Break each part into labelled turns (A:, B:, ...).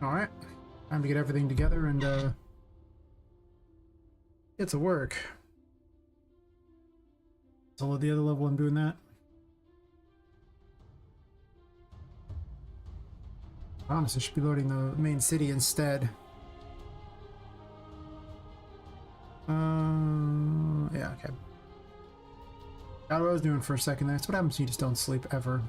A: Alright, time to get everything together and get to work. So the other level I'm doing that. Honestly, I should be loading the main city instead. Yeah, okay. Got what I was doing for a second there. That's what happens when you just don't sleep ever.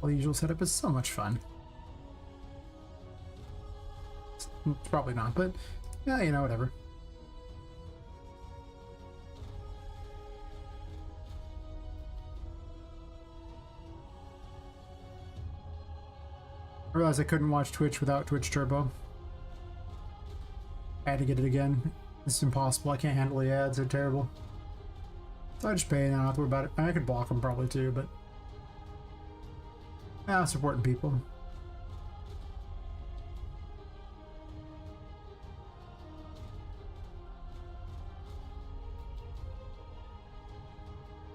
A: Well, the usual setup is so much fun. Probably not, but yeah, you know, whatever. I realized I couldn't watch Twitch without Twitch Turbo. I had to get it again. It's impossible. I can't handle the ads. They're terrible. So I just pay and I don't have to worry about it. I could block them probably too, but yeah, supporting people.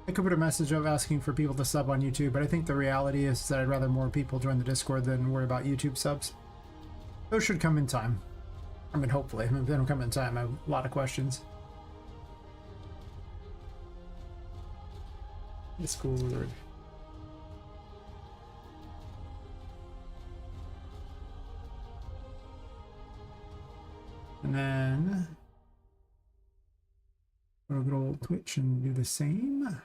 A: I could put a message of asking for people to sub on YouTube, but I think the reality is that I'd rather more people join the Discord than worry about YouTube subs. Those should come in time. I mean, hopefully. I mean, if they don't come in time, I have a lot of questions. Discord. And then go to good old Twitch and do the same.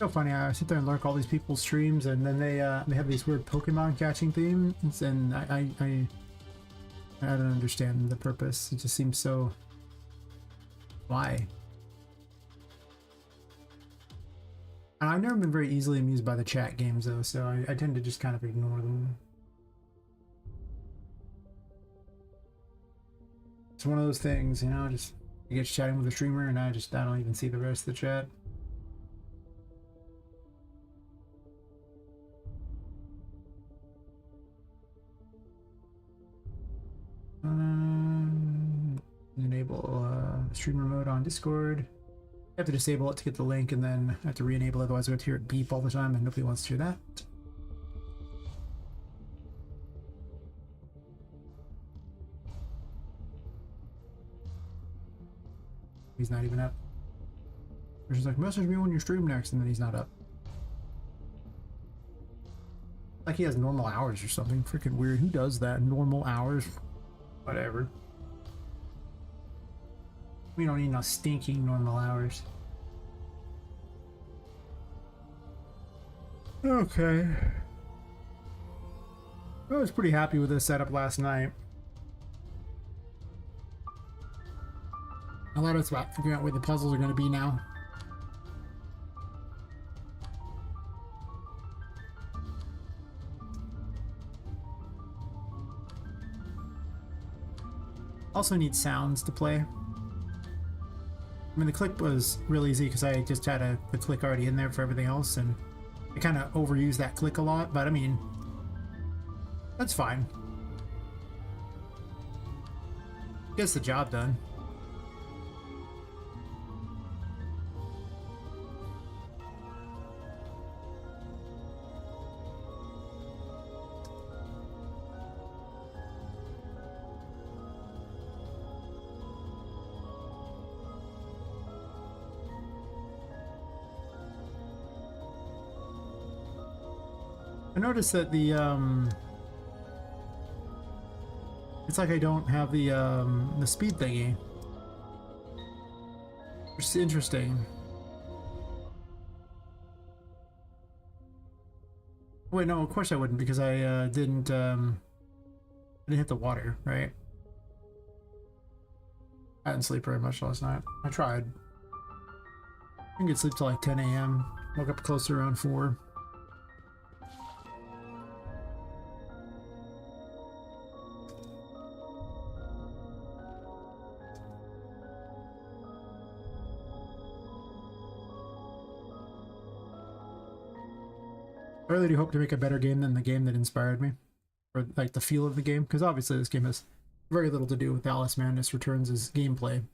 A: So funny, I sit there and lurk all these people's streams, and then they have these weird Pokemon catching themes, and I don't understand the purpose. It just seems so. Why? I've never been very easily amused by the chat games though, so I tend to just kind of ignore them. It's one of those things, you know, just you get chatting with a streamer, and I don't even see the rest of the chat. Enable streamer mode on Discord. You have to disable it to get the link, and then I have to re-enable it, otherwise I have to hear it beep all the time, and nobody wants to hear that. He's not even up. She's like, message me when you stream next, and then he's not up. Like he has normal hours or something. Freaking weird. Who does that? Normal hours? Whatever. We don't need no stinking normal hours. Okay. I was pretty happy with this setup last night. A lot of it's about figuring out where the puzzles are going to be now. Also need sounds to play. I mean, the click was real easy because I just had the click already in there for everything else, and I kind of overused that click a lot, but I mean, that's fine. Gets the job done. I noticed that it's like I don't have the speed thingy, which is interesting. Wait, no, of course I wouldn't, because I didn't hit the water, right? I didn't sleep very much last night. I tried. I didn't get sleep till like 10 a.m. Woke up closer around 4. I really do hope to make a better game than the game that inspired me, or like the feel of the game, because obviously this game has very little to do with Alice Madness Returns' gameplay.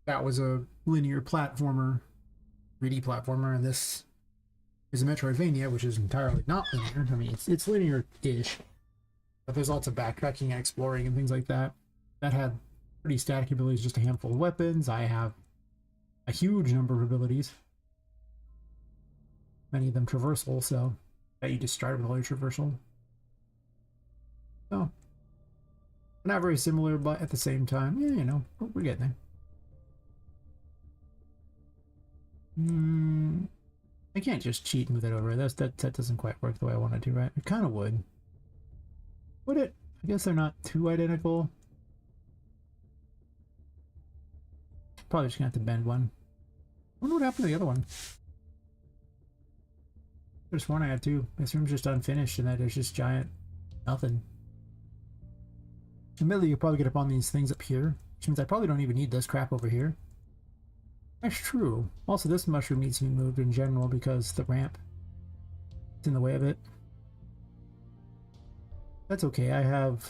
A: That was a linear platformer, 3D platformer, and this is a Metroidvania, which is entirely not linear. I mean, it's linear-ish, but there's lots of backtracking and exploring and things like that. That had pretty static abilities, just a handful of weapons. I have a huge number of abilities. Many of them traversal, so that you just started with all your traversal. So, not very similar, but at the same time, yeah, you know, we're getting there. I can't just cheat and move that over. That doesn't quite work the way I wanted to, right? It kind of would. Would it? I guess they're not too identical. Probably just gonna have to bend one. I wonder what happened to the other one. There's one I had too. This room's just unfinished and that there's just giant nothing. Admittedly, you'll probably get up on these things up here, which means I probably don't even need this crap over here. That's true. Also, this mushroom needs to be moved in general because the ramp is in the way of it. That's okay. I have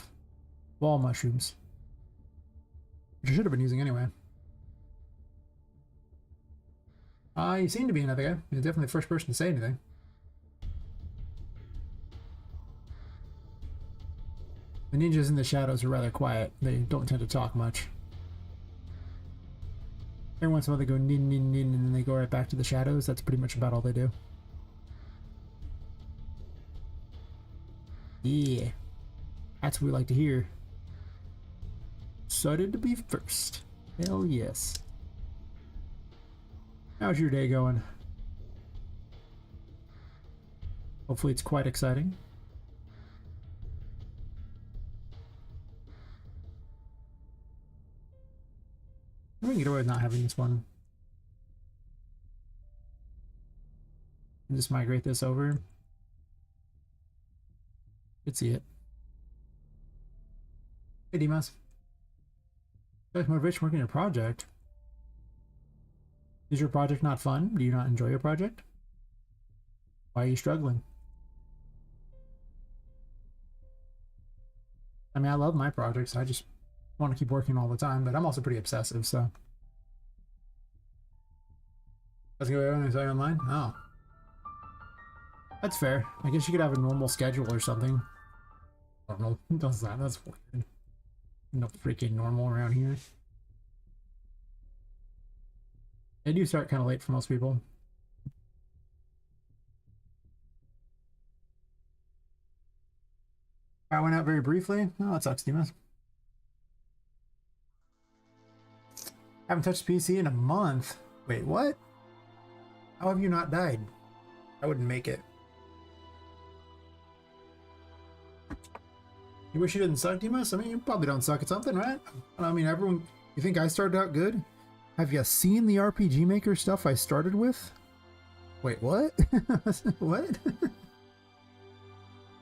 A: wall mushrooms, which I should have been using anyway. You seem to be another guy. You're definitely the first person to say anything. The ninjas in the shadows are rather quiet. They don't tend to talk much. Every once in a while they go nin nin nin and then they go right back to the shadows. That's pretty much about all they do. Yeah. That's what we like to hear. Excited to be first. Hell yes. How's your day going? Hopefully it's quite exciting. I can get away with not having this one. And just migrate this over. Could see it. Hey Dimas. That's motivation working on your project. Is your project not fun? Do you not enjoy your project? Why are you struggling? I mean, I love my projects. I just want to keep working all the time, but I'm also pretty obsessive, so. Let's go on and say online? Oh. That's fair. I guess you could have a normal schedule or something. I don't know. Who does that? That's weird. No freaking normal around here. They do start kind of late for most people. I went out very briefly. Oh, that sucks, Dimas. Haven't touched PC in a month. Wait, what? How have you not died? I wouldn't make it. You wish you didn't suck, Dimas? I mean, you probably don't suck at something, right? I mean, everyone... You think I started out good? Have you seen the RPG Maker stuff I started with? Wait, what? What?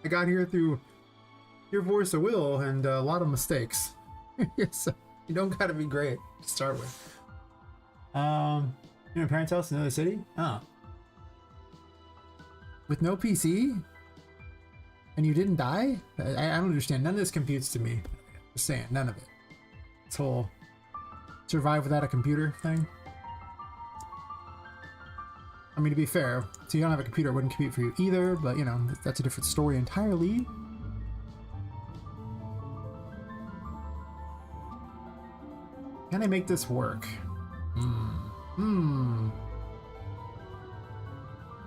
A: I got here through your force of will and a lot of mistakes. Yes. You don't gotta be great to start with. Your parents' house in another city? Oh. With no PC? And you didn't die? I don't understand. None of this computes to me. Just saying, none of it. This whole survive without a computer thing. I mean, to be fair, so you don't have a computer, it wouldn't compute for you either, but you know, that's a different story entirely. Can I make this work?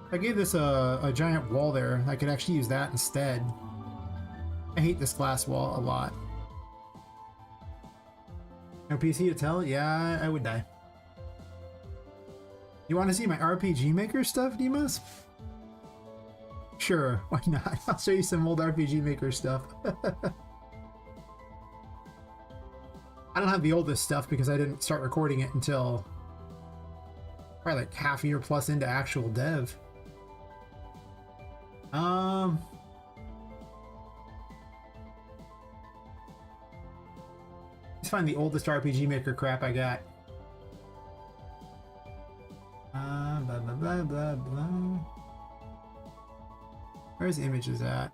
A: If I gave this a giant wall there, I could actually use that instead. I hate this glass wall a lot. No PC to tell? Yeah, I would die. You want to see my RPG Maker stuff, Dimas? Sure, why not? I'll show you some old RPG Maker stuff. I don't have the oldest stuff because I didn't start recording it until probably like half a year plus into actual dev. Let's find the oldest RPG Maker crap I got. Blah, blah, blah, blah, blah. Where's the images at?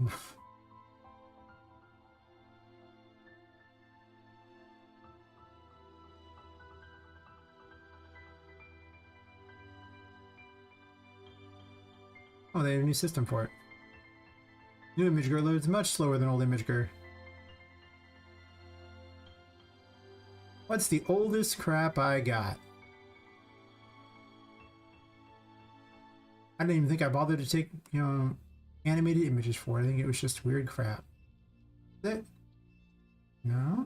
A: Oof. Oh, they have a new system for it. New ImageGer loads much slower than old ImageGer. What's the oldest crap I got? I didn't even think I bothered to take, you know, animated images for it. I think it was just weird crap. Is it? No?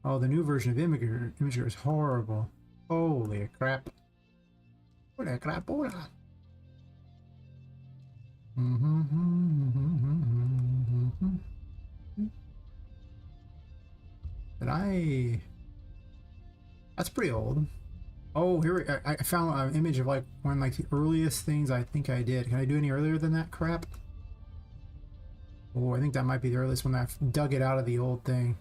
A: Oh, the new version of Imager is horrible. Holy crap. Holy crap, hola. Did I... That's pretty old. Oh, here I found an image of like one of like the earliest things I think I did. Can I do any earlier than that crap? Oh, I think that might be the earliest one. I've dug it out of the old thing.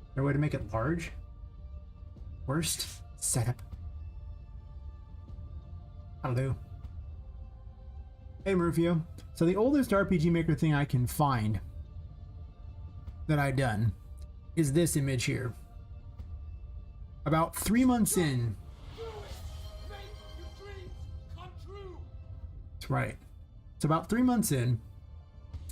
A: Is there a way to make it large? Worst setup. That'll do. Hey Murphio. So the oldest RPG Maker thing I can find that I've done is this image here. About 3 months in. That's right. It's about 3 months in.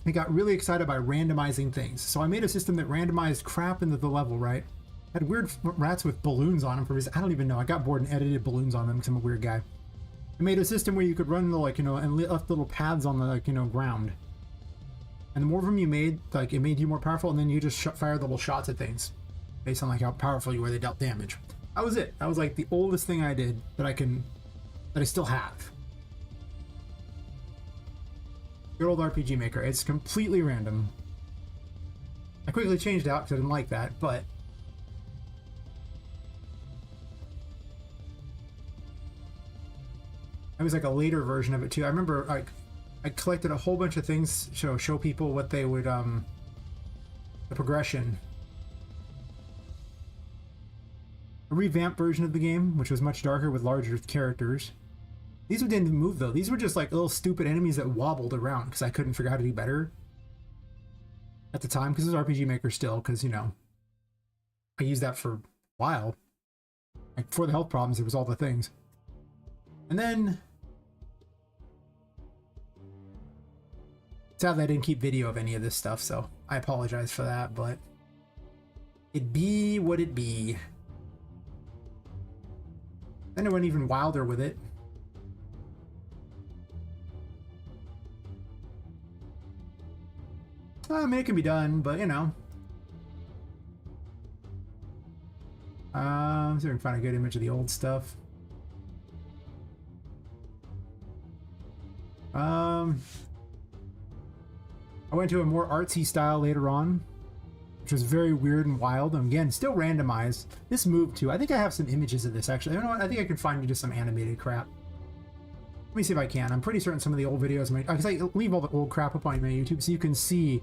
A: I got really excited by randomizing things. So I made a system that randomized crap into the level, right? Had weird rats with balloons on them for reason. I don't even know. I got bored and edited balloons on them because I'm a weird guy. I made a system where you could run the, like, you know, and left little paths on the, like, you know, ground. And the more of them you made, like, it made you more powerful, and then you just fired little shots at things based on, like, how powerful you were, they dealt damage. That was it. That was, like, the oldest thing I did that I still have. Good old RPG Maker. It's completely random. I quickly changed it out because I didn't like that, but... It was like a later version of it too. I remember like I collected a whole bunch of things to show people what they would the progression. A revamped version of the game, which was much darker with larger characters. These didn't move though. These were just like little stupid enemies that wobbled around because I couldn't figure out how to do better at the time because it was RPG Maker still, because you know I used that for a while. Like for the health problems, it was all the things. And then sadly, I didn't keep video of any of this stuff, so I apologize for that, but it be what it be. Then I went even wilder with it. I mean, it can be done, but you know. See if I can find a good image of the old stuff. I went to a more artsy style later on which was very weird and wild. And again, still randomized. This move too. I think I have some images of this actually. You know what? I think I can find you just some animated crap. Let me see if I can. I'm pretty certain some of the old videos, because I leave all the old crap up on my YouTube so you can see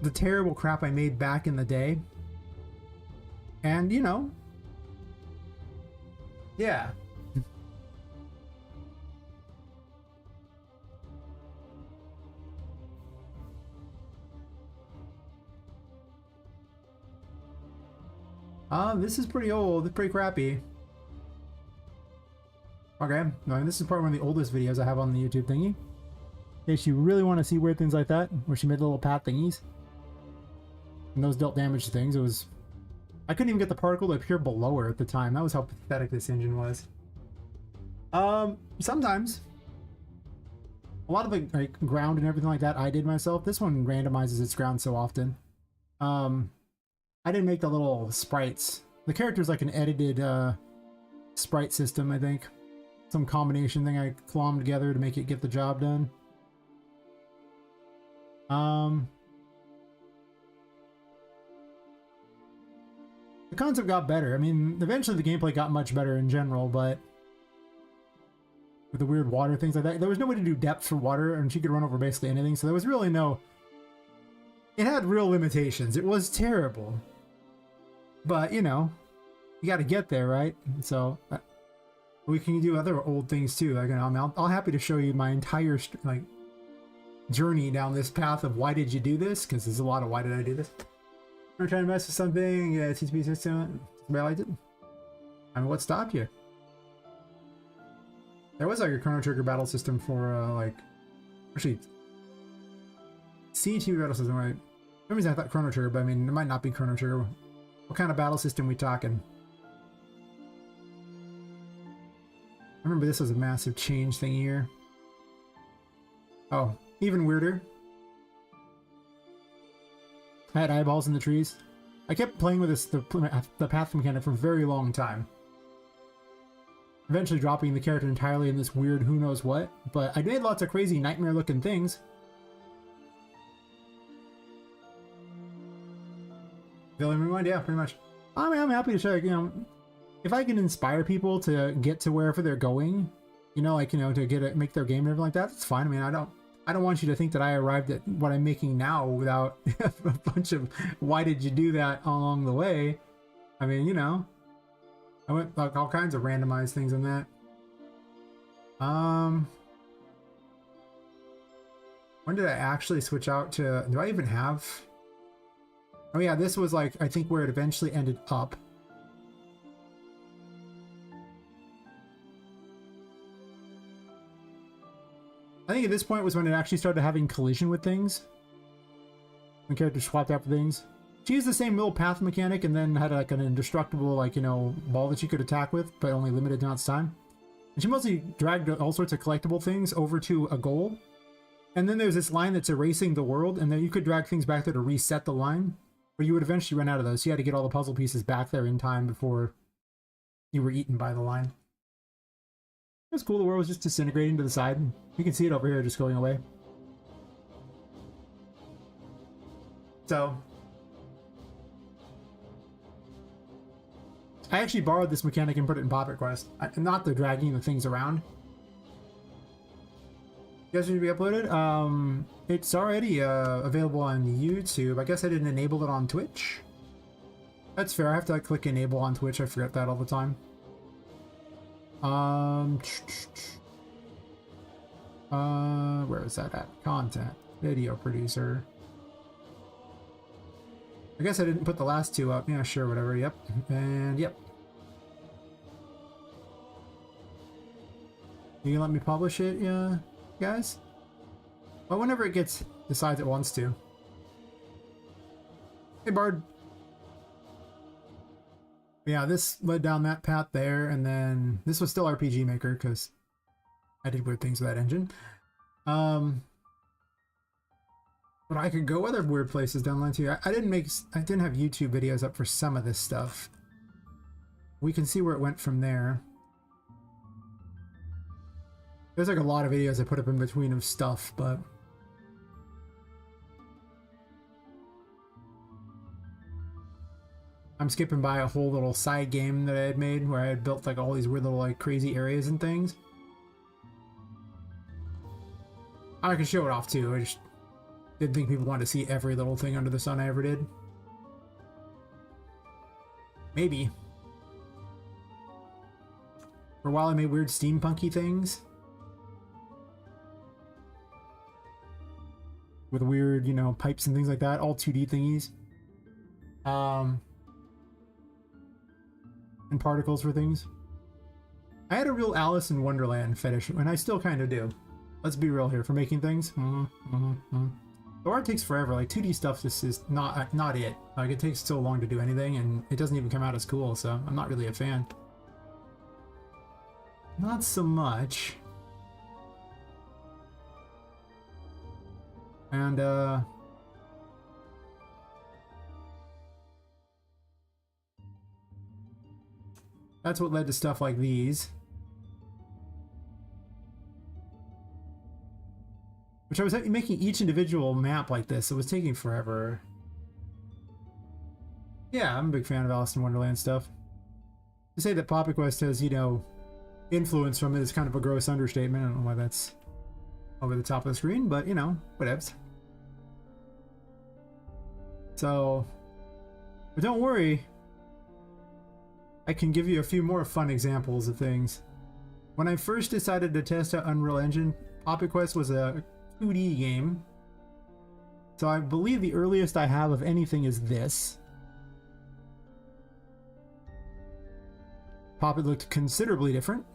A: the terrible crap I made back in the day. And, you know, yeah. This is pretty old. It's pretty crappy. Okay, no, this is probably one of the oldest videos I have on the YouTube thingy. In case you really want to see weird things like that, where she made little path thingies. And those dealt damage to things. It was... I couldn't even get the particle to appear below her at the time. That was how pathetic this engine was. Sometimes. A lot of the like ground and everything like that I did myself. This one randomizes its ground so often. I didn't make the little sprites. The character's like an edited sprite system, I think. Some combination thing I clommed together to make it get the job done. The concept got better. I mean, eventually the gameplay got much better in general, but with the weird water things like that, there was no way to do depth for water, and she could run over basically anything, so there was really no... It had real limitations. It was terrible. But, you know, you got to get there, right? So, we can do other old things too. Like, I'm happy to show you my entire, like, journey down this path of why did you do this? Because there's a lot of why did I do this? You're trying to mess with something, yeah, TCP system, somebody liked it. I mean, what stopped you? There was like a Chrono Trigger battle system for, like, actually, CTV battle system, right? For some reason I thought Chrono Trigger, but I mean, it might not be Chrono Trigger. What kind of battle system we talking? I remember this was a massive change thing here. Oh, even weirder. I had eyeballs in the trees. I kept playing with this the path mechanic for a very long time. Eventually dropping the character entirely in this weird who knows what, but I made lots of crazy nightmare looking things. Feeling rewind? Yeah, pretty much. I mean, I'm happy to show, you know, if I can inspire people to get to wherever they're going, you know, like, you know, to make their game and everything like that, it's fine. I mean, I don't want you to think that I arrived at what I'm making now without a bunch of why did you do that along the way. I mean, you know, I went like all kinds of randomized things on that. When did I actually switch out to, do I even have? Oh yeah, this was like, I think where it eventually ended up. I think at this point was when it actually started having collision with things. When characters swapped out for things. She used the same little path mechanic and then had like an indestructible, like, you know, ball that she could attack with, but only limited amounts of time. And she mostly dragged all sorts of collectible things over to a goal. And then there's this line that's erasing the world, and then you could drag things back there to reset the line. But you would eventually run out of those. So you had to get all the puzzle pieces back there in time before you were eaten by the line. It was cool. The world was just disintegrating to the side. You can see it over here just going away. So I actually borrowed this mechanic and put it in Poppet Quest. Not the dragging the things around. You guys need to be uploaded? It's already available on YouTube. I guess I didn't enable it on Twitch. That's fair. I have to like, click enable on Twitch. I forget that all the time. Where is that at? Content. Video producer. I guess I didn't put the last two up. Yeah, sure, whatever. Yep. And yep. You can let me publish it, yeah, guys? Well, whenever it decides it wants to. Hey, Bard. Yeah, this led down that path there, and then this was still RPG Maker because I did weird things with that engine. But I could go other weird places down the line too. I didn't have YouTube videos up for some of this stuff. We can see where it went from there. There's like a lot of videos I put up in between of stuff, but I'm skipping by a whole little side game that I had made where I had built like all these weird little like crazy areas and things. I could show it off too. I just didn't think people wanted to see every little thing under the sun I ever did. Maybe. For a while I made weird steampunky things. With weird, you know, pipes and things like that. All 2D thingies. And particles for things. I had a real Alice in Wonderland fetish, and I still kind of do. Let's be real here, for making things. The art takes forever. Like 2D stuff just is not it. Like it takes so long to do anything, and it doesn't even come out as cool. So I'm not really a fan. Not so much. And that's what led to stuff like these. Which I was making each individual map like this. It was taking forever. Yeah, I'm a big fan of Alice in Wonderland stuff. To say that Poppet Quest has, you know, influence from it is kind of a gross understatement. I don't know why that's over the top of the screen, but, you know, whatevs. So, but don't worry. I can give you a few more fun examples of things. When I first decided to test out Unreal Engine, Poppet Quest was a 2D game. So I believe the earliest I have of anything is this. Poppet looked considerably different.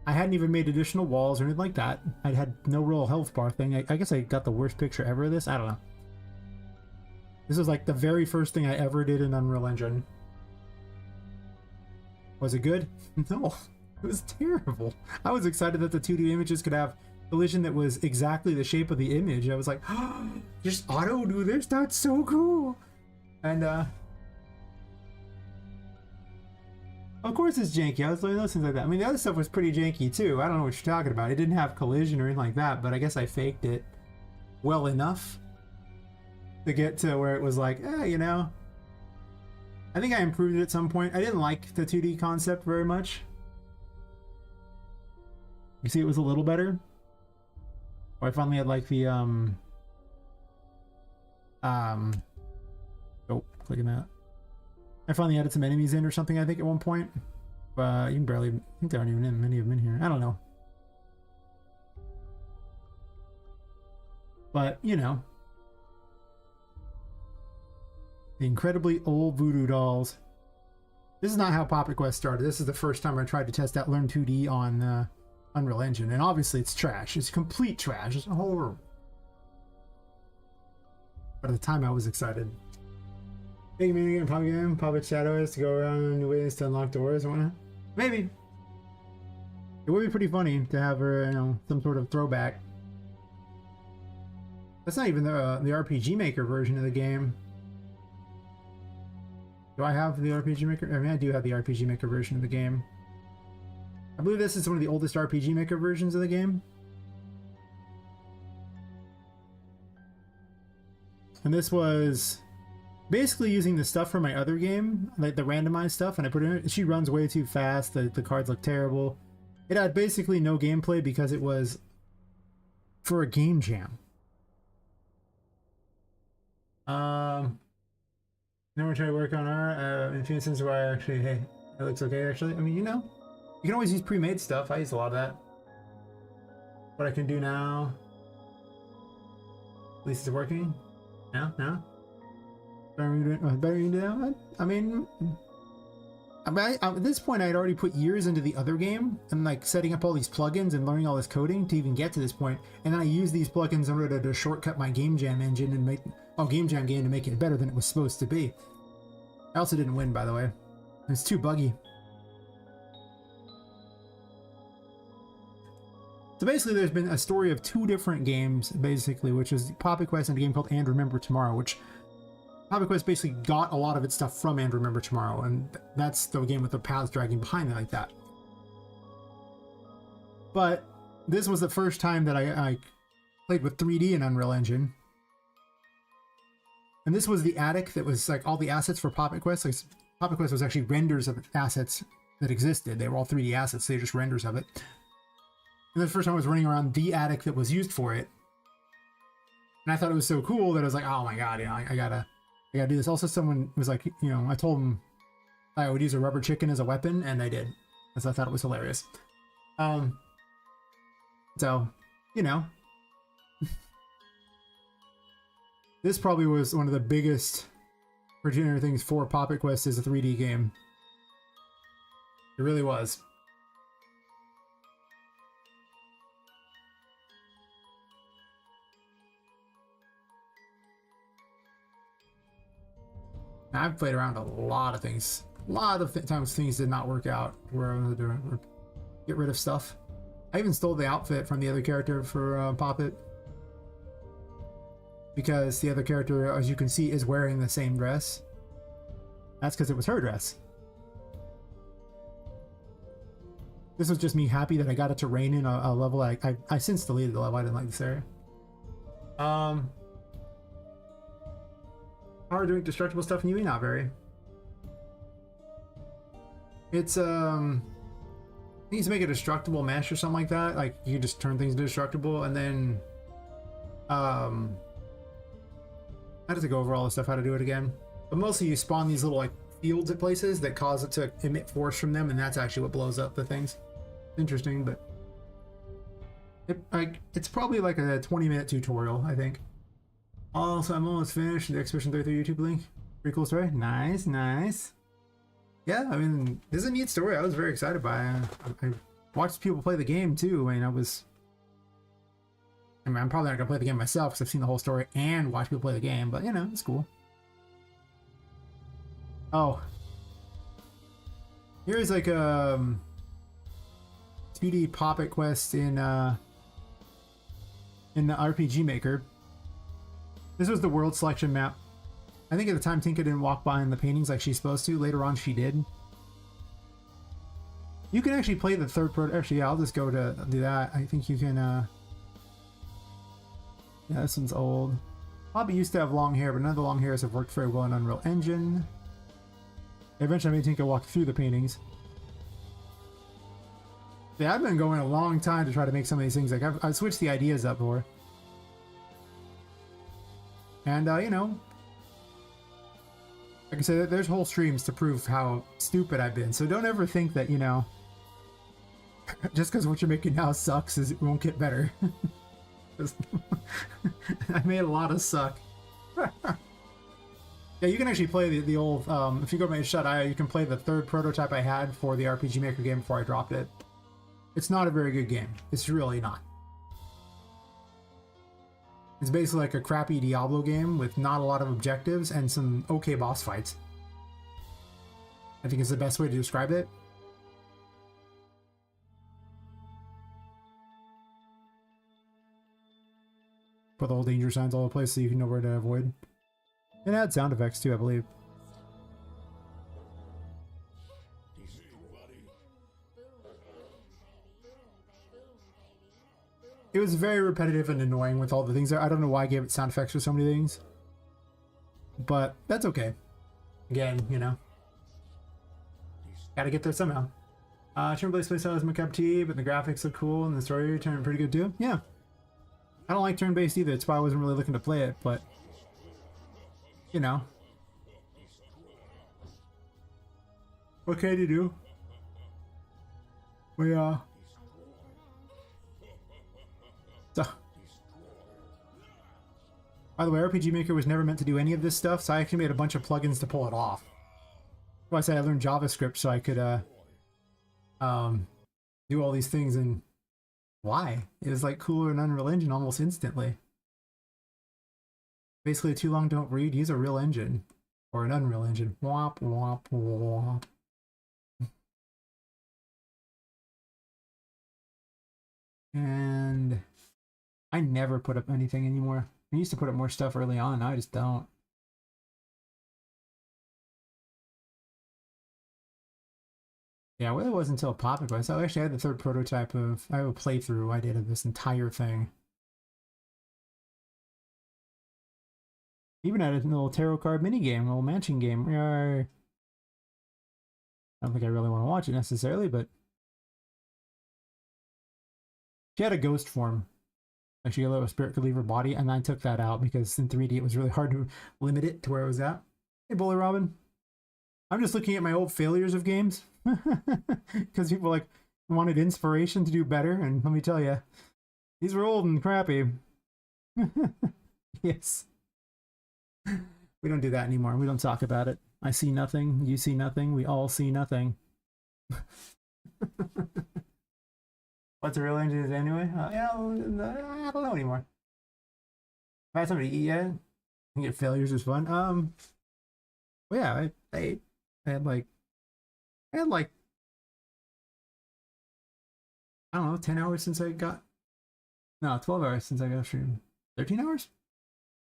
A: I hadn't even made additional walls or anything like that. I had no real health bar thing. I guess I got the worst picture ever of this. I don't know. This was like the very first thing I ever did in Unreal Engine. Was it good? No, it was terrible. I was excited that the 2D images could have collision that was exactly the shape of the image. I was like, oh, just auto do this? That's so cool. And of course it's janky. I was like, those things like that. I mean, the other stuff was pretty janky too. I don't know what you're talking about. It didn't have collision or anything like that, but I guess I faked it well enough to get to where it was like, you know. I think I improved it at some point. I didn't like the 2D concept very much. You see it was a little better. Or I finally had like the oh, clicking that. I finally added some enemies in or something, I think, at one point. You can barely, I think there aren't even many of them in here. I don't know. But, you know. The incredibly old voodoo dolls. This is not how Poppet Quest started. This is the first time I tried to test out Learn 2D on Unreal Engine. And obviously it's trash. It's complete trash. It's horrible. But at the time I was excited. Big mini game, Poppet game, Poppet Shadows to go around new ways to unlock doors and whatnot. Maybe. It would be pretty funny to have her, you know, some sort of throwback. That's not even the RPG Maker version of the game. Do I have the RPG Maker? I mean, I do have the RPG Maker version of the game. I believe this is one of the oldest RPG Maker versions of the game. And this was basically using the stuff from my other game, like the randomized stuff, and I put it in. She runs way too fast. The cards look terrible. It had basically no gameplay because it was for a game jam. Never try to work on art. In a few instances where I actually, hey, it looks okay actually. I mean, you know, you can always use pre-made stuff. I use a lot of that. What I can do now. At least it's working. No? Better you do that? I mean, at this point I had already put years into the other game and like setting up all these plugins and learning all this coding to even get to this point. And then I use these plugins in order to shortcut my game jam engine and make game jam game to make it better than it was supposed to be. I also didn't win, by the way. It's too buggy. So basically there's been a story of two different games, basically, which is Poppet Quest and a game called And Remember Tomorrow, which Poppet Quest basically got a lot of its stuff from And Remember Tomorrow, and that's the game with the paths dragging behind it like that. But this was the first time that I played with 3D in Unreal Engine. And this was the attic that was like all the assets for Poppet Quest. Like Poppet Quest was actually renders of assets that existed. They were all 3D assets. They were just renders of it. And the first time I was running around the attic that was used for it. And I thought it was so cool that I was like, oh my god, you know, I gotta do this. Also, someone was like, you know, I told them I would use a rubber chicken as a weapon, and I did, because I thought it was hilarious. So, you know, this probably was one of the biggest progenitor things for Poppet Quest as a 3D game. It really was. I've played around a lot of things. A lot of times things did not work out where I was doing, or get rid of stuff. I even stole the outfit from the other character for Poppet. Because the other character, as you can see, is wearing the same dress. That's because it was her dress. This was just me happy that I got it to rain in a level. I since deleted the level. I didn't like this area. Are doing destructible stuff in UE? Not very. It's I need to make a destructible mesh or something like that. Like you just turn things into destructible, and then I have to go over all the stuff how to do it again. But mostly you spawn these little like fields at places that cause it to emit force from them, and that's actually what blows up the things. Interesting, but it's probably like a 20-minute tutorial, I think. Also, I'm almost finished the Expedition 33 YouTube link. Pretty cool story. Nice, nice. Yeah, I mean, this is a neat story. I was very excited by it. I watched people play the game too. I mean, I'm probably not gonna play the game myself because I've seen the whole story and watched people play the game, but you know, it's cool. Oh, here's like a 2D Poppet Quest in the RPG Maker. This was the world selection map. I think at the time Tinka didn't walk by in the paintings like she's supposed to. Later on she did. You can actually play the third pro. Actually, yeah, I'll just go to do that. I think you can yeah, this one's old. Poppet used to have long hair, but none of the long hairs have worked very well in Unreal Engine. Eventually I made Tinka walk through the paintings. Yeah, I've been going a long time to try to make some of these things. Like I've switched the ideas up for. And you know, like I said, there's whole streams to prove how stupid I've been. So don't ever think that, you know, just because what you're making now sucks, it won't get better. I made a lot of suck. Yeah, you can actually play the old, if you go to my shut-eye, you can play the third prototype I had for the RPG Maker game before I dropped it. It's not a very good game. It's really not. It's basically like a crappy Diablo game with not a lot of objectives and some okay boss fights. I think is the best way to describe it. Put the whole danger signs all over the place so you can know where to avoid. And add sound effects too, I believe. It was very repetitive and annoying with all the things there. I don't know why I gave it sound effects for so many things. But that's okay. Again, you know. Gotta get there somehow. Turn-based playstyle is my cup of tea, but the graphics look cool and the story turned pretty good too. Yeah. I don't like turn-based either. That's why I wasn't really looking to play it, but you know. What can you do? We So, by the way, RPG Maker was never meant to do any of this stuff, so I actually made a bunch of plugins to pull it off. Well, I said I learned JavaScript so I could do all these things, and why? It was like cooler in Unreal Engine almost instantly. Basically, too long don't read, use a real engine. Or an Unreal Engine. Womp womp womp. And I never put up anything anymore. I used to put up more stuff early on, now I just don't. Yeah, well, it wasn't until Poppet Quest. I actually had the third prototype of, I have a playthrough I did of this entire thing. Even at a little tarot card mini game, a little matching game. I don't think I really want to watch it necessarily, but she had a ghost form. Like she, a little spirit could leave her body, and I took that out because in 3D it was really hard to limit it to where it was at. Hey, Bully Robin. I'm just looking at my old failures of games because people like wanted inspiration to do better, and let me tell you, these were old and crappy. Yes. We don't do that anymore. We don't talk about it. I see nothing. You see nothing. We all see nothing. What's a real engine anyway? Yeah, I don't know anymore. If I had somebody to eat yet, I think failures is fun. Well, yeah, I had like I don't know, 10 hours since I got, no, 12 hours since I got streamed. 13 hours?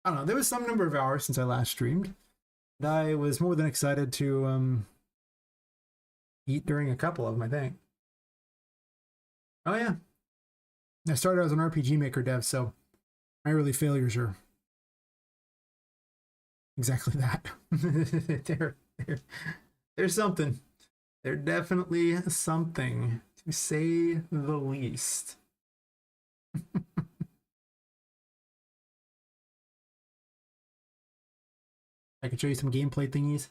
A: I don't know. There was some number of hours since I last streamed. And I was more than excited to eat during a couple of them, I think. Oh yeah. I started as an RPG Maker dev, so my early failures are exactly that. There's something. They're definitely something, to say the least. I can show you some gameplay thingies.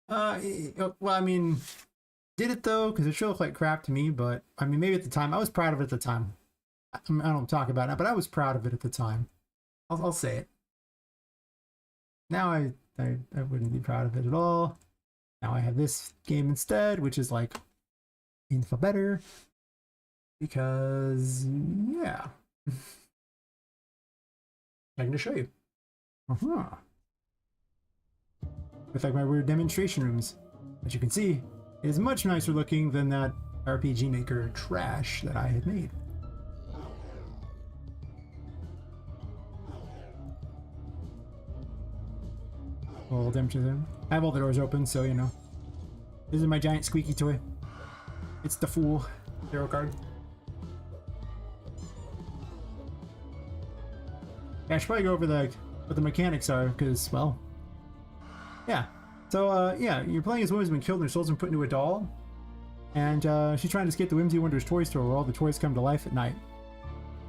A: Well, I mean, did it though? Because it sure looked like crap to me, but I mean, maybe at the time, I was proud of it at the time. I don't talk about it, but I was proud of it at the time. I'll say it. Now I wouldn't be proud of it at all. Now I have this game instead, which is like info better. Because, yeah. I'm going to show you. With like my weird demonstration rooms. As you can see, it is much nicer looking than that RPG Maker trash that I had made. A little demonstration room. I have all the doors open, so you know. This is my giant squeaky toy. It's the Fool Hero card. Yeah, I should probably go over what the mechanics are, because, well, yeah. So, yeah, you're playing as a woman who's been killed and her soul's been put into a doll. And she's trying to escape the Whimsy Wonders toy store where all the toys come to life at night.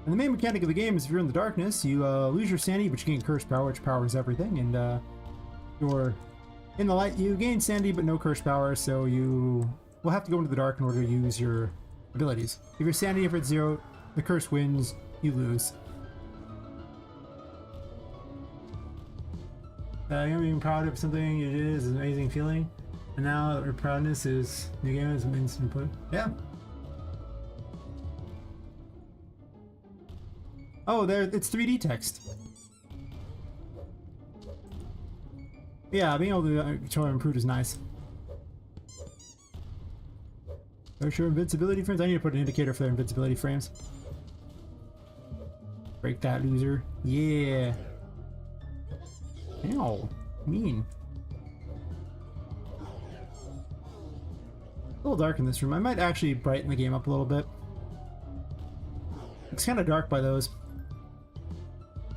A: And the main mechanic of the game is if you're in the darkness, you lose your sanity, but you gain curse power, which powers everything. And you're in the light, you gain sanity, but no curse power, so you will have to go into the dark in order to use your abilities. If your sanity is 0, the curse wins, you lose. You're being proud of something you did is an amazing feeling, and now your proudness is new game is an instant input. Yeah. Oh, there, it's 3D text. Yeah, being able to show improved is nice. Show invincibility frames. I need to put an indicator for their invincibility frames. Break that, loser. Yeah. Ow, mean. A little dark in this room. I might actually brighten the game up a little bit. It's kind of dark by those.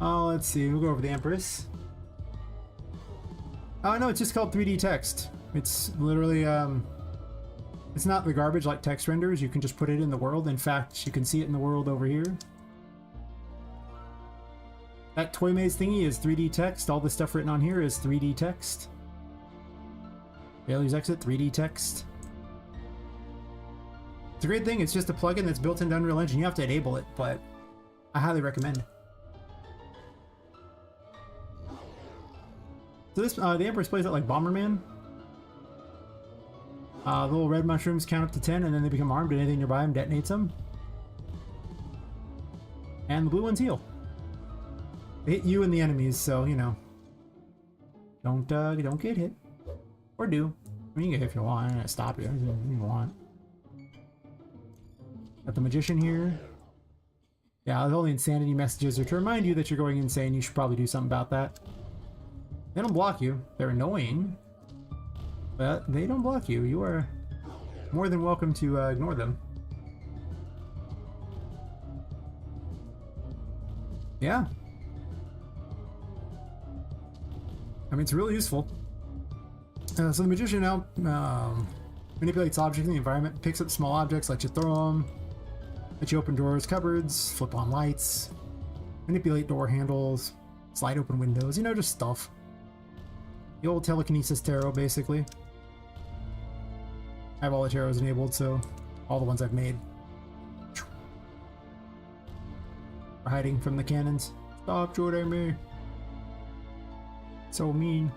A: Oh, let's see. We'll go over the Empress. Oh, no, it's just called 3D text. It's literally, it's not the garbage like text renders. You can just put it in the world. In fact, you can see it in the world over here. That Toy Maze thingy is 3D text. All the stuff written on here is 3D text. Failures exit, 3D text. It's a great thing. It's just a plugin that's built into Unreal Engine. You have to enable it, but I highly recommend. So this, the Empress plays out like Bomberman. The little red mushrooms count up to 10, and then they become armed, and anything nearby them detonates them. And the blue ones heal. They hit you and the enemies, so you know. Don't get hit, or do. I mean, you can get hit if you want. I'm gonna stop you if you want. Got the magician here. Yeah, all the insanity messages are to remind you that you're going insane. You should probably do something about that. They don't block you. They're annoying, but they don't block you. You are more than welcome to ignore them. Yeah. I mean, it's really useful. So the magician now manipulates objects in the environment, picks up small objects, lets you throw them, lets you open doors, cupboards, flip on lights, manipulate door handles, slide open windows, you know, just stuff. The old telekinesis tarot, basically. I have all the tarots enabled, so all the ones I've made are hiding from the cannons. Stop shooting me. So mean.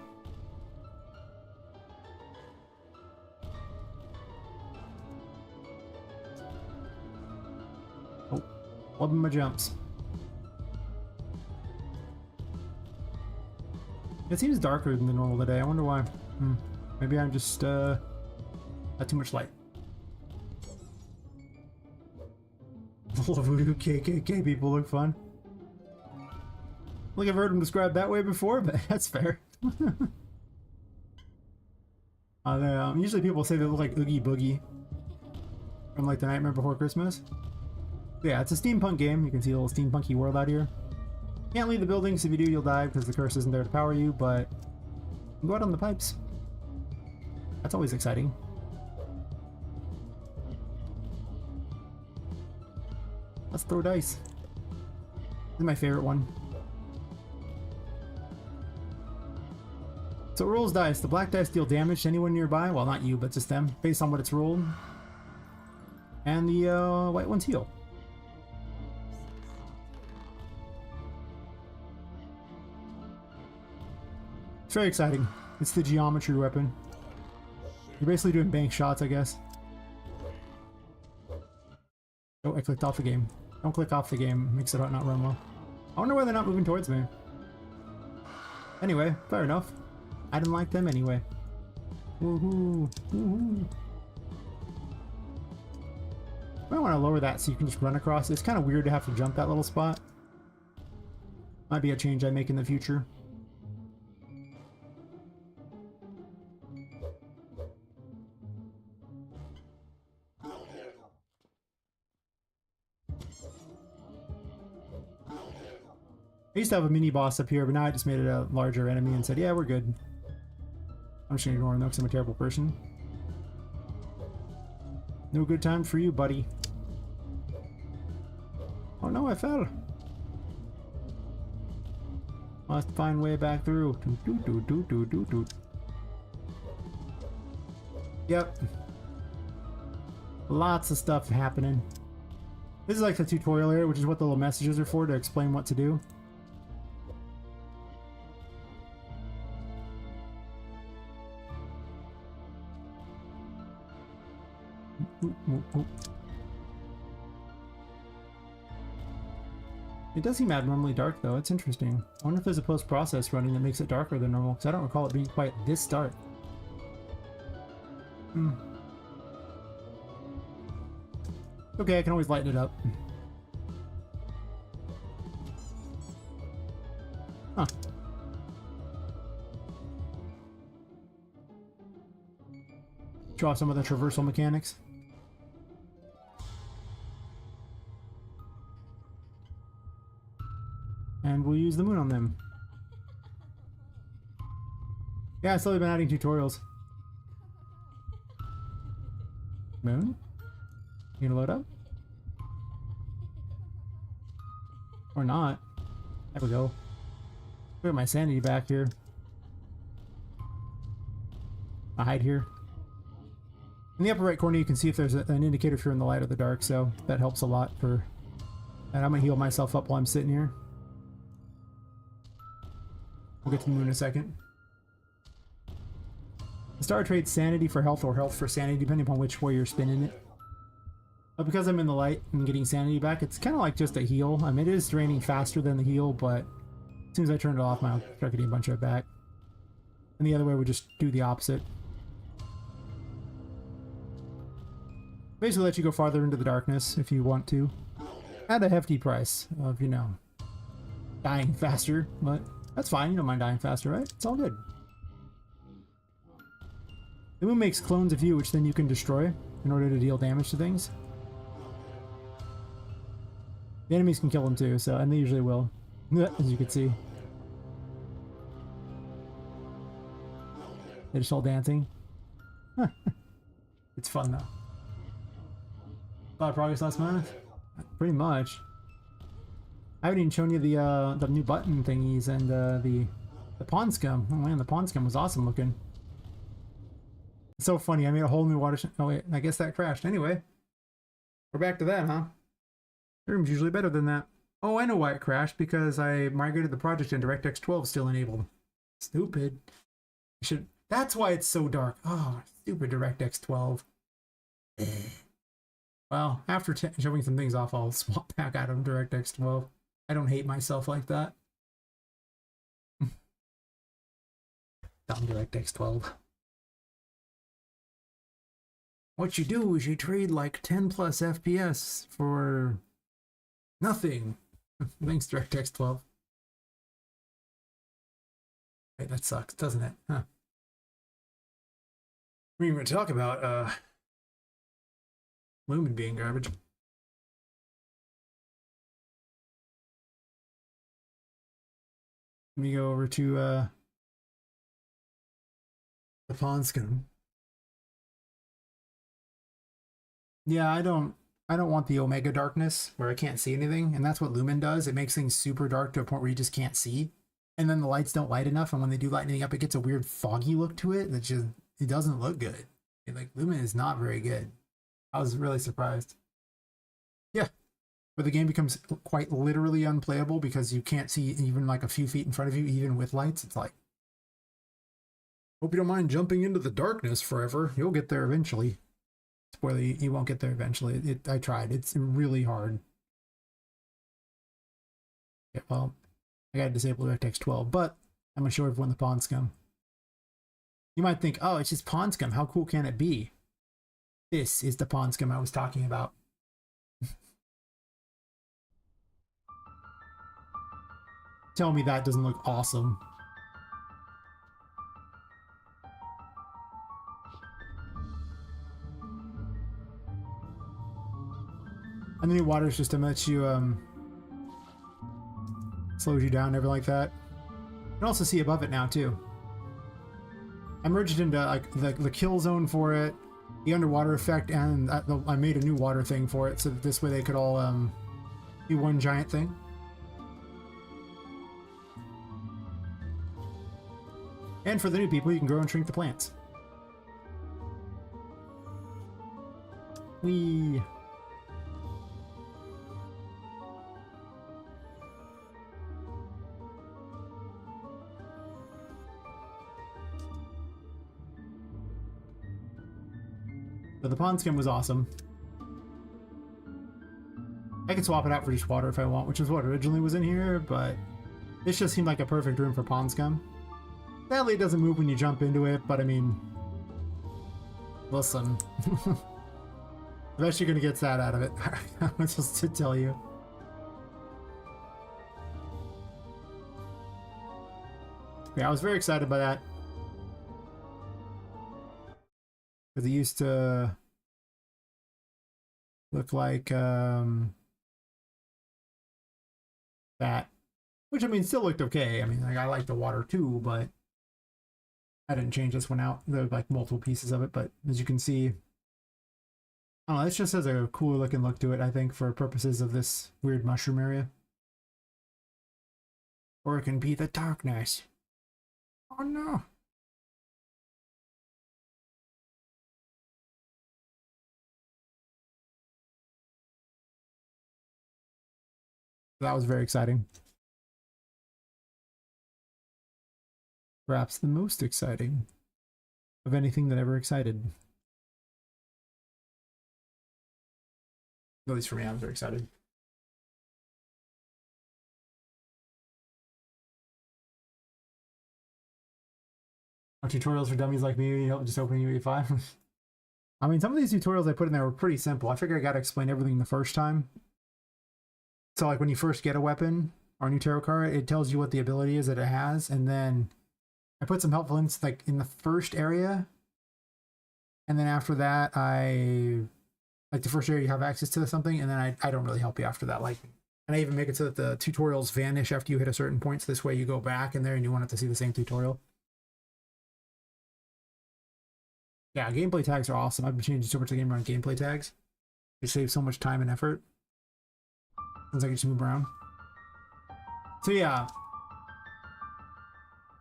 A: Oh, loving my jumps. It seems darker than the normal today. I wonder why. Maybe I'm just got too much light. Voodoo KKK people look fun. Like I've heard them described that way before, but that's fair. Usually people say they look like Oogie Boogie from like The Nightmare Before Christmas. But yeah, it's a steampunk game. You can see a little steampunky world out here. Can't leave the buildings. If you do, you'll die because the curse isn't there to power you, but you can go out on the pipes. That's always exciting. Let's throw dice. This is my favorite one. So it rolls dice. The black dice deal damage to anyone nearby. Well, not you, but just them, based on what it's rolled. And the white ones heal. It's very exciting. It's the geometry weapon. You're basically doing bank shots, I guess. Oh, I clicked off the game. Don't click off the game. Makes it not run well. I wonder why they're not moving towards me. Anyway, fair enough. I didn't like them anyway. Woohoo! Woohoo! I might want to lower that so you can just run across. It's kind of weird to have to jump that little spot. Might be a change I make in the future. I used to have a mini boss up here, but now I just made it a larger enemy and said, yeah, we're good. I'm just gonna ignore him though, because I'm a terrible person. No good time for you, buddy. Oh no, I fell. Must find way back through. Yep. Lots of stuff happening. This is like the tutorial area, which is what the little messages are for, to explain what to do. It does seem abnormally dark though, it's interesting. I wonder if there's a post-process running that makes it darker than normal, because I don't recall it being quite this dark. Okay, I can always lighten it up. Huh. Draw some of the traversal mechanics. And we'll use the moon on them. Yeah, I've slowly been adding tutorials. Moon? You gonna load up? Or not. There we go. Put my sanity back here. I hide here. In the upper right corner you can see if there's an indicator if you're in the light or the dark, so that helps a lot for... And I'm gonna heal myself up while I'm sitting here. We'll get to the moon in a second. The star trades sanity for health or health for sanity, depending upon which way you're spinning it. But because I'm in the light and getting sanity back, it's kind of like just a heal. I mean, it is draining faster than the heal, but as soon as I turn it off, I'll start getting a bunch of it back. And the other way would just do the opposite. Basically let you go farther into the darkness if you want to. At a hefty price of, you know, dying faster, but that's fine. You don't mind dying faster, right? It's all good. The moon makes clones of you, which then you can destroy in order to deal damage to things. The enemies can kill them too, so, and they usually will. As you can see. They're just all dancing. It's fun though. A lot of progress last month? Pretty much. I haven't even shown you the new button thingies and the pond scum. Oh man, the pond scum was awesome looking. It's so funny. I made a whole new water. Oh wait, I guess that crashed. Anyway, we're back to that, huh? The room's usually better than that. Oh, I know why it crashed, because I migrated the project and DirectX 12 still enabled. Stupid. That's why it's so dark. Oh, stupid DirectX 12. Well, after showing some things off, I'll swap back out of DirectX 12. I don't hate myself like that. Dumb DirectX 12. What you do is you trade like 10 plus FPS for nothing. Thanks, DirectX 12. Hey, that sucks, doesn't it? Huh. We were going to talk about Lumen being garbage. Let me go over to the pond scum. Yeah, I don't want the Omega darkness where I can't see anything, and that's what Lumen does. It makes things super dark to a point where you just can't see, and then the lights don't light enough, and when they do light anything up, it gets a weird foggy look to it that just, it doesn't look good. Like, Lumen is not very good. I was really surprised. Yeah, but the game becomes quite literally unplayable because you can't see even like a few feet in front of you, even with lights. It's like, hope you don't mind jumping into the darkness forever. You'll get there eventually. Spoiler, you won't get there eventually. I tried. It's really hard. Yeah, well, I gotta disable DirectX 12, but I'm gonna show everyone the pond scum. You might think, oh, it's just pond scum. How cool can it be? This is the pond scum I was talking about. Tell me that doesn't look awesome. And the new water system lets you slows you down and everything like that. You can also see above it now too. I merged into like the kill zone for it, the underwater effect, and I made a new water thing for it, so that this way they could all be one giant thing. And for the new people, you can grow and shrink the plants. Whee! So the pond scum was awesome. I could swap it out for just water if I want, which is what originally was in here, but this just seemed like a perfect room for pond scum. Sadly, it doesn't move when you jump into it, but I mean, listen. The best you're gonna get that out of it. I'm supposed to tell you. Yeah, I was very excited by that. Because it used to look like that. Which, I mean, still looked okay. I mean, like, I like the water too, but I didn't change this one out. There were like multiple pieces of it, but as you can see, I don't know, this just has a cooler looking look to it, I think, for purposes of this weird mushroom area. Or it can be the darkness. Oh no. That was very exciting. Perhaps the most exciting of anything that ever excited. At least for me, I was very excited. Tutorials for dummies like me, help just opening UE5. I mean, some of these tutorials I put in there were pretty simple. I figured I got to explain everything the first time. So like when you first get a weapon or a new tarot card, it tells you what the ability is that it has, and then I put some helpful hints like in the first area, and then after that like the first area you have access to something, and then I don't really help you after that. Like And I even make it so that the tutorials vanish after you hit a certain point. So this way you go back in there and you won't have to see the same tutorial. Yeah, gameplay tags are awesome. I've been changing so much of the game around gameplay tags. It saves so much time and effort. Since I can just move around. So yeah.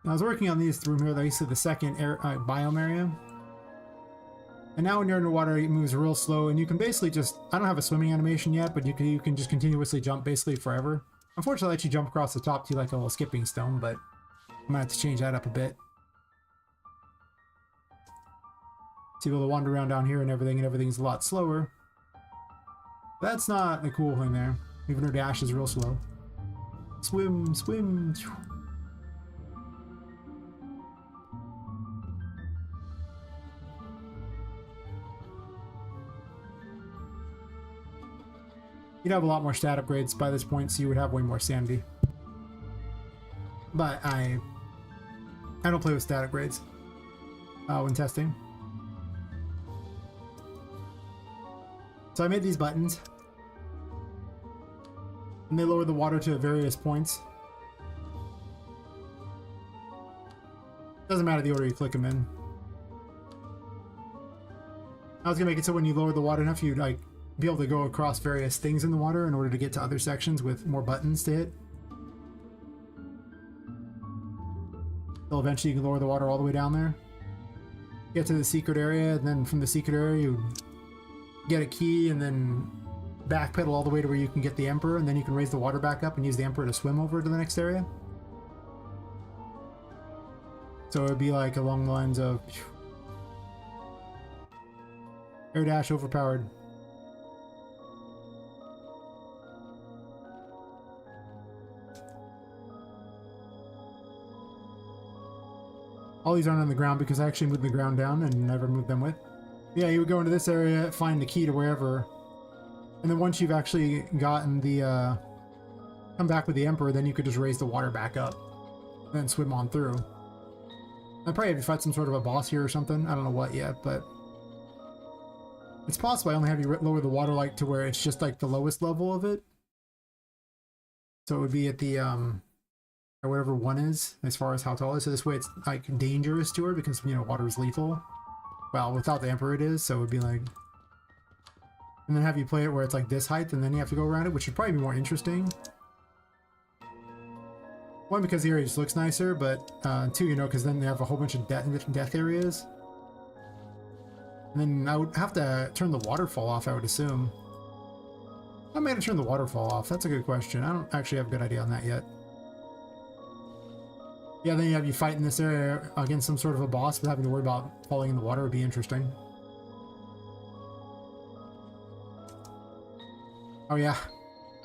A: I was working on these room here, basically the second biome area. And now when you're underwater, it moves real slow, and you can basically just... I don't have a swimming animation yet, but you can just continuously jump basically forever. Unfortunately, I let you jump across the top to like a little skipping stone, but I might have to change that up a bit. To be able to wander around down here and everything's a lot slower. That's not the cool thing there. Even her dash is real slow. Swim, swim. You'd have a lot more stat upgrades by this point, so you would have way more sanity. But I don't play with stat upgrades when testing. So I made these buttons, and they lower the water to various points. Doesn't matter the order you click them in. I was gonna make it so when you lower the water enough, you'd like be able to go across various things in the water in order to get to other sections with more buttons to hit. So eventually you can lower the water all the way down there. Get to the secret area, and then from the secret area you get a key and then backpedal all the way to where you can get the Emperor, and then you can raise the water back up and use the Emperor to swim over to the next area. So it'd be like along the lines of air dash overpowered. All these aren't on the ground because I actually moved the ground down and never moved them with. Yeah, you would go into this area, find the key to wherever, and then once you've actually gotten the, come back with the Emperor, then you could just raise the water back up, and then swim on through. I'd probably have to fight some sort of a boss here or something. I don't know what yet, but it's possible I only have you lower the water like to where it's just like the lowest level of it. So it would be at the, or whatever one is, as far as how tall it is. So this way it's like dangerous to her because, you know, water is lethal. Well, without the Emperor it is, so it would be like... And then have you play it where it's like this height, and then you have to go around it, which would probably be more interesting. One, because the area just looks nicer, but two, you know, because then they have a whole bunch of death areas. And then I would have to turn the waterfall off, I would assume. How am I going to turn the waterfall off? That's a good question. I don't actually have a good idea on that yet. Yeah, then you have you fight in this area against some sort of a boss, but having to worry about falling in the water would be interesting. Oh yeah,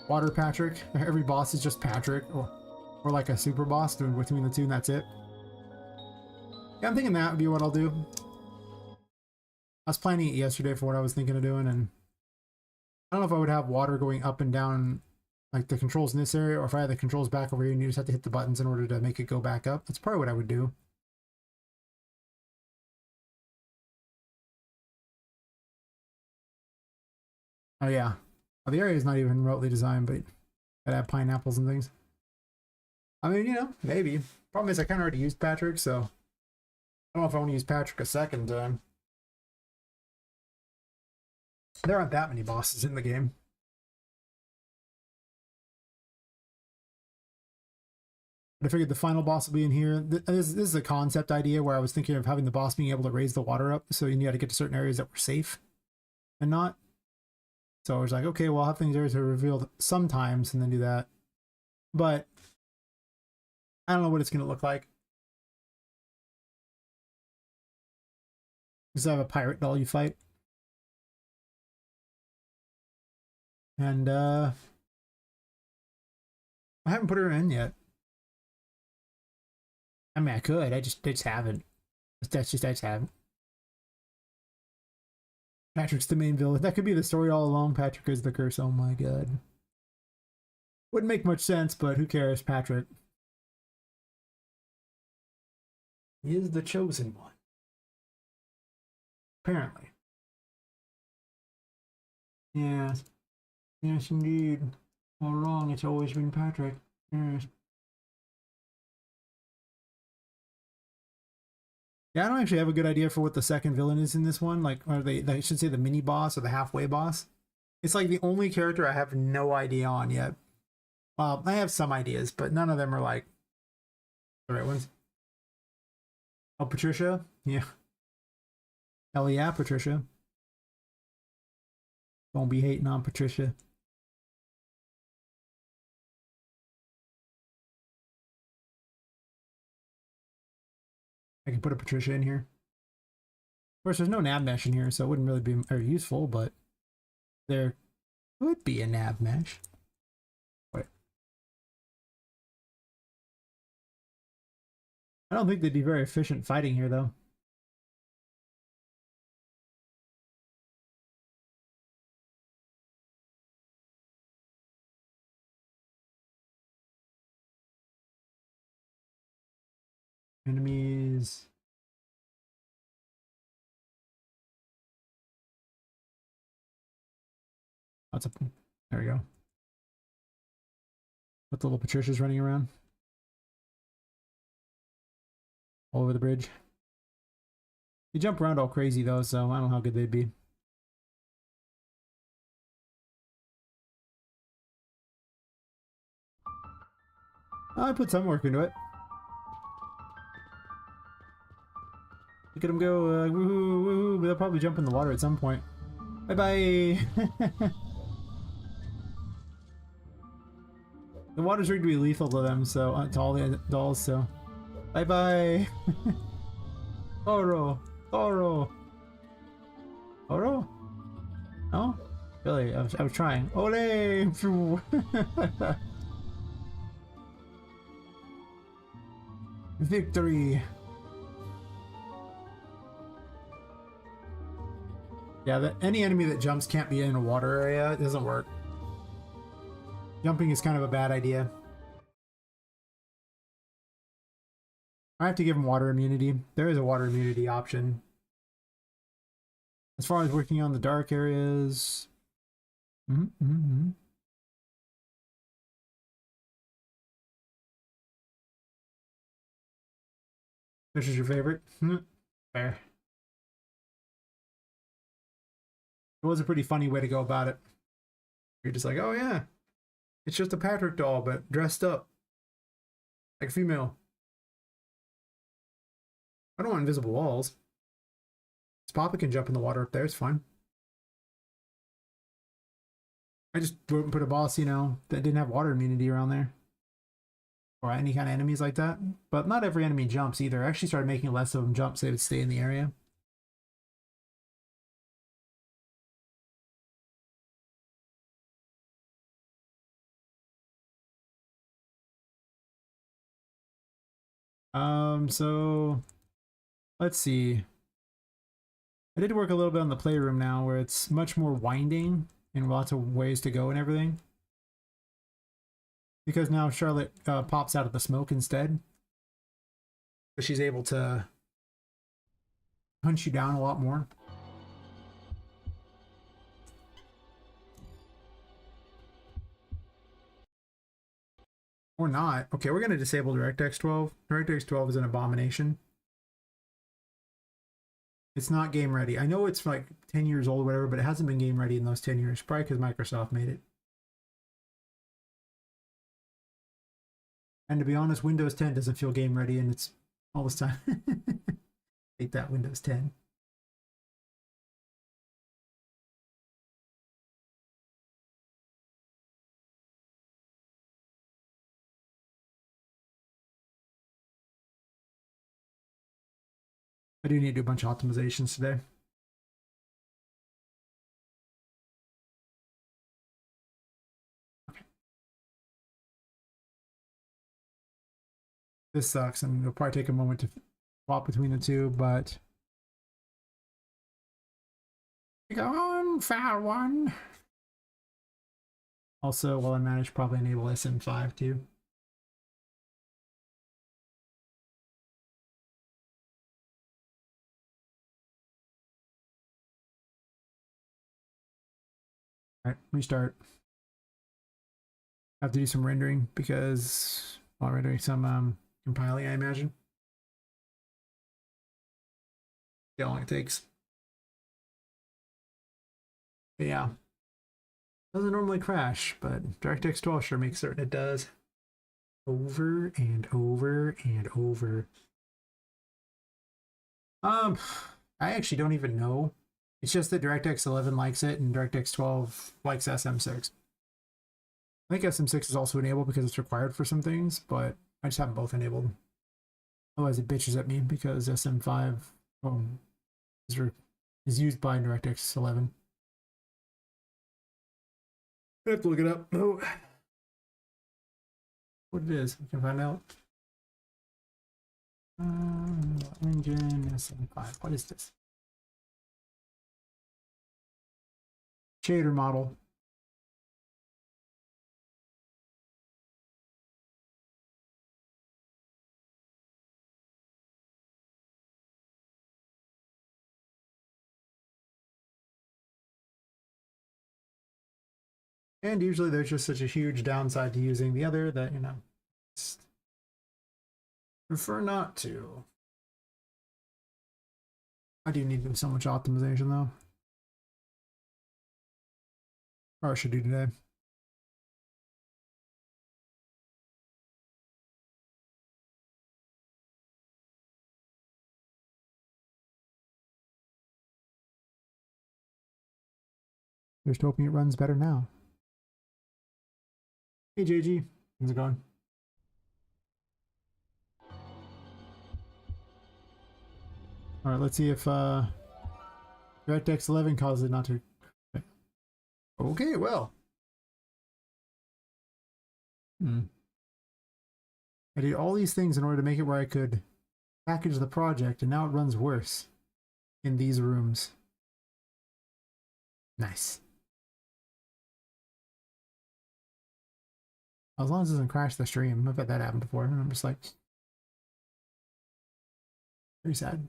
A: Water Patrick. Every boss is just Patrick, or like a super boss between the two, and that's it. Yeah, I'm thinking that would be what I'll do. I was planning it yesterday for what I was thinking of doing, and I don't know if I would have water going up and down like the controls in this area, or if I had the controls back over here and you just have to hit the buttons in order to make it go back up. That's probably what I would do. Oh yeah. Well, the area is not even remotely designed, but I'd have pineapples and things. I mean, you know, maybe. Problem is I kind of already used Patrick, so I don't know if I want to use Patrick a second time. There aren't that many bosses in the game. But I figured the final boss will be in here. This is a concept idea where I was thinking of having the boss being able to raise the water up, so you had to get to certain areas that were safe and not. So I was like, okay, well, I'll have things there to reveal sometimes and then do that. But I don't know what it's going to look like. Because I have a pirate doll you fight. And I haven't put her in yet. I mean, I could. I just haven't. I just haven't. Patrick's the main villain. That could be the story all along. Patrick is the curse. Oh my god. Wouldn't make much sense, but who cares? Patrick. He is the chosen one. Apparently. Yes. Yes, indeed. All wrong. It's always been Patrick. Yes. Yeah, I don't actually have a good idea for what the second villain is in this one. Like, are I should say the mini boss or the halfway boss. It's like the only character I have no idea on yet. Well, I have some ideas, but none of them are like the right ones. Oh, Patricia? Yeah. Hell yeah, Patricia. Don't be hating on Patricia. I can put a Patricia in here. Of course, there's no nav mesh in here, so it wouldn't really be very useful, but there could be a nav mesh. Wait. I don't think they'd be very efficient fighting here, though. Enemies. That's a. There we go. What the little Patricia's running around all over the bridge. They jump around all crazy though, so I don't know how good they'd be. I put some work into it. Look at them go, woohoo, woohoo, but they'll probably jump in the water at some point. Bye-bye! The water's rigged to be lethal to them, so, to all the dolls, so. Bye-bye! Oro! Oro! Oro? No? Really, I was trying. Ole! Victory! Yeah, any enemy that jumps can't be in a water area. It doesn't work. Jumping is kind of a bad idea. I have to give him water immunity. There is a water immunity option. As far as working on the dark areas... Which is your favorite? Fair. It was a pretty funny way to go about it. You're just like, oh yeah, it's just a Patrick doll, but dressed up like a female. I don't want invisible walls. This Poppet can jump in the water up there, it's fine. I just wouldn't put a boss, you know, that didn't have water immunity around there. Or any kind of enemies like that. But not every enemy jumps either. I actually started making less of them jump so they would stay in the area. So let's see. I did work a little bit on the playroom now where it's much more winding and lots of ways to go and everything. Because now Charlotte pops out of the smoke instead. But she's able to hunt you down a lot more. Or not. Okay, we're going to disable DirectX 12. DirectX 12 is an abomination. It's not game ready. I know it's like 10 years old or whatever, but it hasn't been game ready in those 10 years. Probably because Microsoft made it. And to be honest, Windows 10 doesn't feel game ready, and it's all this time. Hate that Windows 10. I do need to do a bunch of optimizations today. Okay. This sucks, and it'll probably take a moment to swap between the two, but... Go on, foul one! Also, while I manage, probably enable SM5 too. All right, restart. I have to do some rendering because while rendering some compiling, I imagine. See how long it takes. But yeah, doesn't normally crash, but DirectX 12 sure makes certain it does. Over and over and over. I actually don't even know. It's just that DirectX 11 likes it and DirectX 12 likes SM6. I think SM6 is also enabled because it's required for some things, but I just have them both enabled. Otherwise, it bitches at me because SM5 is used by DirectX 11. I have to look it up. Oh, what it is, we can find out. Engine SM5. What is this? Shader model. And usually there's just such a huge downside to using the other that, you know, prefer not to. I do need to do so much optimization though. Or I should do today. Just hoping it runs better now. Hey JG, how's it going? All right, let's see if DirectX 11 causes it not to. Okay, well. I did all these things in order to make it where I could package the project, and now it runs worse in these rooms. Nice. As long as it doesn't crash the stream. I've had that happen before, and I'm just like, very sad.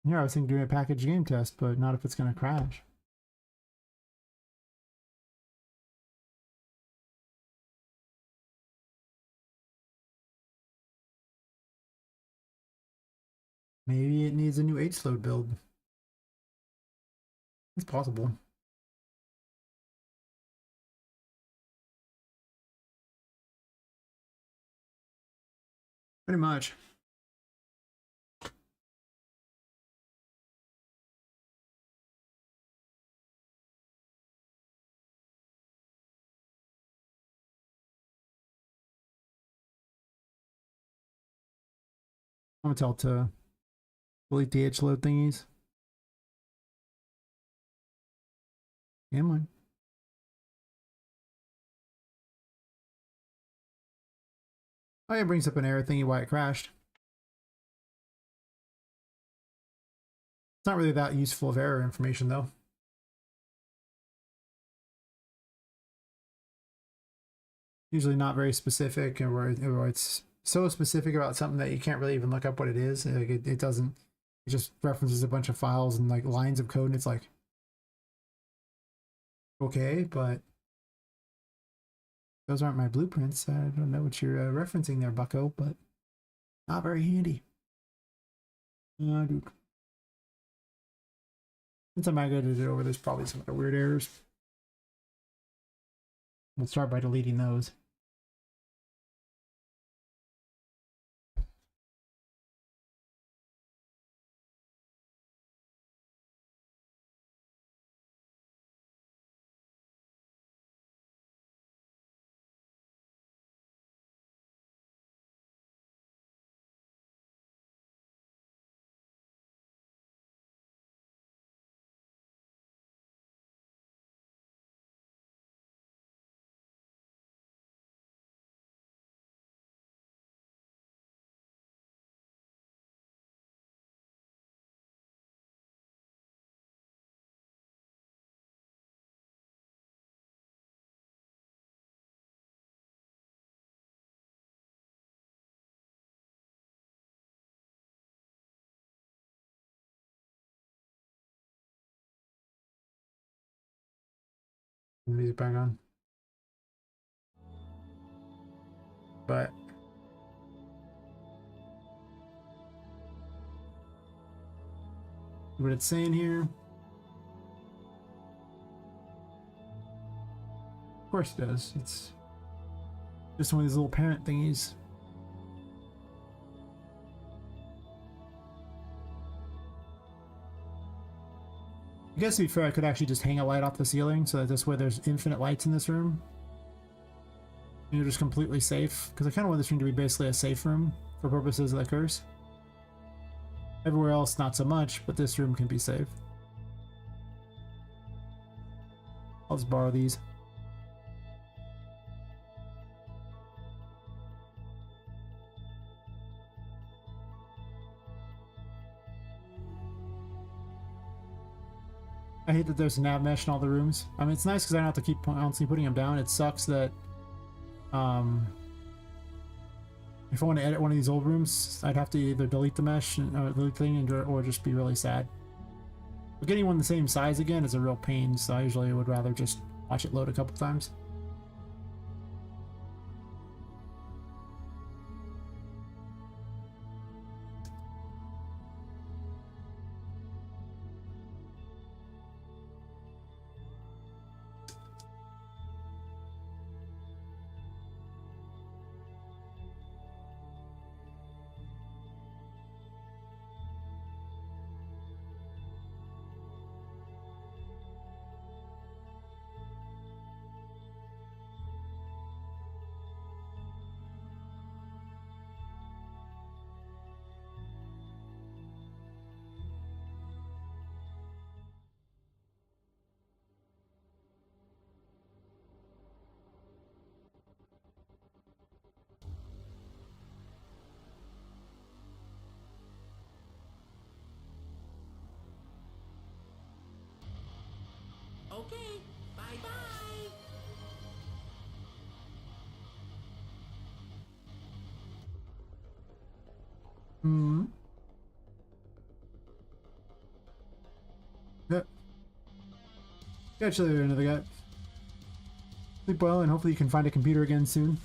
A: Yeah, I was thinking doing a package game test, but not if it's going to crash. Maybe it needs a new H-load build. It's possible. Pretty much. I'm gonna tell it to delete the H-load thingies. Come on. Oh, yeah, it brings up an error thingy why it crashed. It's not really that useful of error information, though. Usually not very specific, or it's so specific about something that you can't really even look up what it is. Like it doesn't. It just references a bunch of files and like lines of code, and it's like, okay, but those aren't my blueprints. I don't know what you're referencing there, Bucko, but not very handy. Dude. Since I migrated it over, there's probably some other weird errors. We'll start by deleting those. Music back on. But what it's saying here. Of course it does. It's just one of these little parent thingies. I guess to be fair, I could actually just hang a light off the ceiling so that this way there's infinite lights in this room. And you're just completely safe. Because I kind of want this room to be basically a safe room for purposes of the curse. Everywhere else, not so much, but this room can be safe. I'll just borrow these. I hate that there's a nav mesh in all the rooms. I mean, it's nice because I don't have to keep constantly putting them down. It sucks that if I want to edit one of these old rooms, I'd have to either delete the mesh or delete the thing, or just be really sad. But getting one the same size again is a real pain, so I usually would rather just watch it load a couple times.
B: Okay, bye-bye.
A: Hmm. Yep. Catch you later, another guy. Sleep well, and hopefully you can find a computer again soon.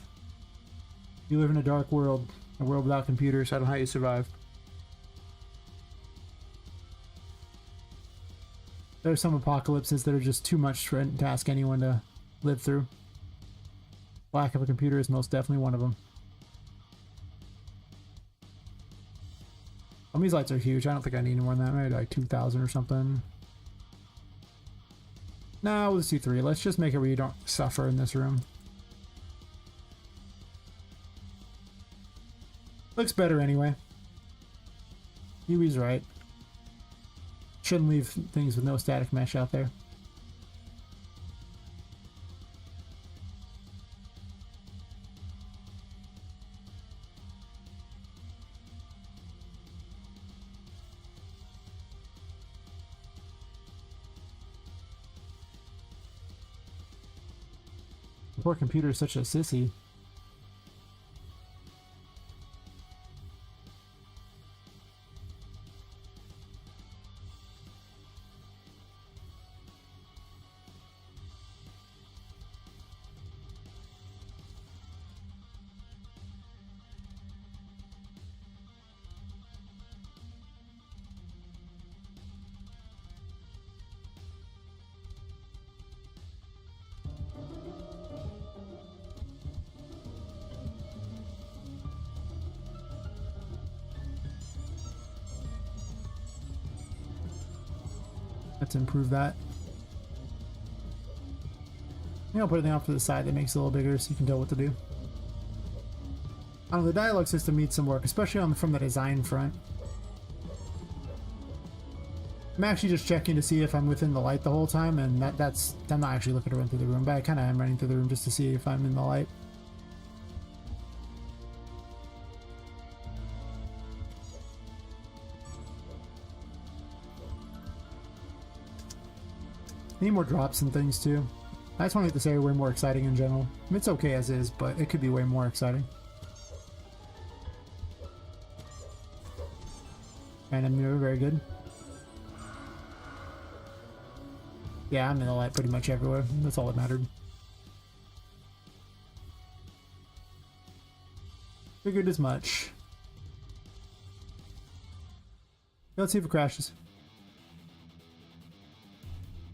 A: You live in a dark world, a world without computers. I don't know how you survive. There are some apocalypses that are just too much to ask anyone to live through. Lack of a computer is most definitely one of them. These lights are huge. I don't think I need more than that. Maybe like 2,000 or something. No, we'll just do 3. Let's just make it where you don't suffer in this room. Looks better anyway. Yui's right. Shouldn't leave things with no static mesh out there. The poor computer is such a sissy. Let's improve that. Maybe I'll put everything off to the side that makes it a little bigger so you can tell what to do. I don't know, the dialogue system needs some work, especially from the design front. I'm actually just checking to see if I'm within the light the whole time, and that's I'm not actually looking to run through the room, but I kind of am running through the room just to see if I'm in the light. I need more drops and things too. I just want to make this area way more exciting in general. I mean, it's okay as is, but it could be way more exciting. And I'm very good. Yeah, I'm in the light pretty much everywhere. That's all that mattered. Figured as much. Let's see if it crashes.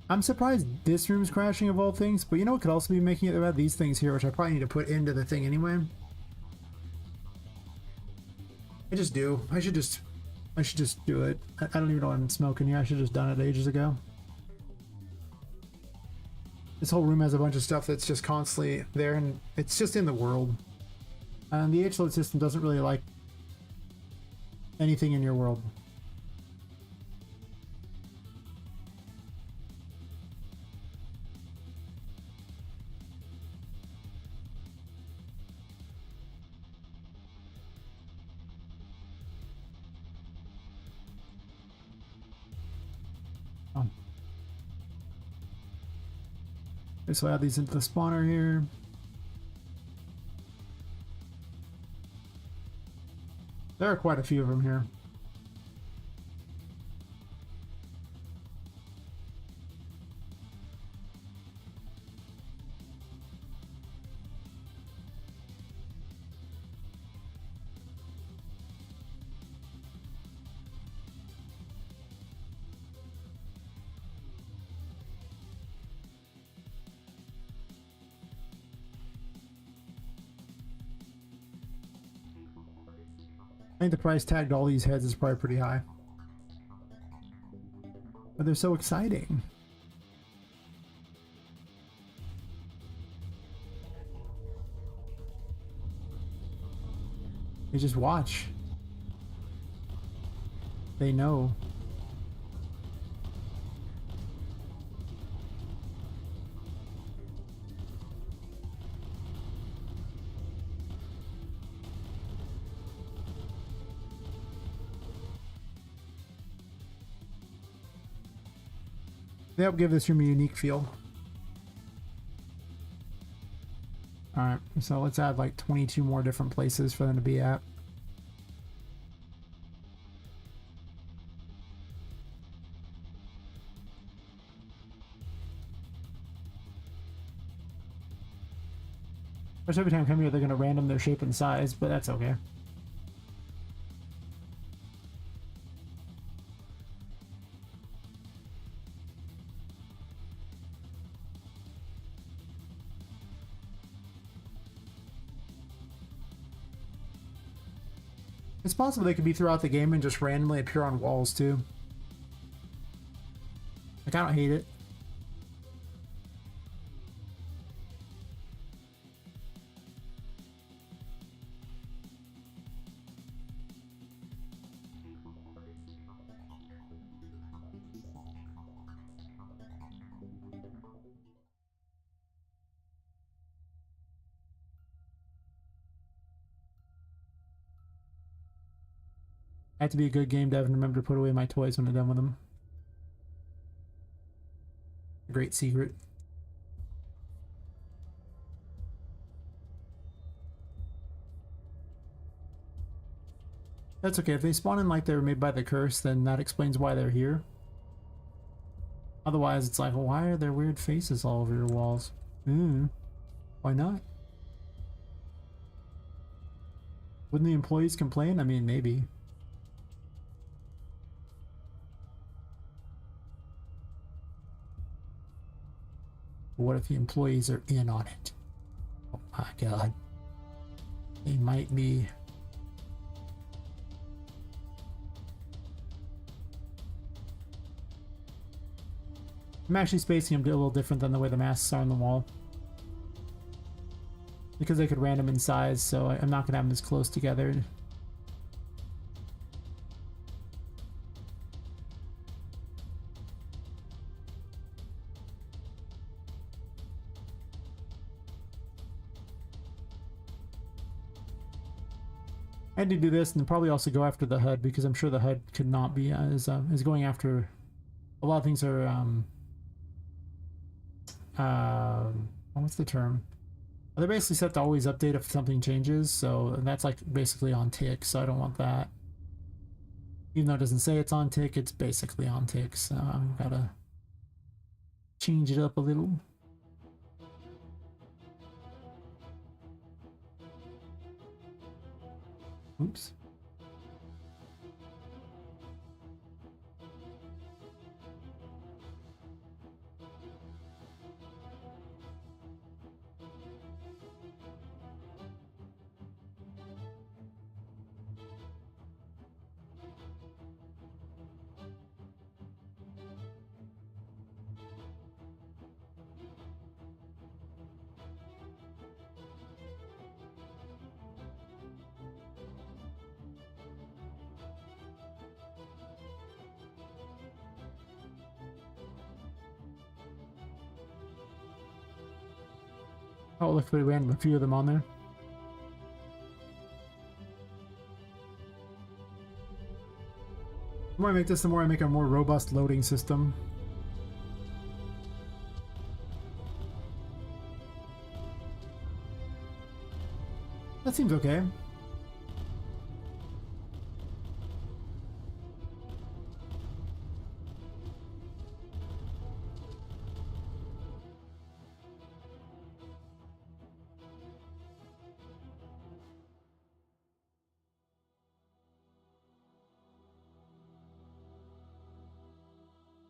A: I'm surprised this room's crashing of all things, but you know what could also be making it about these things here, which I probably need to put into the thing anyway. I just do. I should just do it. I don't even know what I'm smoking here. I should have just done it ages ago. This whole room has a bunch of stuff that's just constantly there, and it's just in the world. And the H-load system doesn't really like anything in your world. Okay, so add these into the spawner here. There are quite a few of them here. I think the price tag to all these heads is probably pretty high. But they're so exciting. They just watch. They know. They help give this room a unique feel. Alright, so let's add like 22 more different places for them to be at. Which every time I come here they're going to random their shape and size, but that's okay. It's possible they could be throughout the game and just randomly appear on walls too. Like, I don't hate it. I have to be a good game dev and remember to put away my toys when I'm done with them. A great secret. That's okay. If they spawn in like they were made by the curse, then that explains why they're here. Otherwise, it's like, well, why are there weird faces all over your walls? Why not? Wouldn't the employees complain? I mean, maybe. What if the employees are in on it? Oh my god. They might be. I'm actually spacing them a little different than the way the masks are on the wall. Because they could random in size, so I'm not going to have them as close together. I had to do this and probably also go after the HUD because I'm sure the HUD could not be as going after. A lot of things are what's the term? They're basically set to always update if something changes, so that's like basically on tick, so I don't want that. Even though it doesn't say it's on tick, it's basically on tick, so I've gotta change it up a little. Oops. Oh, look, we had a few of them on there. The more I make this, the more I make a more robust loading system. That seems okay.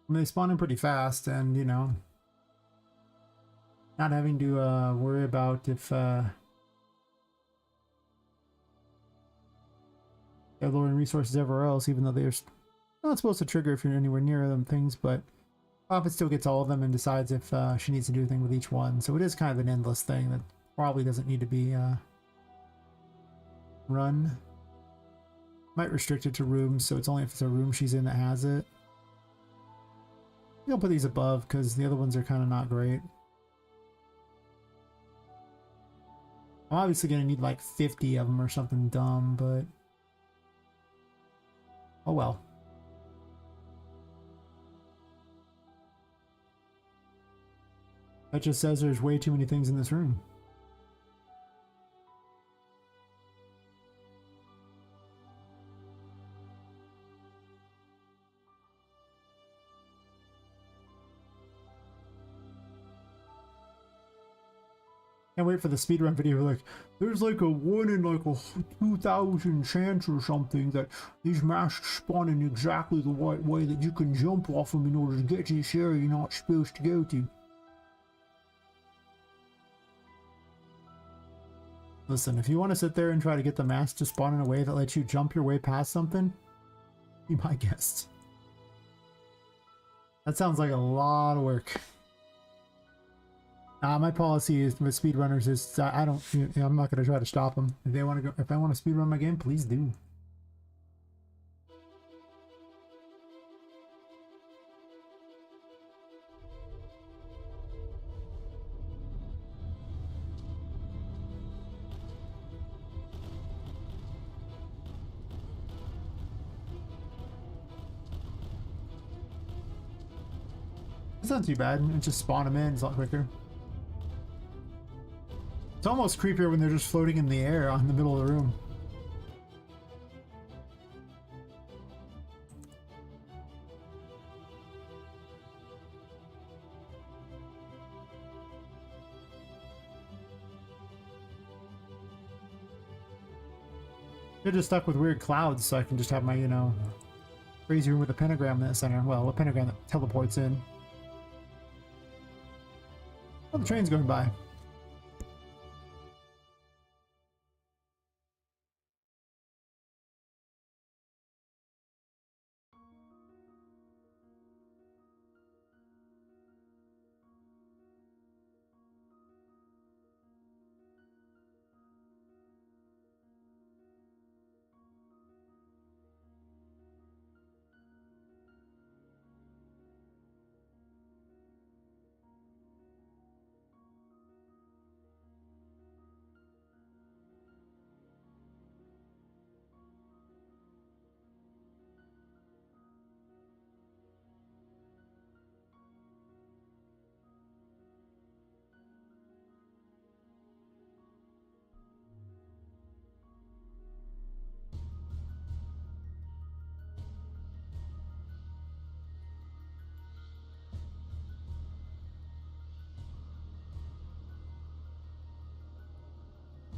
A: I mean, they spawn in pretty fast, and you know, not having to worry about if they're lowering resources everywhere else, even though they're not supposed to trigger if you're anywhere near them things, but Poppet still gets all of them and decides if she needs to do a thing with each one. So it is kind of an endless thing that probably doesn't need to be run. Might restrict it to rooms, so it's only if it's a room she's in that has it. I'll put these above because the other ones are kind of not great. I'm obviously going to need like 50 of them or something dumb, but oh well. That just says there's way too many things in this room. Can't wait for the speedrun video. Like, there's like a 1 in like a 2,000 chance or something that these masks spawn in exactly the right way that you can jump off them in order to get to this area you're not supposed to go to. Listen, if you want to sit there and try to get the mask to spawn in a way that lets you jump your way past something, be my guest. That sounds like a lot of work. My policy is with speedrunners is I don't. I'm not going to try to stop them. If they want to go, if I want to speedrun my game, please do. It's not too bad. Just spawn them in. It's a lot quicker. It's almost creepier when they're just floating in the air on the middle of the room. They're just stuck with weird clouds, so I can just have my, you know, crazy room with a pentagram in the center. Well, a pentagram that teleports in. Oh, the train's going by.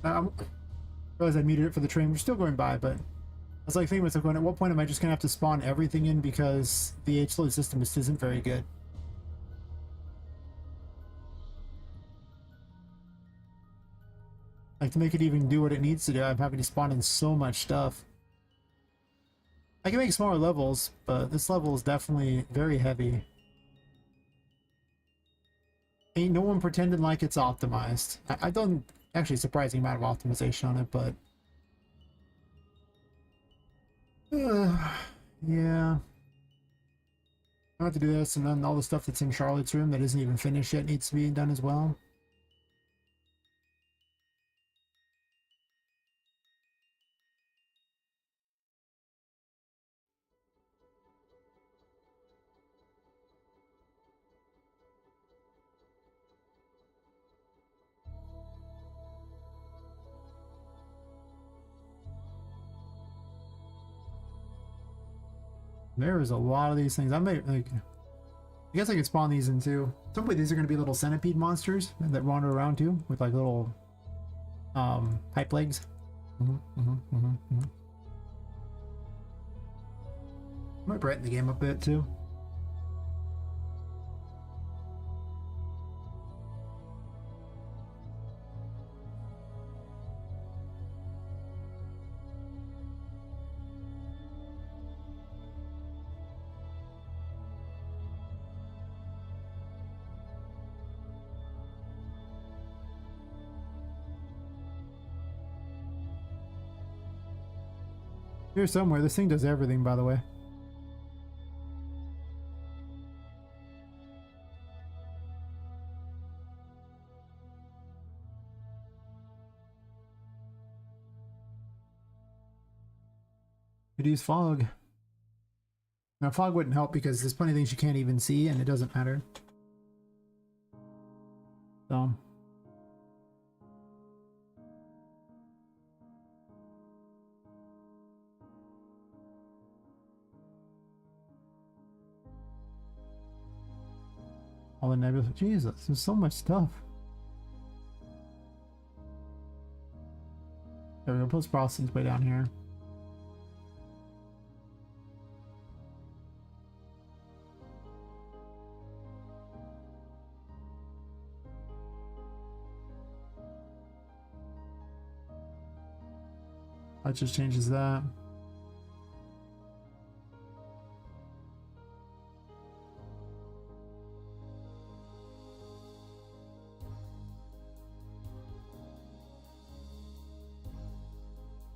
A: I realized I muted it for the train. We're still going by, but I was like thinking myself, going, at what point am I just gonna have to spawn everything in because the H-load system just isn't very good. Like, to make it even do what it needs to do, I'm having to spawn in so much stuff. I can make smaller levels, but this level is definitely very heavy. Ain't no one pretending like it's optimized. I've done actually a surprising amount of optimization on it, but yeah. I have to do this, and then all the stuff that's in Charlotte's room that isn't even finished yet needs to be done as well. There is a lot of these things. I may like. I guess I could spawn these in too. At some point, these are going to be little centipede monsters that wander around too, with like little pipe legs. I might brighten the game up a bit too. Here somewhere. This thing does everything, by the way. Could use fog. Now, fog wouldn't help because there's plenty of things you can't even see, and it doesn't matter. So. All the nebula. Jesus, there's so much stuff. There we go. Post processing's way down here. That just changes that.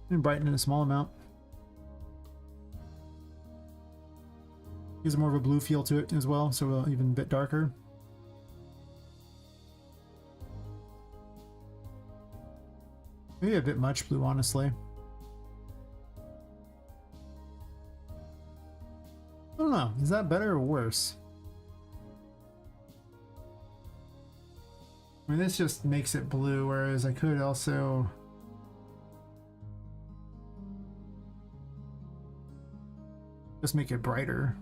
A: And brighten in a small amount. Gives more of a blue feel to it as well, so even a bit darker. Maybe a bit much blue, honestly. I don't know. Is that better or worse? I mean, this just makes it blue, whereas I could also... just make it brighter.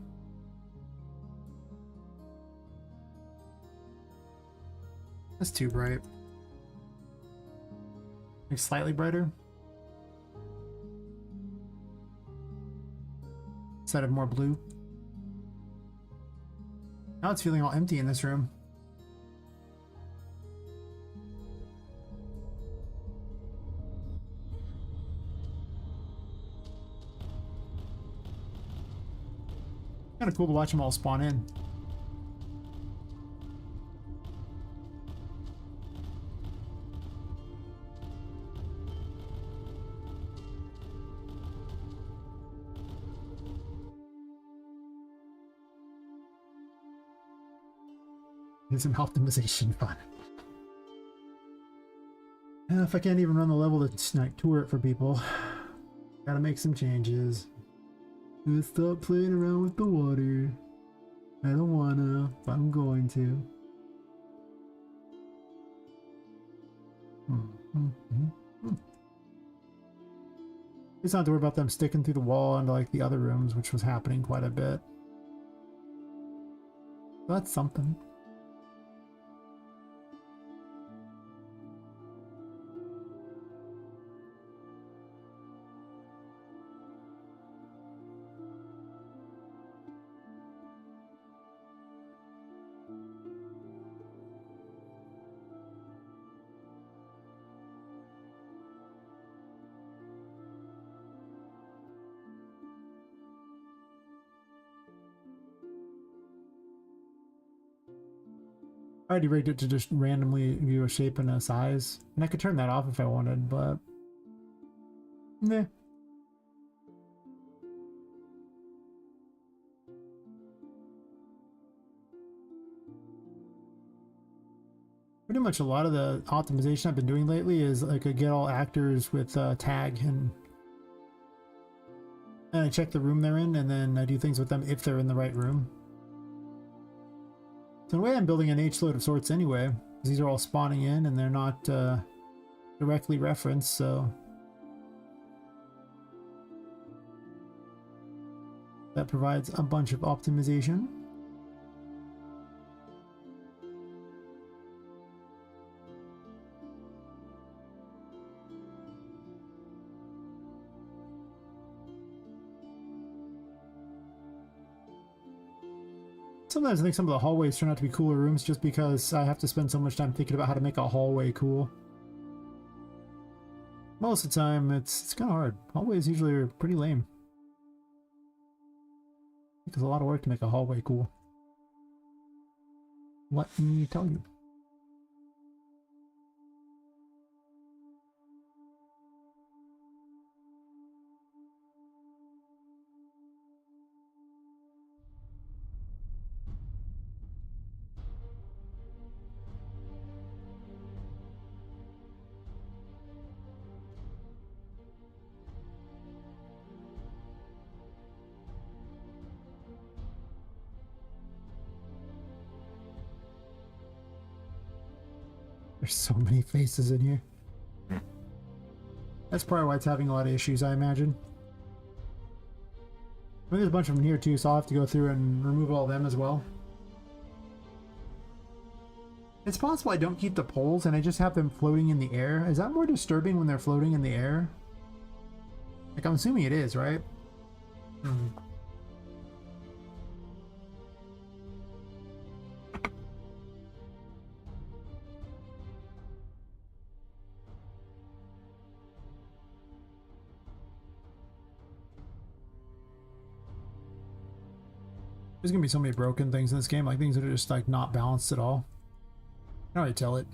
A: That's too bright. Make slightly brighter. Instead of more blue. Now it's feeling all empty in this room. Kind of cool to watch them all spawn in. It's some optimization fun. And if I can't even run the level to like, tour it for people, gotta make some changes. Let's stop playing around with the water. I don't wanna, but I'm going to. It's not to worry about them sticking through the wall into like the other rooms, which was happening quite a bit. That's something. I already rigged it to just randomly view a shape and a size. And I could turn that off if I wanted, but... Nah. Pretty much a lot of the optimization I've been doing lately is like I get all actors with tag and I check the room they're in and then I do things with them if they're in the right room. So in a way I'm building an H-load of sorts anyway, because these are all spawning in and they're not directly referenced, so that provides a bunch of optimization. Sometimes I think some of the hallways turn out to be cooler rooms just because I have to spend so much time thinking about how to make a hallway cool. Most of the time, it's kind of hard. Hallways usually are pretty lame. It takes a lot of work to make a hallway cool. Let me tell you. There's so many faces in here. That's probably why it's having a lot of issues, I imagine. I mean, there's a bunch of them here too, so I'll have to go through and remove all of them as well. It's possible I don't keep the poles and I just have them floating in the air. Is that more disturbing when they're floating in the air? Like, I'm assuming it is, right? Hmm. There's gonna be so many broken things in this game, like things that are just like not balanced at all. I can already tell it.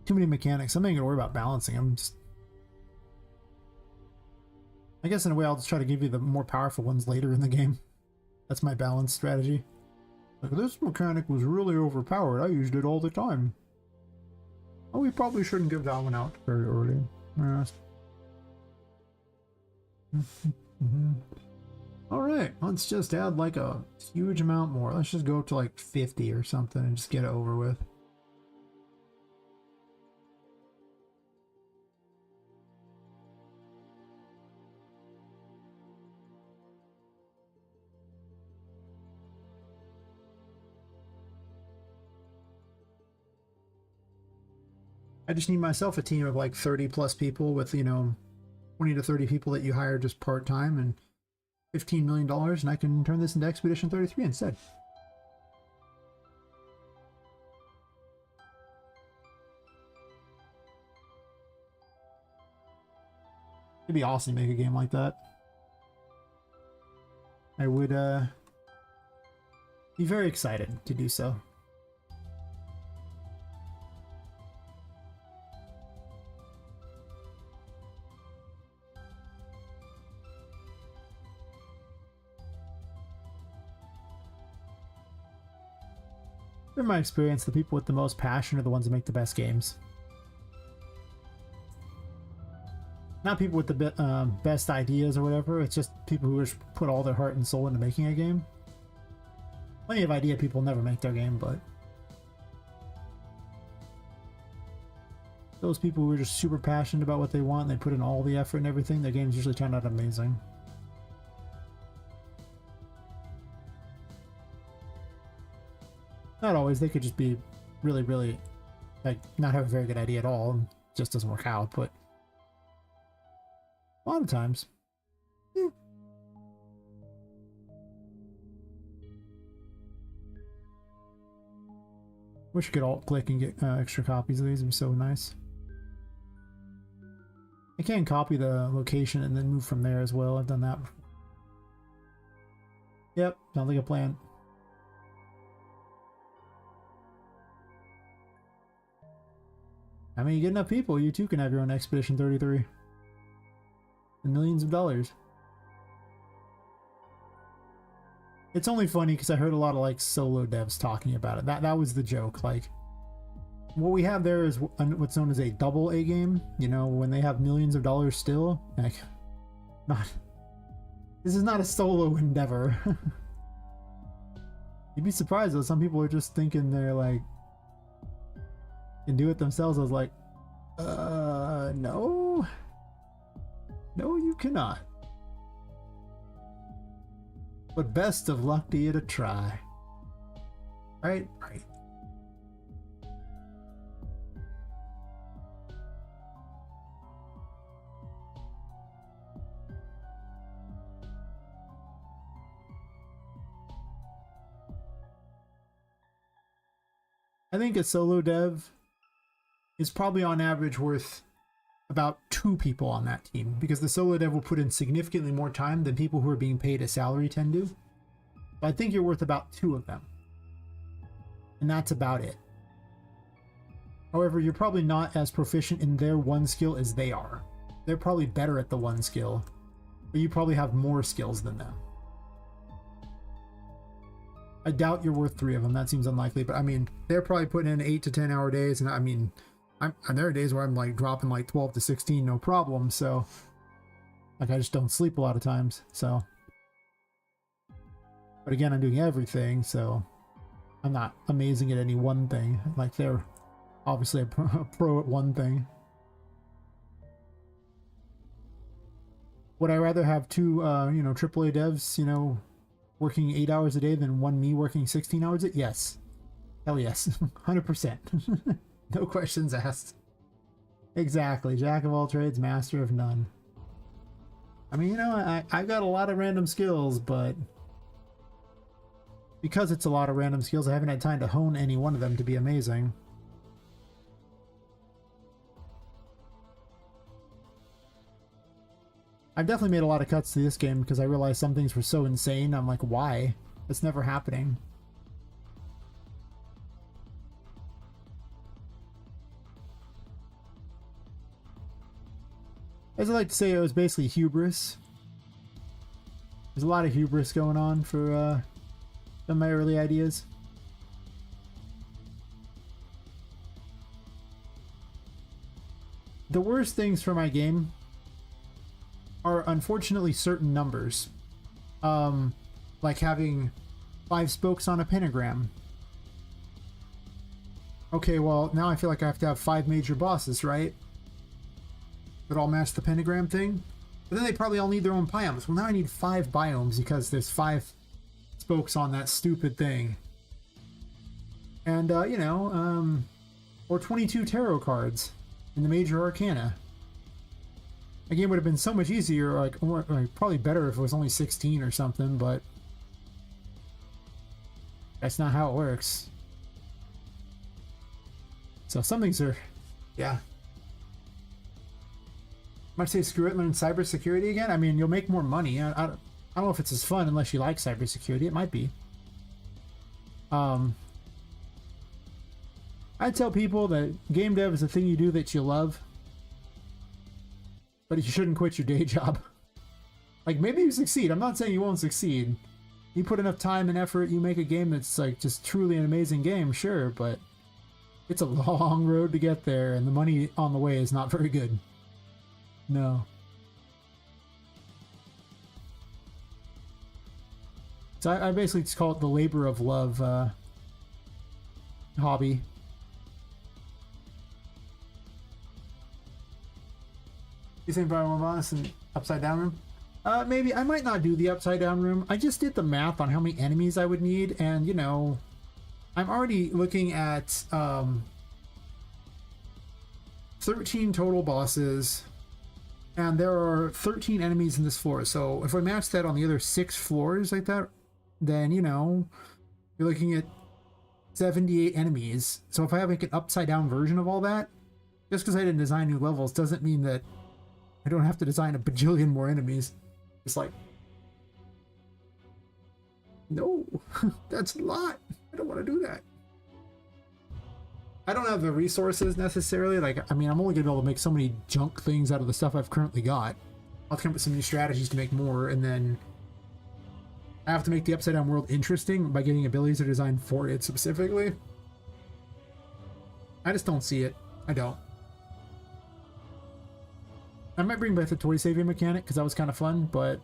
A: Too many mechanics. I'm not even gonna worry about balancing. I'm just... I guess in a way I'll just try to give you the more powerful ones later in the game. That's my balance strategy. Like, this mechanic was really overpowered. I used it all the time. Oh, we probably shouldn't give that one out very early. Yes. Alright, let's just add like a huge amount more. Let's just go up to like 50 or something and just get it over with. I just need myself a team of like 30 plus people with, you know, 20 to 30 people that you hire just part-time and $15 million, and I can turn this into Expedition 33 instead. It'd be awesome to make a game like that. I would be very excited to do so. In my experience, the people with the most passion are the ones that make the best games. Not people with the best ideas or whatever, it's just people who just put all their heart and soul into making a game. Plenty of idea people never make their game, but those people who are just super passionate about what they want and they put in all the effort and everything, their games usually turn out amazing. Not always, they could just be really, really, like, not have a very good idea at all and just doesn't work out, but a lot of times. Wish you could alt-click and get extra copies of these, it'd be so nice. I can copy the location and then move from there as well, I've done that before. Yep, sounds like a plan. I mean, you get enough people, you too can have your own Expedition 33. And millions of dollars. It's only funny because I heard a lot of like solo devs talking about it. That was the joke. Like, what we have there is what's known as a double A game. You know, when they have millions of dollars still. Like, this is not a solo endeavor. You'd be surprised though. Some people are just thinking they're like can do it themselves. I was like, no, you cannot. But best of luck to you to try. Right. I think a solo dev is probably on average worth about 2 people on that team, because the solo dev will put in significantly more time than people who are being paid a salary tend to. But I think you're worth about 2 of them. And that's about it. However, you're probably not as proficient in their one skill as they are. They're probably better at the one skill, but you probably have more skills than them. I doubt you're worth 3 of them. That seems unlikely, but I mean, they're probably putting in 8 to 10 hour days, and I mean, there are days where I'm like dropping like 12 to 16, no problem. So, like, I just don't sleep a lot of times. So, but again, I'm doing everything, so I'm not amazing at any one thing. Like, they're obviously a pro at one thing. Would I rather have 2, AAA devs, working 8 hours a day than one me working 16 hours? Yes. Hell yes. 100%. No questions asked. Exactly. Jack of all trades, master of none. I mean, I've got a lot of random skills, but because it's a lot of random skills, I haven't had time to hone any one of them to be amazing. I've definitely made a lot of cuts to this game because I realized some things were so insane. I'm like, why? It's never happening. As I like to say, it was basically hubris. There's a lot of hubris going on for some of my early ideas. The worst things for my game are unfortunately certain numbers. Like having 5 spokes on a pentagram. Okay, well, now I feel like I have to have 5 major bosses, right? That all match the pentagram thing. But then they probably all need their own biomes. Well, now I need 5 biomes because there's 5 spokes on that stupid thing. And, or 22 tarot cards in the major arcana. The game would have been so much easier, like probably better if it was only 16 or something, but that's not how it works. So some things are, yeah. Might say screw it, learn cybersecurity again. I mean, you'll make more money. I don't know if it's as fun unless you like cybersecurity. It might be. I tell people that game dev is a thing you do that you love, but you shouldn't quit your day job. Like, maybe you succeed. I'm not saying you won't succeed. You put enough time and effort, you make a game that's like just truly an amazing game, sure, but it's a long road to get there, and the money on the way is not very good. No. So I basically just call it the labor of love hobby. You think about one boss and upside down room? Maybe. I might not do the upside down room. I just did the math on how many enemies I would need, and I'm already looking at 13 total bosses, and there are 13 enemies in this floor. So if I match that on the other 6 floors like that, then you're looking at 78 enemies. So if I have like an upside down version of all that, just because I didn't design new levels doesn't mean that I don't have to design a bajillion more enemies. It's like, no, that's a lot. I don't want to do that. I don't have the resources necessarily. Like, I mean, I'm only gonna be able to make so many junk things out of the stuff I've currently got. I'll come up with some new strategies to make more, and then I have to make the Upside Down world interesting by getting abilities that are designed for it specifically. I just don't see it. I don't. I might bring back the toy saving mechanic because that was kind of fun, but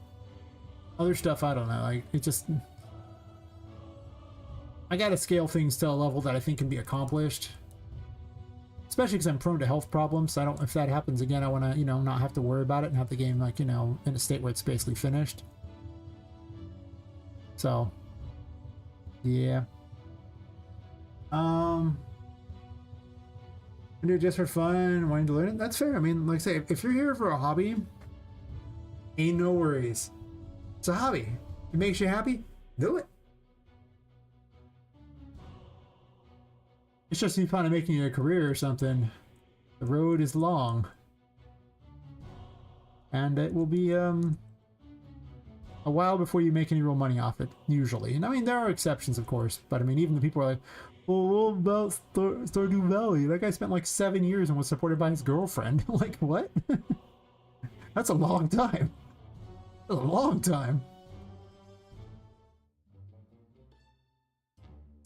A: other stuff, I don't know. Like, it just... I gotta scale things to a level that I think can be accomplished. Especially because I'm prone to health problems. So I don't, if that happens again, I want to, you know, not have to worry about it and have the game, like, you know, in a state where it's basically finished. So, yeah. I do it just for fun, wanting to learn it. That's fair. I mean, like I say, if you're here for a hobby, ain't no worries. It's a hobby. It makes you happy, do it. It's just you kind of making it a career or something. The road is long. And it will be a while before you make any real money off it, usually. And I mean, there are exceptions, of course. But I mean, even the people are like, well, what about Stardew Valley? That guy spent like 7 years and was supported by his girlfriend. Like, what? That's a long time. That's a long time.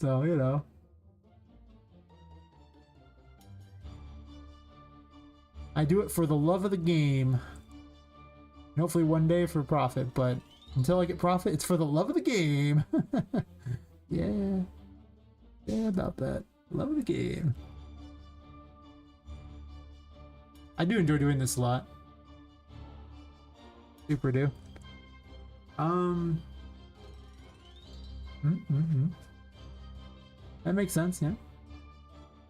A: So, you know. I do it for the love of the game. And hopefully one day for profit, but until I get profit, it's for the love of the game. Yeah. Yeah, about that. Love of the game. I do enjoy doing this a lot. Super do. That makes sense, yeah.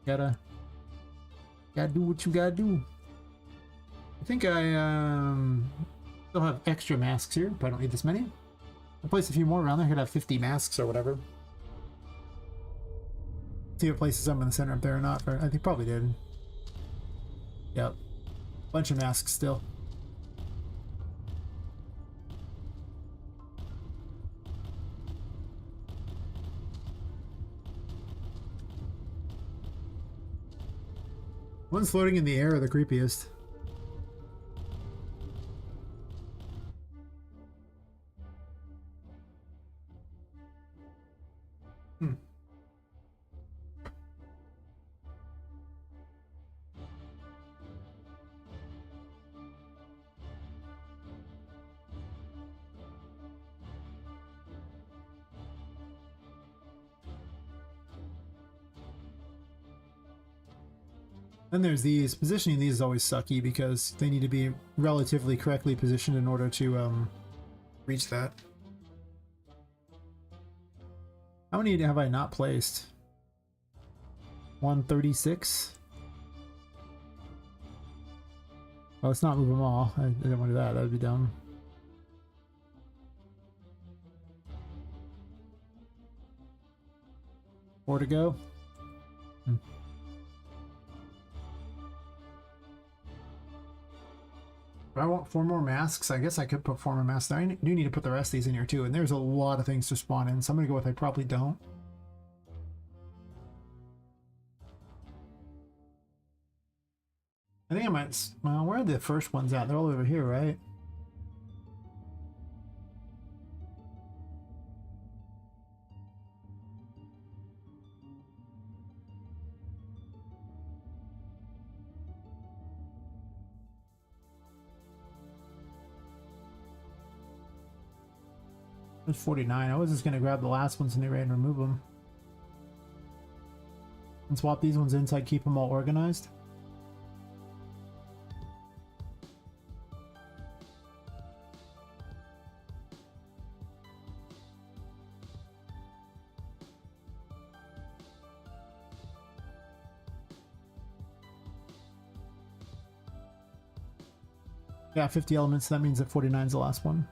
A: Gotta do what you gotta do. I think I still have extra masks here, but I don't need this many. I placed a few more around there. I could have 50 masks or whatever. See what places I'm in the center up there or not. I think probably did. Yep. Bunch of masks still. Ones floating in the air are the creepiest. Then there's these. Positioning these is always sucky because they need to be relatively correctly positioned in order to reach that. How many have I not placed? 136? Oh, let's not move them all. I didn't want to do that. That would be dumb. More to go? If I want 4 more masks, I guess I could put 4 more masks. I do need to put the rest of these in here too, and there's a lot of things to spawn in, so I'm gonna go with I probably don't. I think I might, well, where are the first ones at? They're all over here, right? There's 49. I was just gonna grab the last ones anyway and remove them. And swap these ones in so I keep them all organized. Yeah, 50 elements, that means that 49 is the last one.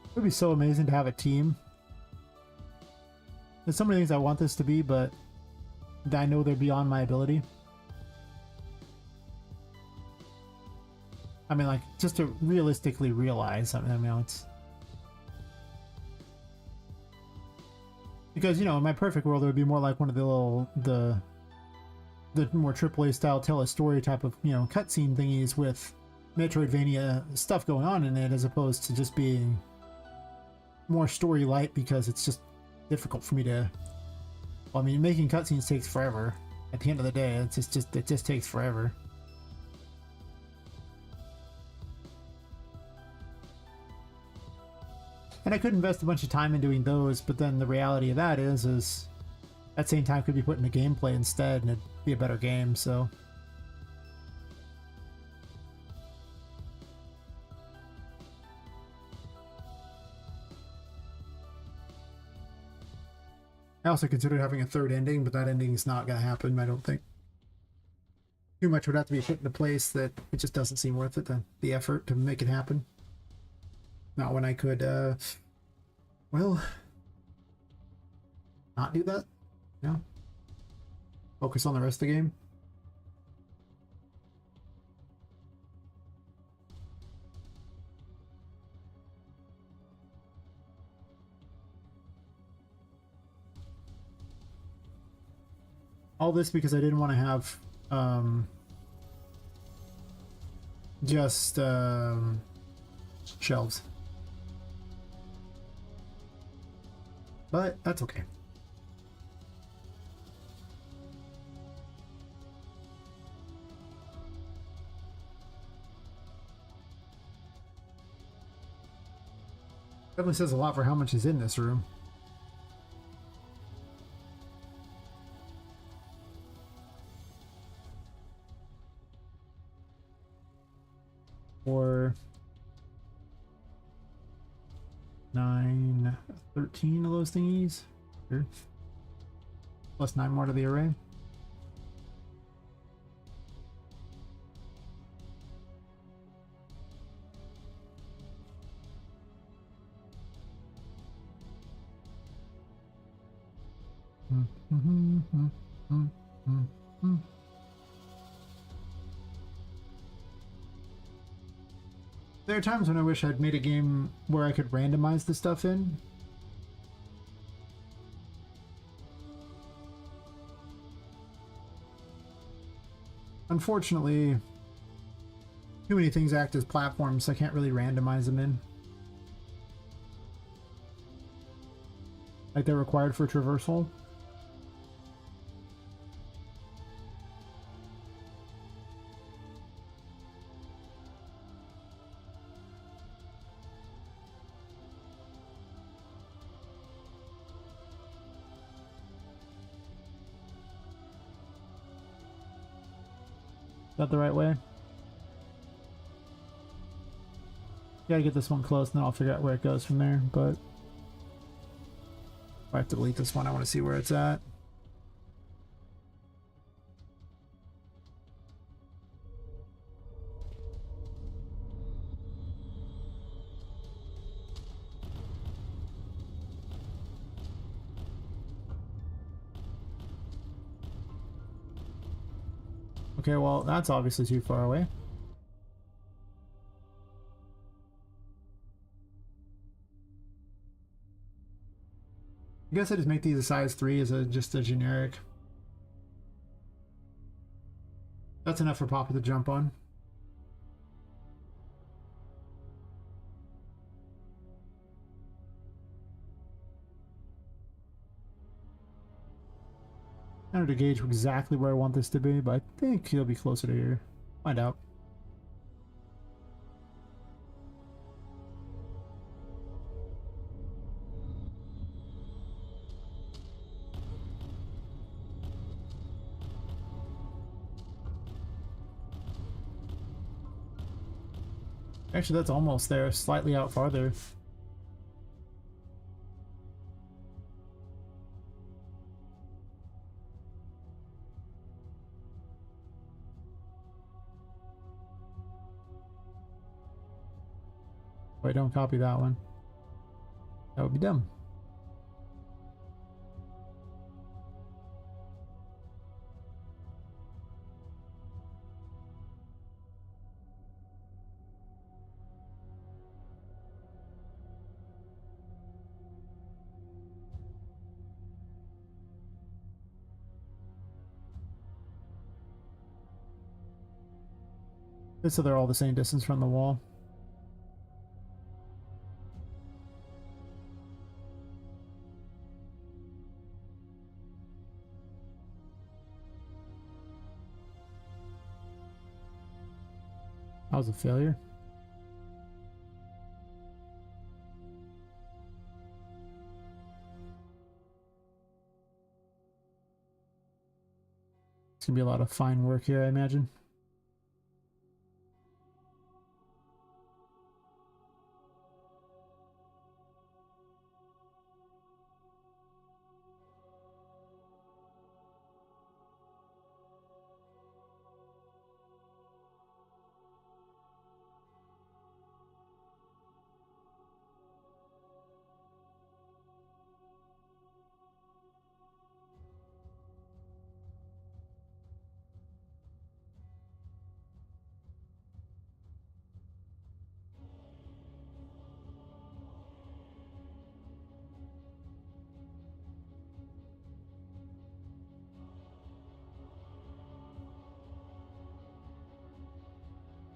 A: It would be so amazing to have a team There's so many things I want this to be, but I know they're beyond my ability. I mean, like, just to realistically realize, I mean, it's... Because, you know, in my perfect world, it would be more like one of the little, the more AAA style tell a story type of, you know, cutscene thingies with Metroidvania stuff going on in it, as opposed to just being more story light, because it's just difficult for me to... Well, I mean, making cutscenes takes forever. At the end of the day, it just takes forever. And I could invest a bunch of time in doing those, but then the reality of that is that same time could be put into gameplay instead, and it'd be a better game, so... I also considered having a third ending, but that ending's not going to happen, I don't think. Too much would have to be put into place that it just doesn't seem worth it, the effort to make it happen. Not when I could, well, not do that, no. Focus on the rest of the game. All this because I didn't want to have just shelves. But that's okay. Definitely says a lot for how much is in this room. Or 9, 13 of those thingies. Sure. Plus 9 more to the array. There are times when I wish I'd made a game where I could randomize the stuff in. Unfortunately, too many things act as platforms, so I can't really randomize them in. Like they're required for Traversal. Is that the right way? Gotta get this one close and then I'll figure out where it goes from there, but I have to delete this one. I want to see where it's at. Okay, well, that's obviously too far away. I guess I just make these a size 3 as just a generic. That's enough for Poppet to jump on. I don't know to gauge exactly where I want this to be, but I think he'll be closer to here. Find out. Actually, that's almost there, slightly out farther. Wait, don't copy that one. That would be dumb. So they're all the same distance from the wall. That was a failure. It's gonna be a lot of fine work here, I imagine.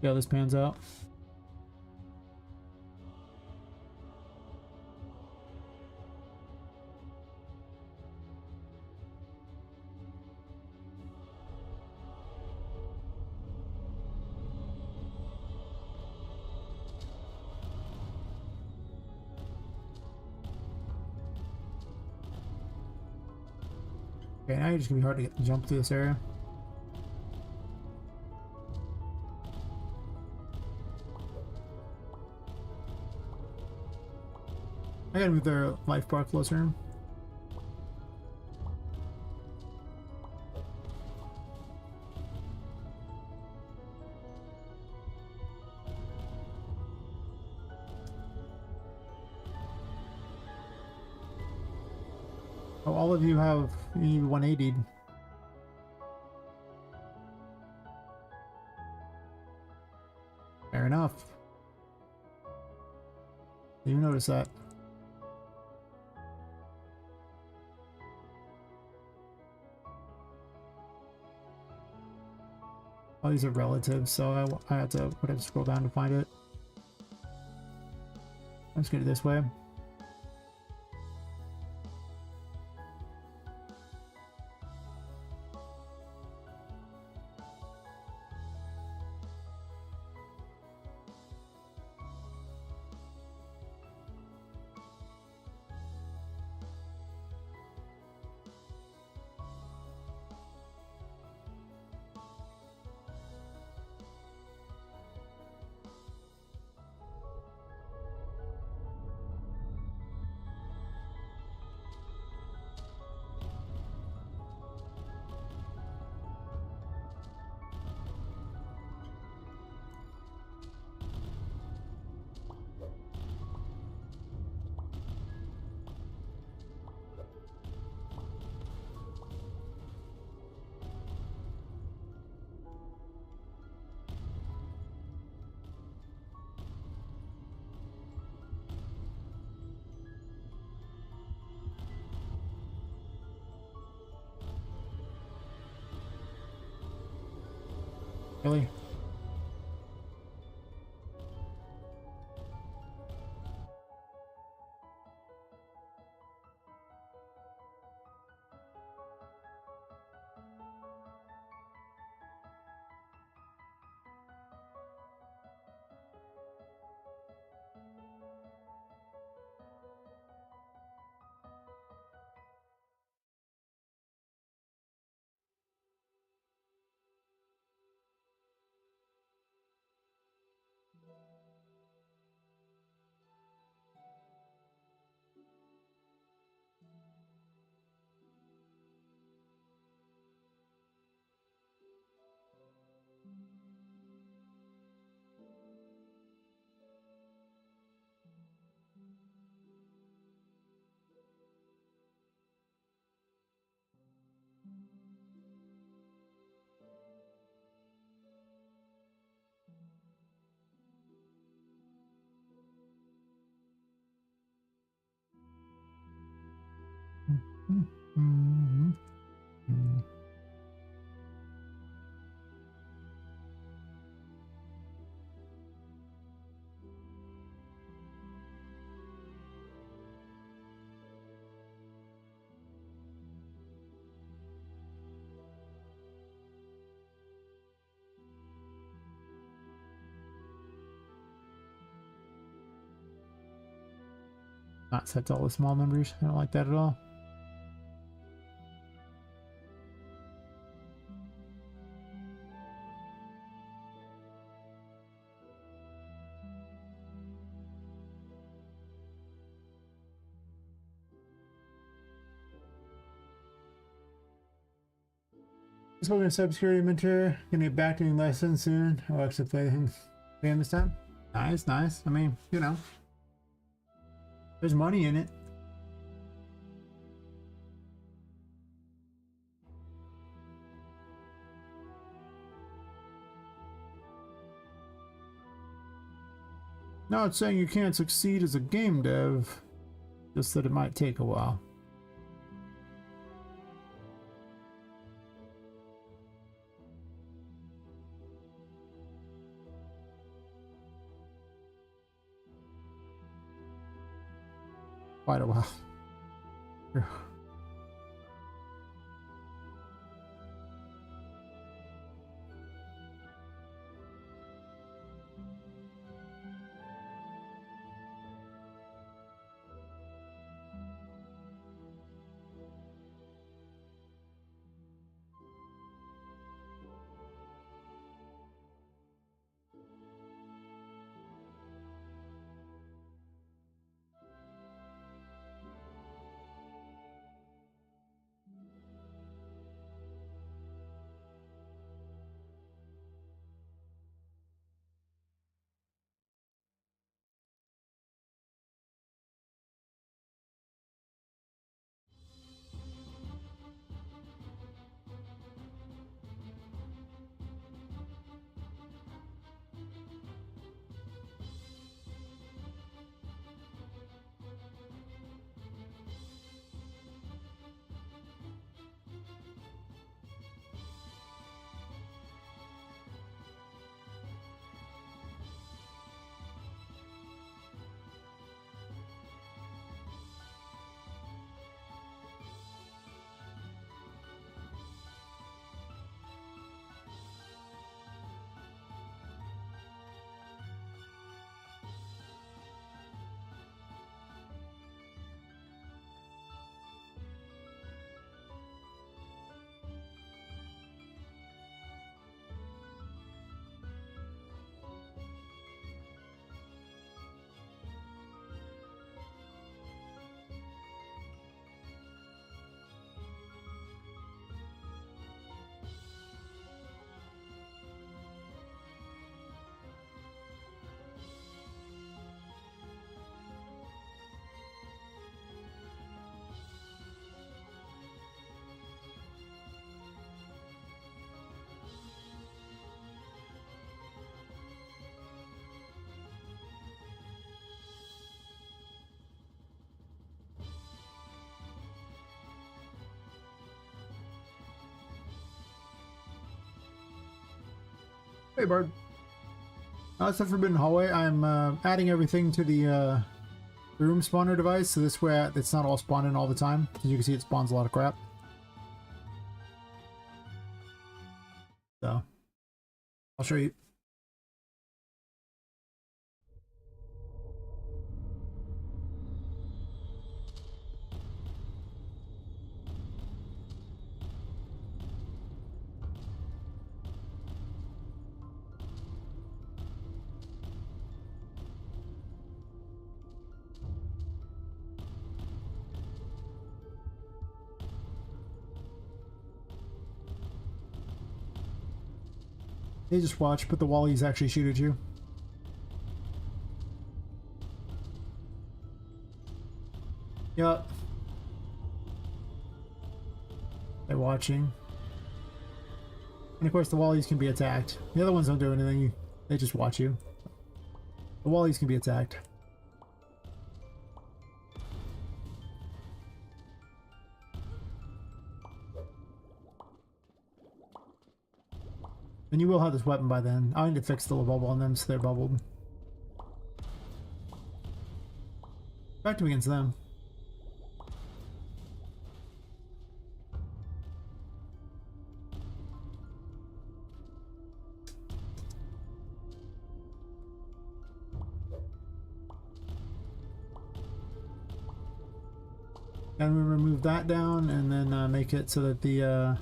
A: See how this pans out. Okay, now you're just gonna be hard to jump through this area. I gotta move their life bar closer. Oh, all of you have 180'd. Fair enough. You notice that. All these are relatives, so I have to scroll down to find it. I'm just gonna do it this way. Really? Mm-hmm. Not set to all the small numbers. I don't like that at all. Spoken to cybersecurity mentor. Gonna get back doing lessons soon. I'll actually play him this time. Nice, nice. I mean, you know, there's money in it. Not saying you can't succeed as a game dev, just that it might take a while. Quite a while. Hey, Bard. That's the Forbidden Hallway. I'm adding everything to the room spawner device, so this way it's not all spawning all the time. As you can see, it spawns a lot of crap. So, I'll show you. They just watch, but the Wallies actually shoot at you. Yup. They're watching. And of course the Wallies can be attacked. The other ones don't do anything, they just watch you. The Wallies can be attacked. And you will have this weapon by then. I need to fix the bubble on them so they're bubbled. Effective against them. And we remove that down and then make it so that the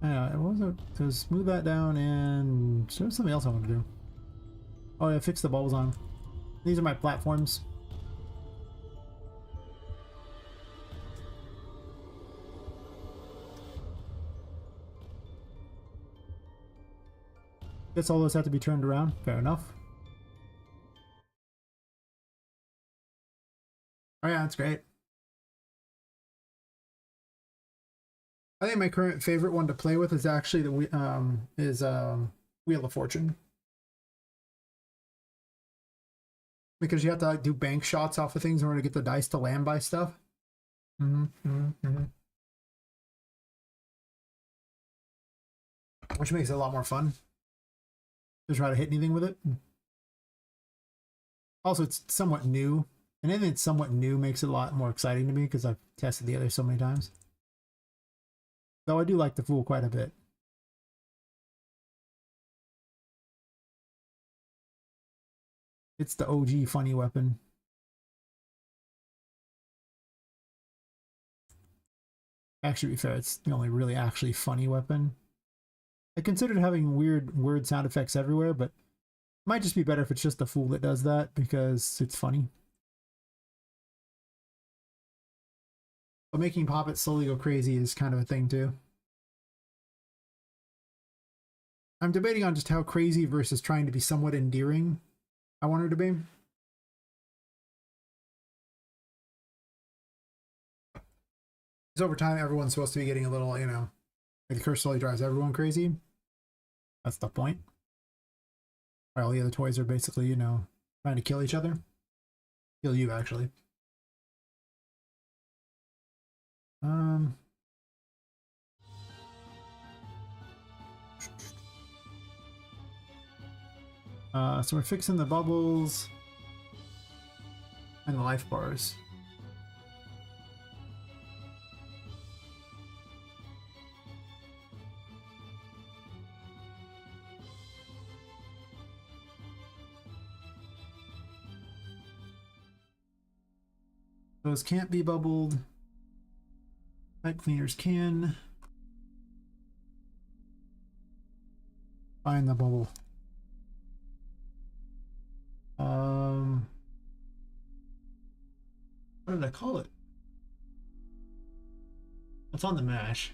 A: it wasn't. Just move that down and there's something else I want to do. Oh yeah, fix the bubbles on. These are my platforms. Guess all those have to be turned around. Fair enough. Oh yeah, that's great. I think my current favorite one to play with is actually the Wheel of Fortune, because you have to like do bank shots off of things in order to get the dice to land by stuff. Which makes it a lot more fun to try to hit anything with it. Also, it's somewhat new, and anything that's somewhat new makes it a lot more exciting to me because I've tested the other so many times. Though I do like the Fool quite a bit. It's the OG funny weapon. Actually, to be fair, it's the only really actually funny weapon. I considered having weird word sound effects everywhere, but it might just be better if it's just the Fool that does that because it's funny. But making Poppet slowly go crazy is kind of a thing too. I'm debating on just how crazy versus trying to be somewhat endearing I want her to be. Because over time, everyone's supposed to be getting a little, you know, like the curse slowly drives everyone crazy. That's the point. All the other toys are basically, you know, trying to kill each other. Kill you, actually. So we're fixing the bubbles and the life bars. Those can't be bubbled. Pipe cleaners can. Find the bubble. What did I call it? It's on the mash.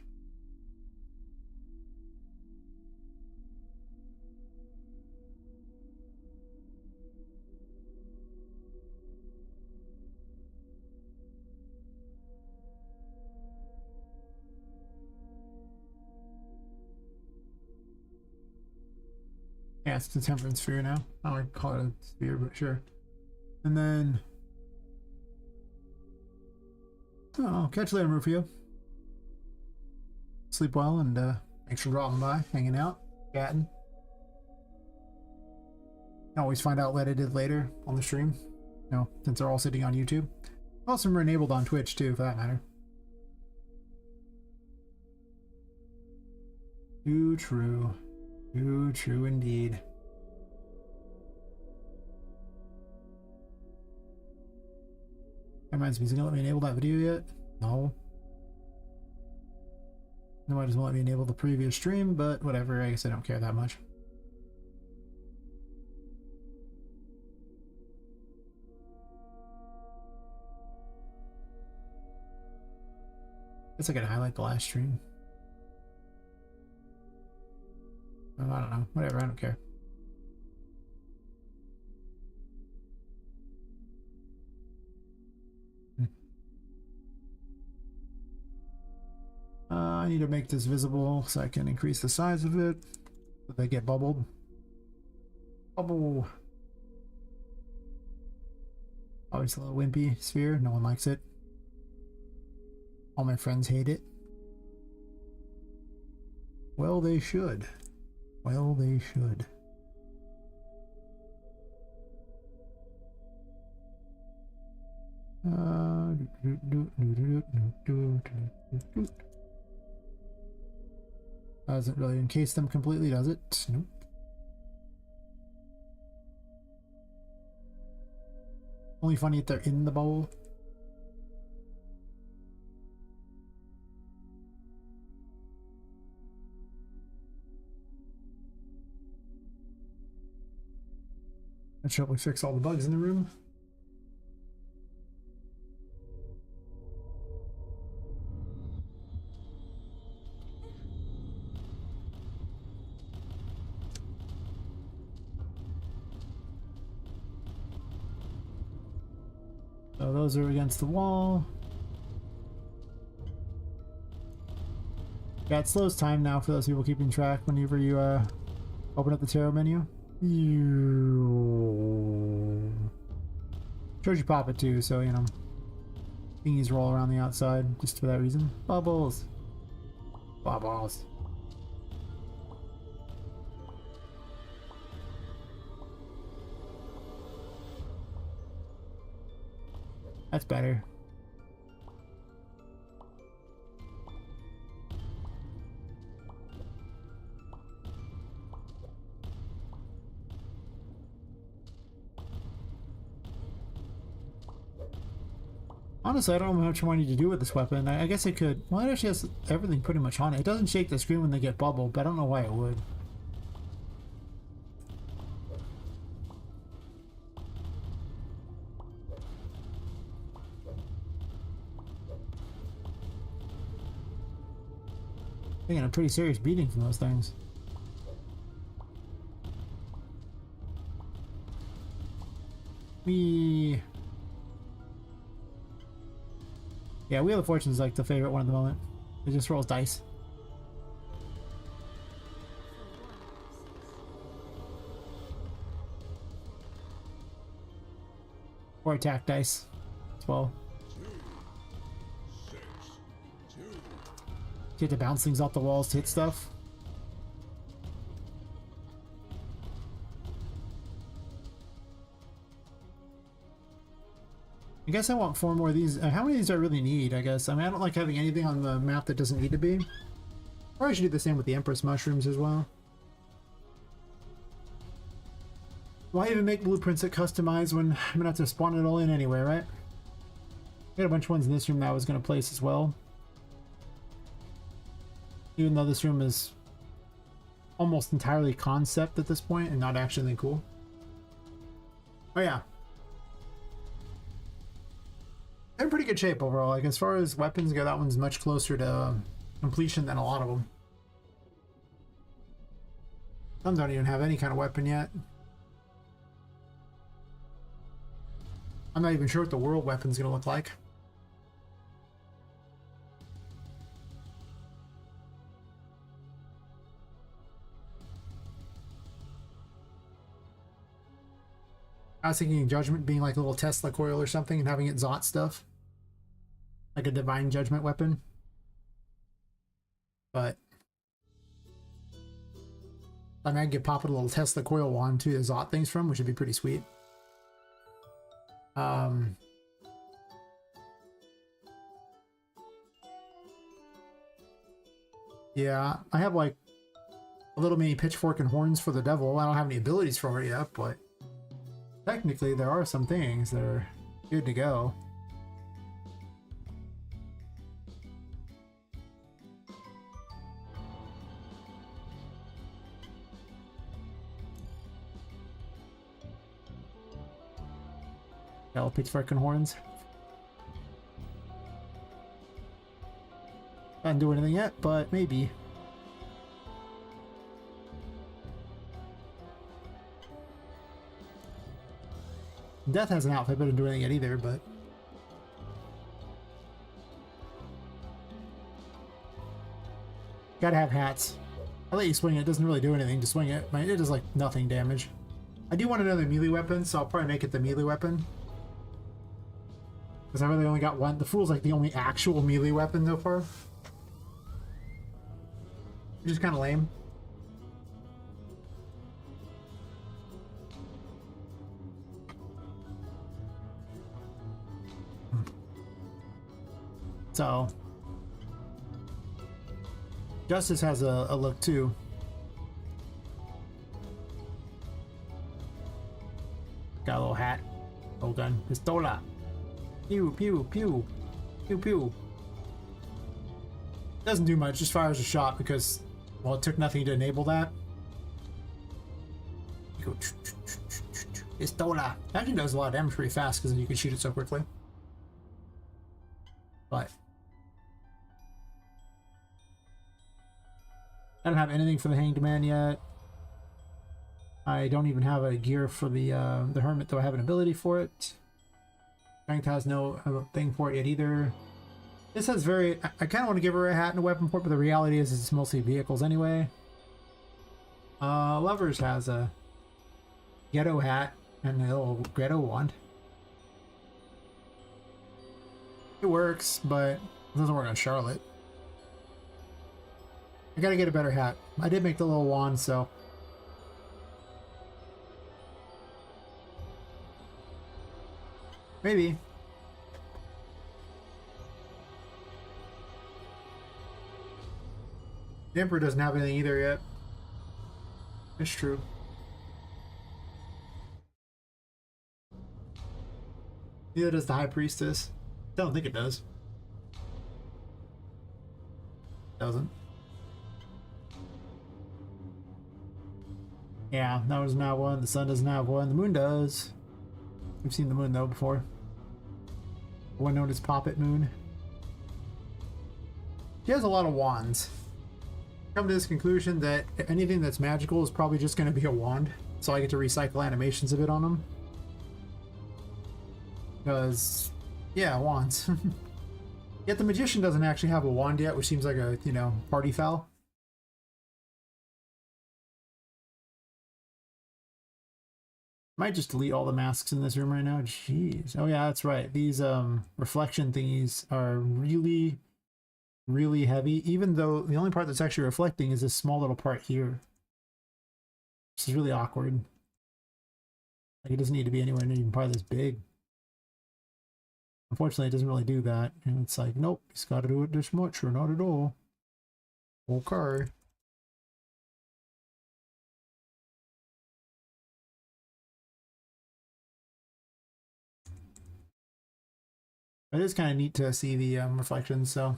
A: Yeah, it's the temperance sphere now. I don't like to call it a sphere, but sure. And then, oh, catch you later, Rufio. Sleep well, and thanks for dropping by, hanging out, chatting. Always find out what I did later on the stream. You know, since they're all sitting on YouTube. Also, are enabled on Twitch too, for that matter. Too true. Too true indeed. That reminds me, is it gonna let me enable that video yet? No. No, it doesn't let me enable the previous stream, but whatever, I guess I don't care that much. Guess I gotta highlight the last stream. I don't know. Whatever, I don't care. I need to make this visible so I can increase the size of it so they get bubbled. Bubble. Always a little wimpy sphere. No one likes it. All my friends hate it. Well, they should. Well, they should. Doesn't really encase them completely, does it? Nope. Only funny if they're in the bowl. That should probably fix all the bugs in the room. So those are against the wall. Yeah, it slows time now for those people keeping track whenever you open up the tarot menu. Shows you Poppet too, so you know thingies roll around the outside just for that reason. Bubbles. Bubbles. That's better. Honestly, I don't know how much more I need to do with this weapon. I guess I could... Well, it actually has everything pretty much on it. It doesn't shake the screen when they get bubbled, but I don't know why it would. Taking a pretty serious beating from those things. Yeah, Wheel of Fortune is like the favorite one at the moment. It just rolls dice. Or attack dice as well. You have to bounce things off the walls to hit stuff. I guess I want 4 more of these. How many of these do I really need, I guess? I mean, I don't like having anything on the map that doesn't need to be. Or I should do the same with the Empress Mushrooms as well. Why even make blueprints that customize when I'm going to have to spawn it all in anyway, right? I got a bunch of ones in this room that I was going to place as well. Even though this room is almost entirely concept at this point and not actually cool. Oh yeah. They're in pretty good shape overall. Like as far as weapons go, that one's much closer to completion than a lot of them. Some don't even have any kind of weapon yet. I'm not even sure what the world weapon's gonna look like. I was thinking Judgment being like a little Tesla coil or something and having it Zot stuff. Like a Divine Judgment weapon. But I might get Poppet a little Tesla coil wand too to Zot things from, which would be pretty sweet. Yeah, I have like a little mini pitchfork and horns for the devil. I don't have any abilities for it yet, but technically there are some things that are good to go. Pitchfork and horns. I didn't do anything yet, but maybe. Death has an outfit, but didn't do anything yet either, but... Gotta have hats. I'll let you swing it. It doesn't really do anything to swing it. It does like nothing damage. I do want another melee weapon, so I'll probably make it the melee weapon. Because I really only got one. The Fool's like the only actual melee weapon so far. Which is kind of lame. So Justice has a look too. Got a little hat. Little gun. Pistola. Pew, pew, pew. Pew, pew. Doesn't do much, just fires a shot because, well, it took nothing to enable that. You go. Pistola. It actually does a lot of damage pretty fast because you can shoot it so quickly. But I don't have anything for the Hanged Man yet. I don't even have a gear for the Hermit, though I have an ability for it. Strength has no thing for it yet either. This has very... I kind of want to give her a hat and a weapon port, but the reality is it's mostly vehicles anyway. Lovers has a ghetto hat and a little ghetto wand. It works, but it doesn't work on Charlotte. I gotta get a better hat. I did make the little wand, so... maybe. The Emperor doesn't have anything either yet. It's true. Neither does the High Priestess. I don't think it does. Doesn't. Yeah, that was not one. The sun doesn't have one. The moon does. We've seen the moon though before. One known as Poppet Moon. She has a lot of wands. Come to this conclusion that anything that's magical is probably just going to be a wand, so I get to recycle animations a bit on them. Because, yeah, wands. Yet the Magician doesn't actually have a wand yet, which seems like a, you know, party foul. Might just delete all the masks in this room right now. Jeez. Oh yeah, that's right. These reflection thingies are really, really heavy, even though the only part that's actually reflecting is this small little part here. This is really awkward. Like, it doesn't need to be anywhere near even probably this big. Unfortunately, it doesn't really do that. And it's like, nope, it's got to do it this much or not at all. Okay. It is kind of neat to see the reflections, so.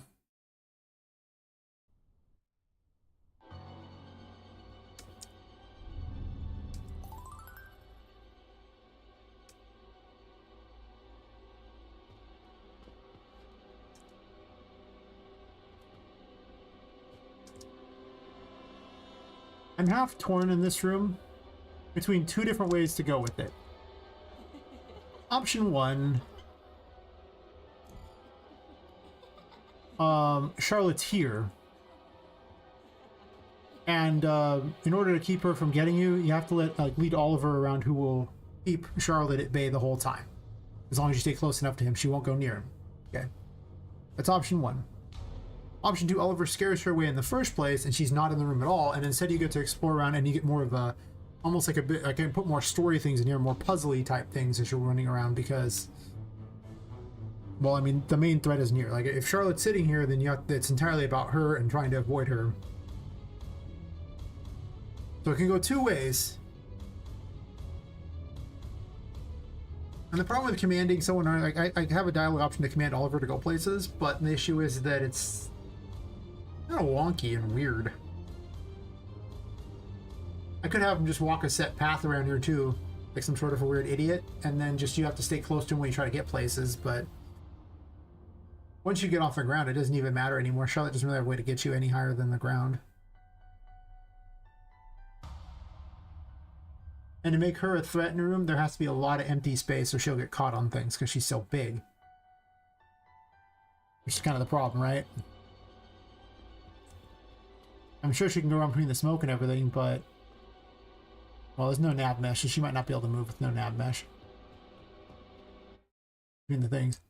A: I'm half torn in this room between two different ways to go with it. Option one, Charlotte's here, and in order to keep her from getting you, you have to lead Oliver around, who will keep Charlotte at bay the whole time. As long as you stay close enough to him, she won't go near him. Okay, that's option one. Option two, Oliver scares her away in the first place, and she's not in the room at all, and instead you get to explore around, and you get more of a, almost like a bit, I can put more story things in here, more puzzly type things as you're running around, because, well, I mean, the main threat is near. Like, if Charlotte's sitting here, then it's entirely about her and trying to avoid her. So it can go two ways. And the problem with commanding someone, like, I have a dialogue option to command Oliver to go places, but the issue is that it's kind of wonky and weird. I could have him just walk a set path around here too, like some sort of a weird idiot, and then just you have to stay close to him when you try to get places, but once you get off the ground, it doesn't even matter anymore. Charlotte doesn't really have a way to get you any higher than the ground. And to make her a threat in a room, there has to be a lot of empty space so she'll get caught on things because she's so big. Which is kind of the problem, right? I'm sure she can go around between the smoke and everything, but... well, there's no nav mesh, so she might not be able to move with no nav mesh between the things.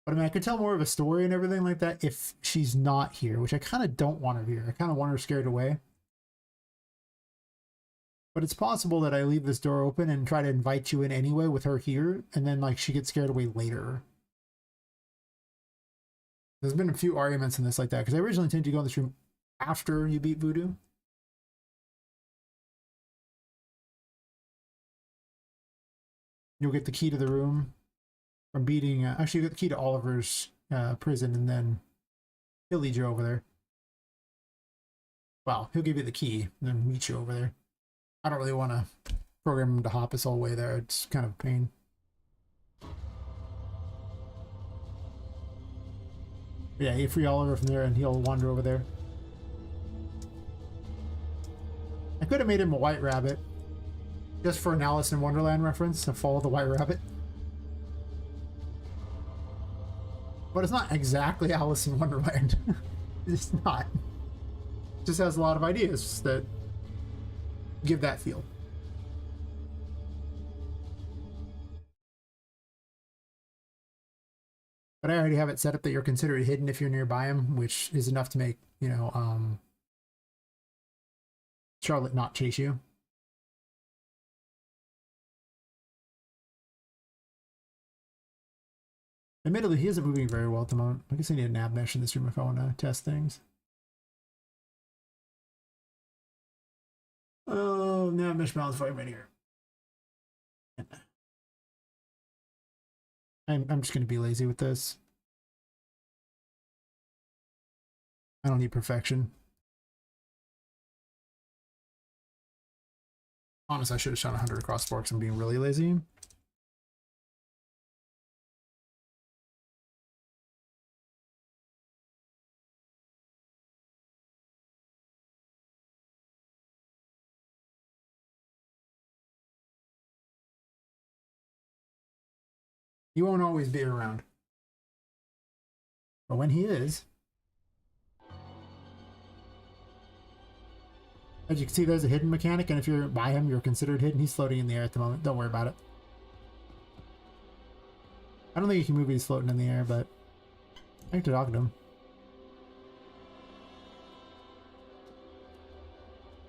A: But I mean, I could tell more of a story and everything like that if she's not here, which I kind of don't want her here. I kind of want her scared away. But it's possible that I leave this door open and try to invite you in anyway with her here, and then like she gets scared away later. There's been a few arguments in this like that, because I originally intended to go in this room after you beat Voodoo. You'll get the key to the room from beating, actually you get the key to Oliver's prison, and then he'll lead you over there. Well, he'll give you the key and then meet you over there. I don't really want to program him to hop his whole way there. It's kind of a pain. Yeah, you free Oliver from there and he'll wander over there. I could have made him a white rabbit. Just for an Alice in Wonderland reference, to follow the white rabbit. But it's not exactly Alice in Wonderland. It's not. It just has a lot of ideas that give that feel. But I already have it set up that you're considered hidden if you're nearby him, which is enough to make, you know, Charlotte not chase you. Admittedly, he isn't moving very well at the moment. I guess I need a nav mesh in this room if I want to test things. Oh, nav mesh balance volume right here. I'm just going to be lazy with this. I don't need perfection. Honestly, I should have shot 100 across forks. I'm being really lazy. He won't always be around. But when he is, as you can see, there's a hidden mechanic, and if you're by him, you're considered hidden. He's floating in the air at the moment. Don't worry about it. I don't think you can move. He's floating in the air, but I have to talk to him.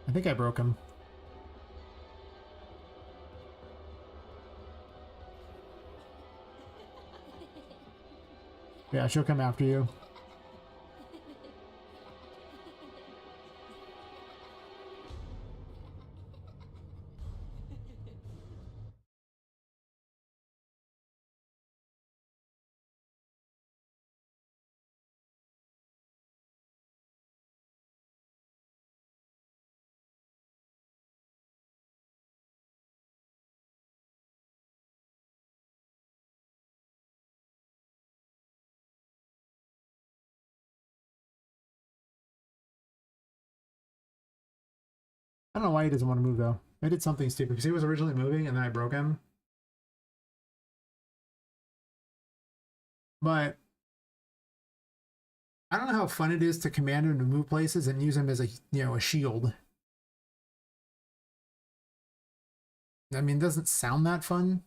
A: I think I broke him. Yeah, she'll come after you. I don't know why he doesn't want to move, though. I did something stupid, because he was originally moving, and then I broke him. But I don't know how fun it is to command him to move places and use him as a, you know, a shield. I mean, it doesn't sound that fun.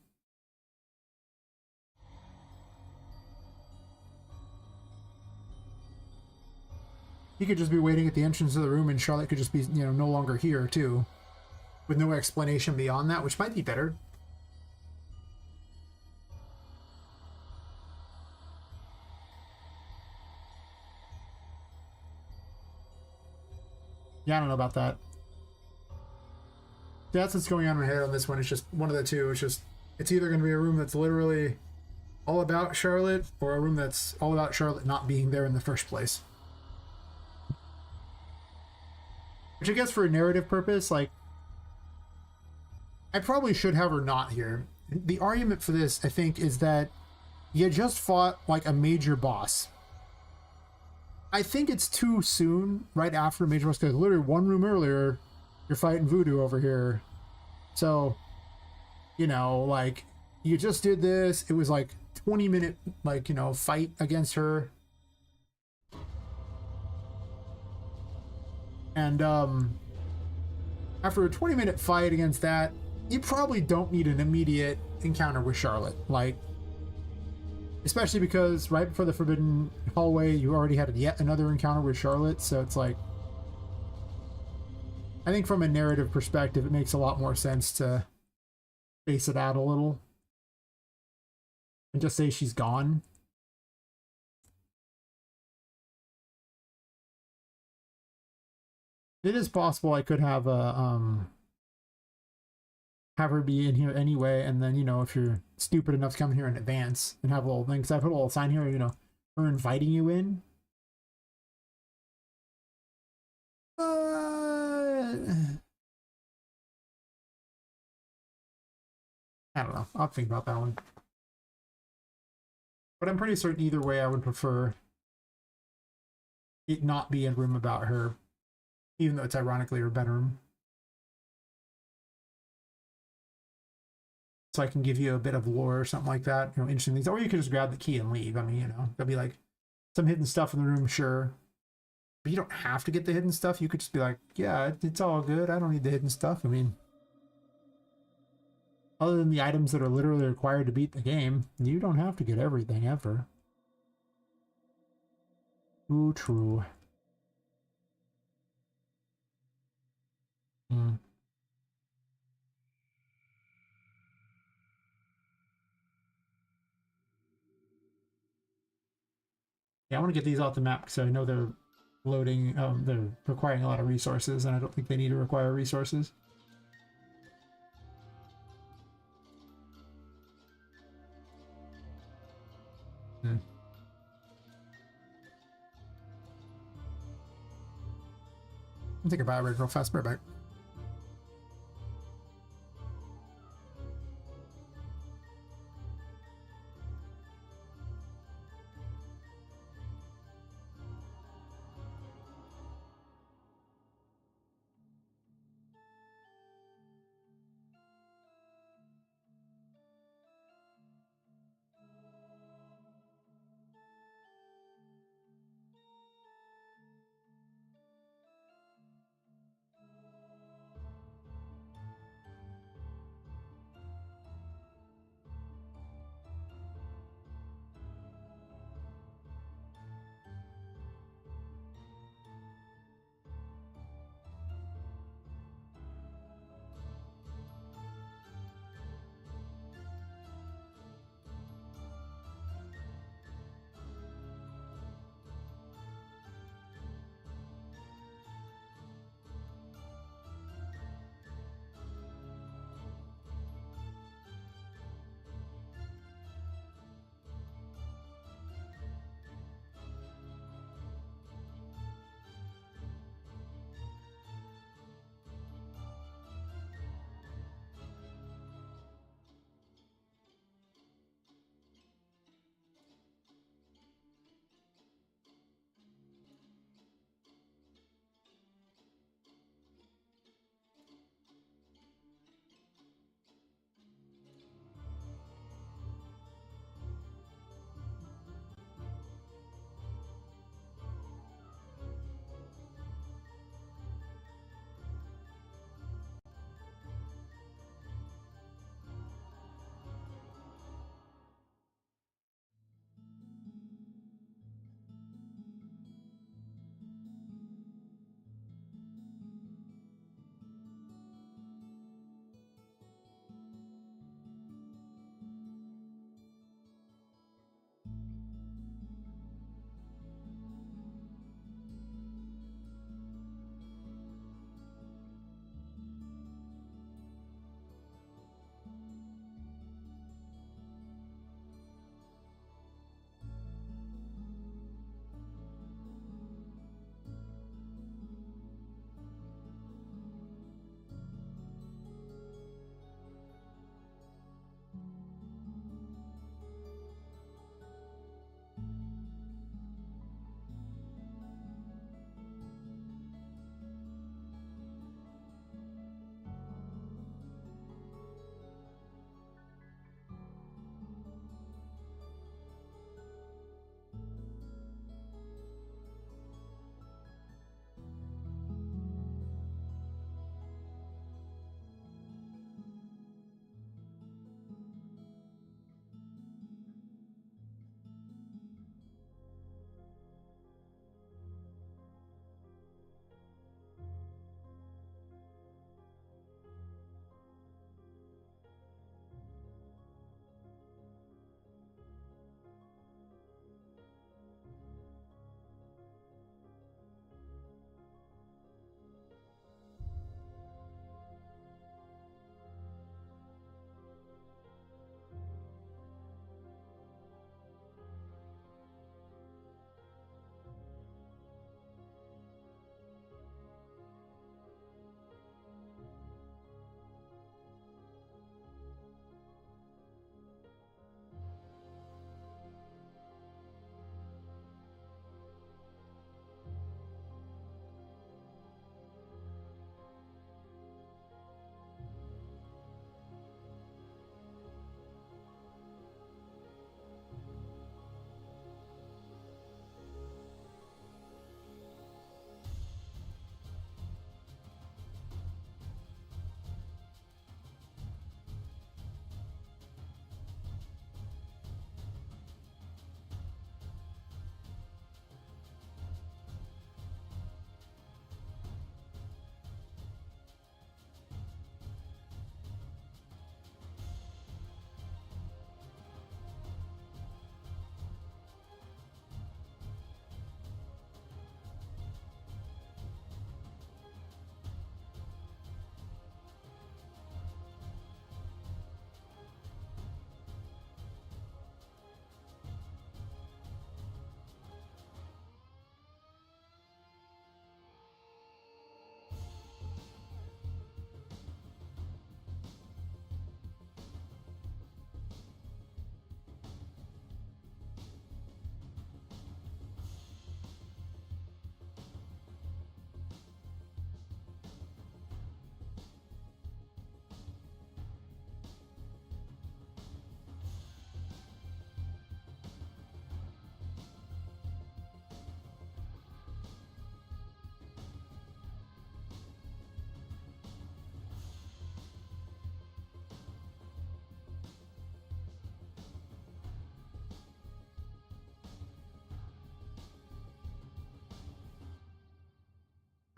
A: He could just be waiting at the entrance of the room, and Charlotte could just be, you know, no longer here, too. With no explanation beyond that, which might be better. Yeah, I don't know about that. That's what's going on in my head on this one. It's just one of the two. It's either going to be a room that's literally all about Charlotte, or a room that's all about Charlotte not being there in the first place. Which I guess for a narrative purpose, like, I probably should have her not here. The argument for this, I think, is that you just fought, like, a major boss. I think it's too soon, right after a major boss, because literally one room earlier, you're fighting Voodoo over here. So, you know, like, you just did this. It was like 20-minute, like, you know, fight against her. And after a 20-minute fight against that, you probably don't need an immediate encounter with Charlotte. Like, especially because right before the Forbidden Hallway, you already had yet another encounter with Charlotte. So it's like, I think from a narrative perspective, it makes a lot more sense to space it out a little and just say she's gone. It is possible I could have a have her be in here anyway, and then, you know, if you're stupid enough to come here in advance and have a little thing, because I put a little sign here, you know, her inviting you in. I don't know. I'll think about that one. But I'm pretty certain either way I would prefer it not be a room about her, even though it's ironically her bedroom. So I can give you a bit of lore or something like that, you know, interesting things. Or you could just grab the key and leave. I mean, you know, there'll be like some hidden stuff in the room, sure. But you don't have to get the hidden stuff. You could just be like, yeah, it's all good. I don't need the hidden stuff. I mean, other than the items that are literally required to beat the game, you don't have to get everything ever. Ooh, true. Mm. Yeah, I want to get these off the map because I know they're loading, they're requiring a lot of resources, and I don't think they need to require resources. Mm. I'll take a bio break real fast. Right back.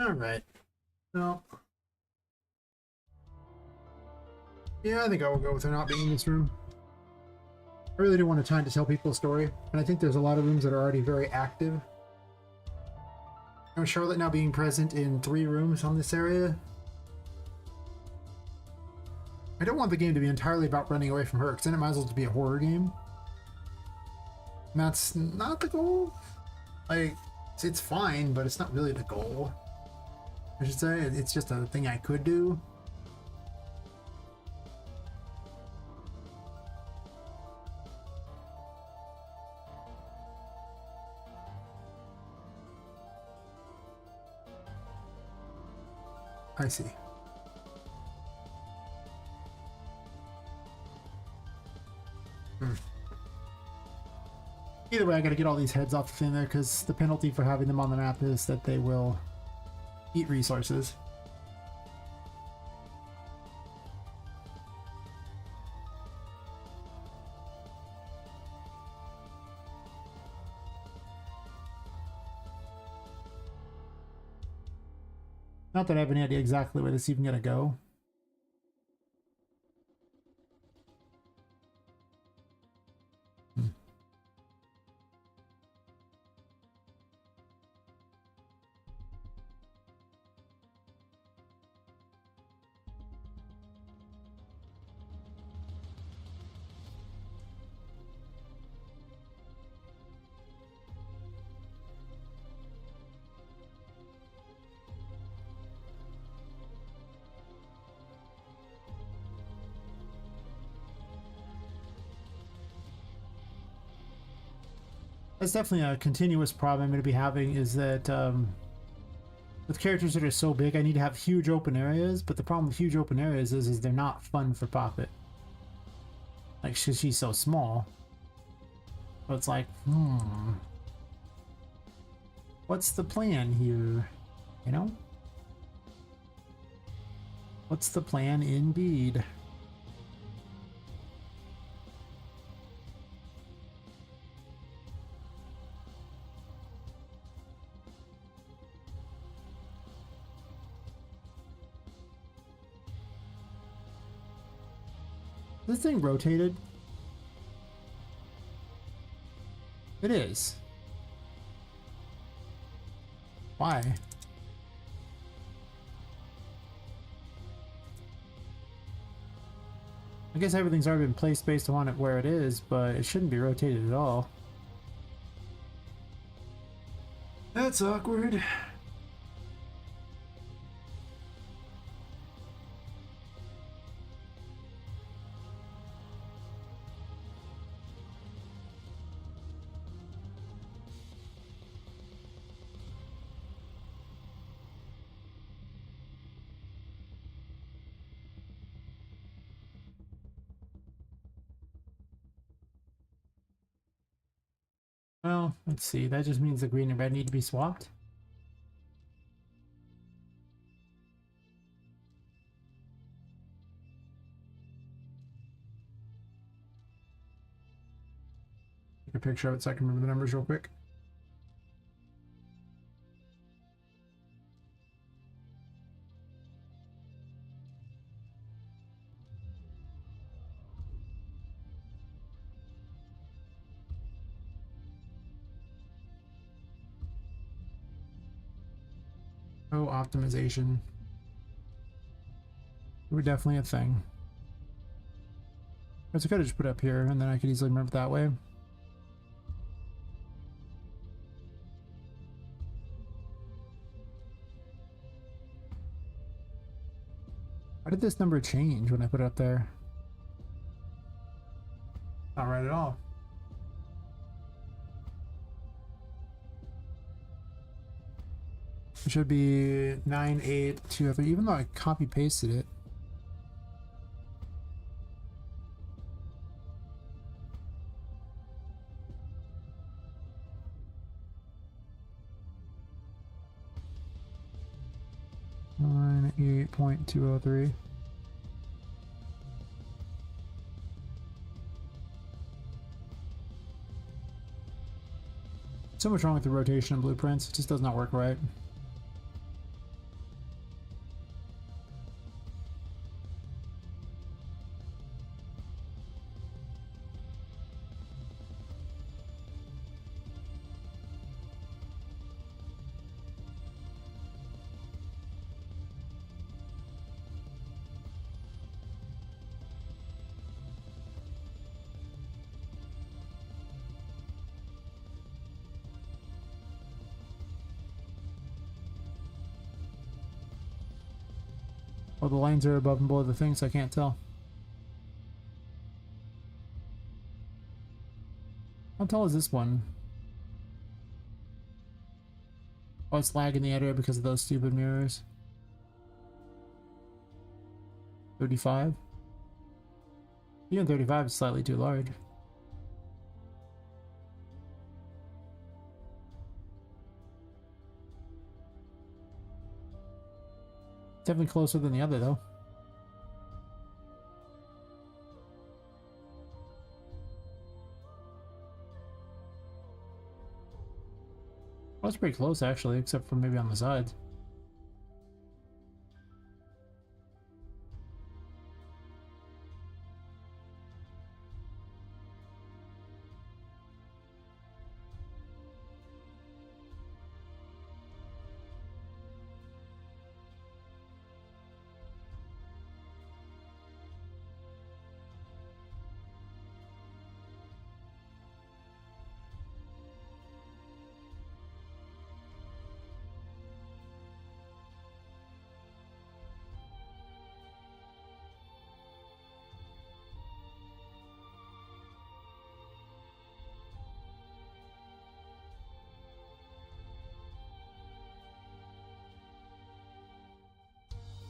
A: Alright. Well, yeah, I think I will go with her not being in this room. I really do want time to tell people a story, and I think there's a lot of rooms that are already very active. And Charlotte now being present in 3 rooms on this area. I don't want the game to be entirely about running away from her, because then it might as well be a horror game. And that's not the goal. Like, it's fine, but it's not really the goal. I should say, it's just a thing I could do. I see. Either way, I gotta get all these heads off the thing there, because the penalty for having them on the map is that they will eat resources. Not that I have any idea exactly where this is even gonna go. That's definitely a continuous problem I'm going to be having, is that with characters that are so big, I need to have huge open areas, but the problem with huge open areas is they're not fun for Poppet. Like, she's so small. So it's like, what's the plan here? You know? What's the plan indeed? This thing rotated? It is. Why? I guess everything's already been placed based on it where it is, but it shouldn't be rotated at all. That's awkward. Well, let's see. That just means the green and red need to be swapped. Take a picture of it so I can remember the numbers real quick. Oh, optimization. We're definitely a thing. But I could have just put it up here, and then I could easily remember that way. Why did this number change when I put it up there? Not right at all. It should be 9823, even though I copy pasted it. Nine 8.203. So much wrong with the rotation of blueprints. It just does not work right. Oh, the lines are above and below the thing, so I can't tell. How tall is this one? Oh, it's lagging the area because of those stupid mirrors. 35? Even 35 is slightly too large. Definitely closer than the other, though. Well, it's pretty close, actually, except for maybe on the sides.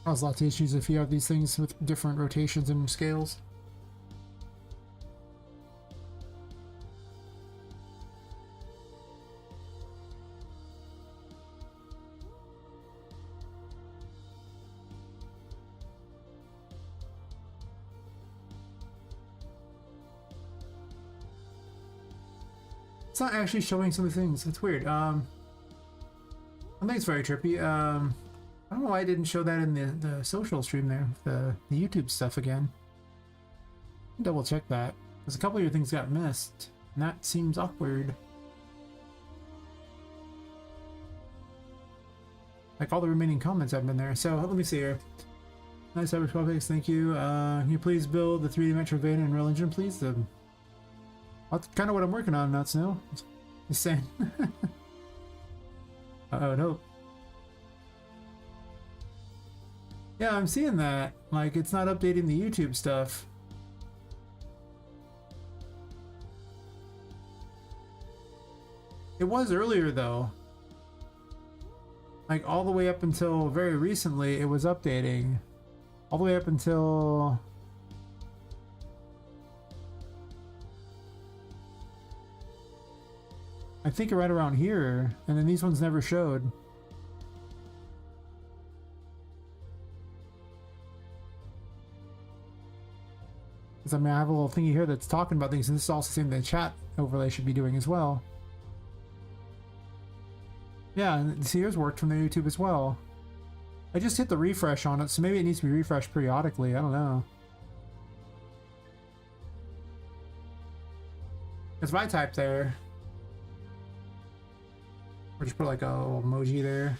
A: Cause lots of issues if you have these things with different rotations and scales. It's not actually showing some of the things. It's weird. I think it's very trippy. I don't know why I didn't show that in the social stream there, the YouTube stuff again. Double check that. Because a couple of your things got missed, and that seems awkward. Like all the remaining comments have been there. So let me see here. Nice Cyberpunk, thank you. Can you please build the 3D Metroidvania in Unreal Engine, please? That's kind of what I'm working on, not Snow. Just saying. Uh-oh, no. Yeah, I'm seeing that. Like, it's not updating the YouTube stuff. It was earlier, though. Like, all the way up until very recently, it was updating. All the way up until... I think right around here, and then these ones never showed. Because I mean, I have a little thingy here that's talking about things, and this is also something the chat overlay should be doing as well. Yeah, and see, here's worked from the YouTube as well. I just hit the refresh on it, so maybe it needs to be refreshed periodically. I don't know. Because if I type there, or just put like a little emoji there.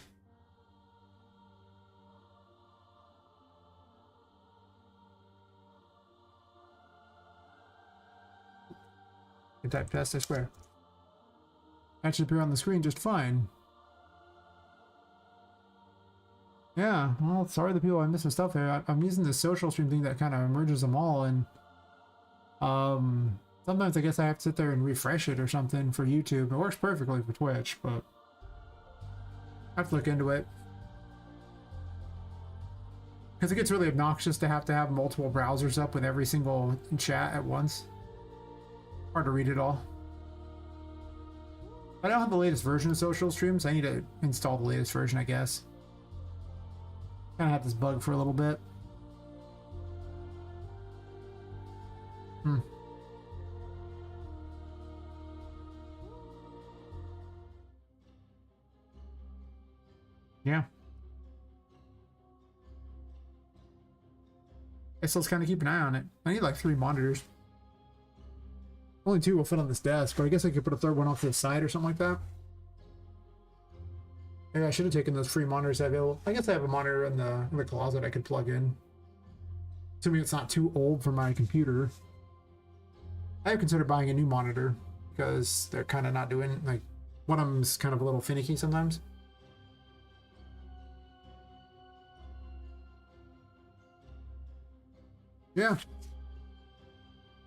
A: You can type test, I swear. That should appear on the screen just fine. Yeah, well, sorry the people I'm missing stuff there. I'm using the social stream thing that kind of merges them all, and sometimes I guess I have to sit there and refresh it or something for YouTube. It works perfectly for Twitch, but I have to look into it. Because it gets really obnoxious to have multiple browsers up with every single chat at once. Hard to read it all. But I don't have the latest version of social streams. I need to install the latest version, I guess. Kind of had this bug for a little bit. Yeah. I still kind of keep an eye on it. I need like 3 monitors. Only 2 will fit on this desk, but I guess I could put a third one off to the side or something like that. Maybe I should have taken those free monitors available. I guess I have a monitor in the closet I could plug in. Assuming it's not too old for my computer. I have considered buying a new monitor because they're kind of not doing, like, one of them's kind of a little finicky sometimes. Yeah.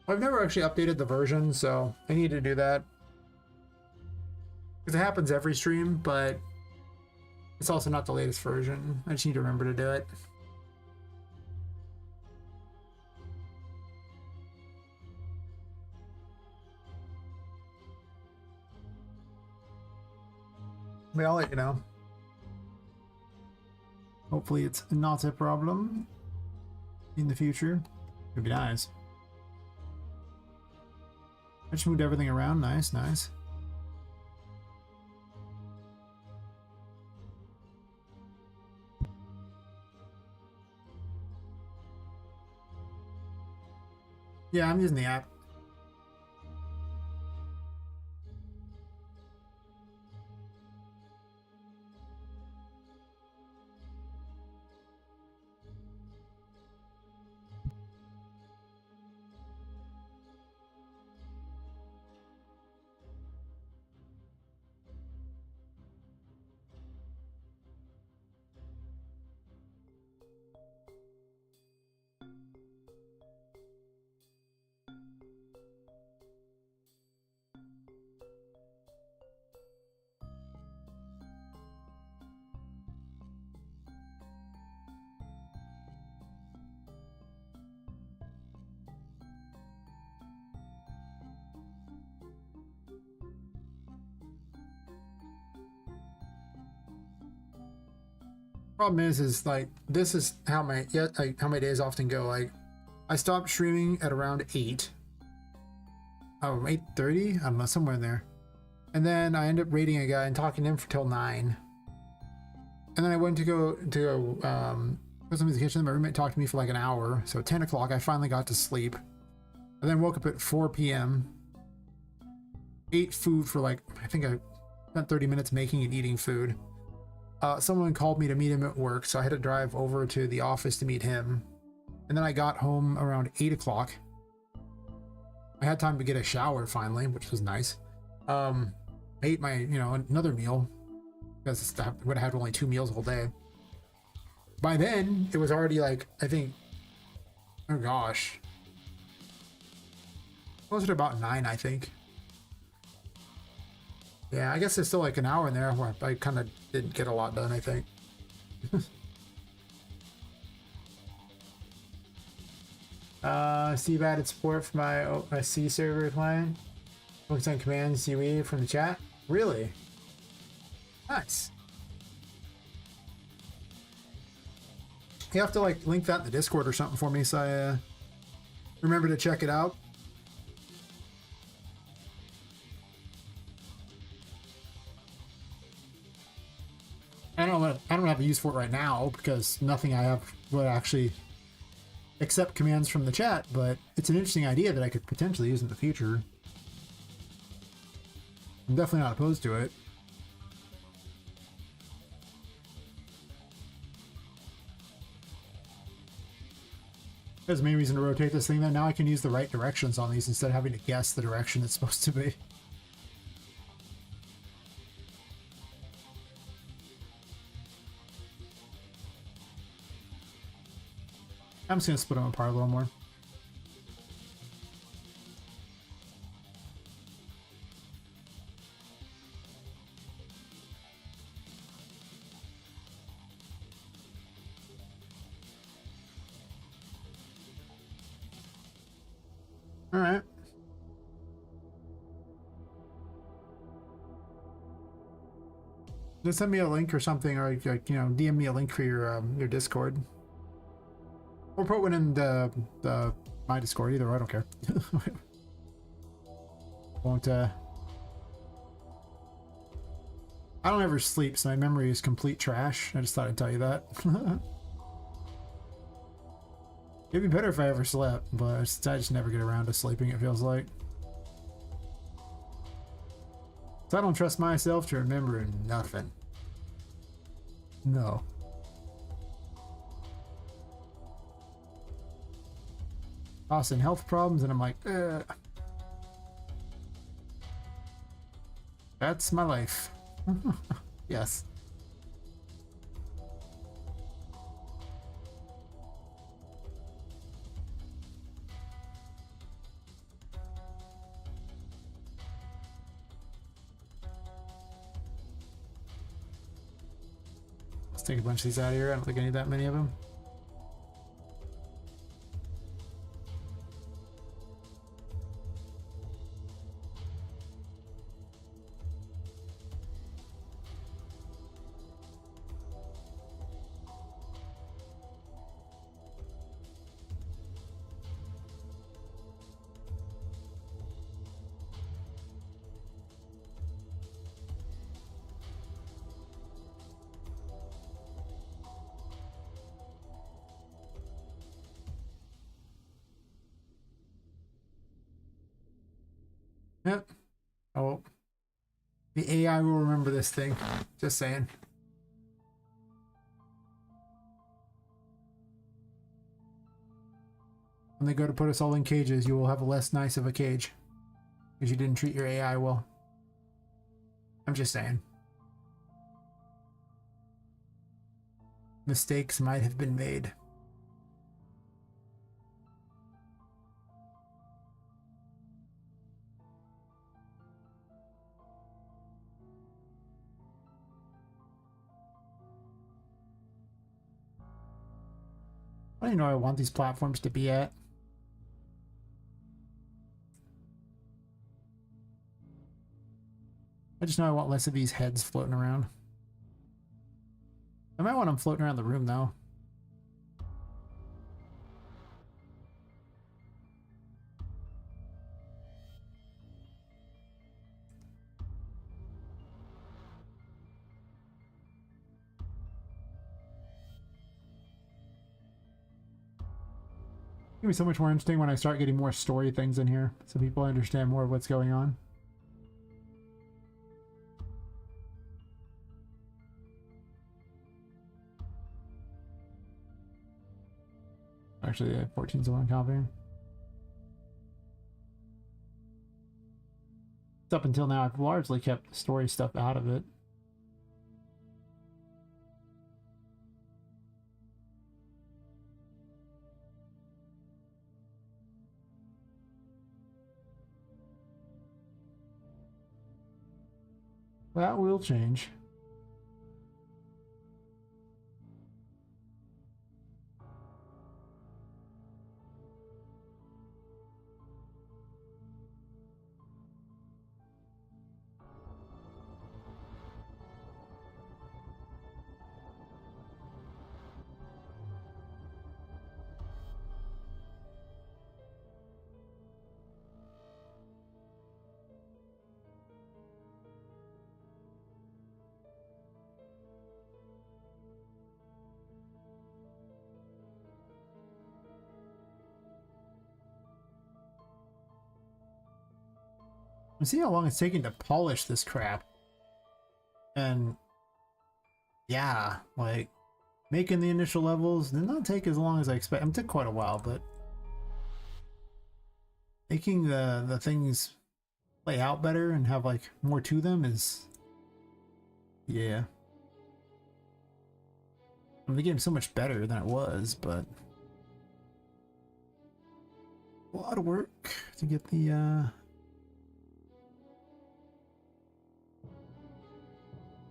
A: I've never actually updated the version, so I need to do that. Because it happens every stream, but it's also not the latest version. I just need to remember to do it. But I'll let you know. Hopefully it's not a problem in the future. It'd be nice. I just moved everything around. Nice, nice. Yeah, I'm using the app. Problem is like this is how my how my days often go. Like I stopped streaming at around 8. Oh, 8:30? I don't know, somewhere in there. And then I end up raiding a guy and talking to him for till 9. And then I went to go something in the kitchen. My roommate talked to me for like an hour. So 10 o'clock, I finally got to sleep. And then woke up at 4 p.m. Ate food for like, I think I spent 30 minutes making and eating food. Someone called me to meet him at work, so I had to drive over to the office to meet him. And then I got home around 8 o'clock. I had time to get a shower finally, which was nice. I ate my, another meal because I would have had only 2 meals all day. By then, it was already like, I think, oh gosh, closer to about 9, I think. Yeah, I guess there's still like an hour in there where I kind of didn't get a lot done, I think. Steve added support for my OSC server client. Focus on commands you read from the chat. Really? Nice. You have to like link that in the Discord or something for me so I remember to check it out. I don't have a use for it right now because nothing I have would actually accept commands from the chat, but it's an interesting idea that I could potentially use in the future. I'm definitely not opposed to it. That's the main reason to rotate this thing. Then now I can use the right directions on these instead of having to guess the direction it's supposed to be. I'm just going to split them apart a little more. All right. Just send me a link or something, or like, DM me a link for your Discord. Or put one in the my Discord, either way, I don't care. Won't I don't ever sleep, so my memory is complete trash. I just thought I'd tell you that. It'd be better if I ever slept, but I just never get around to sleeping, it feels like. So I don't trust myself to remember nothing. No. Causing health problems, and I'm like, ugh. That's my life. Yes. take a bunch of these out of here. I don't think I need that many of them. Yep. Oh. The AI will remember this thing. Just saying. When they go to put us all in cages, you will have a less nice of a cage. Because you didn't treat your AI well. I'm just saying. Mistakes might have been made. I don't even know I want these platforms to be at. I just know I want less of these heads floating around. I might want them floating around the room though. It'll be so much more interesting when I start getting more story things in here, so people understand more of what's going on. Actually, 14's the one copying. Up until now, I've largely kept the story stuff out of it. That will change. See how long it's taking to polish this crap. And yeah, like making the initial levels did not take as long as I expect. It took quite a while, but making the things play out better and have like more to them is, yeah. I mean, the game's so much better than it was, but a lot of work to get the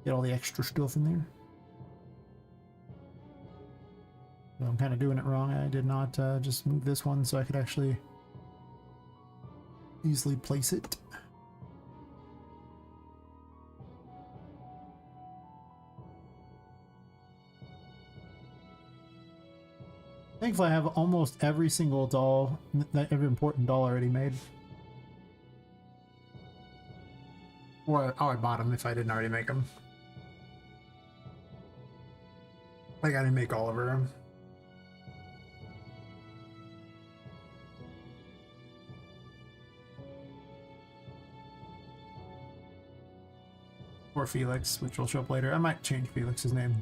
A: get all the extra stuff in there. So I'm kind of doing it wrong. I did not just move this one so I could actually easily place it. Thankfully, I have almost every single doll, every important doll already made. Or I bought them if I didn't already make them. Like I didn't make all of them. Or Felix, which will show up later. I might change Felix's name.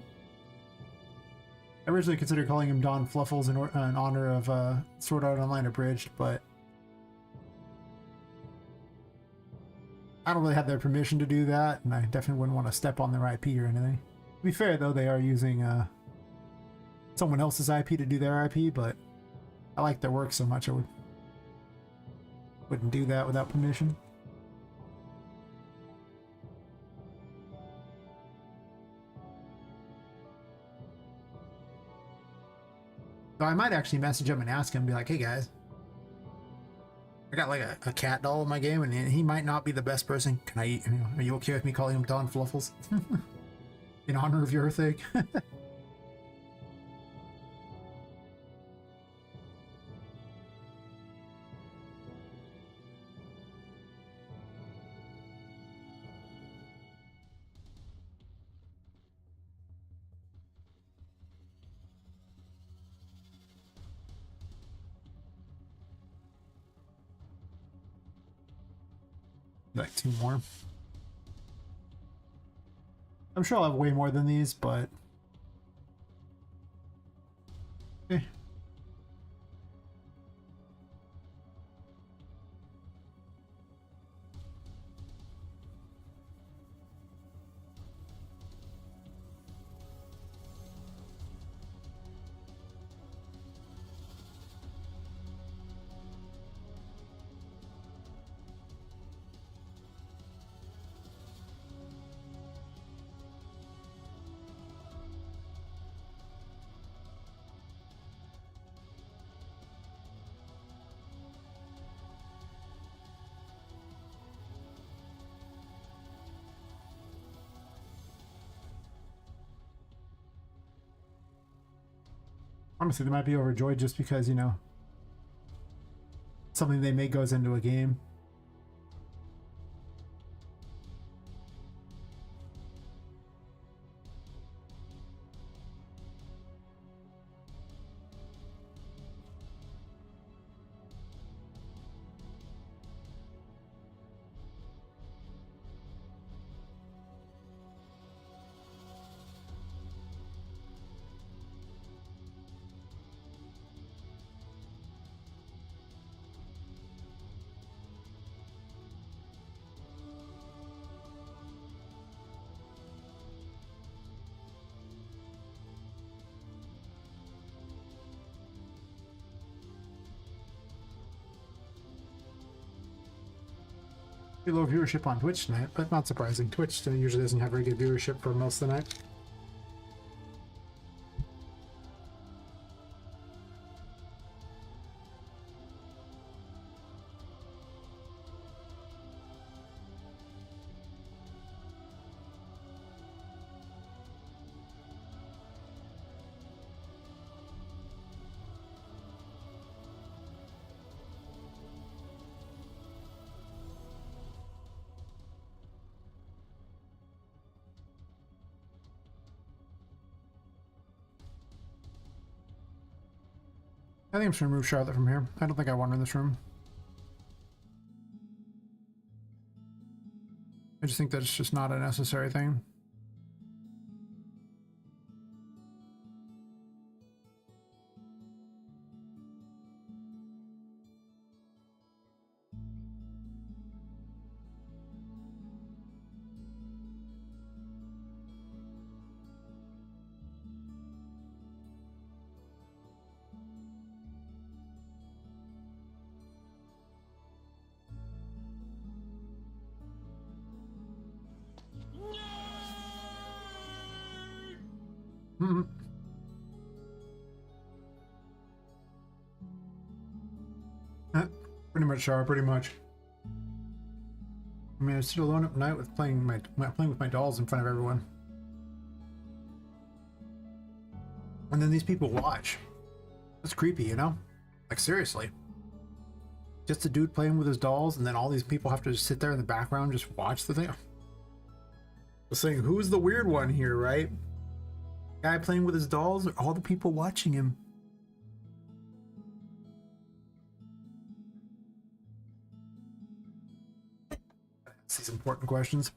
A: I originally considered calling him Don Fluffles in honor of Sword Art Online Abridged, but I don't really have their permission to do that, and I definitely wouldn't want to step on their IP or anything. To be fair, though, they are using someone else's IP to do their IP, but I like their work so much I wouldn't do that without permission. So I might actually message him and ask him, be like, hey guys, I got like a cat doll in my game, and he might not be the best person. Can I eat? Are you okay with me calling him Don Fluffles? In honor of your thing? Like 2 more. I'm sure I'll have way more than these, but... eh. Honestly, they might be overjoyed just because, you know, something they make goes into a game. Pretty low viewership on Twitch tonight, but not surprising. Twitch usually doesn't have very good viewership for most of the night. I think I'm just gonna remove Charlotte from here. I don't think I want her in this room. I just think that it's just not a necessary thing. Pretty much, Char. Pretty much. I mean, I sit alone at night with playing with my dolls in front of everyone, and then these people watch. That's creepy, you know? Like seriously. Just a dude playing with his dolls, and then all these people have to just sit there in the background, just watch the thing. Just saying, who's the weird one here, right? Guy playing with his dolls, or all the people watching him? These important questions.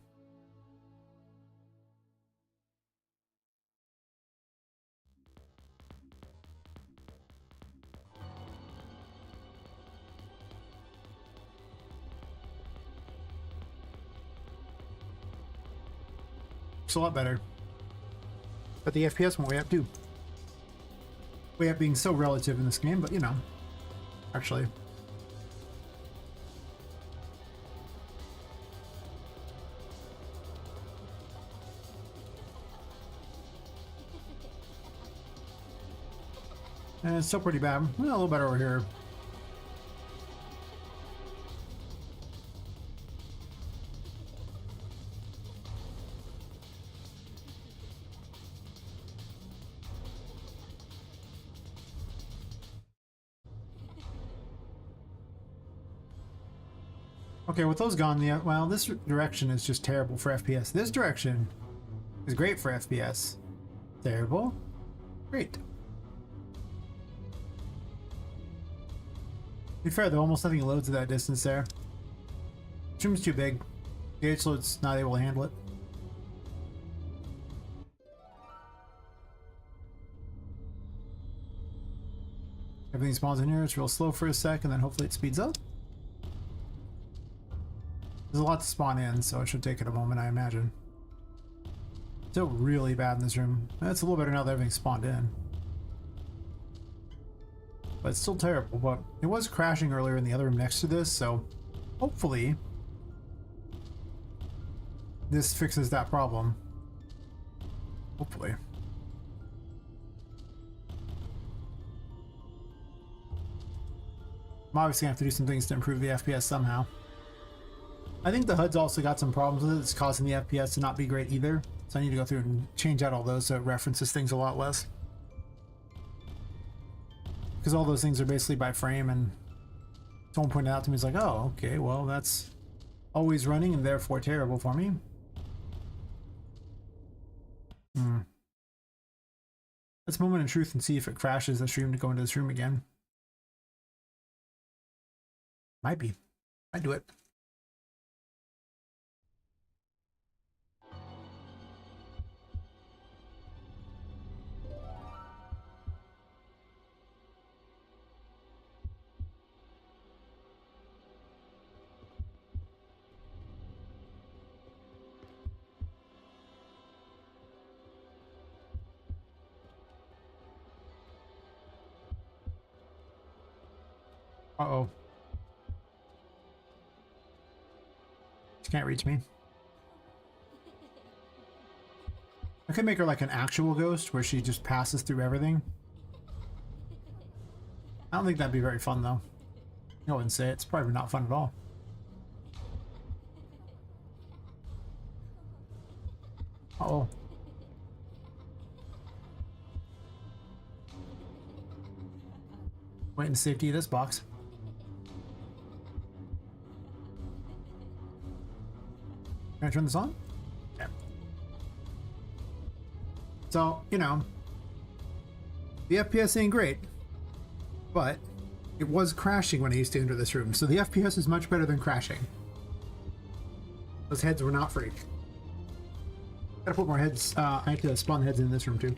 A: It's a lot better. But the FPS went way up too. Way up being so relative in this game, but you know, actually. And it's still pretty bad. Well, a little better over here. Okay, with those gone, well, this direction is just terrible for FPS. This direction is great for FPS. Terrible? Great. To be fair, though, almost nothing loads at that distance there. Stream's too big. The H load's not able to handle it. Everything spawns in here, it's real slow for a sec, and then hopefully it speeds up. There's a lot to spawn in, so it should take it a moment, I imagine. Still really bad in this room. It's a little better now that everything's spawned in. But it's still terrible. But it was crashing earlier in the other room next to this, so hopefully this fixes that problem. Hopefully. I'm obviously gonna have to do some things to improve the FPS somehow. I think the HUD's also got some problems with it. It's causing the FPS to not be great either. So I need to go through and change out all those so it references things a lot less. Because all those things are basically by frame, and someone pointed out to me, he's like, oh, okay, well, that's always running and therefore terrible for me. Let's moment in truth and see if it crashes the stream to go into this room again. Might be. I'd do it. Uh-oh. She can't reach me. I could make her like an actual ghost where she just passes through everything. I don't think that'd be very fun though. I wouldn't say it. It's probably not fun at all. Uh-oh. Wait in the safety of this box. Can I turn this on? Yeah. So, you know, the FPS ain't great, but it was crashing when I used to enter this room, so the FPS is much better than crashing. Those heads were not free. Gotta put more heads. I have to spawn heads in this room too.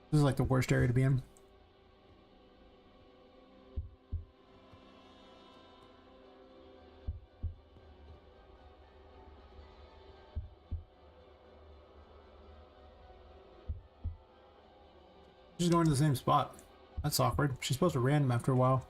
A: This is like the worst area to be in. She's going to the same spot. That's awkward. She's supposed to random after a while.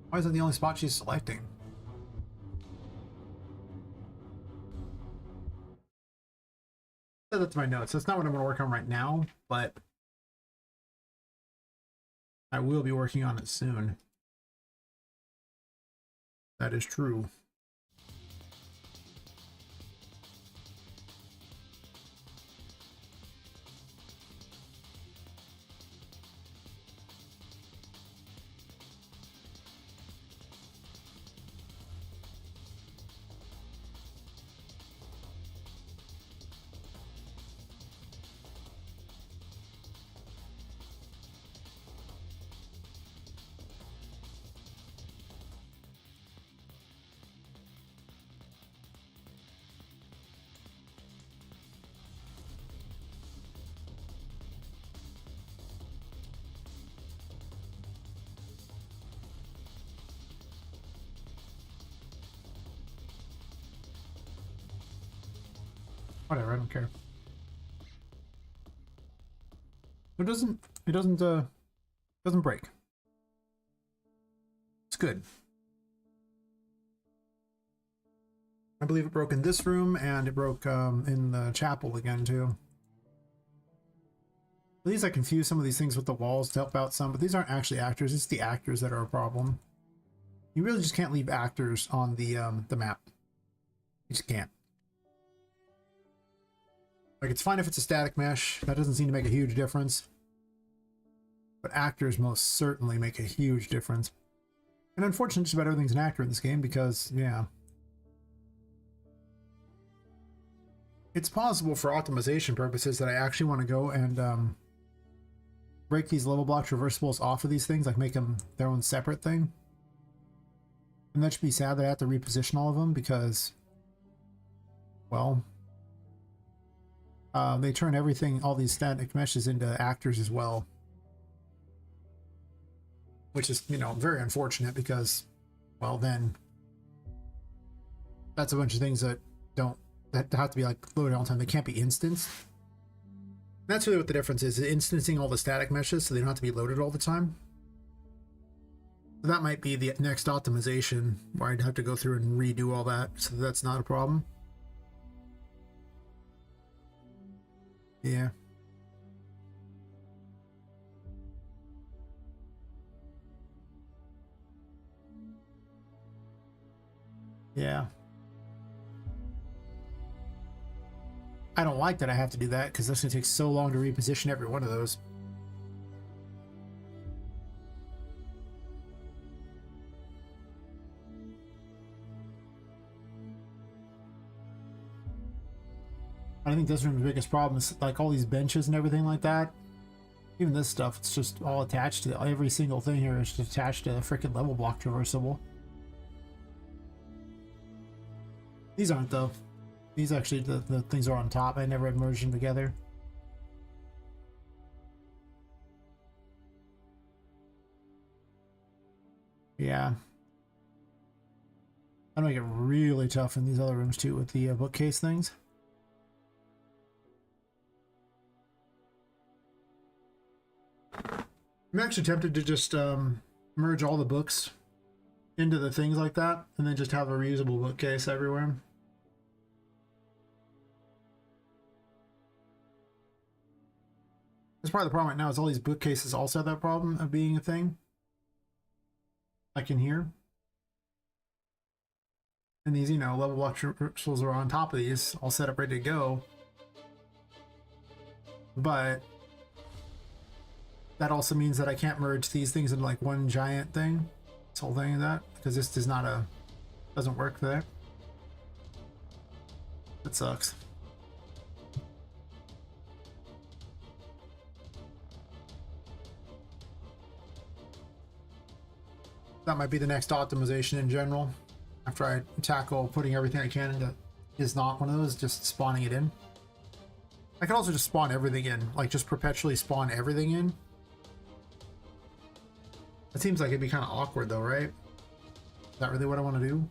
A: Why is that the only spot she's selecting? That's my notes. That's not what I'm going to work on right now, but I will be working on it soon. That is true. Whatever, I don't care. It doesn't break. It's good. I believe it broke in this room, and it broke in the chapel again too. At least I confuse some of these things with the walls to help out some, but these aren't actually actors. It's the actors that are a problem. You really just can't leave actors on the map. You just can't. Like, it's fine if it's a static mesh. That doesn't seem to make a huge difference. But actors most certainly make a huge difference. And unfortunately, just about everything's an actor in this game because, yeah. It's possible for optimization purposes that I actually want to go and break these level block traversables off of these things, like make them their own separate thing. And that should be sad that I have to reposition all of them because, well, they turn everything, all these static meshes into actors as well. Which is, you know, very unfortunate because, well, then that's a bunch of things that have to be like loaded all the time. They can't be instanced. That's really what the difference is instancing all the static meshes so they don't have to be loaded all the time. So that might be the next optimization where I'd have to go through and redo all that, so that's not a problem. Yeah. Yeah. I don't like that I have to do that because that's going to take so long to reposition every one of those. I think this room's biggest problem is like all these benches and everything like that. Even this stuff, it's just all attached to every single thing here is just attached to the freaking level block traversable. These aren't though. These actually, the things are on top. I never had merged them together. Yeah. I make it really tough in these other rooms too with the bookcase things. I'm actually tempted to just merge all the books into the things like that and then just have a reusable bookcase everywhere. That's part of the problem right now is all these bookcases also have that problem of being a thing. Like in here. And these, you know, level block traversals are on top of these, all set up ready to go. But that also means that I can't merge these things into like one giant thing. This whole thing of that. Because this does not doesn't work there. That sucks. That might be the next optimization in general. After I tackle putting everything I can into is not one of those, just spawning it in. I can also just spawn everything in, like just perpetually spawn everything in. It seems like it'd be kind of awkward though, right? Is that really what I want to do?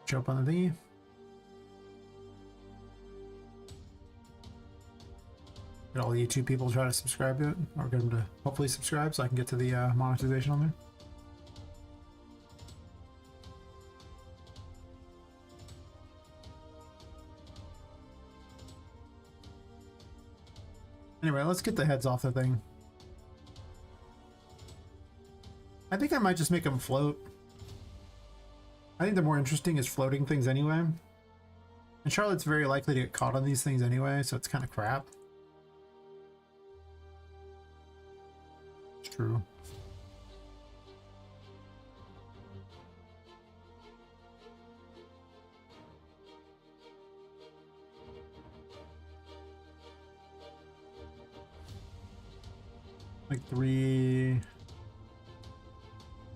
A: Jump on the thingy. Get all the YouTube people to try to subscribe to it, or get them to hopefully subscribe so I can get to the monetization on there. Anyway, let's get the heads off the thing. I think I might just make them float. I think the more interesting is floating things anyway. And Charlotte's very likely to get caught on these things anyway, so it's kind of crap. It's true. Like 3,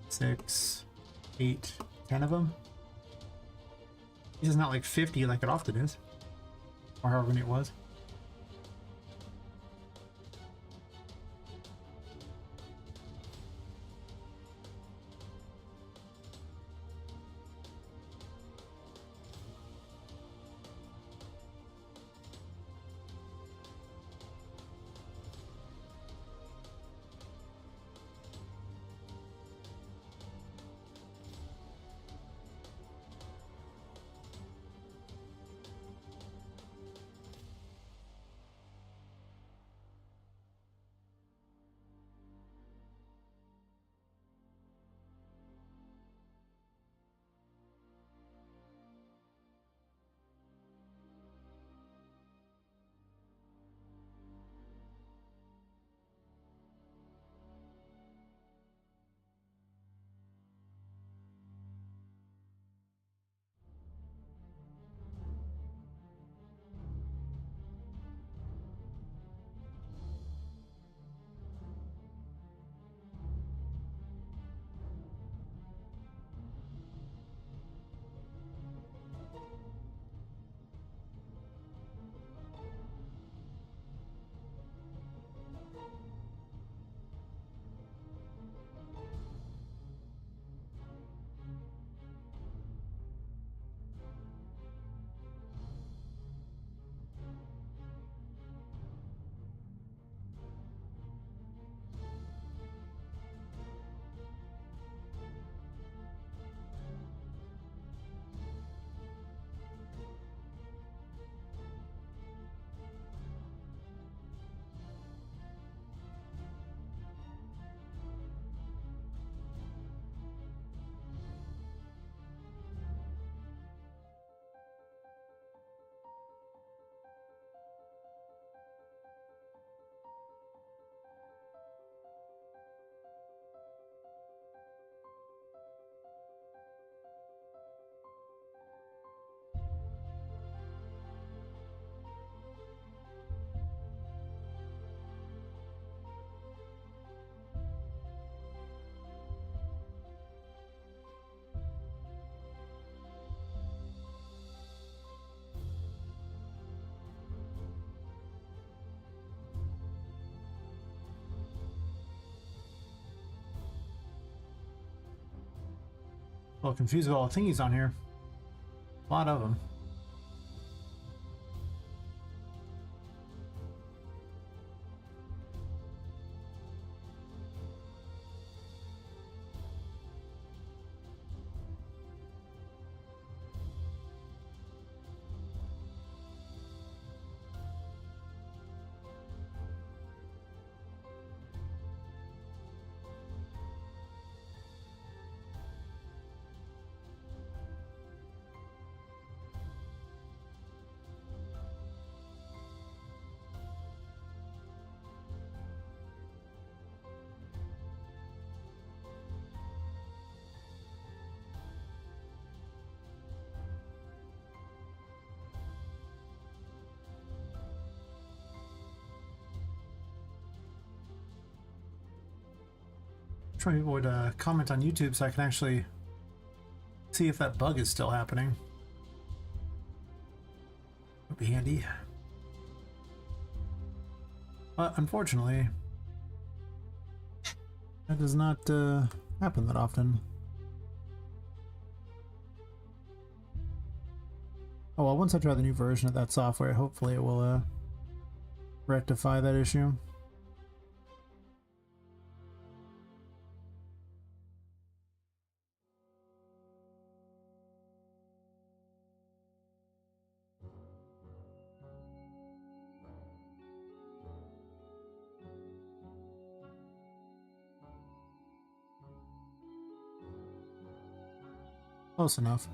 A: 6, 8, 10 of them. This is not like 50 like it often is. Or however many it was. Well, confused with all the thingies on here. A lot of them. Try people would comment on YouTube so I can actually see if that bug is still happening. Would be handy. But unfortunately, that does not happen that often. Oh well, once I try the new version of that software, hopefully it will rectify that issue. Close enough.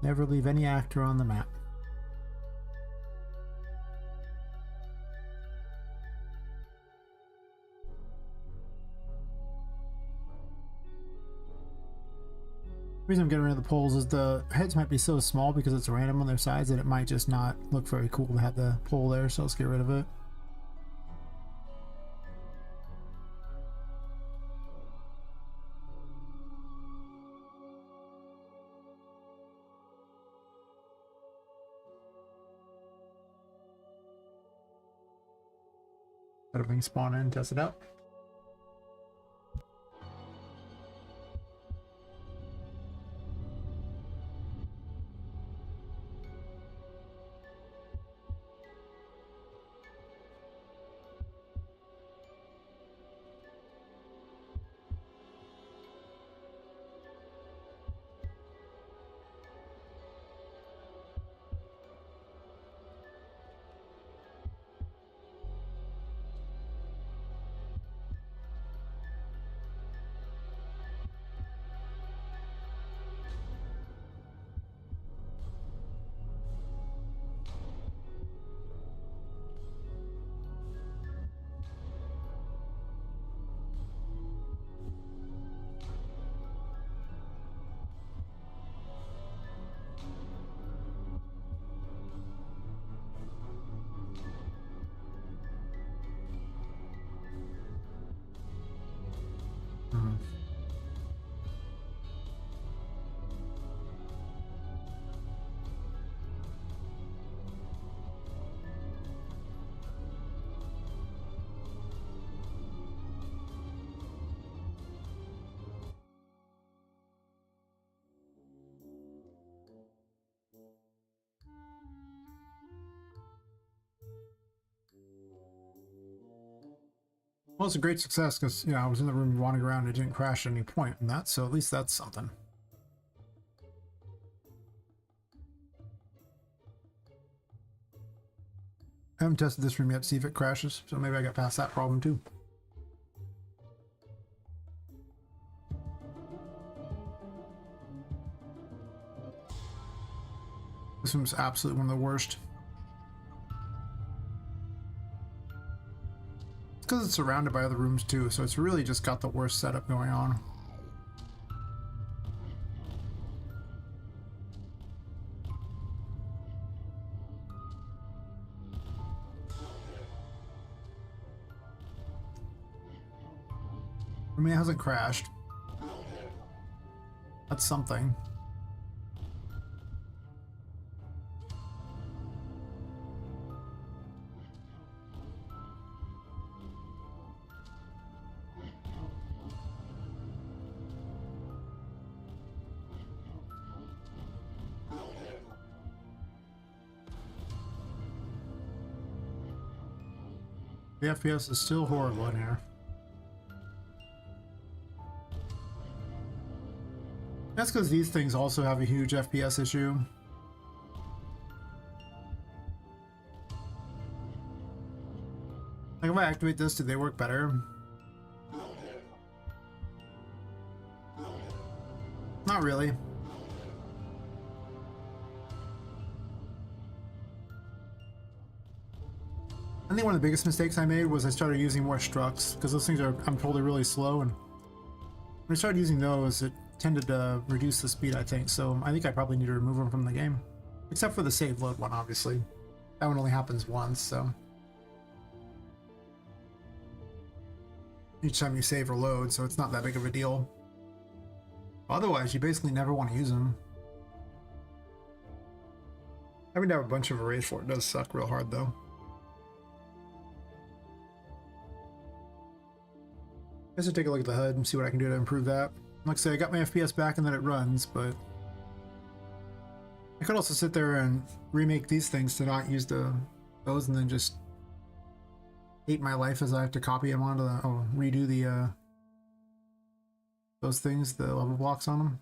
A: Never leave any actor on the map. The reason I'm getting rid of the poles is the heads might be so small because it's random on their sides that it might just not look very cool to have the pole there, so let's get rid of it. Everything spawn in, test it out. Well, it's a great success because, you know, I was in the room wandering around and it didn't crash at any point in that, so at least that's something. I haven't tested this room yet to see if it crashes, so maybe I got past that problem too. This room's absolutely one of the worst. It's because it's surrounded by other rooms too, so it's really just got the worst setup going on. I mean, it hasn't crashed. That's something. The FPS is still horrible in here. That's because these things also have a huge FPS issue. Like if I activate this, do they work better? Not really. I think one of the biggest mistakes I made was I started using more structs because those things are, I'm told, are really slow, and when I started using those, it tended to reduce the speed, I think. So I think I probably need to remove them from the game, except for the save load one, obviously. That one only happens once, so each time you save or load, so it's not that big of a deal. Otherwise, you basically never want to use them. Having to have a bunch of arrays for it does suck real hard, though. I guess I'll take a look at the HUD and see what I can do to improve that. Like I say, I got my FPS back and then it runs, but I could also sit there and remake these things to not use those and then just hate my life as I have to copy them onto the, redo the those things, the level blocks on them.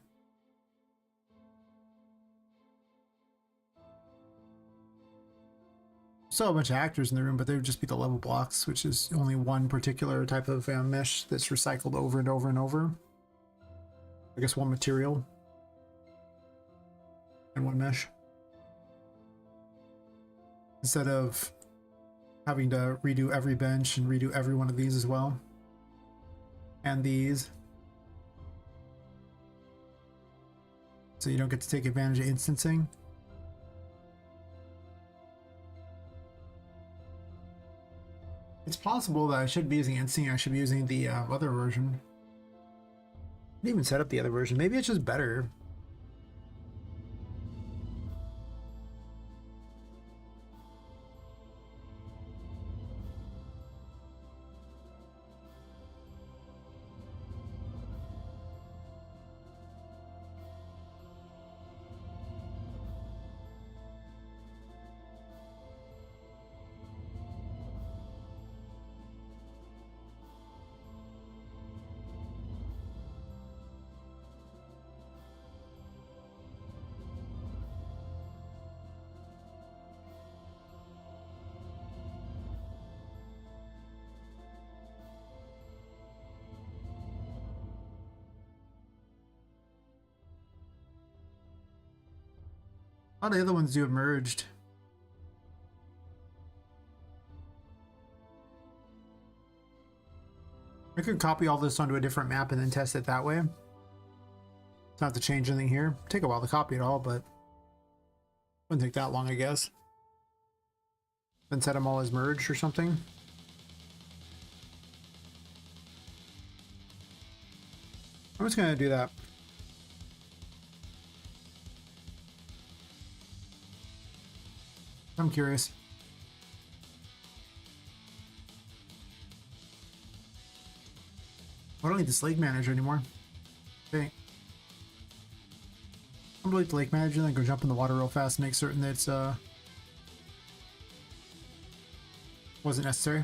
A: Still a bunch of actors in the room, but they would just be the level blocks, which is only one particular type of mesh that's recycled over and over and over. I guess one material and one mesh. Instead of having to redo every bench and redo every one of these as well. And these. so you don't get to take advantage of instancing. It's possible that I should be using instancing. I should be using the other version. I didn't even set up the other version. Maybe it's just better. A lot of the other ones do have merged. I could copy all this onto a different map and then test it that way. It's not to change anything here. Take a while to copy it all, but wouldn't take that long, I guess. Then set them all as merged or something. I'm just gonna do that. I'm curious. I don't need this lake manager anymore. Okay. I'm gonna delete the lake manager and then go jump in the water real fast and make certain that it's wasn't necessary.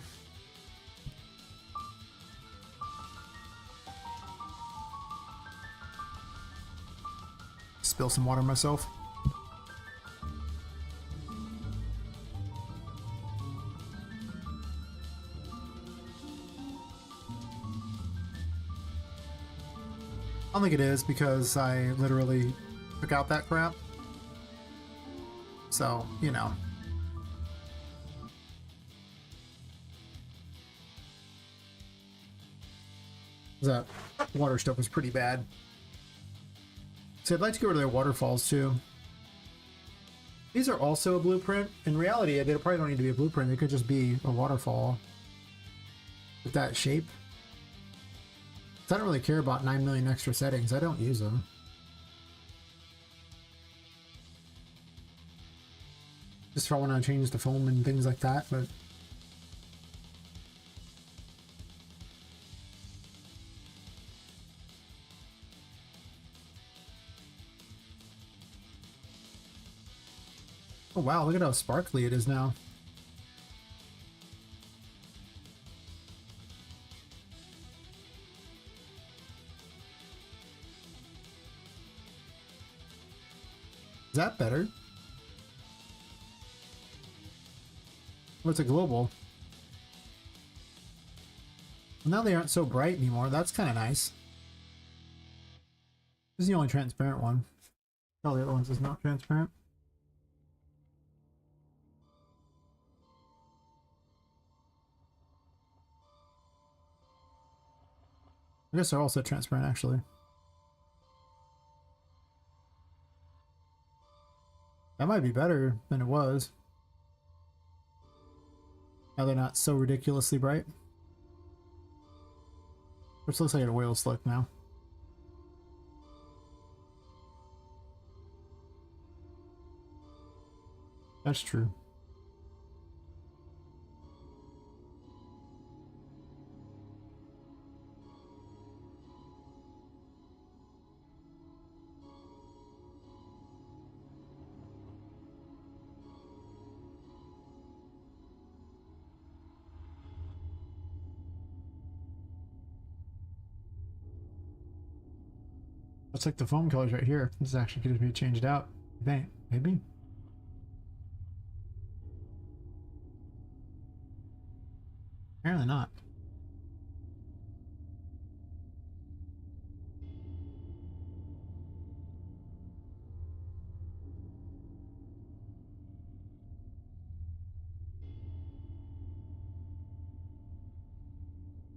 A: Spill some water myself. I don't think it is because I literally took out that crap. So, you know. That water stuff was pretty bad. So I'd like to go to their waterfalls too. These are also a blueprint. In reality, they probably don't need to be a blueprint. They could just be a waterfall with that shape. I don't really care about 9 million extra settings. I don't use them. Just if I want to change the foam and things like that, but oh wow, look at how sparkly it is now. Is that better? What's a global? Well, now they aren't so bright anymore. That's kind of nice. This is the only transparent one. All the other ones is not transparent. I guess they're also transparent actually. That might be better than it was. Now they're not so ridiculously bright. Which looks like an oil slick now. That's true. Looks like the foam colors right here. This actually could be changed out. I think. Maybe. Apparently not.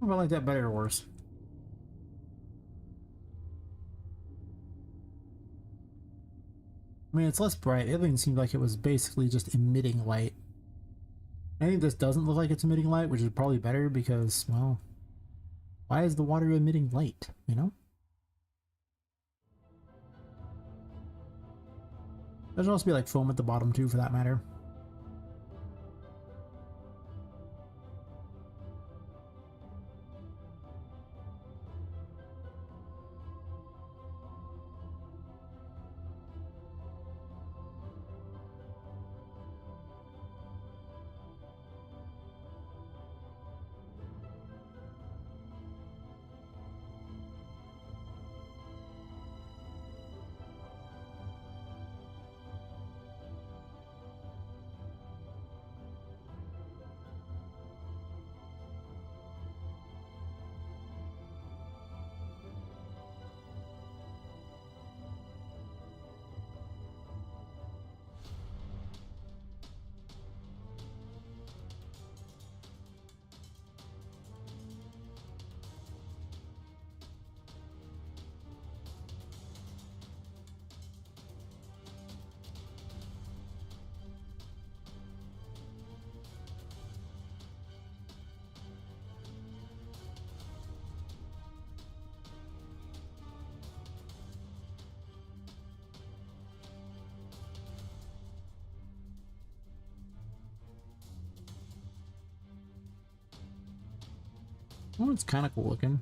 A: I like that better or worse. I mean, it's less bright. The other thing seemed like it was basically just emitting light. I think this doesn't look like it's emitting light, which is probably better because, well, why is the water emitting light, you know? There should also be like foam at the bottom too, for that matter. Oh, it's kind of cool looking.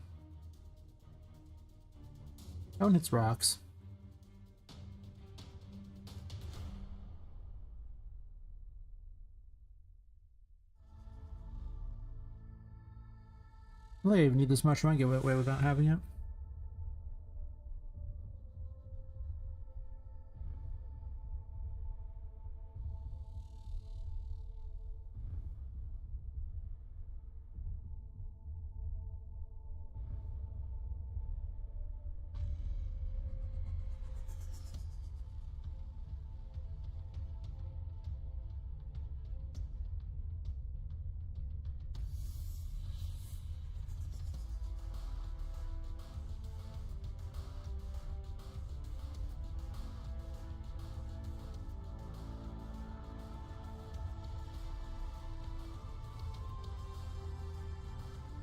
A: Oh, and it's rocks. I don't think I even need this much. I might give it away without having it.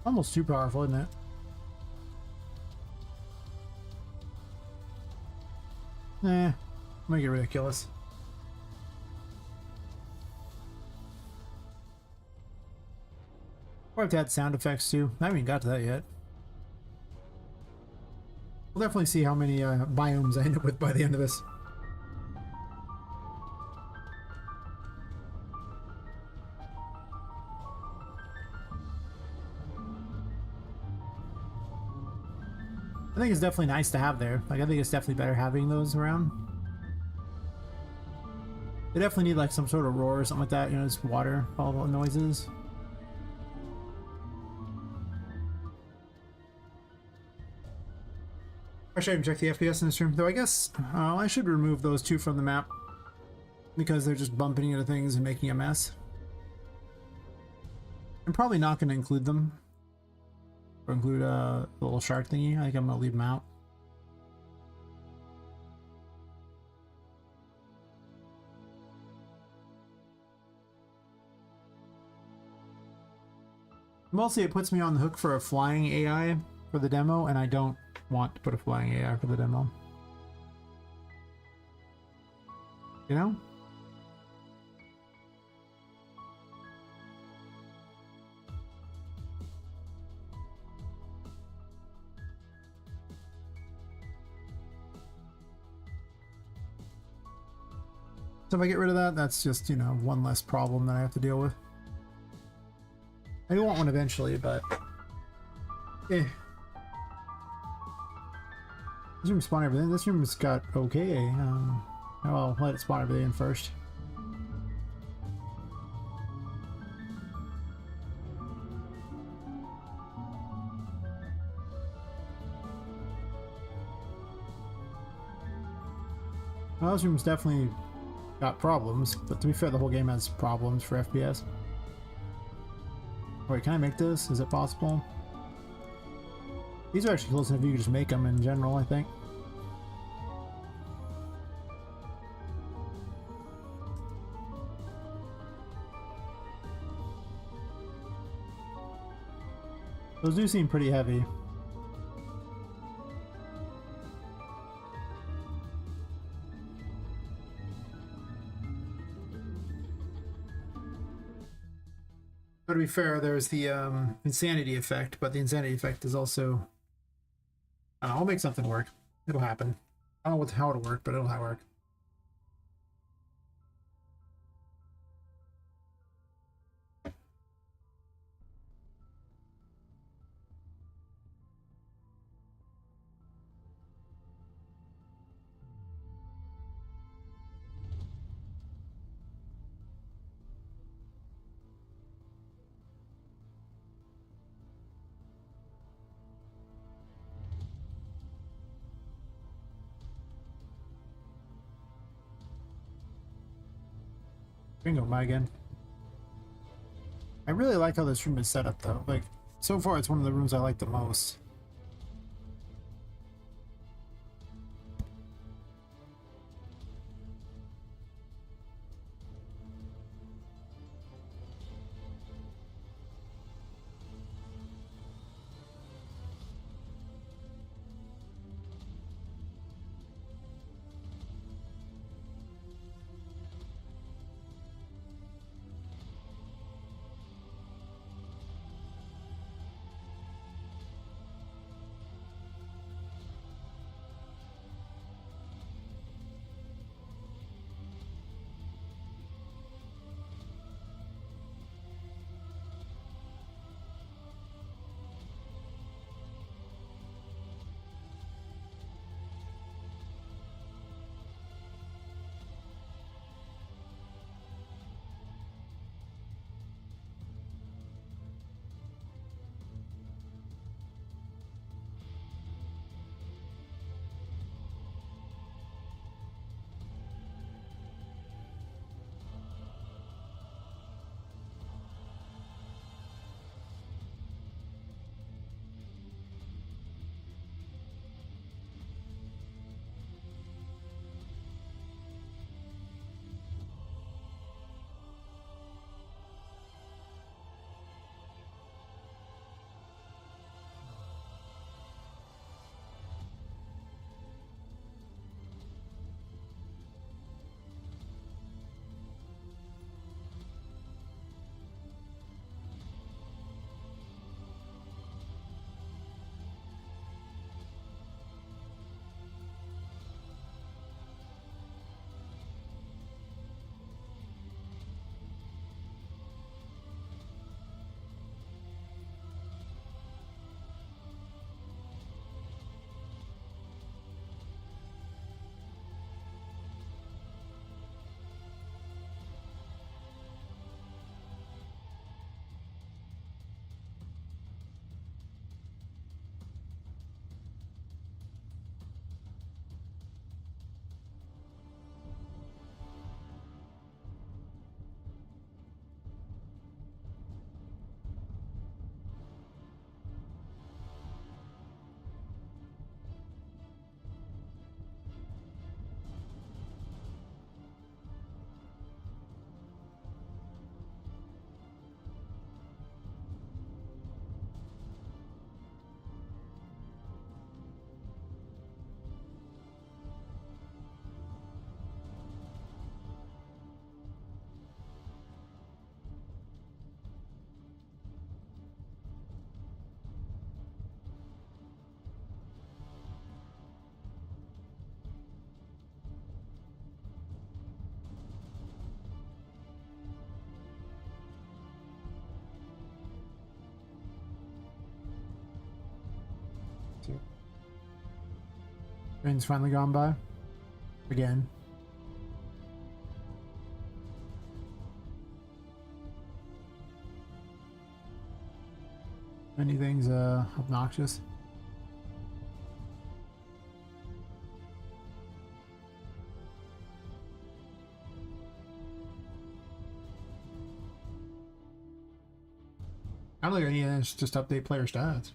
A: Almost too powerful, isn't it? Nah, make it ridiculous. Or have to add sound effects too. I haven't even got to that yet. We'll definitely see how many biomes I end up with by the end of this. I think it's definitely nice to have there. Like, I think it's definitely better having those around. They definitely need like some sort of roar or something like that, you know, just water, all the noises. I should even check the FPS in this room, though I guess I should remove those two from the map because they're just bumping into things and making a mess. I'm probably not going to include them. Or include a little shark thingy. I think I'm going to leave them out. Mostly it puts me on the hook for a flying AI for the demo, and I don't want to put a flying AI for the demo. You know? So if I get rid of that, that's just, you know, one less problem that I have to deal with. I do want one eventually, but... eh. This room spawned everything. This room's got okay. I'll let it spawn everything first. Well, this room's definitely got problems, but to be fair, the whole game has problems for FPS. Wait, can I make this? Is it possible? These are actually close enough you can just make them in general, I think. Those do seem pretty heavy. But to be fair, there's the insanity effect, but the insanity effect is also... I'll make something work. It'll happen. I don't know how it'll work, but it'll work. Bingo, my again. I really like how this room is set up, though. Like, so far, it's one of the rooms I like the most. Train's finally gone by. Again. Anything's obnoxious. I don't think any of this just update player stats.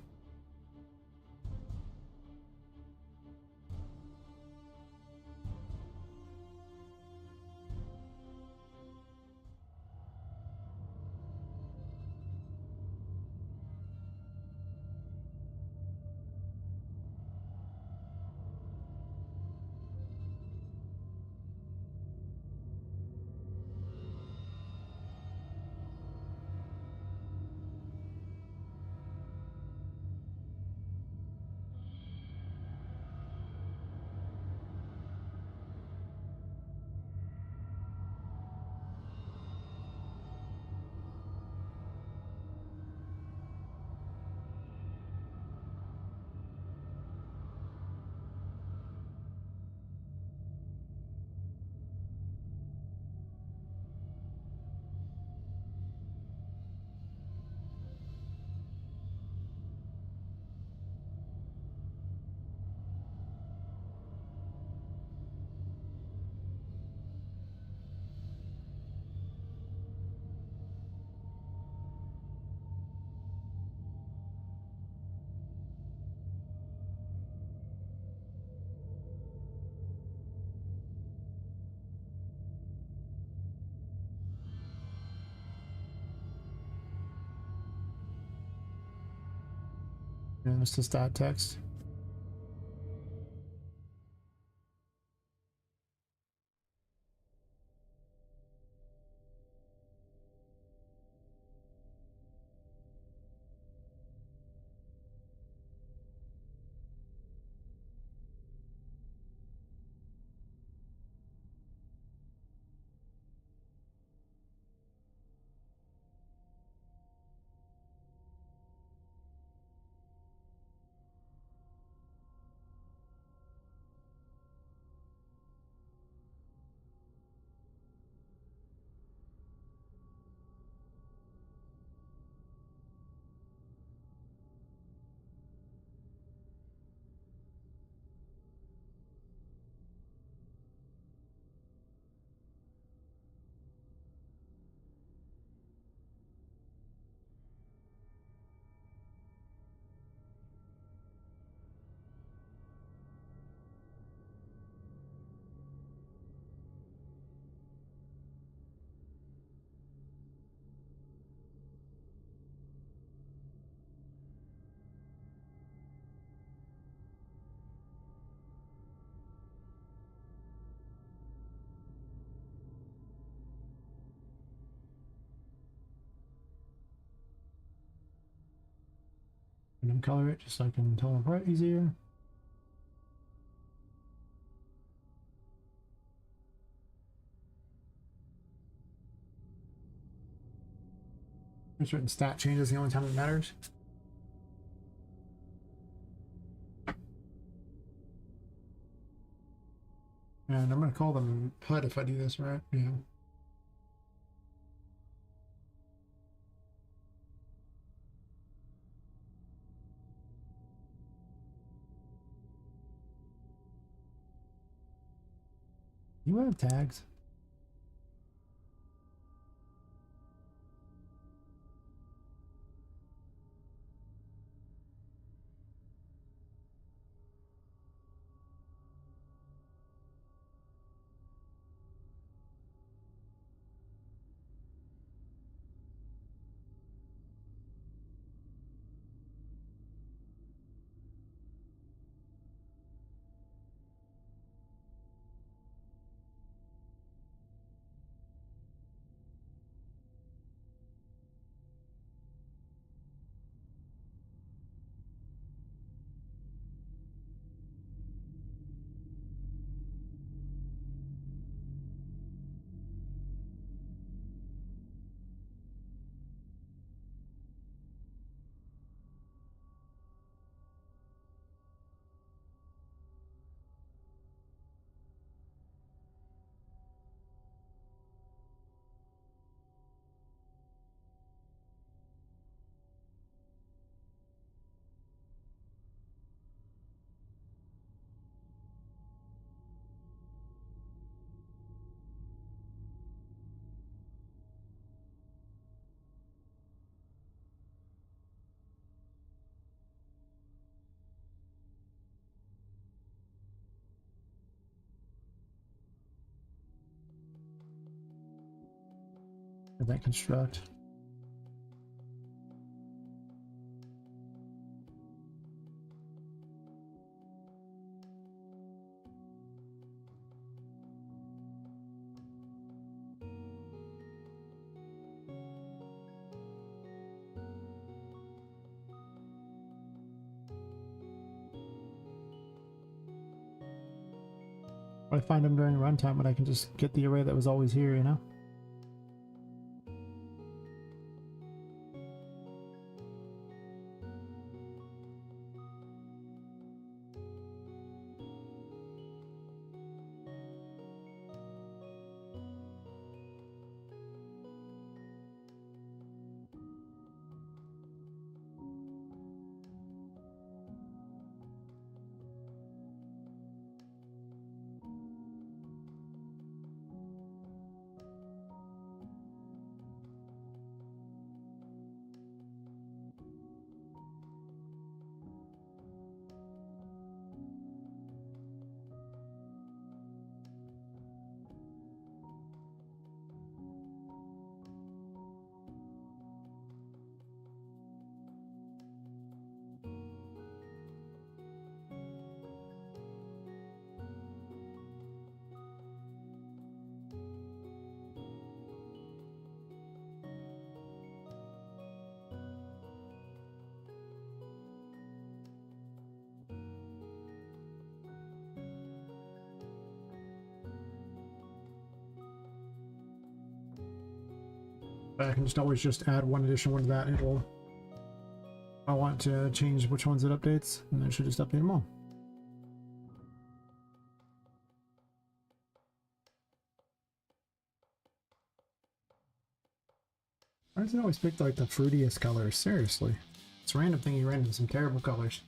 A: and it's just stat text. Random color it just so I can tell them apart easier. Certain stat changes the only time it matters. And I'm going to call them HUD if I do this right. Yeah. You have tags. Event construct. I find them during runtime, but I can just get the array that was always here, you know? But I can just always just add one additional one to that, and it'll. I want to change which ones it updates, and I should just update them all. Why does it always pick like the fruitiest colors? Seriously. It's random thingy random, some terrible colors.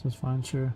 A: This is fine, sure.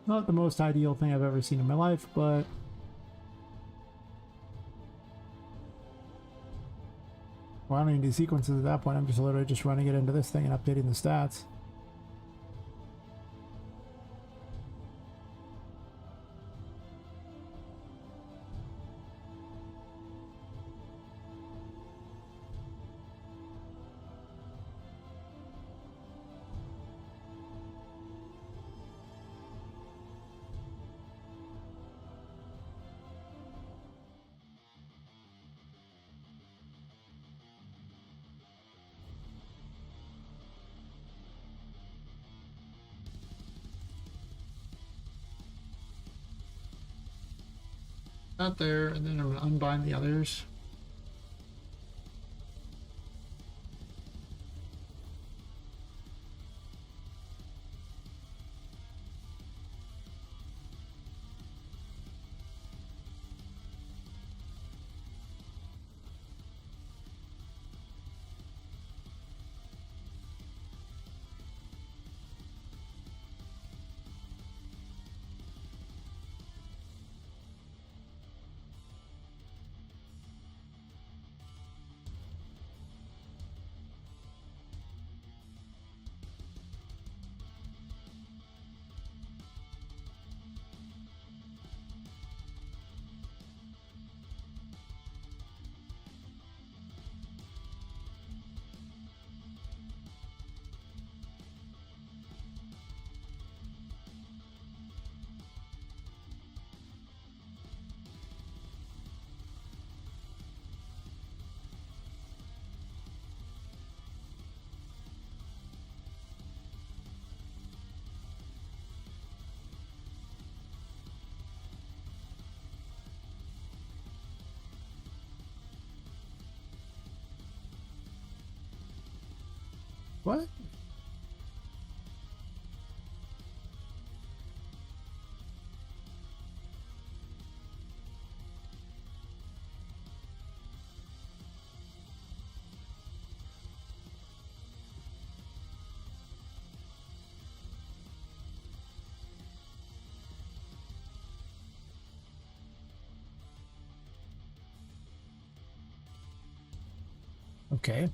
A: Not the most ideal thing I've ever seen in my life, but well, I don't even do sequences at that point. I'm just literally just running it into this thing and updating the stats. That there, and then I'm going to unbind the others. What? Okay.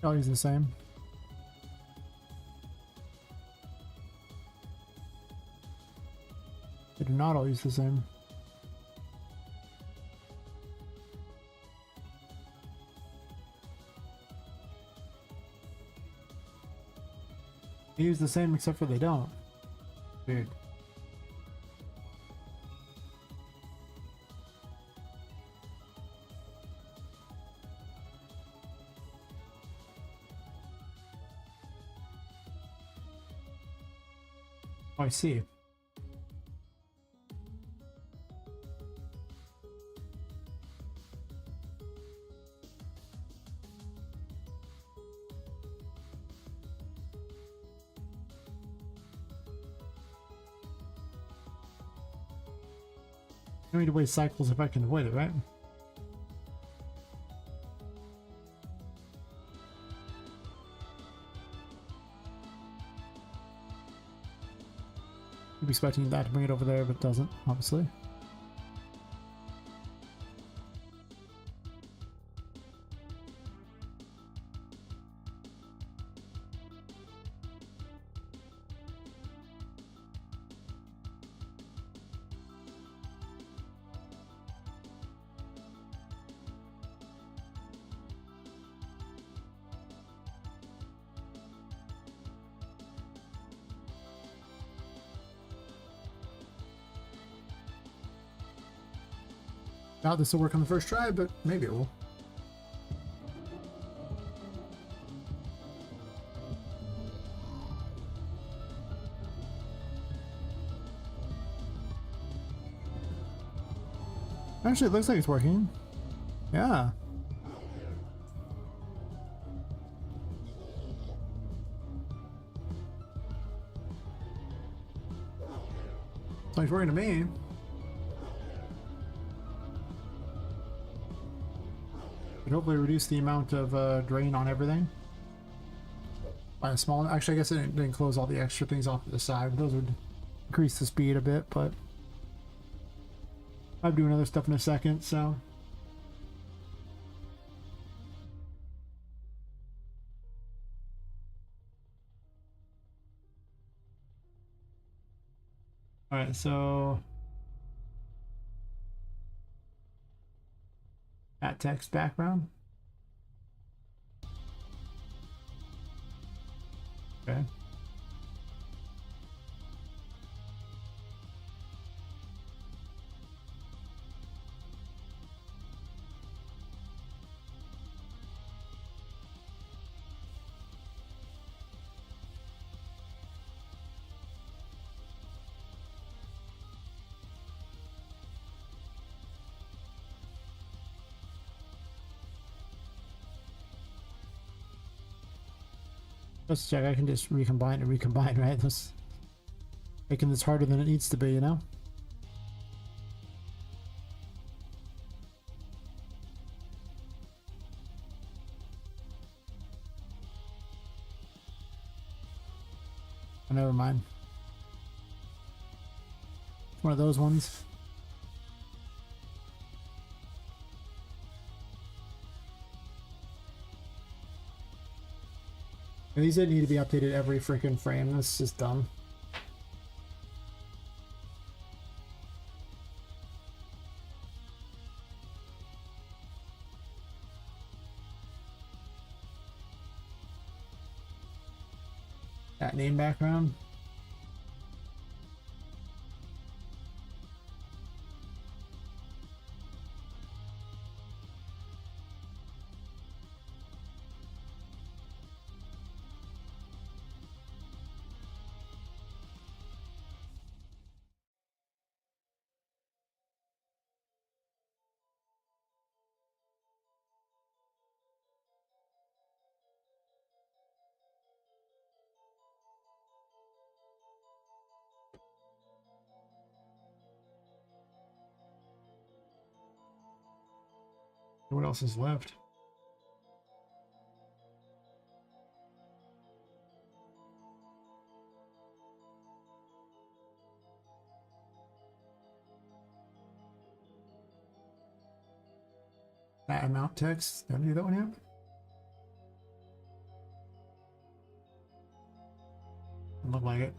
A: All use the same. They do not all use the same. They use the same except for they don't. Weird. Oh, I see. I need to waste cycles if I can avoid it, right? I'm expecting that to bring it over there, but it doesn't, obviously. Doubt this will work on the first try, but maybe it will. Actually, it looks like it's working. Yeah. It's like it's working to me. Hopefully reduce the amount of drain on everything by a small. Actually, I guess it didn't close all the extra things off to the side. Those would increase the speed a bit, but I'm doing other stuff in a second, so. All right, so that text background. Okay. Let's check. I can just recombine and recombine, right? Let's Making this harder than it needs to be, you know? Oh, never mind. One of those ones. And these didn't need to be updated every freaking frame. That's just dumb. That name background. What else is left? That amount text. Did I do that one yet? Look like it.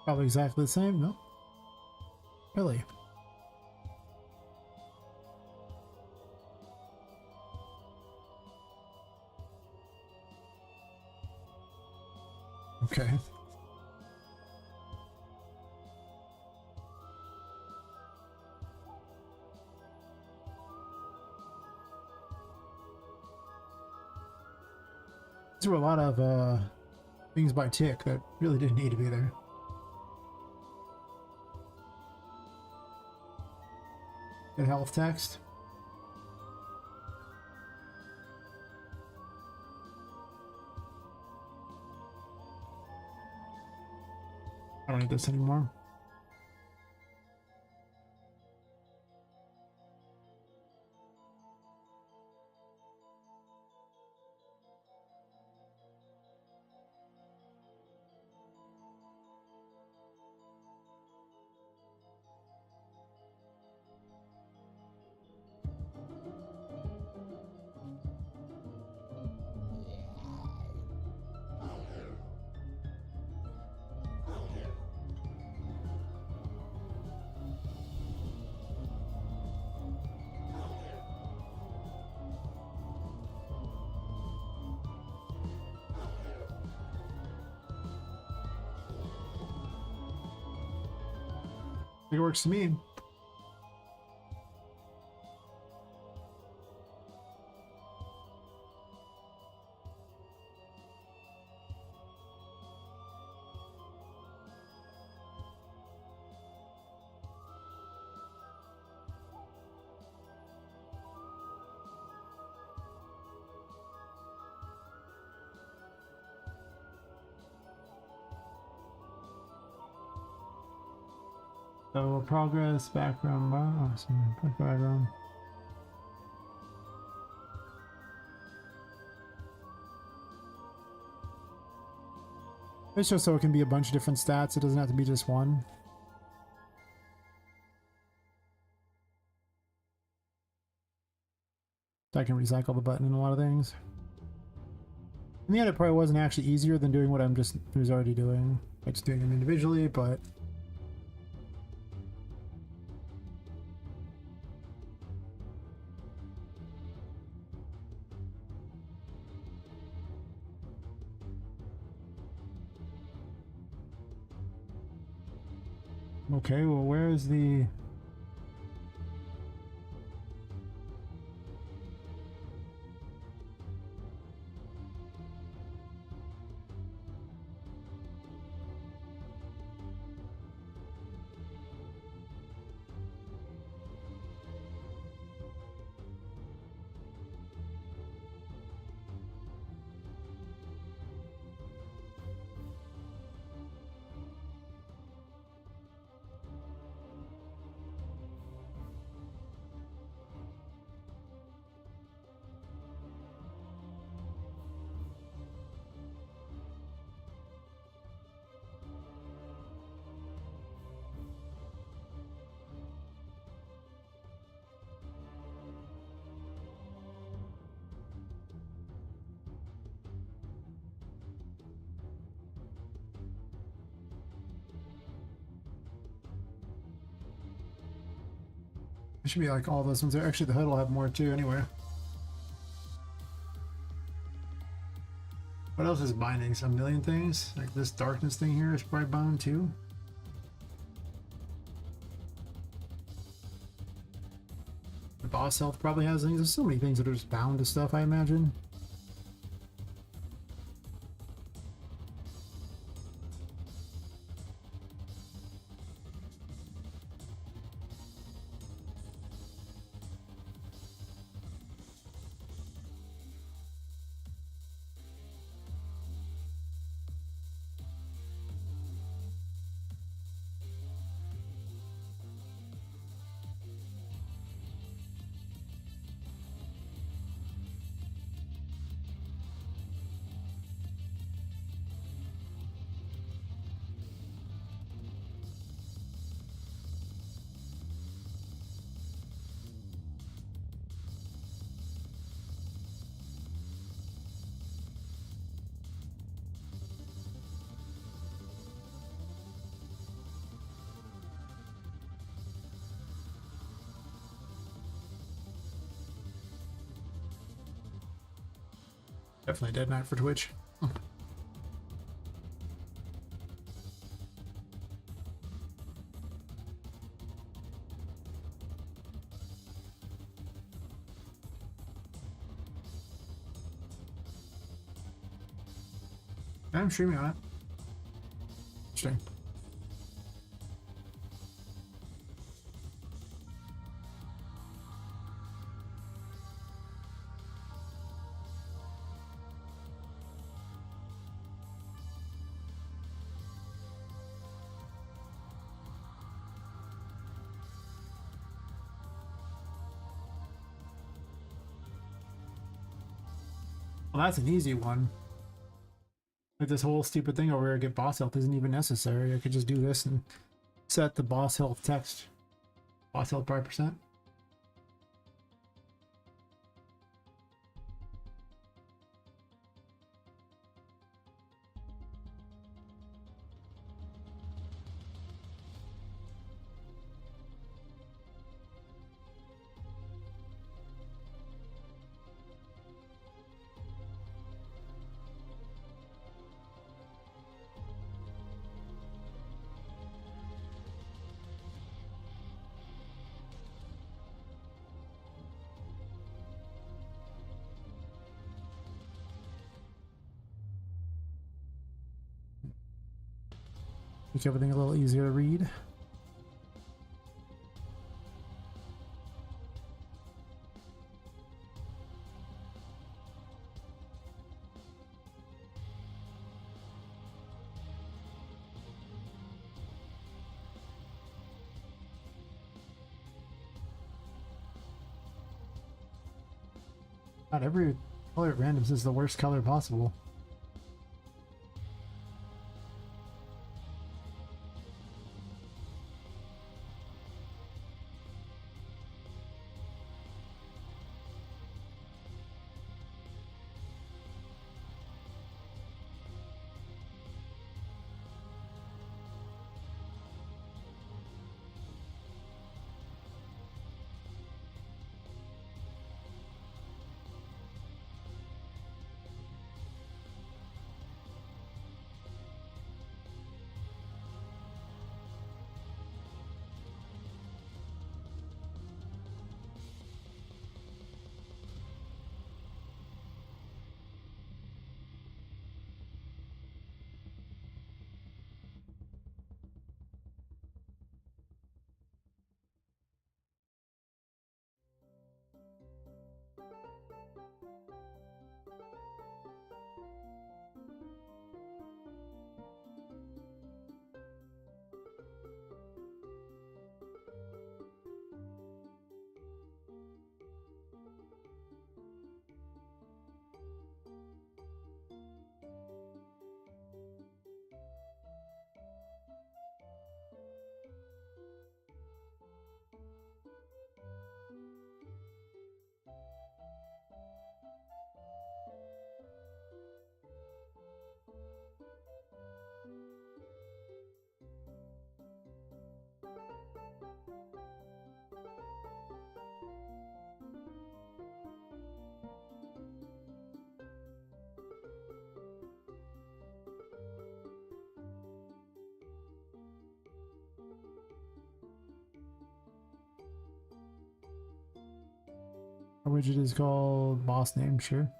A: Probably exactly the same, no? Really? Okay. These were a lot of things by tick that really didn't need to be there. Good health text. I don't need this anymore. It works to me. So progress, background, awesome. Background. It's just so it can be a bunch of different stats. It doesn't have to be just one. So I can recycle the button in a lot of things. In the end, it probably wasn't actually easier than doing what I'm just was already doing. Like just doing them individually, but okay, well, where is the... It should be like all those ones there. Actually, the hood will have more too anyway. What else is binding? Some million things? Like this darkness thing here is probably bound too. The boss health probably has things. There's so many things that are just bound to stuff, I imagine. Definitely dead night for Twitch. I'm streaming on it. Interesting. Well, that's an easy one. Like this whole stupid thing over here, get boss health isn't even necessary. I could just do this and set the boss health text. Boss health 5%. Make everything a little easier to read. God, every color at randoms is the worst color possible. Our widget is called boss name, sure.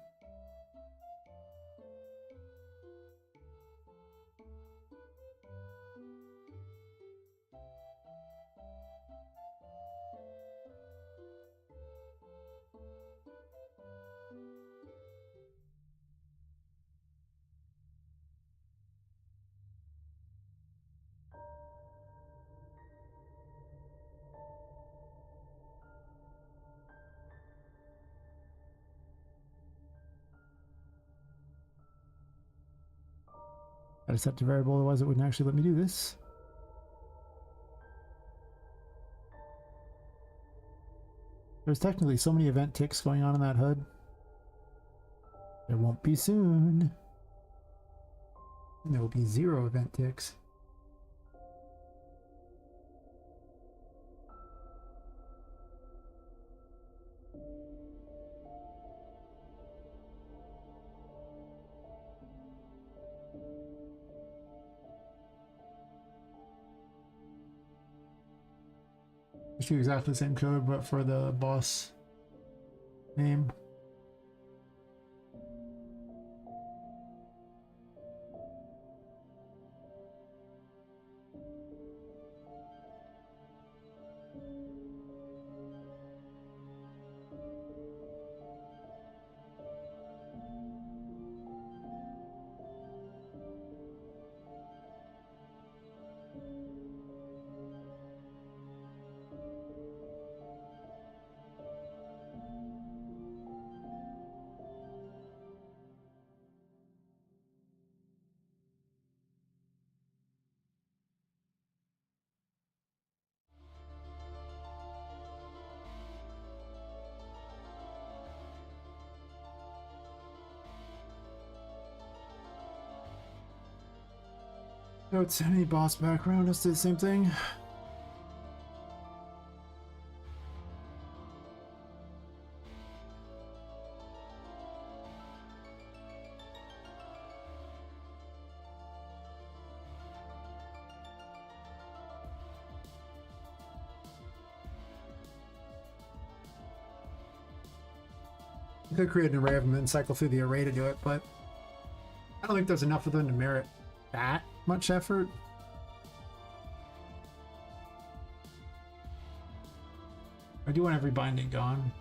A: I set the variable, otherwise it wouldn't actually let me do this. There's technically so many event ticks going on in that HUD. There won't be soon. And there will be 0 event ticks. Just do exactly the same code, but for the boss name. So it's any boss background, just do the same thing. I could create an array of them and cycle through the array to do it, but I don't think there's enough of them to merit that much effort. I do want every binding gone.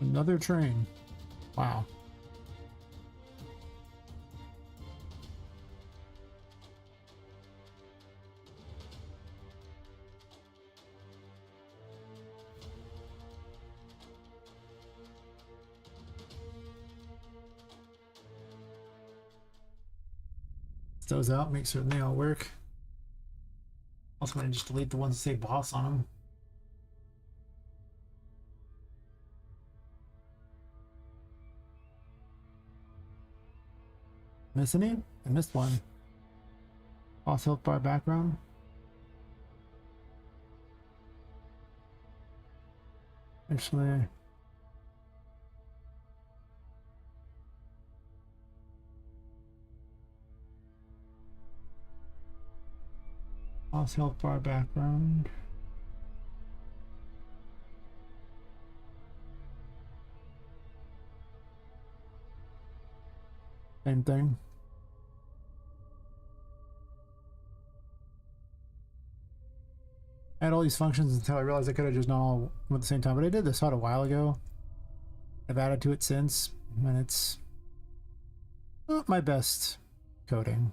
A: Another train. Wow. Those out, make certain they all work. Also, I'm gonna just delete the ones that say boss on them. Miss any? I missed one. Boss health bar background. Actually, boss health bar background. Same thing. I had all these functions until I realized I could have just done all at the same time, but I did this a while ago. I've added to it since, and it's not my best coding.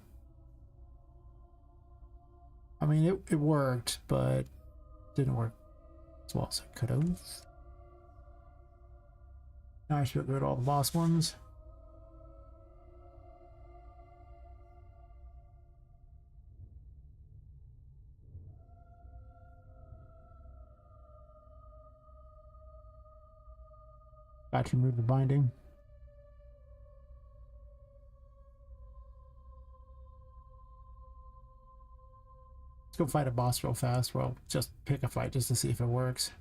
A: I mean, it worked, but didn't work as well as it could have. Now I should get rid of all the boss ones. I can remove the binding. Let's go fight a boss real fast. Well, just pick a fight just to see if it works.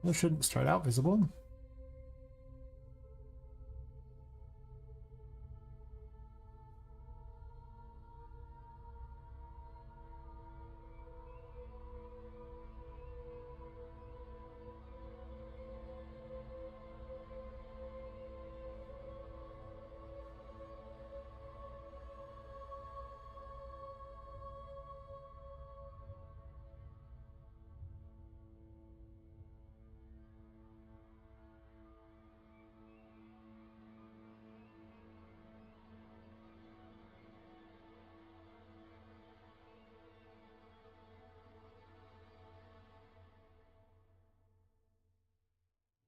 A: Well, it shouldn't start out visible.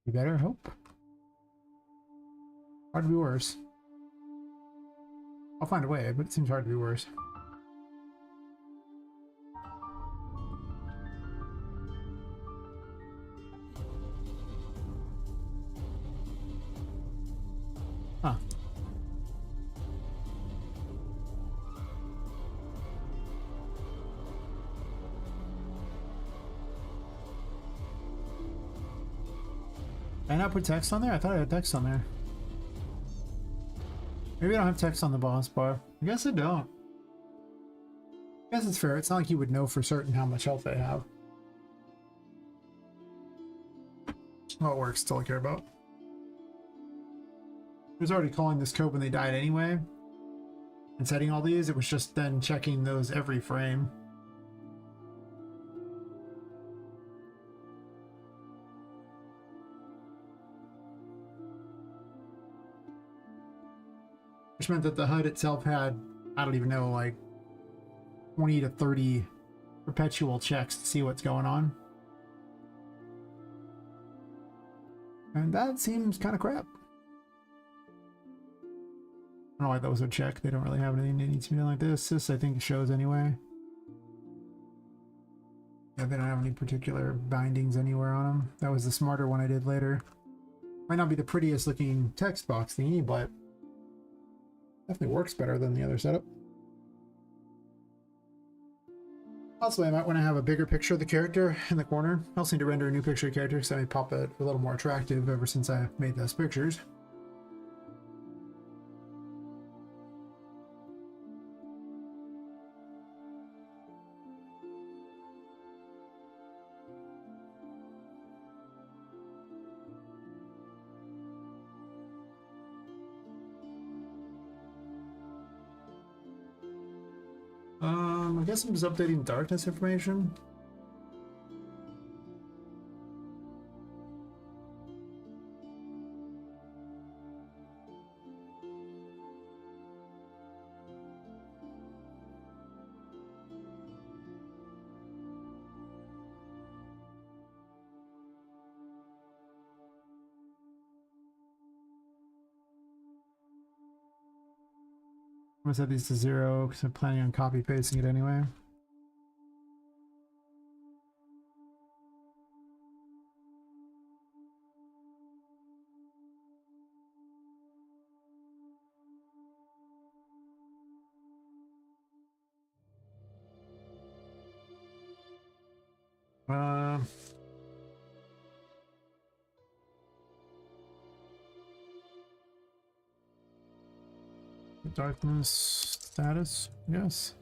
A: You better hope. Hard to be worse. I'll find a way, but it seems hard to be worse. Huh. Did I not put text on there? I thought I had text on there. Maybe I don't have text on the boss bar. I guess I don't. I guess it's fair. It's not like you would know for certain how much health they have. Oh, it works. That's all I care about. I was already calling this code when they died anyway. And setting all these, it was just then checking those every frame. Which meant that the HUD itself had, I don't even know, like 20 to 30 perpetual checks to see what's going on. And that seems kind of crap. I don't know why those would check. They don't really have anything that needs to be done like this. This, I think, shows anyway. Yeah, they don't have any particular bindings anywhere on them. That was the smarter one I did later. Might not be the prettiest looking text box thingy, but definitely works better than the other setup. Also, I might want to have a bigger picture of the character in the corner. I also need to render a new picture of the character because I made Poppet a little more attractive ever since I made those pictures. I guess I'm just updating darkness information. I'm gonna set these to 0 because I'm planning on copy pasting it anyway. Darkness status, yes.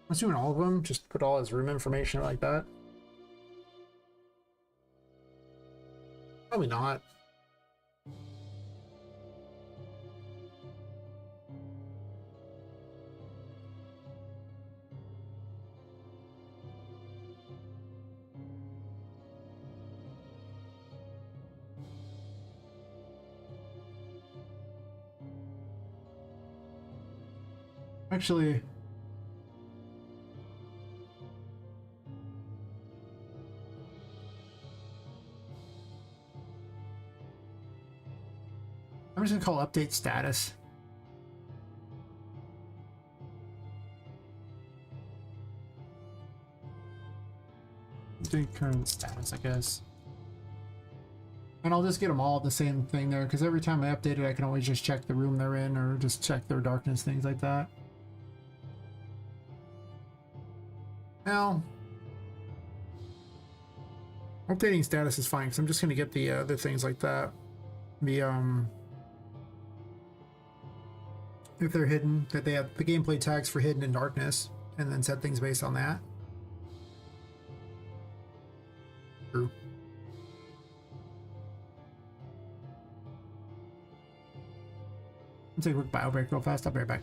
A: I'm assuming all of them, just put all his room information like that. Probably not. Actually, just gonna call update status. Update current status, I guess. And I'll just get them all the same thing there, because every time I update it, I can always just check the room they're in, or just check their darkness, things like that. Now, updating status is fine, because I'm just going to get the other things like that. If they're hidden, that they have the gameplay tags for hidden and darkness, and then set things based on that. True. Let's take a quick bio break real fast. I'll be right back.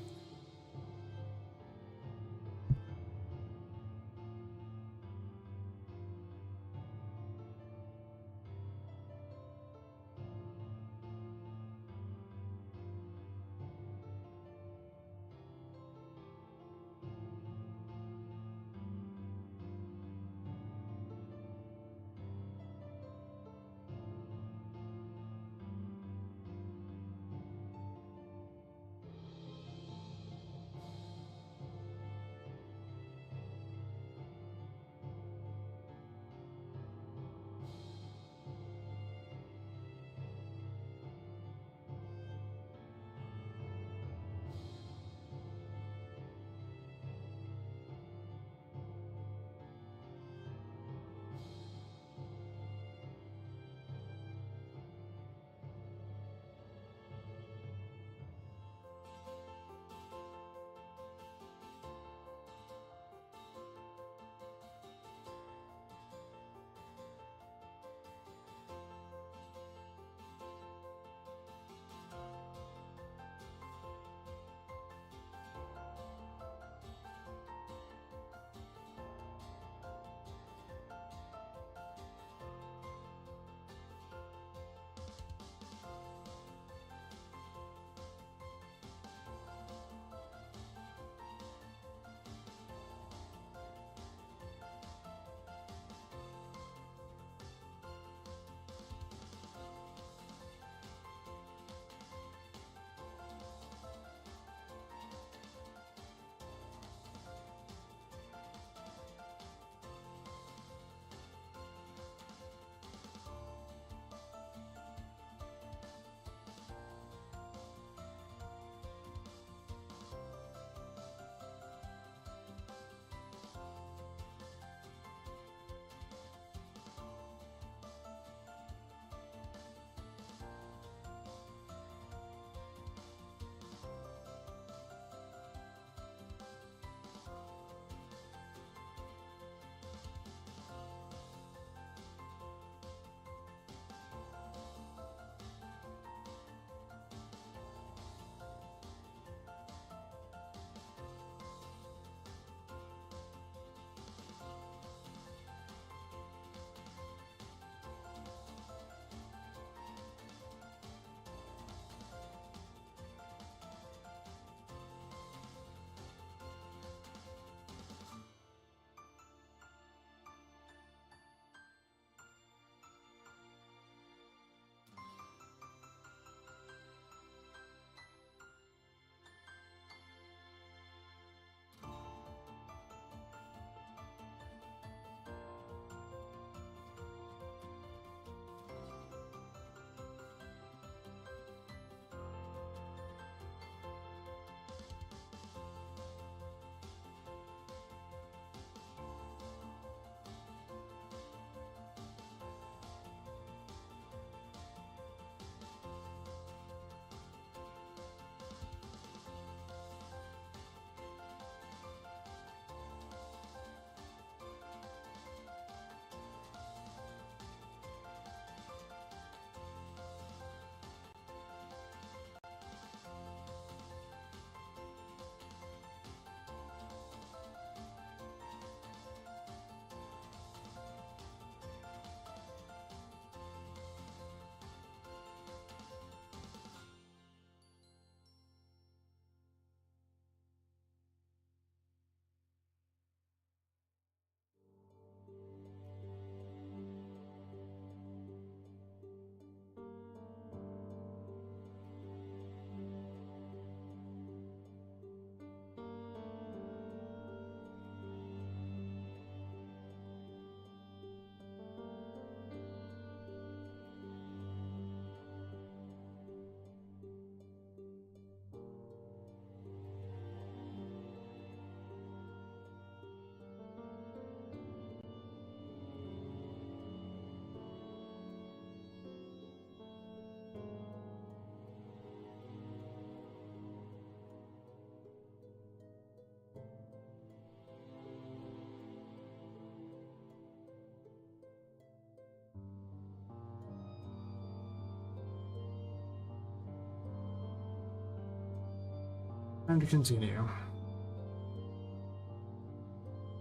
A: Time to continue.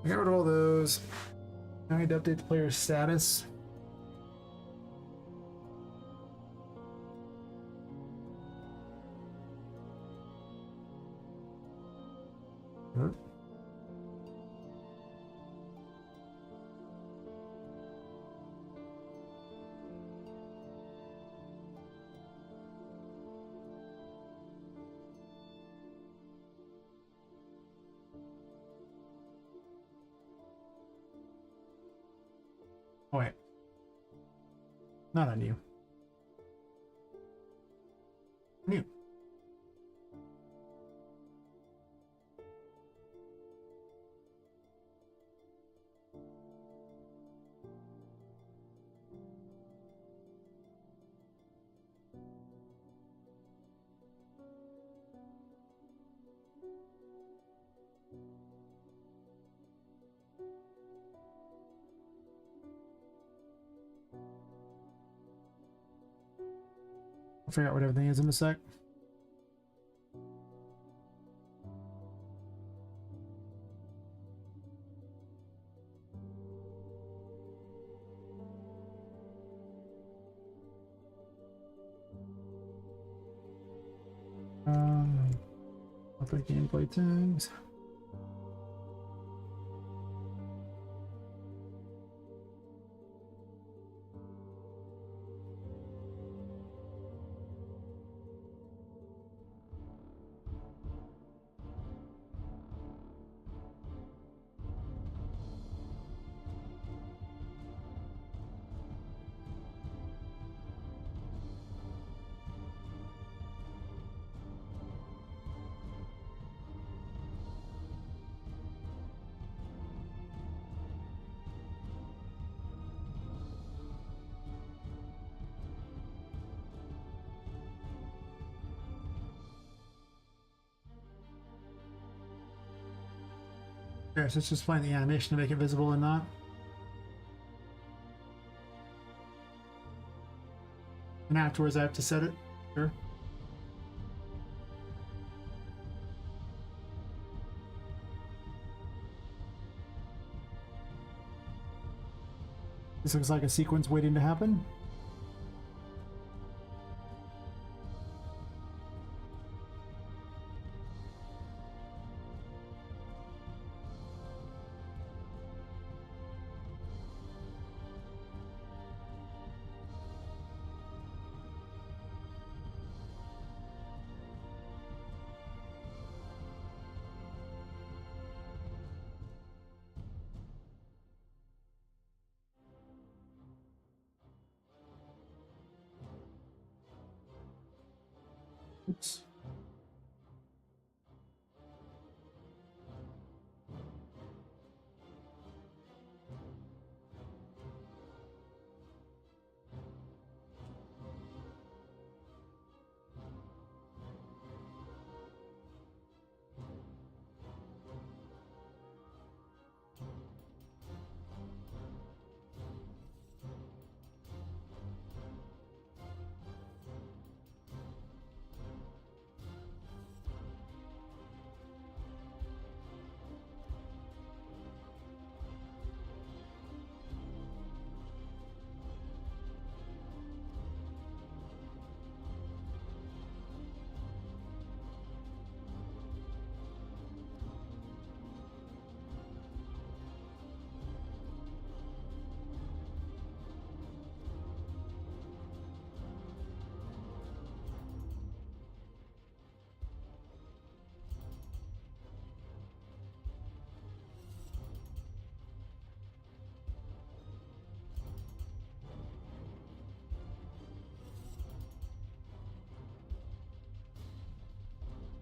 A: I got rid of all those. Now I need to update the player's status. Huh? Oh, wait. Not on you. On you. I'll figure out what everything is in a sec. Other gameplay tags. Okay, so it's just playing the animation to make it visible and not. And afterwards I have to set it. Sure. This looks like a sequence waiting to happen. Oops.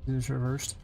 A: Is this reversed?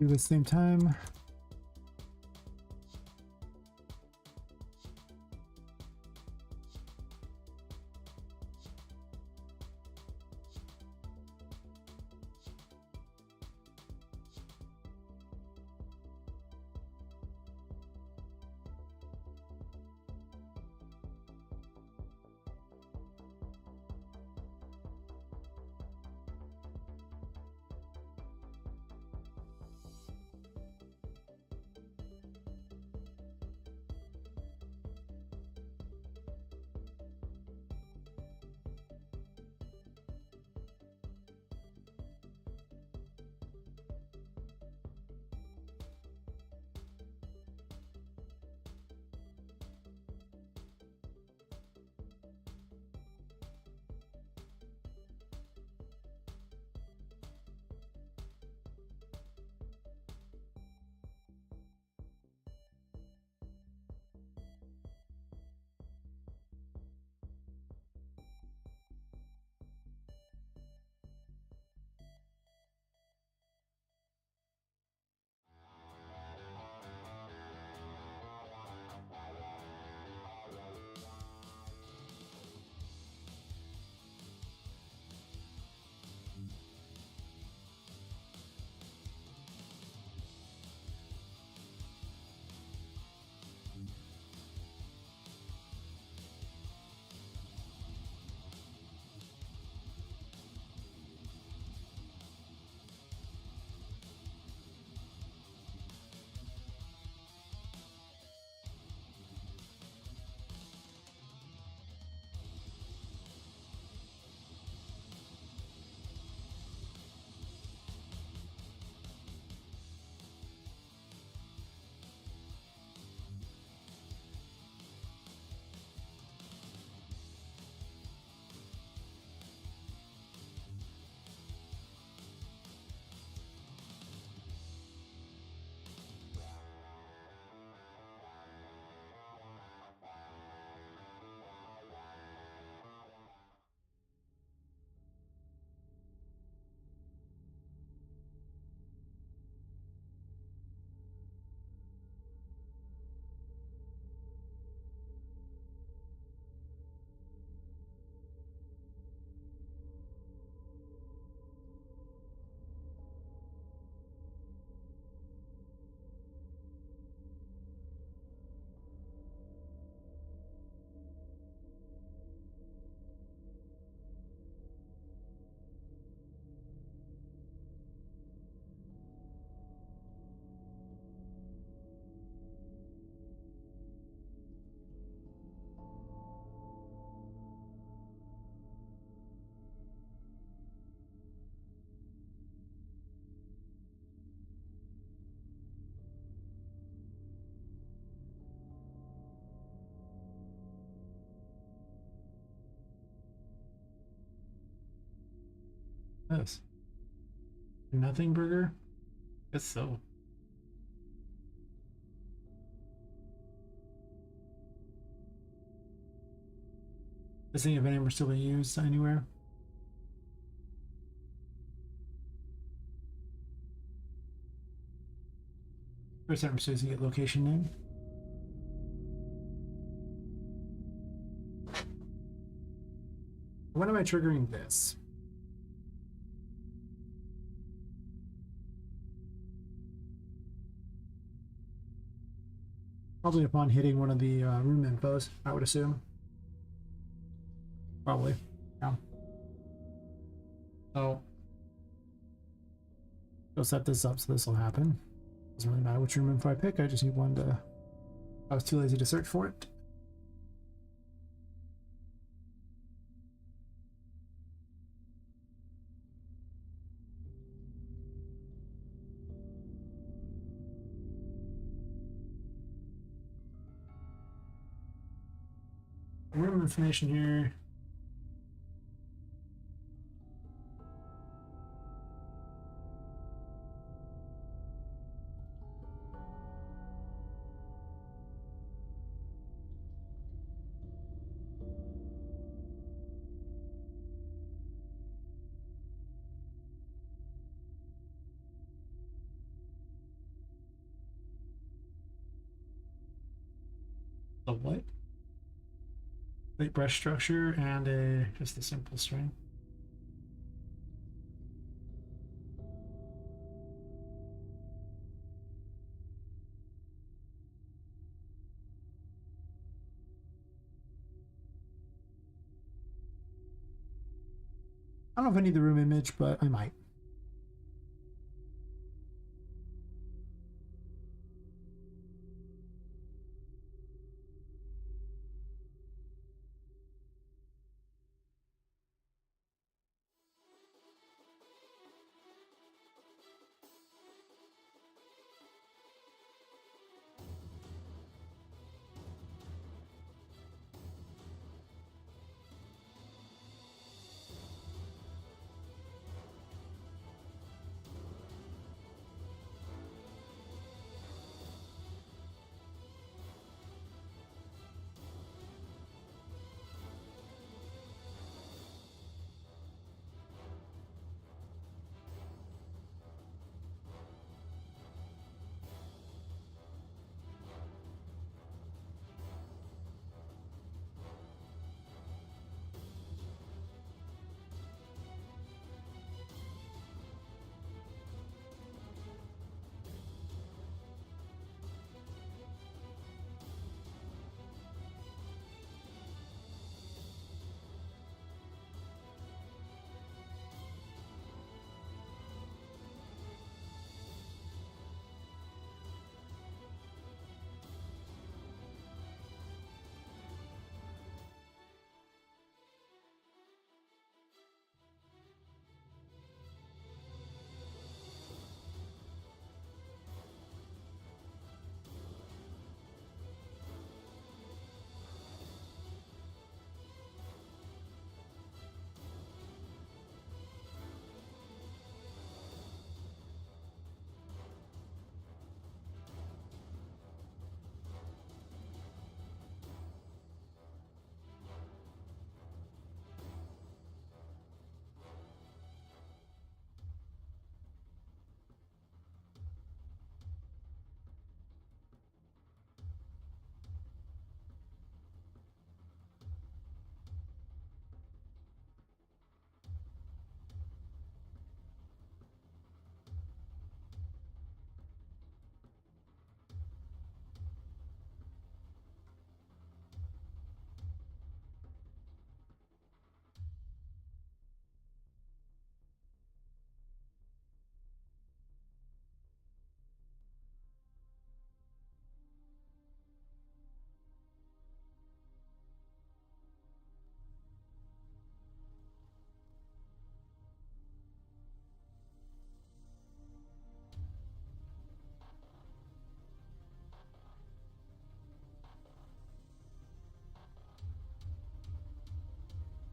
A: do the same time. Yes. Nothing burger? Guess so. Does any of it ever still be used anywhere? First time to get location name. When am I triggering this? Probably upon hitting one of the room infos, I would assume. Probably, yeah. So, go set this up so this will happen. Doesn't really matter which room info I pick, I just need one to... I was too lazy to search for it. Room information here. A what? Slate brush structure and just a simple string. I don't know if I need the room image, but I might.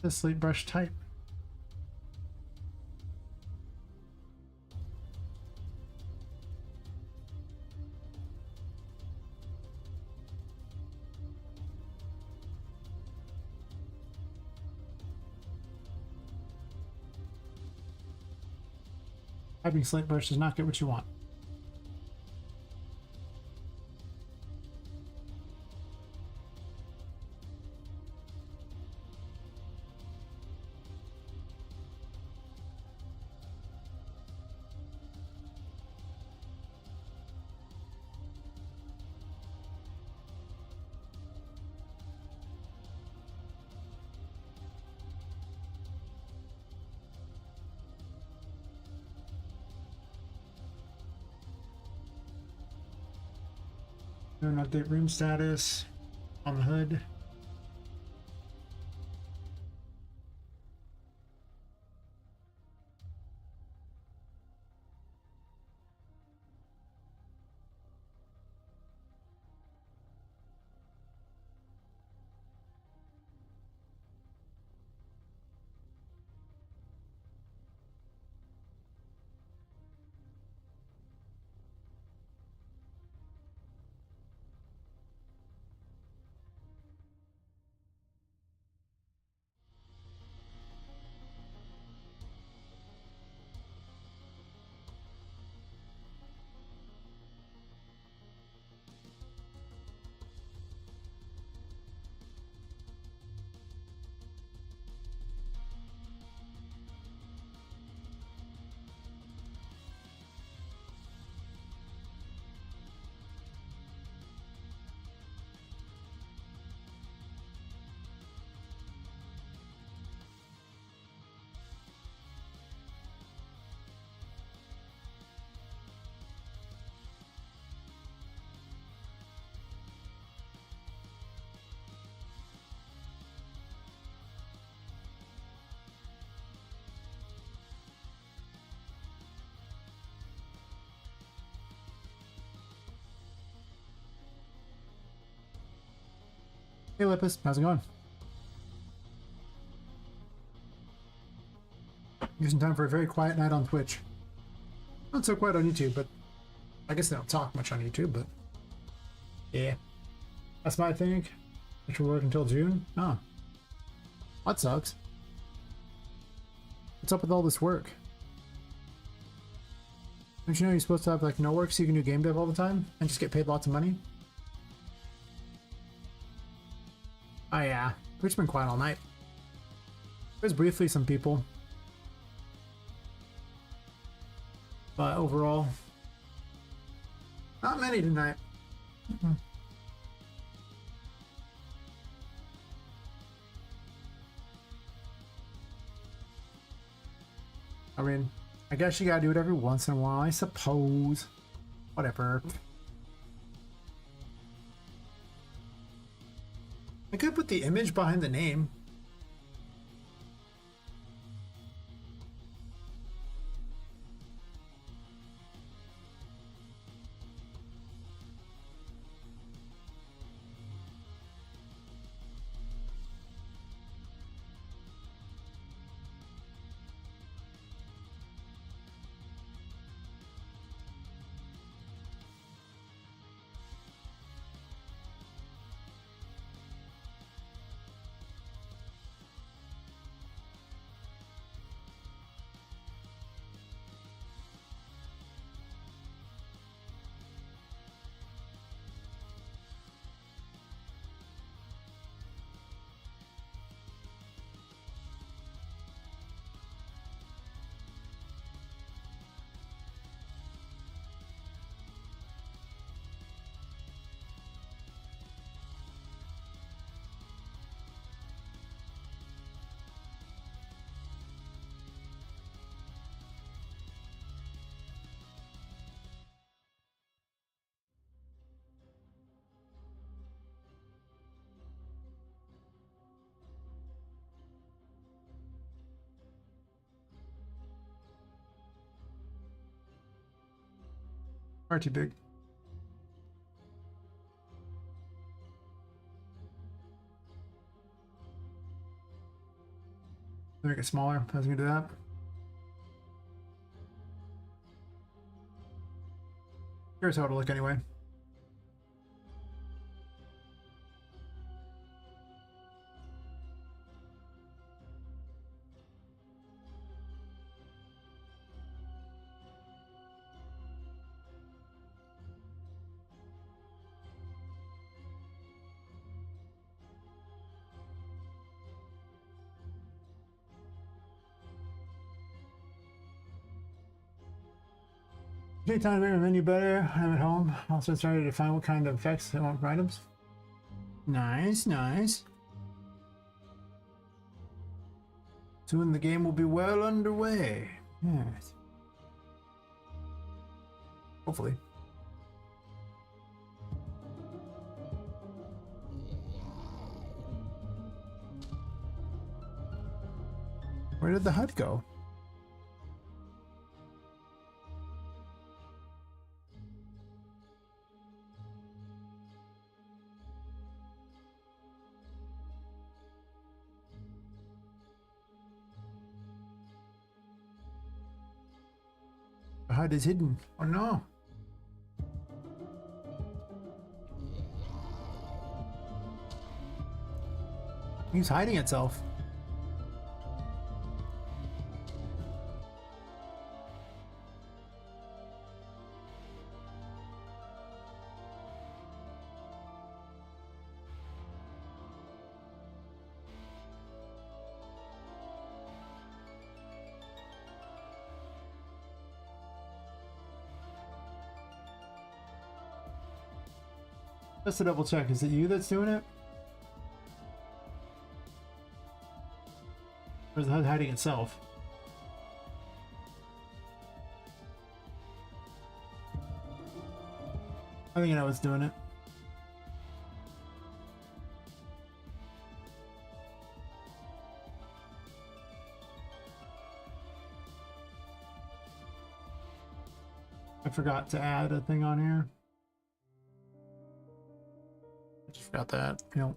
A: The slate brush type. Having slate brush does not get what you want. Doing update room status on the hood. Hey Lippus, how's it going? Using time for a very quiet night on Twitch. Not so quiet on YouTube, but I guess they don't talk much on YouTube, but yeah. That's my thing. Which will work until June? Oh. That sucks. What's up with all this work? Don't you know you're supposed to have like no work so you can do game dev all the time and just get paid lots of money? Oh yeah, Twitch's been quiet all night. There's briefly some people. But overall, not many tonight. I mean, I guess you gotta do it every once in a while, I suppose. Whatever. I could put the image behind the name. Far too big. Make it smaller. I was gonna do that. Here's how it'll look anyway. Anytime to make my menu better, I'm at home. Also started to find what kind of effects I want for items. Nice, nice. Soon the game will be well underway. Yes. Hopefully. Where did the hut go? The hut is hidden. Oh no. It's hiding itself. Just to double check, is it you that's doing it? Or is the HUD hiding itself? I think I know what's doing it. I forgot to add a thing on here. I just forgot that. Yep.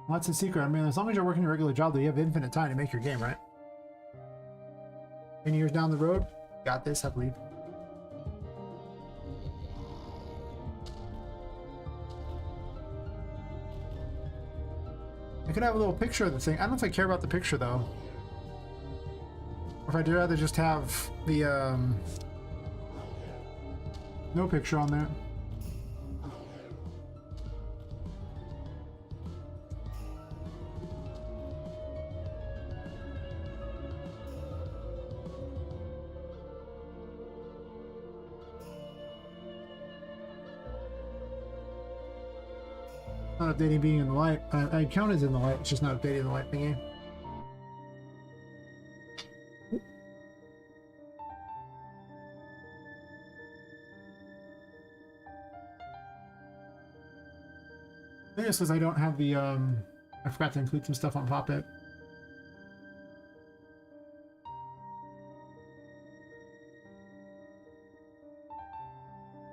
A: Well, that's the secret. I mean, as long as you're working your regular job, though, you have infinite time to make your game, right? 10 years down the road, got this, I believe. I could have a little picture of the thing. I don't know if I care about the picture, though. Or if I'd rather just have the, no picture on there. Not updating being in the light. I count as in the light, it's just not updating the light thingy. I think it's because I don't have the, I forgot to include some stuff on Poppet.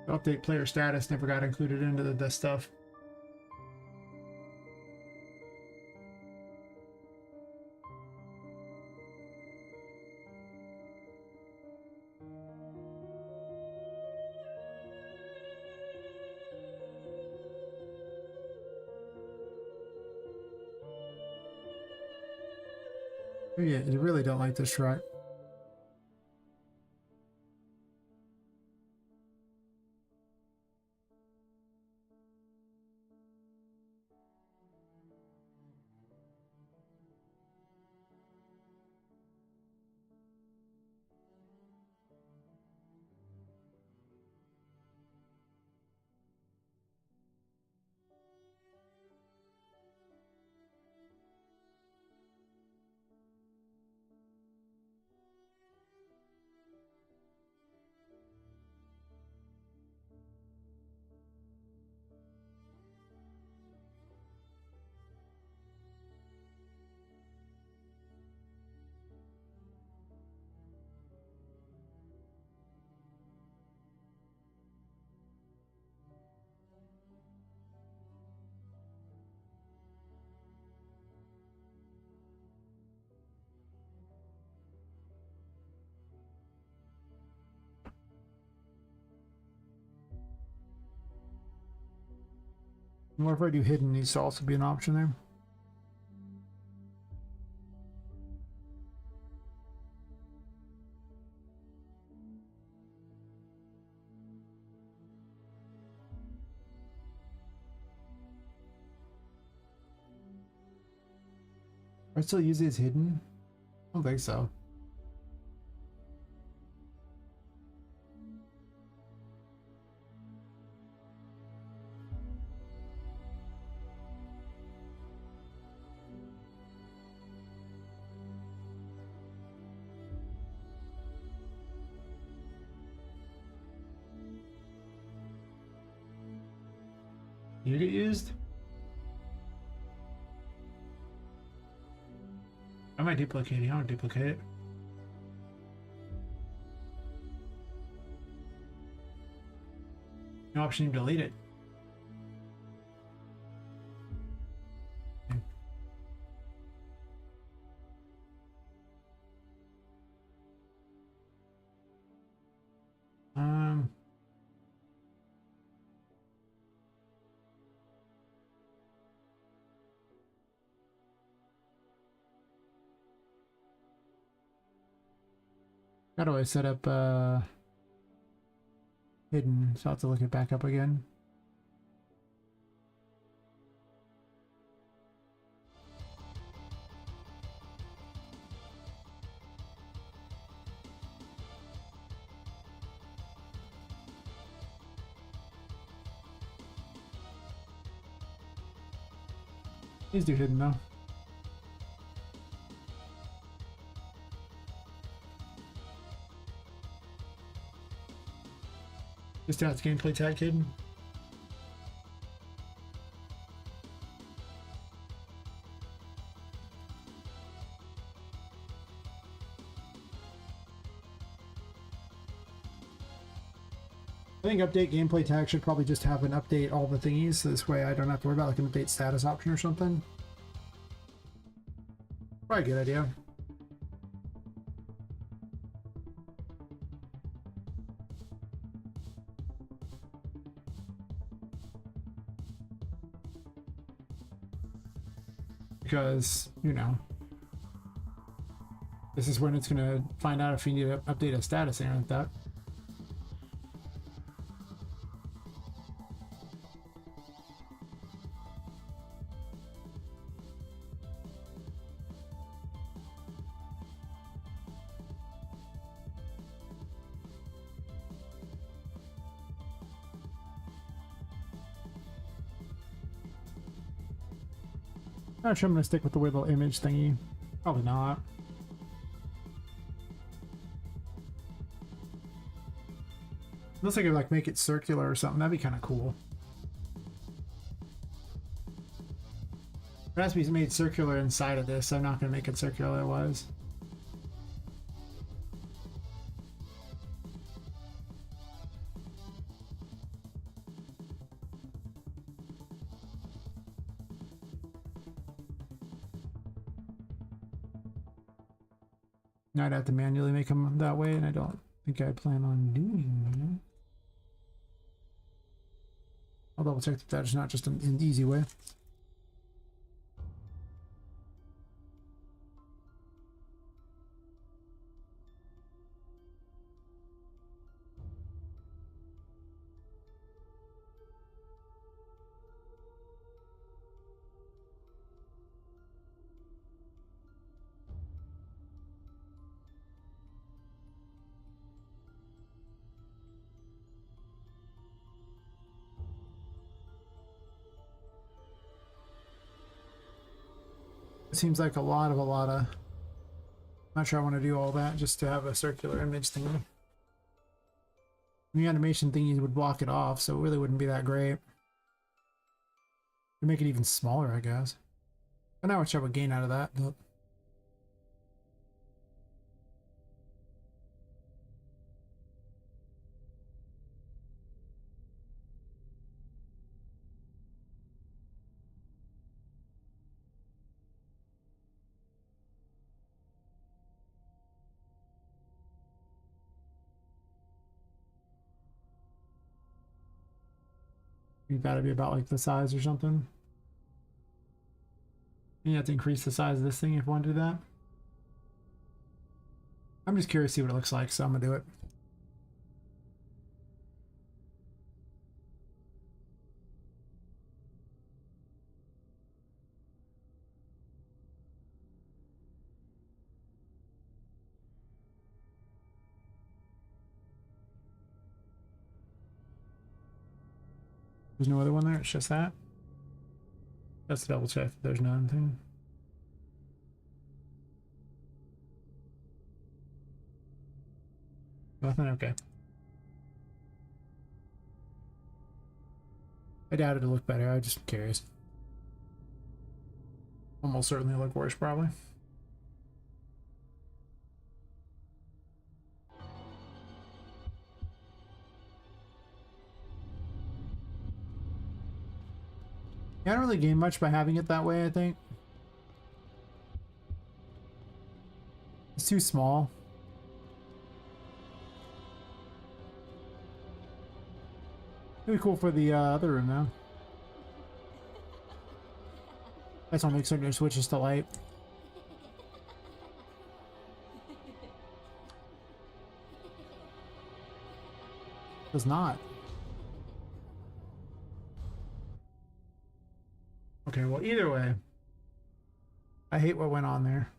A: Update player status never got included into the stuff. Yeah, you really don't like this track. What if I do hidden needs to also be an option there? I still use it as hidden? I don't think so. You get used? Am I duplicating? I don't duplicate it. No option to delete it. Okay. How do I set up hidden? So I'll have to look it back up again. Please do hidden though. Just out the gameplay tag hidden. I think update gameplay tag should probably just have an update all the thingies, so this way I don't have to worry about like an update status option or something. Probably a good idea. Because, you know, this is when it's going to find out if you need to update a status and like that. Not sure I'm going to stick with the weird little image thingy. Probably not. Looks like I could like make it circular or something. That'd be kind of cool. It has to be made circular inside of this. I'm not going to make it circular otherwise. I'd have to manually make them that way, and I don't think I plan on doing that. I'll double check that that's not just an easy way. It seems like a lot of. I'm not sure I want to do all that just to have a circular image thingy. The animation thingy would block it off, so it really wouldn't be that great. Could make it even smaller, I guess. I'm not sure I would gain out of that, but. You gotta be about like the size or something. You have to increase the size of this thing if you want to do that. I'm just curious to see what it looks like, so I'm gonna do it. There's no other one there, it's just that. Just to double check if there's nothing. Nothing? Okay. I doubt it'll look better, I'm just curious. Almost certainly look worse, probably. I don't really gain much by having it that way, I think. It's too small. It'd be cool for the other room, though. That's what makes certain switches to light. Does not. Okay, well, either way, I hate what went on there.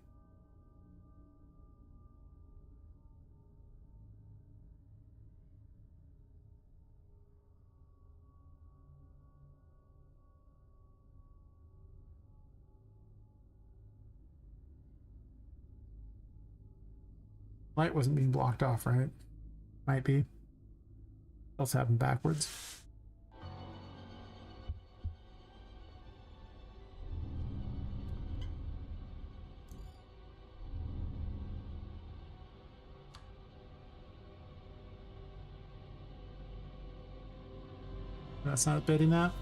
A: Light wasn't being blocked off, right? Might be. Let's have them backwards. That's not bidding that.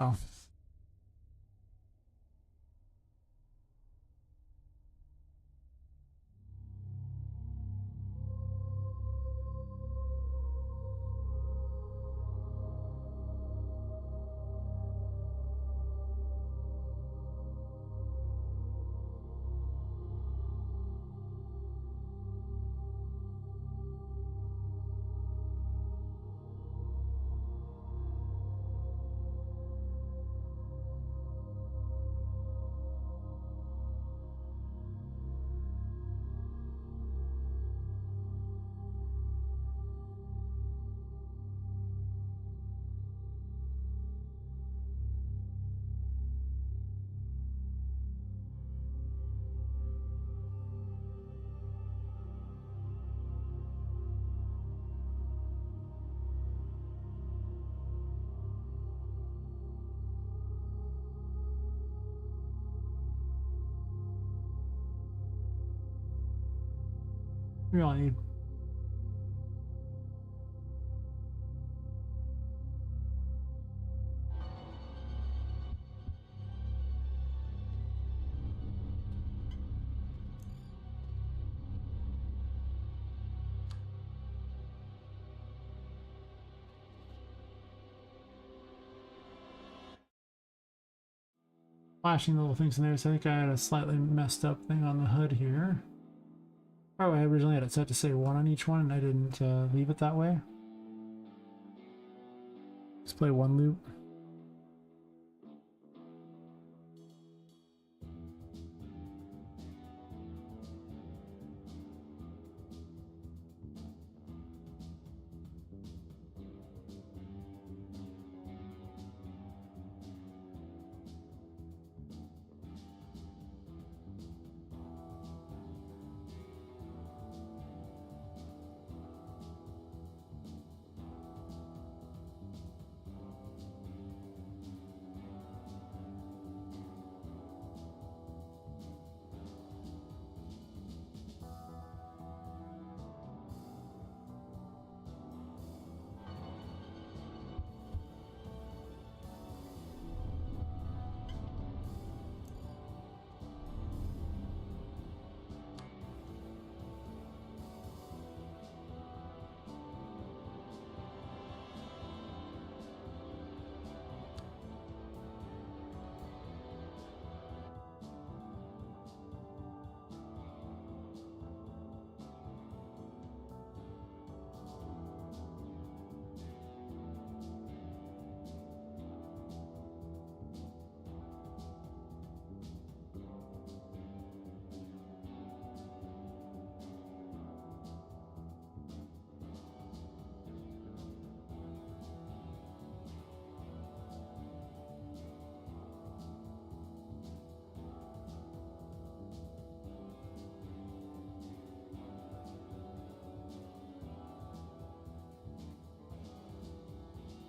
A: Oh. We all need. Flashing little things in there, so I think I had a slightly messed up thing on the hood here. Oh, I originally had it set to say 1 on each one, and I didn't leave it that way. Let's play one loop.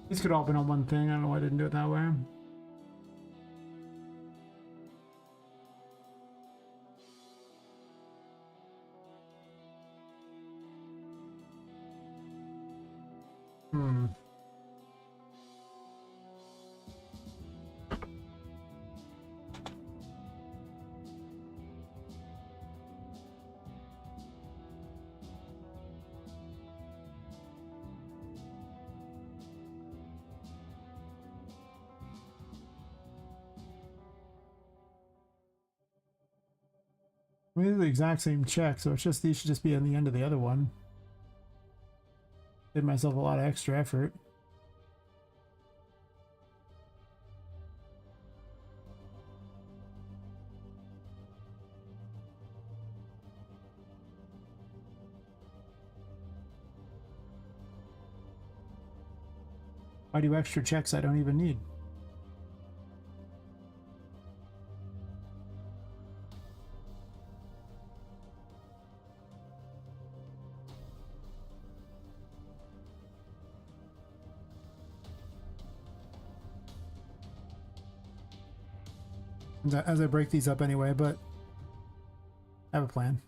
A: These could all been on one thing. I don't know why I didn't do it that way. Hmm. I mean, these are the exact same check, so it's just these should just be on the end of the other one. Did myself a lot of extra effort. Why do extra checks I don't even need? As I break these up anyway, but I have a plan.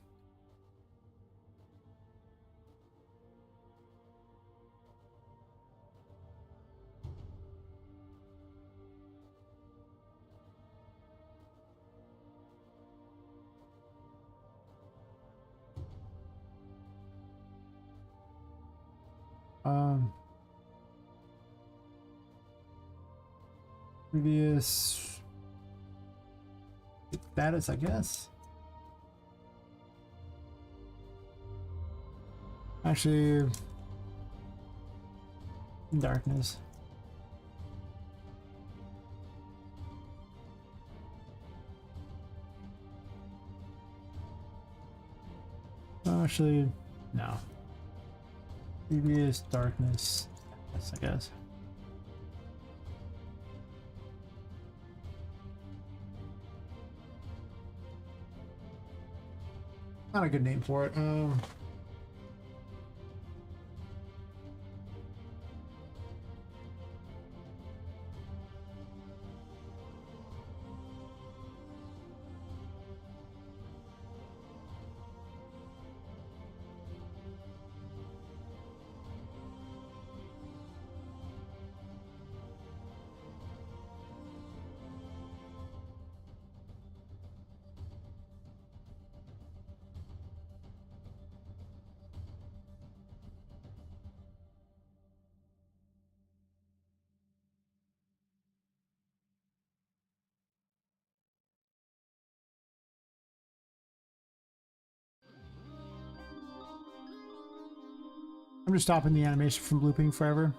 A: Previous status, I guess. Actually, darkness. Actually, no. Previous darkness, I guess. Not a good name for it. I'm just stopping the animation from looping forever.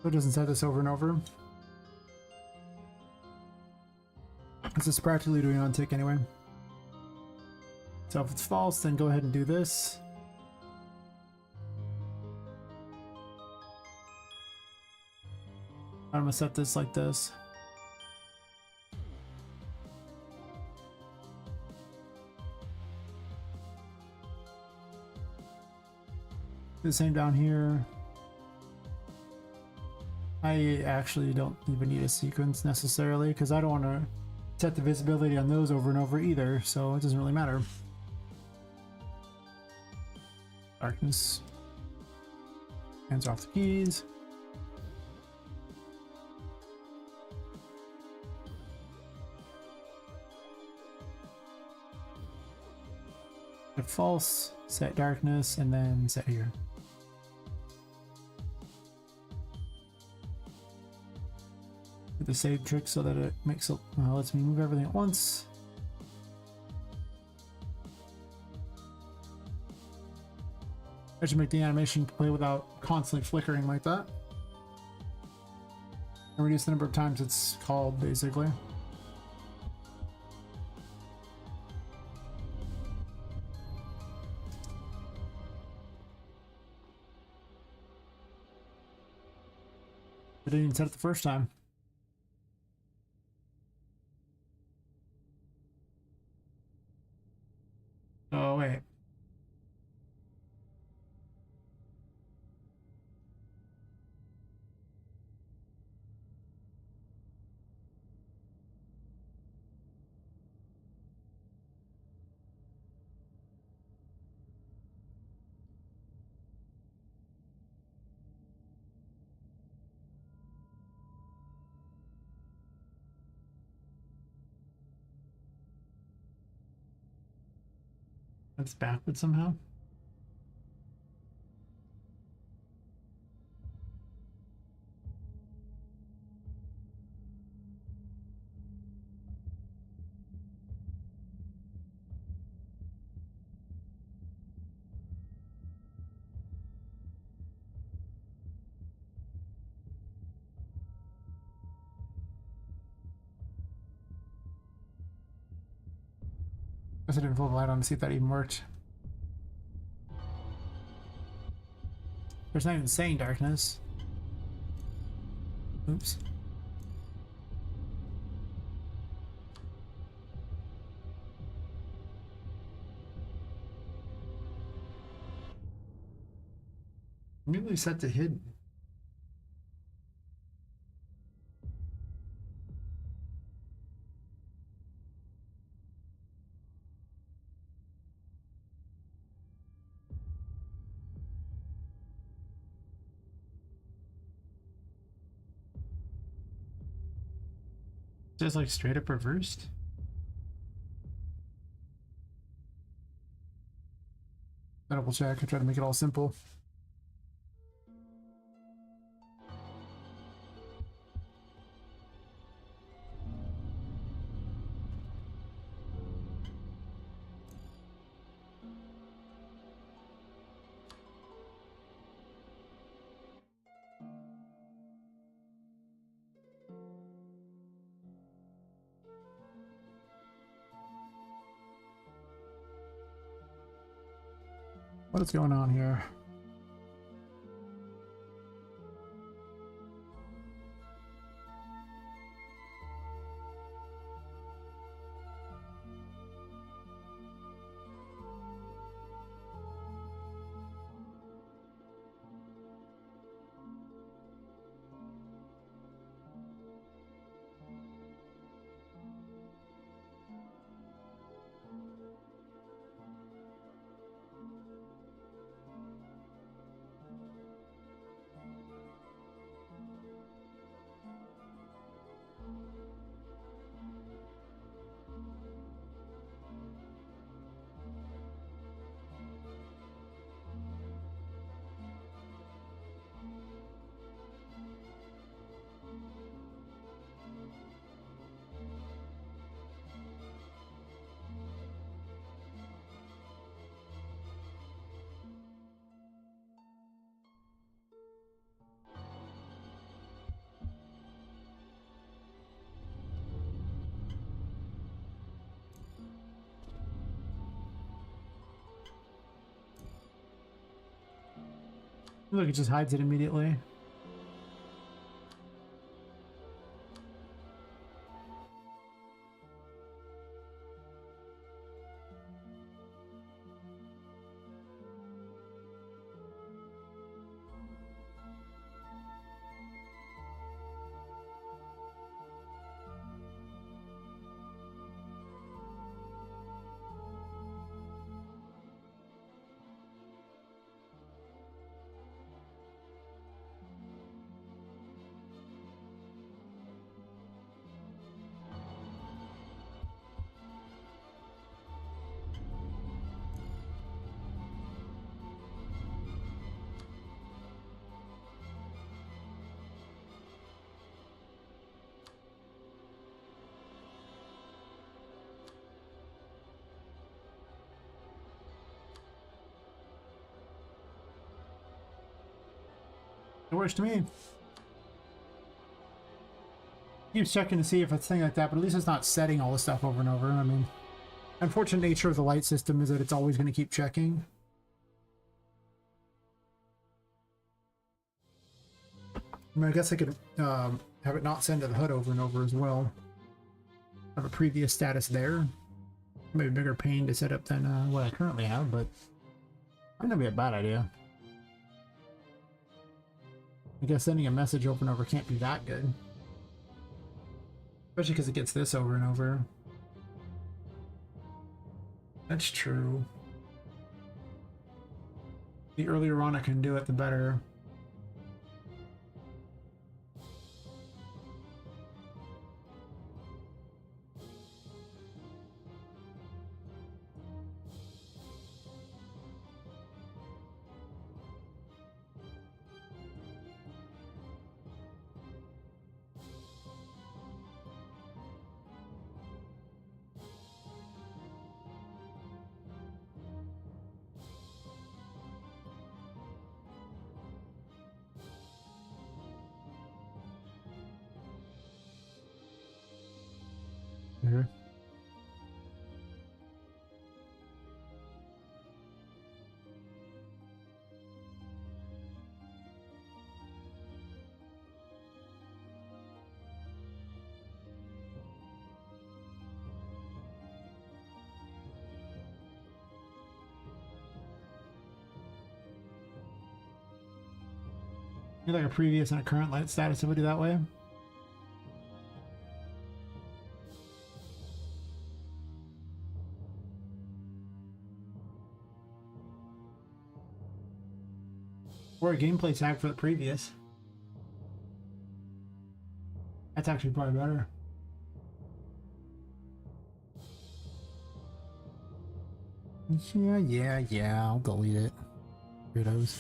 A: So it doesn't set this over and over. This is practically doing on tick anyway. So if it's false, then go ahead and do this. I'm gonna set this like this. Do the same down here. I actually don't even need a sequence necessarily because I don't want to set the visibility on those over and over either, so it doesn't really matter. Darkness. Hands off the keys. If false, set darkness, and then set here. The save trick so that it makes it lets me move everything at once. I should make the animation play without constantly flickering like that. And reduce the number of times it's called, basically. I didn't even set it the first time. Oh, wait. That's backwards somehow. Guess I didn't pull the light on to see if that even worked. There's not even saying darkness. Oops. Maybe set to hidden. Just like straight up reversed. Double check. I try to make it all simple. What is going on here? Look, it just hides it immediately. It works to me. Keeps checking to see if it's thing like that, but at least it's not setting all the stuff over and over. I mean, unfortunate nature of the light system is that it's always going to keep checking. I mean, I guess I could have it not send to the HUD over and over as well. Have a previous status there. Maybe a bigger pain to set up than what I currently have, but might not be a bad idea. I guess sending a message over and over can't be that good. Especially because it gets this over and over. That's true. The earlier on I can do it, the better. Here. Like a previous and a current light status if we do that way. Or a gameplay tag for the previous. That's actually probably better. Yeah, I'll delete it. Weirdos.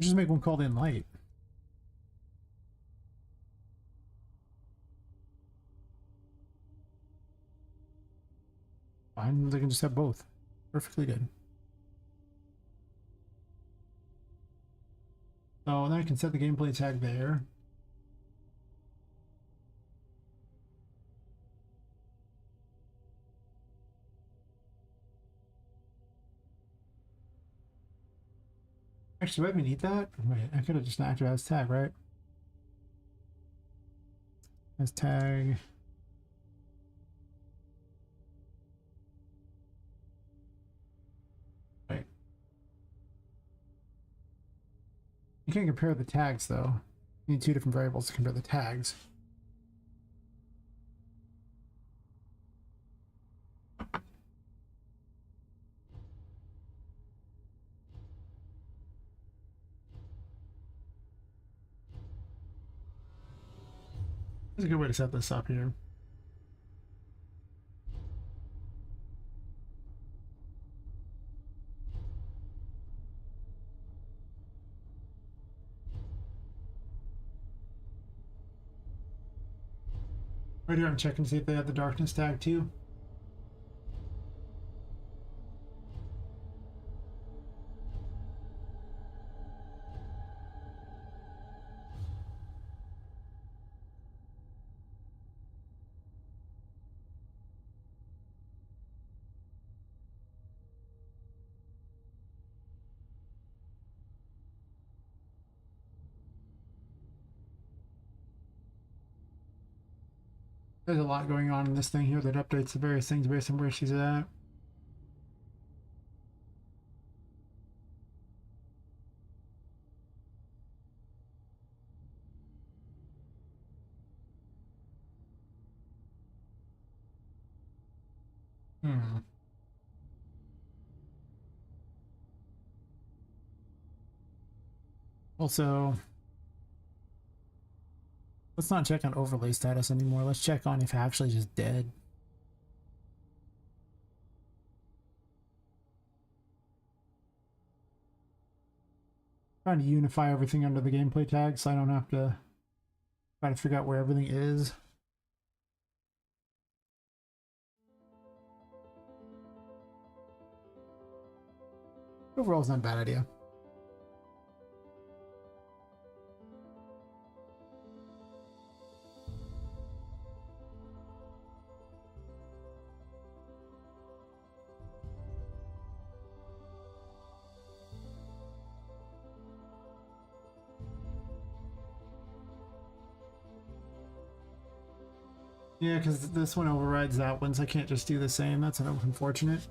A: Just make one called in light. Fine, they can just have both. Perfectly good. Oh, and then I can set the gameplay tag there. Actually, wait, we need that? Wait, I could have just activated as tag, right? As tag. Wait. You can't compare the tags, though. You need two different variables to compare the tags. That's a good way to set this up here. Right here, I'm checking to see if they have the darkness tag too. There's a lot going on in this thing here that updates the various things based on where she's at. Hmm. Also, let's not check on overlay status anymore. Let's check on if actually just dead. Trying to unify everything under the gameplay tag so I don't have to try to figure out where everything is. Overall, it's not a bad idea. Yeah, because this one overrides that one, so I can't just do the same. That's unfortunate.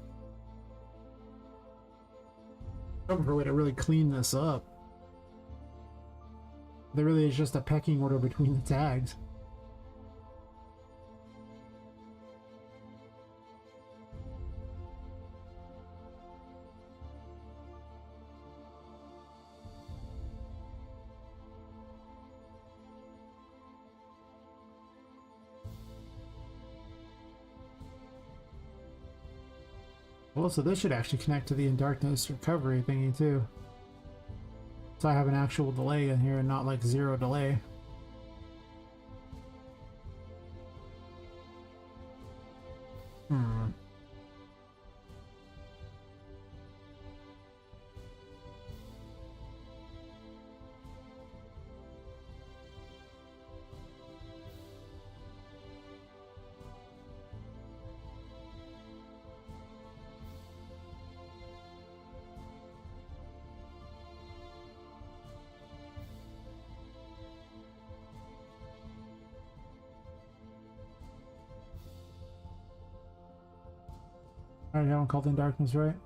A: I'm for a way to really clean this up. There really is just a pecking order between the tags. Well, so this should actually connect to the in darkness recovery thingy too. So I have an actual delay in here and not like zero delay. Hmm. I haven't called in darkness, right?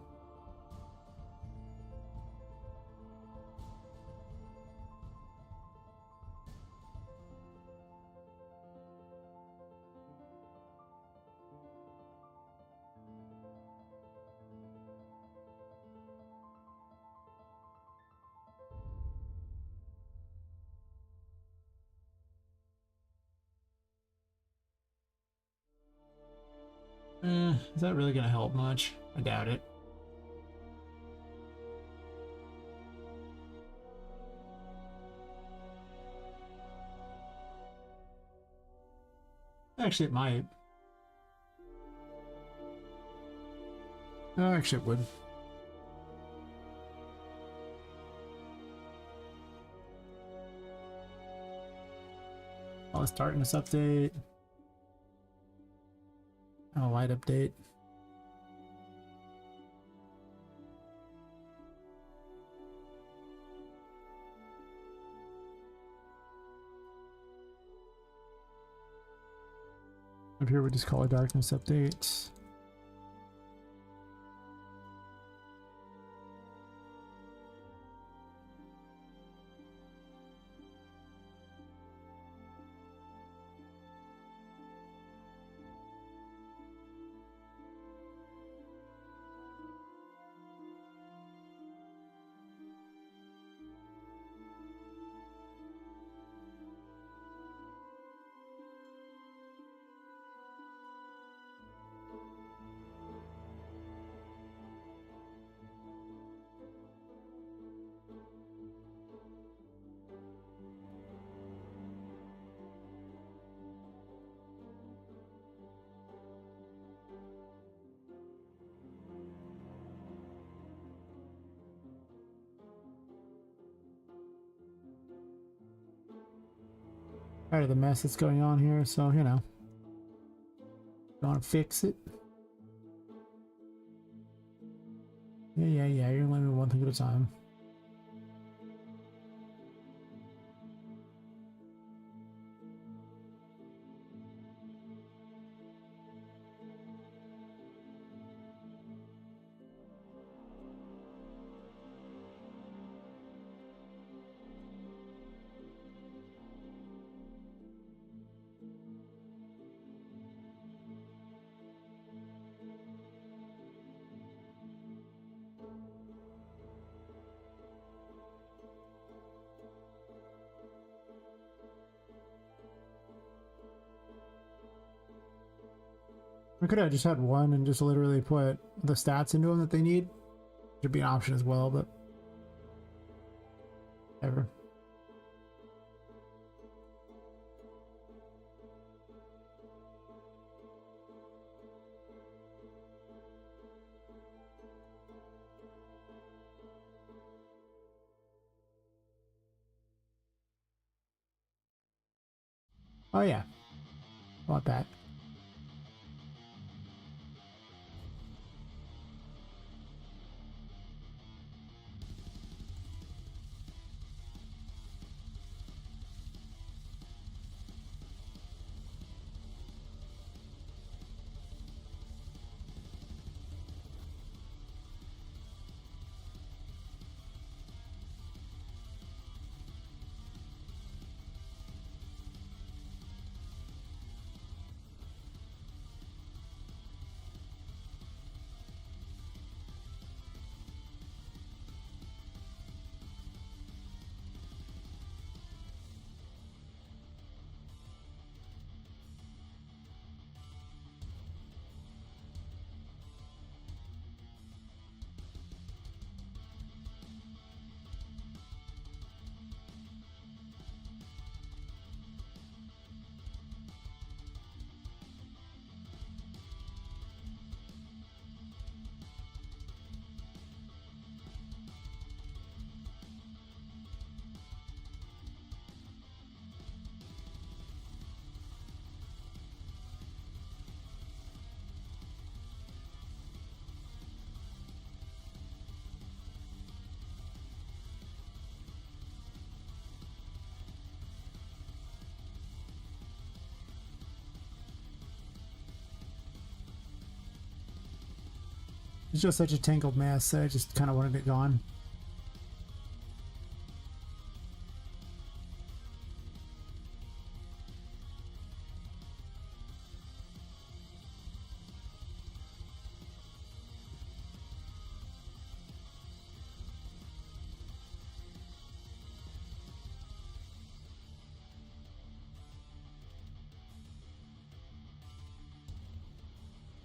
A: Is that really gonna help much? I doubt it. Actually, it might. Actually, it would. Oh, let's start in this update. Oh, light update. Up here, we just call it darkness update. Tired of the mess that's going on here, so you know, want to fix it. Yeah. You're gonna let me one thing at a time. I could have just had one and just literally put the stats into them that they need. Should be an option as well, but whatever. Oh yeah, I want that. It's just such a tangled mess that I just kind of wanted it gone.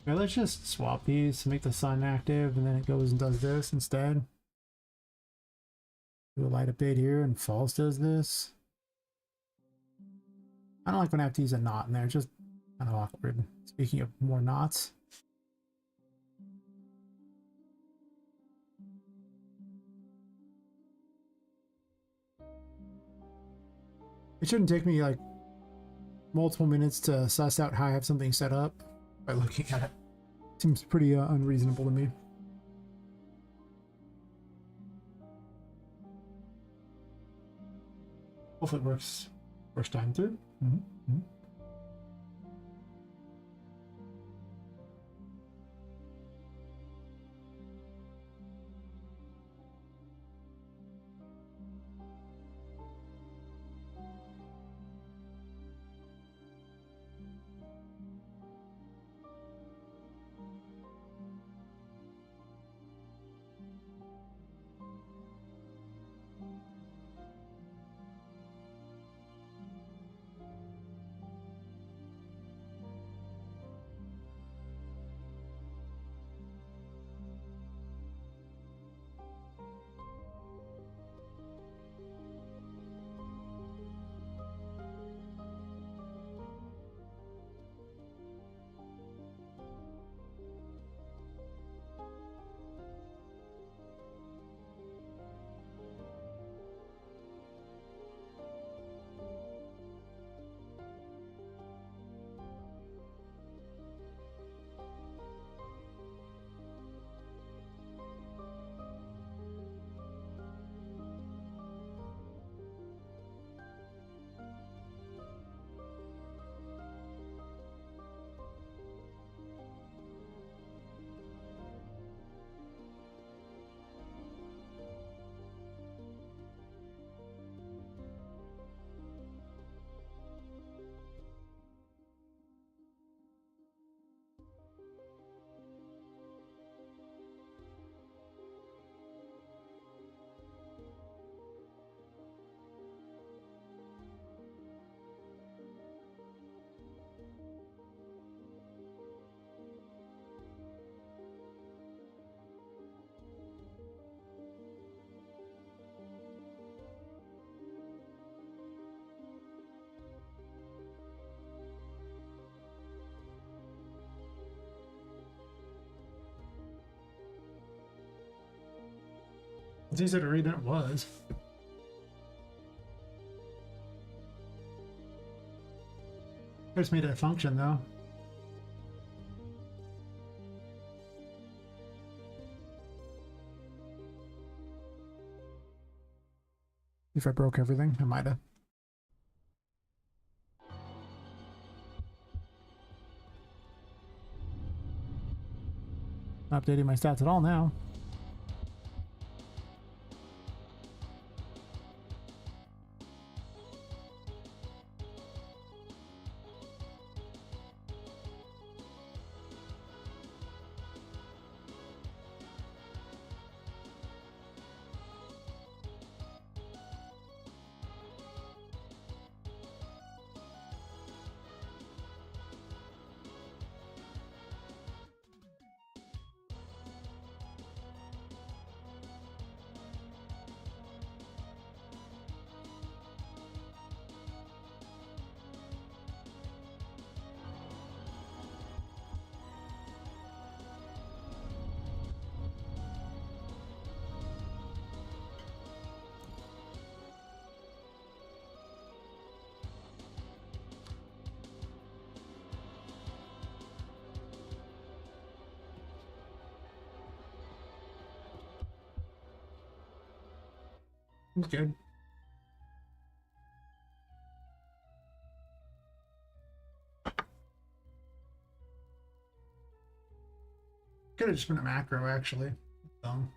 A: Okay, let's just swap these to make the sun active, and then it goes and does this instead. Do a light update here, and false does this. I don't like when I have to use a knot in there, it's just kind of awkward. Speaking of more knots. It shouldn't take me like multiple minutes to suss out how I have something set up by looking at it. Seems pretty unreasonable to me. Hopefully it works first time through. It's easier to read than it was. I just made it a function though. If I broke everything, I might have. Not updating my stats at all now. It's good. could have just been a macro, actually. Dumb.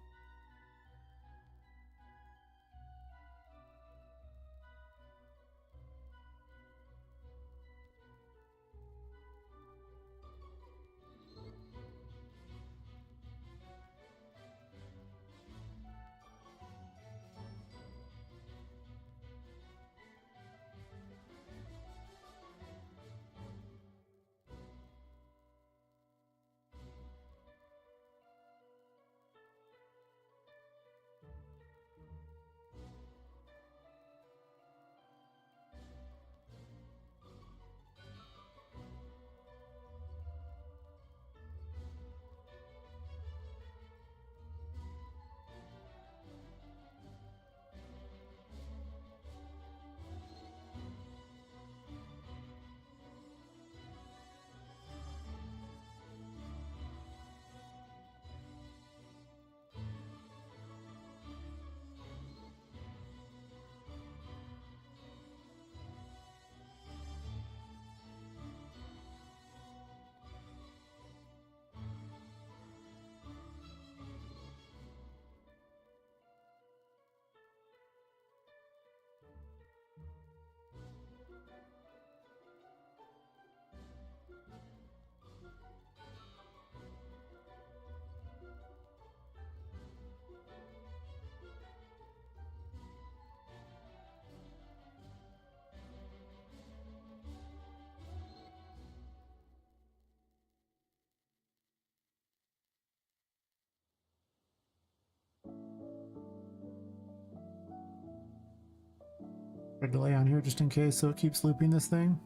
A: A delay on here just in case, so it keeps looping this thing.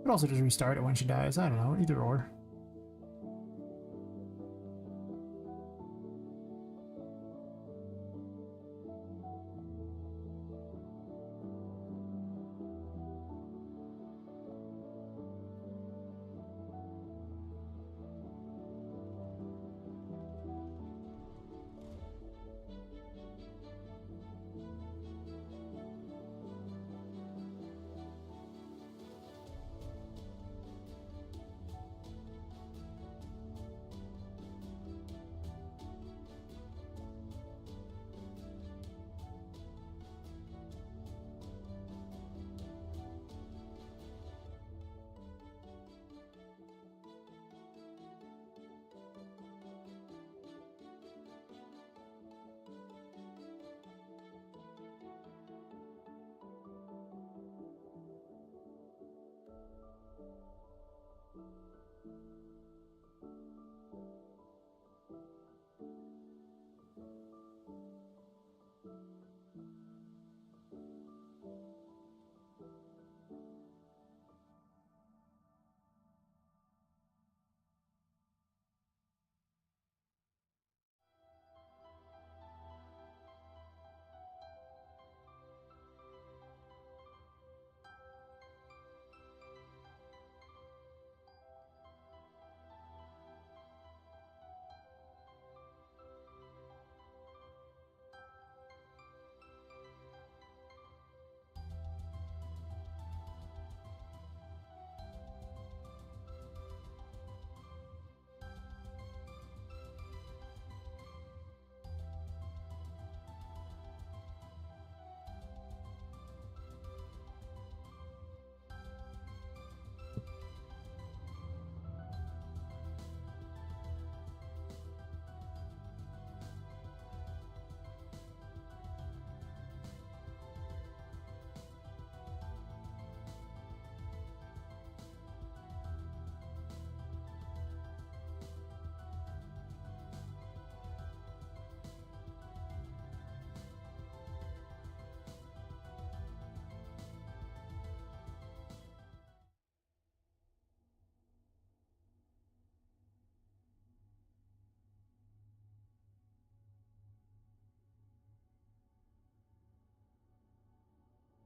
A: But also just restart it when she dies. I don't know, either or.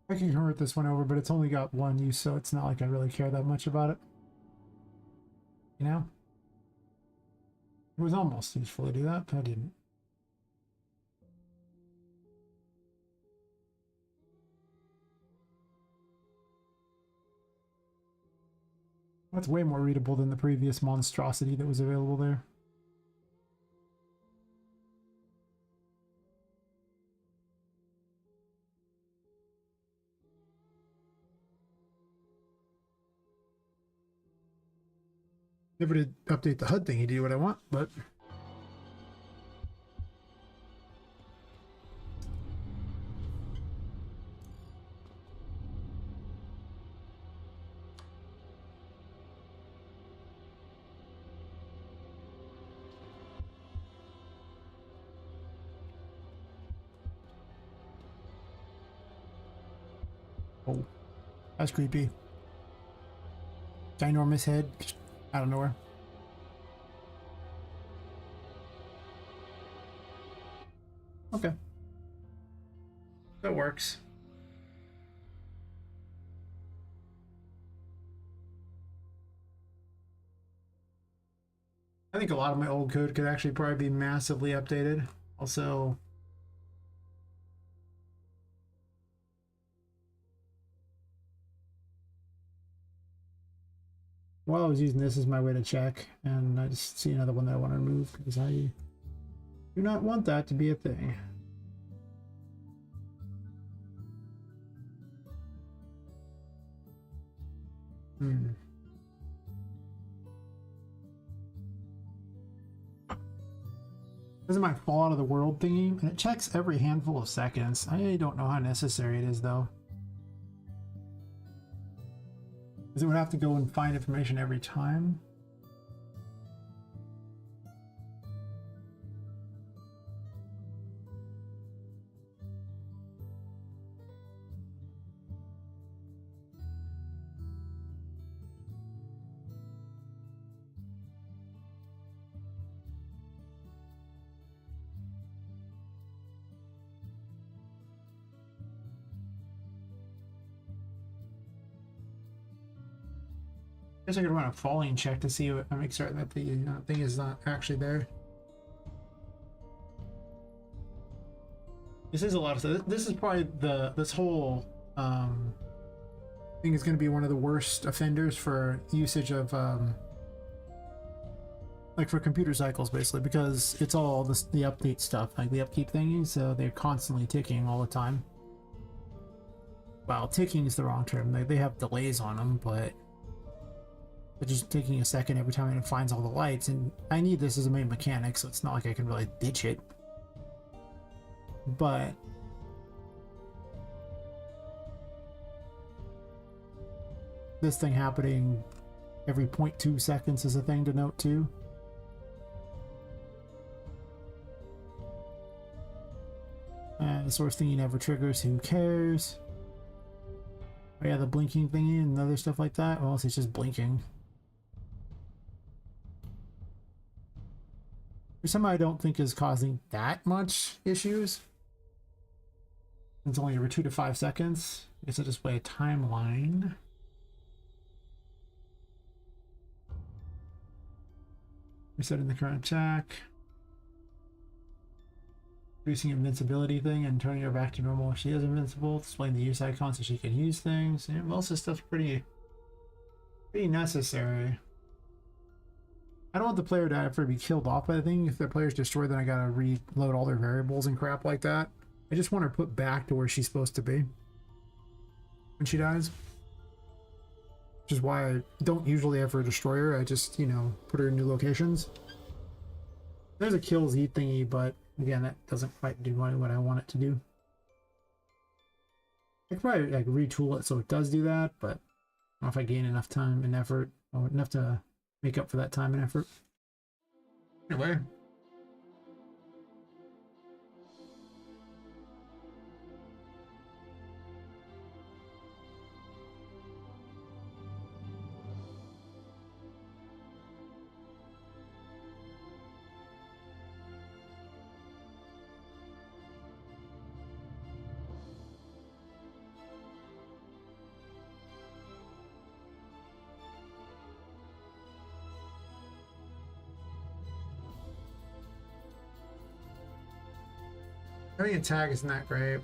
A: I can convert this one over, but it's only got one use, so it's not like I really care that much about it. You know? It was almost useful to do that, but I didn't. That's way more readable than the previous monstrosity that was available there. Never did update the HUD thing. You do what I want, but oh, that's creepy. Ginormous head, just out of nowhere. Okay, that works. I think a lot of my old code could actually probably be massively updated. Also, while I was using this as my way to check, and I just see another one that I want to remove because I do not want that to be a thing. This is my fall out of the world thingy, and it checks every handful of seconds. I don't know how necessary it is, though. Because it would have to go and find information every time. I guess I could run a falling check to see what I make certain that the thing is not actually there. This is a lot of stuff. This is probably this whole thing is going to be one of the worst offenders for usage of like for computer cycles, basically, because it's all the update stuff, like the upkeep thingies. So they're constantly ticking all the time. Well, ticking is the wrong term. They have delays on them, but just taking a second every time it finds all the lights, and I need this as a main mechanic, so it's not like I can really ditch it. But this thing happening every 0.2 seconds is a thing to note too. The source thingy never triggers, who cares? Oh yeah, the blinking thingy and other stuff like that. Well, it's just blinking. There's some I don't think is causing that much issues. It's only every 2 to 5 seconds. I guess I'll display a timeline. Resetting the current check. Reducing invincibility thing and turning her back to normal if she is invincible. Displaying the use icon so she can use things. Yeah, most of this stuff's pretty necessary. I don't want the player to ever be killed off by the thing. If the player's destroyed, then I gotta reload all their variables and crap like that. I just want her put back to where she's supposed to be when she dies. Which is why I don't usually ever destroy her. I just, you know, put her in new locations. There's a kill Z thingy, but again, that doesn't quite do what I want it to do. I could probably like retool it so it does do that, but I don't know if I gain enough time and effort, or enough to make up for that time and effort. Anyway. I think attack isn't that great.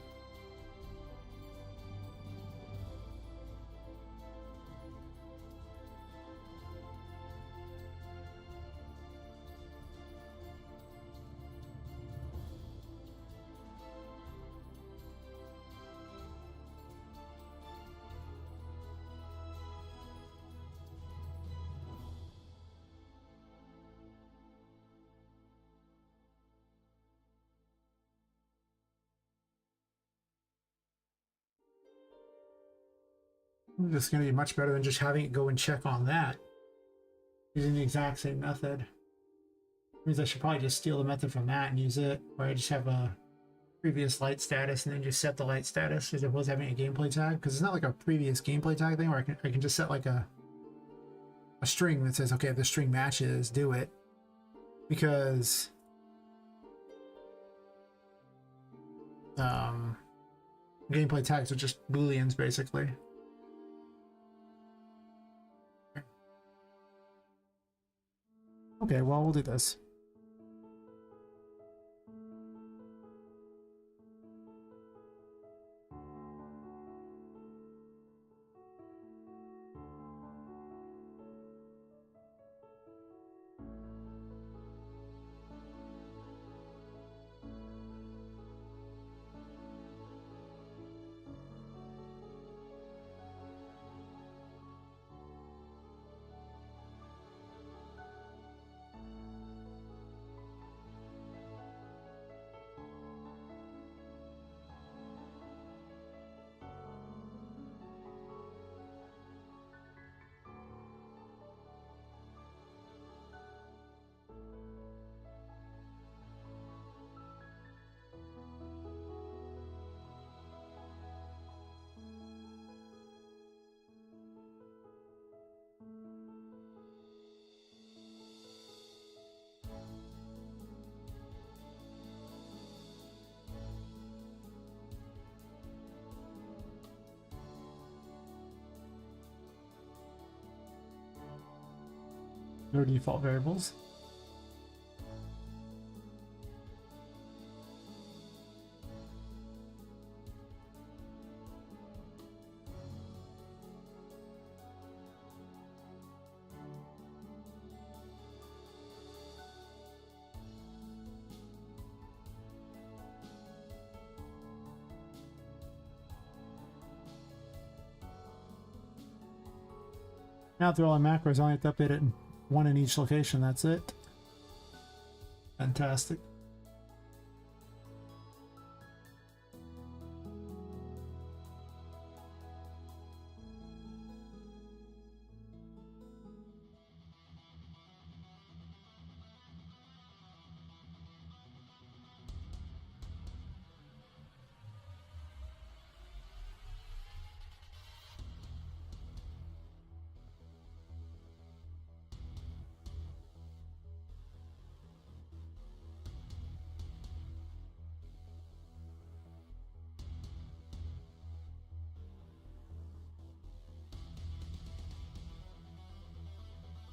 A: This is going to be much better than just having it go and check on that. Using the exact same method. Means I should probably just steal the method from that and use it, or I just have a previous light status and then just set the light status as opposed to having a gameplay tag, because it's not like a previous gameplay tag thing where I can just set like a string that says, okay, if the string matches, do it. Because gameplay tags are just booleans basically. Okay, well, we'll do this. No default variables. Now through all the macros, I only have to update it in one in each location, that's it. Fantastic.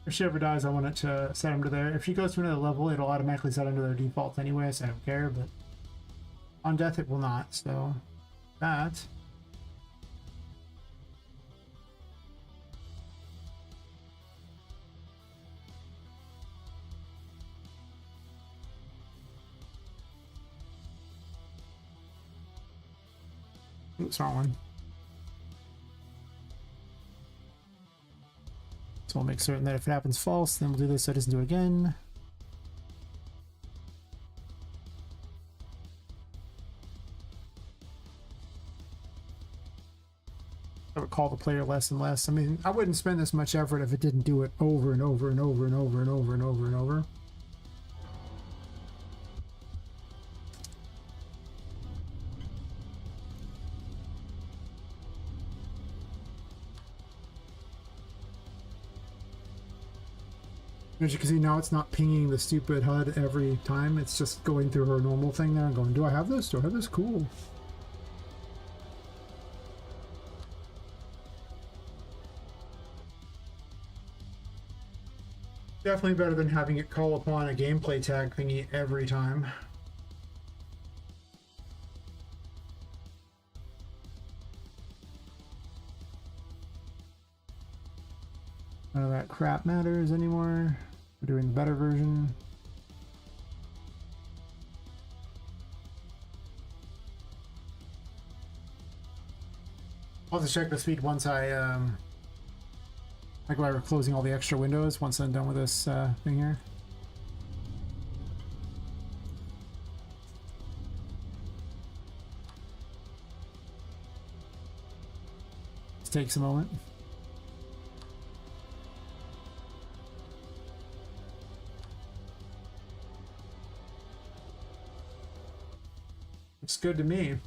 A: If she ever dies, I want it to set them to there. If she goes to another level, it'll automatically set them to their defaults anyway, so I don't care, but on death it will not, so that. Oops, wrong one. So we'll make certain that if it happens false, then we'll do this so it doesn't do it again. I would call the player less and less. I mean, I wouldn't spend this much effort if it didn't do it over and over and over and over and over and over and over. As you can see now, it's not pinging the stupid HUD every time. It's just going through her normal thing there and going, do I have this? Do I have this? Cool. Definitely better than having it call upon a gameplay tag thingy every time. None of that crap matters anymore. We're doing the better version. I'll have to check the speed once I like why we're closing all the extra windows once I'm done with this thing here. takes a moment. Looks good to me.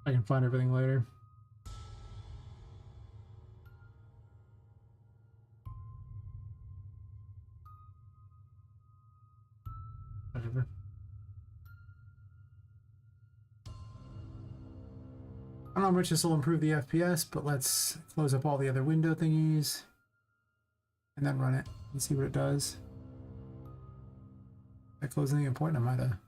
A: I can find everything later. Whatever. I don't know how much this will improve the FPS, but let's close up all the other window thingies and then run it and see what it does. Did I close anything important? I might have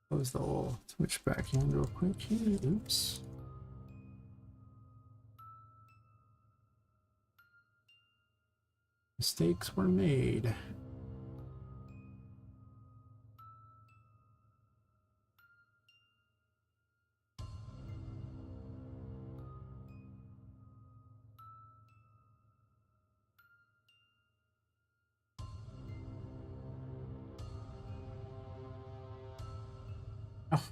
A: closed the whole switch back in real quick here. Oops. Mistakes were made. Oh,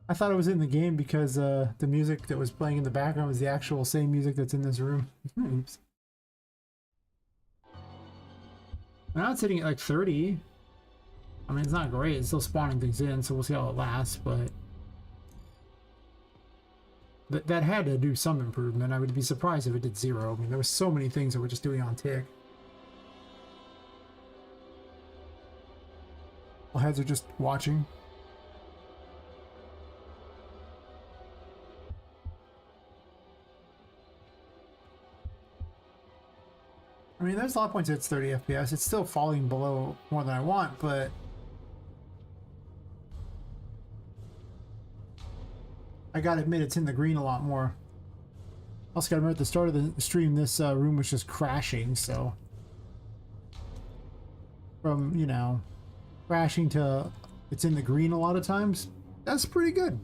A: I thought it was in the game because the music that was playing in the background was the actual same music that's in this room. Oops. Now it's sitting at like 30. I mean, it's not great. It's still spawning things in, so we'll see how it lasts, but that had to do some improvement. I would be surprised if it did 0. I mean, there were so many things that were just doing on tick. All heads are just watching. I mean, there's a lot of points it's 30 FPS. It's still falling below more than I want, but I gotta admit it's in the green a lot more. Also gotta remember at the start of the stream, this room was just crashing, so from, you know, crashing to it's in the green a lot of times, that's pretty good.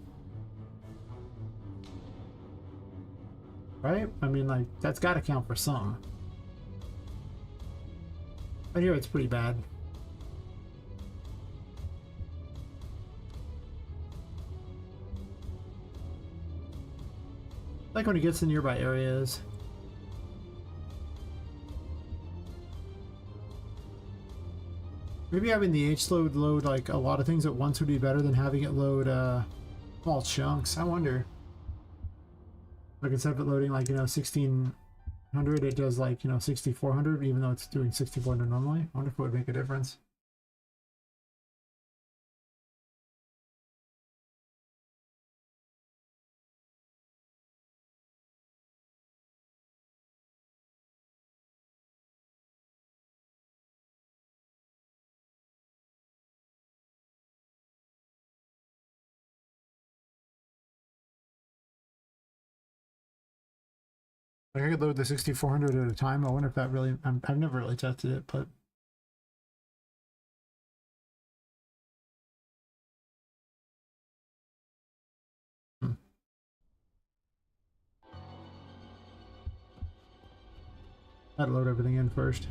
A: Right? I mean, like, that's gotta count for some. But here it's pretty bad. Like when it gets to nearby areas. Maybe having the H-load load like a lot of things at once would be better than having it load small chunks. I wonder. Like instead of it loading like, you know, 1600, it does like, you know, 6400, even though it's doing 6400 normally. I wonder if it would make a difference. Like I could load the 6400 at a time. I wonder if that really, I've never really tested it, but I'd load everything in first.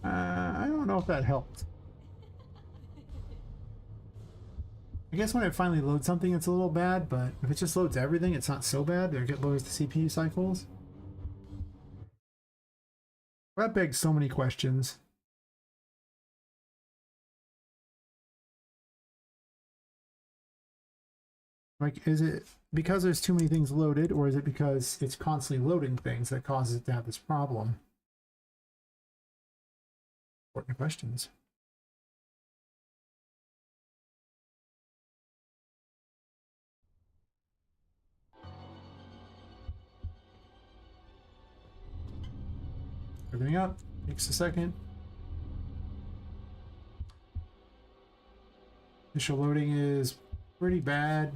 A: I don't know if that helped. I guess when it finally loads something, it's a little bad, but if it just loads everything, it's not so bad. It lowers the CPU cycles. That begs so many questions. Like, is it because there's too many things loaded, or is it because it's constantly loading things that causes it to have this problem? Important questions. Everything up. Takes a second. Initial loading is pretty bad.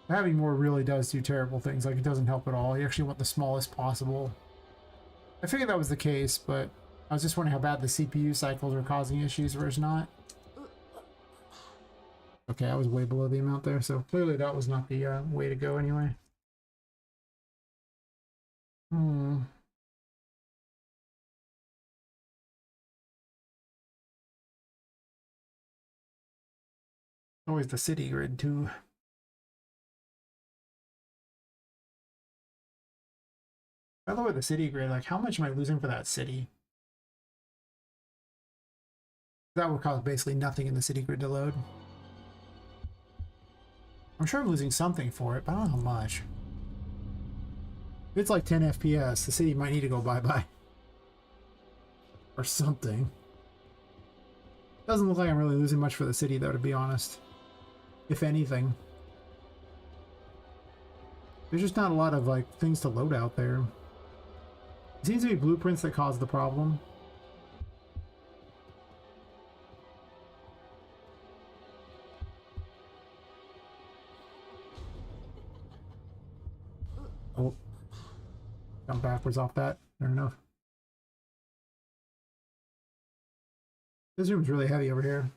A: Having more really does do terrible things. Like, it doesn't help at all. You actually want the smallest possible. I figured that was the case, but I was just wondering how bad the CPU cycles are causing issues versus not. Okay, I was way below the amount there, so clearly that was not the way to go anyway. Always the city grid too. By the way, the city grid, like, how much am I losing for that city? That would cause basically nothing in the city grid to load. I'm sure I'm losing something for it, but I don't know how much. If it's like 10 FPS, the city might need to go bye-bye. Or something. Doesn't look like I'm really losing much for the city, though, to be honest. If anything. There's just not a lot of, like, things to load out there. It seems to be blueprints that cause the problem. Oh. Jump backwards off that. Fair enough. This room's really heavy over here.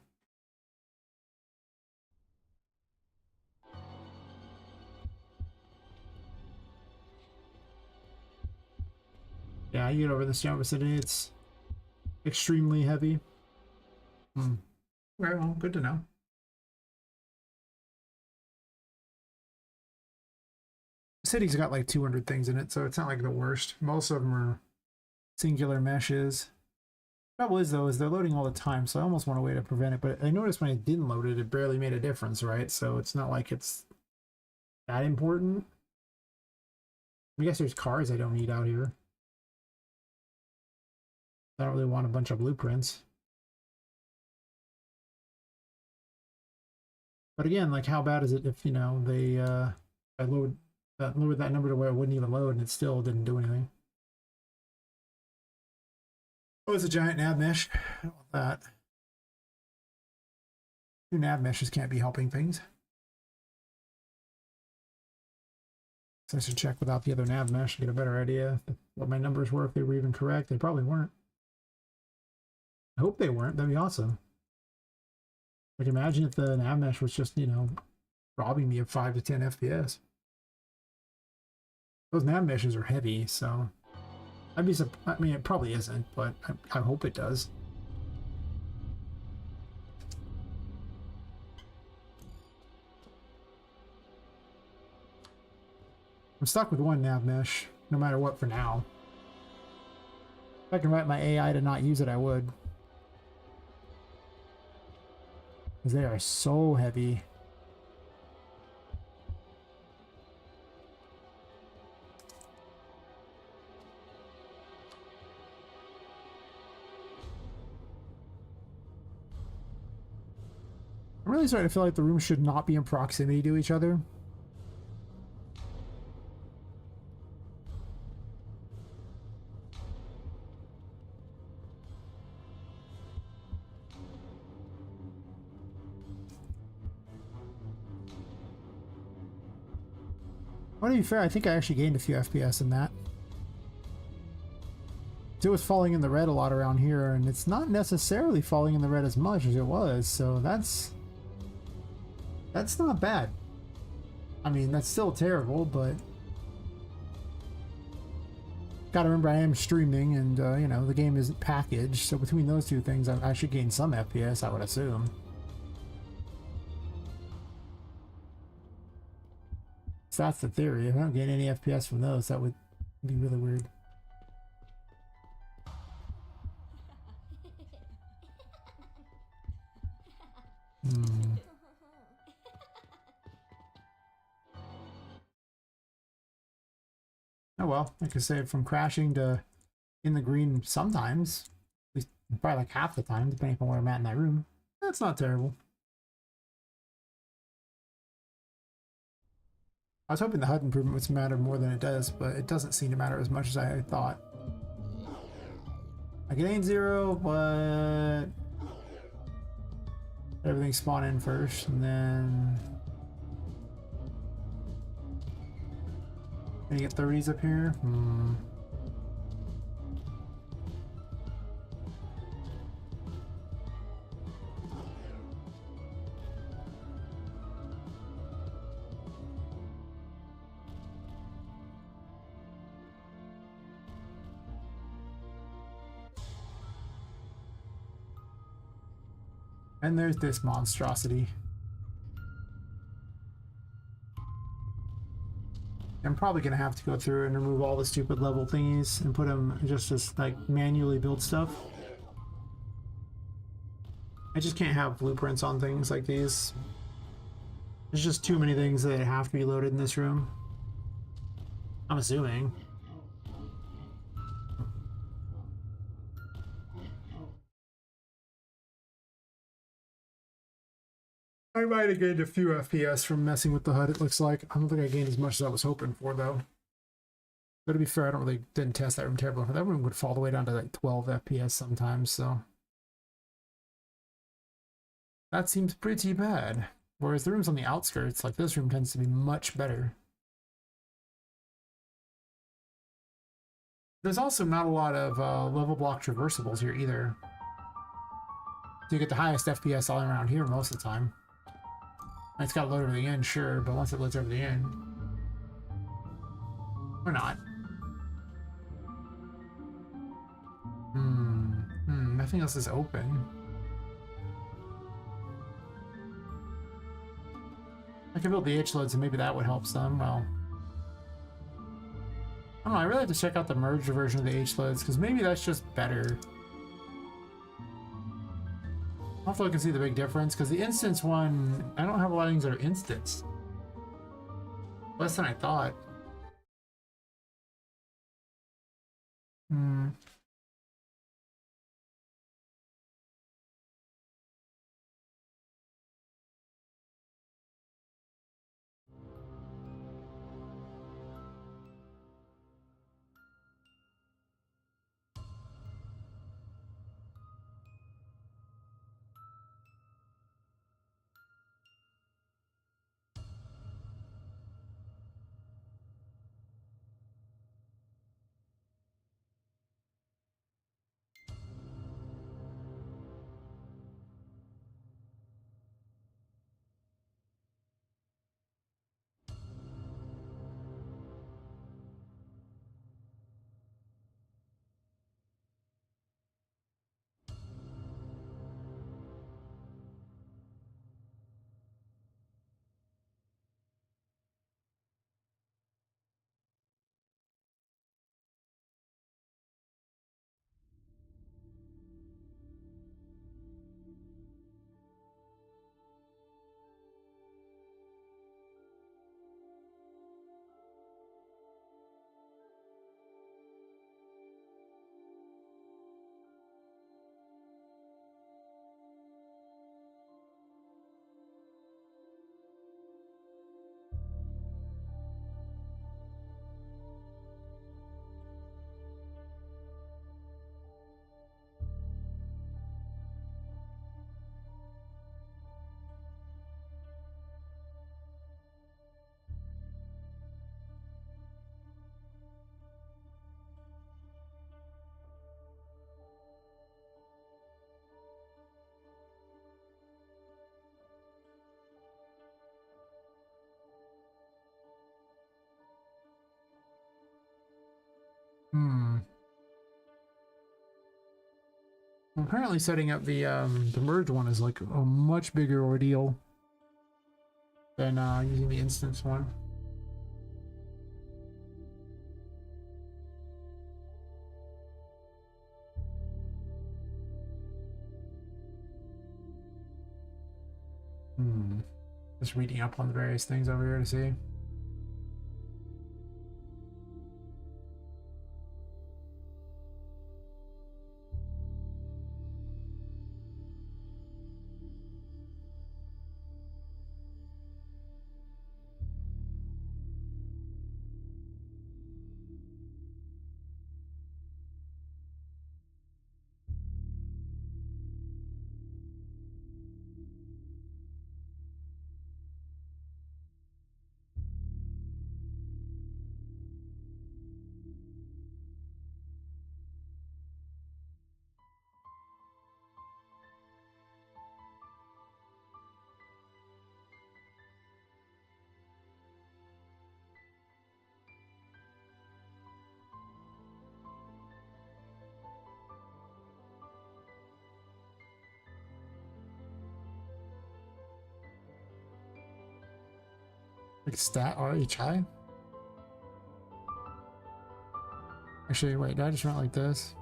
A: Yeah, you get over this jump vicinity, it's extremely heavy. Okay, well, good to know. The city's got like 200 things in it, so it's not like the worst. Most of them are singular meshes. Trouble is, though, is they're loading all the time, so I almost want a way to prevent it, but I noticed when it didn't load it, it barely made a difference, right? So it's not like it's that important. I guess there's cars I don't need out here. I don't really want a bunch of blueprints. But again, like, how bad is it if, you know, they I lowered that number to where it wouldn't even load and it still didn't do anything? Oh, it's a giant nav mesh. I don't want that. Two nav meshes can't be helping things. So I should check without the other nav mesh to get a better idea what my numbers were, if they were even correct. They probably weren't. I hope they weren't. That'd be awesome. Like, imagine if the nav mesh was just, you know, robbing me of 5 to 10 FPS. Those nav meshes are heavy, so I'd be surprised. I mean, it probably isn't, but I hope it does. I'm stuck with one nav mesh, no matter what for now. If I can write my AI to not use it, I would. Because they are so heavy. I'm really starting to feel like the rooms should not be in proximity to each other. Well, to be fair, I think I actually gained a few FPS in that. It was falling in the red a lot around here, and it's not necessarily falling in the red as much as it was, so that's not bad. I mean, that's still terrible, but gotta remember I am streaming, and you know, the game isn't packaged, so between those two things, I should gain some FPS, I would assume. So that's the theory. If I don't gain any FPS from those, that would be really weird. Oh well, I could save from crashing to in the green sometimes. At least probably like half the time, depending on where I'm at in that room. That's not terrible. I was hoping the HUD improvement would matter more than it does, but it doesn't seem to matter as much as I thought. Like it ain't zero, but everything spawn in first, and then can you get 30s up here? And there's this monstrosity. I'm probably gonna have to go through and remove all the stupid level thingies and put them just as like manually build stuff. I just can't have blueprints on things like these. There's just too many things that have to be loaded in this room. I'm assuming. I might have gained a few FPS from messing with the HUD, it looks like. I don't think I gained as much as I was hoping for, though. But to be fair, didn't test that room terribly. That room would fall all the way down to like 12 FPS sometimes, so. That seems pretty bad. Whereas the rooms on the outskirts, like this room, tends to be much better. There's also not a lot of level block traversables here either. So you get the highest FPS all around here most of the time. It's got to load everything in, sure, but once it loads everything in, or not. Nothing else is open. I can build the H-loads and maybe that would help some. Well, I don't know, I really have to check out the merged version of the H-loads because maybe that's just better. Hopefully I can see the big difference because the instance one, I don't have a lot of things that are instance. Less than I thought. Apparently setting up the merge one is like a much bigger ordeal than using the instance one. Just reading up on the various things over here to see. Like stat RHI? Actually, wait, did I just run it like this?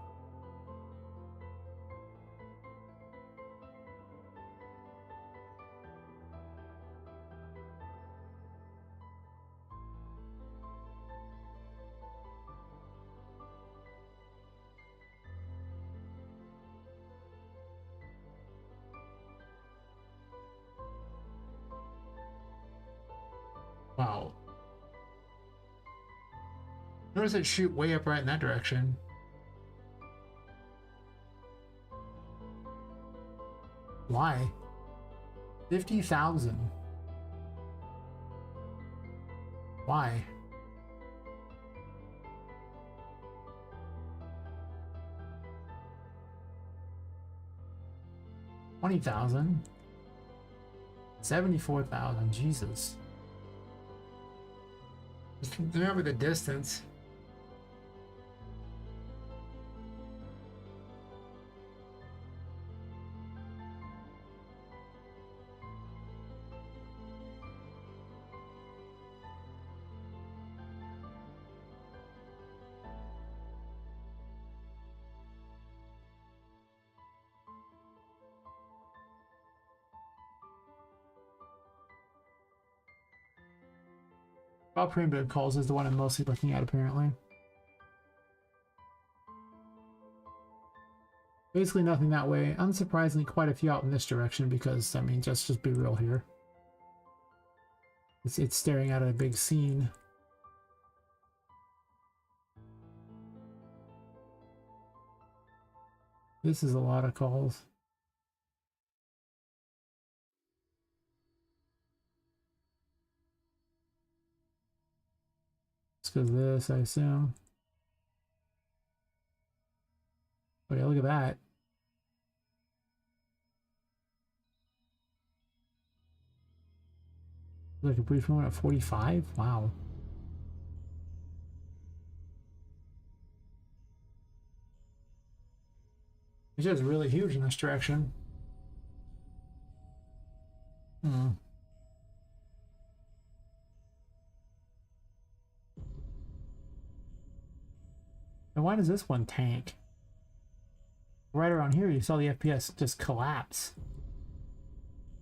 A: Wow. Notice it shoot way up right in that direction. Why? 50,000. Why? $20,000. 74,000. Jesus. Just remember the distance. Bob Primo calls is the one I'm mostly looking at, apparently. Basically nothing that way. Unsurprisingly, quite a few out in this direction because, I mean, just be real here. It's staring at a big scene. This is a lot of calls. It's because of this, I assume. Oh yeah, look at that. Like a brief moment at 45? Wow. It's just really huge in this direction. Hmm. And why does this one tank? Right around here, you saw the FPS just collapse.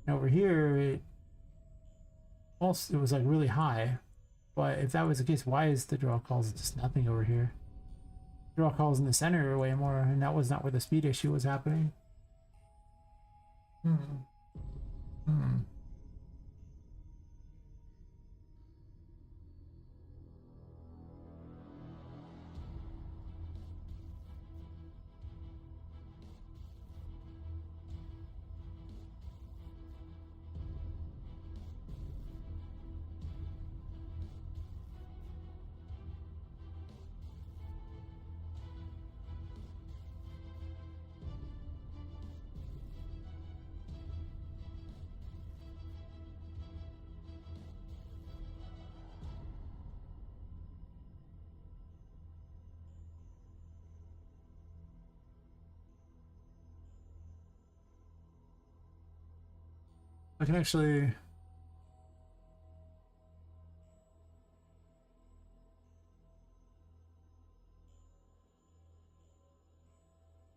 A: And over here, it was like really high. But if that was the case, why is the draw calls just nothing over here? Draw calls in the center are way more, and that was not where the speed issue was happening. Hmm. Hmm. I can actually...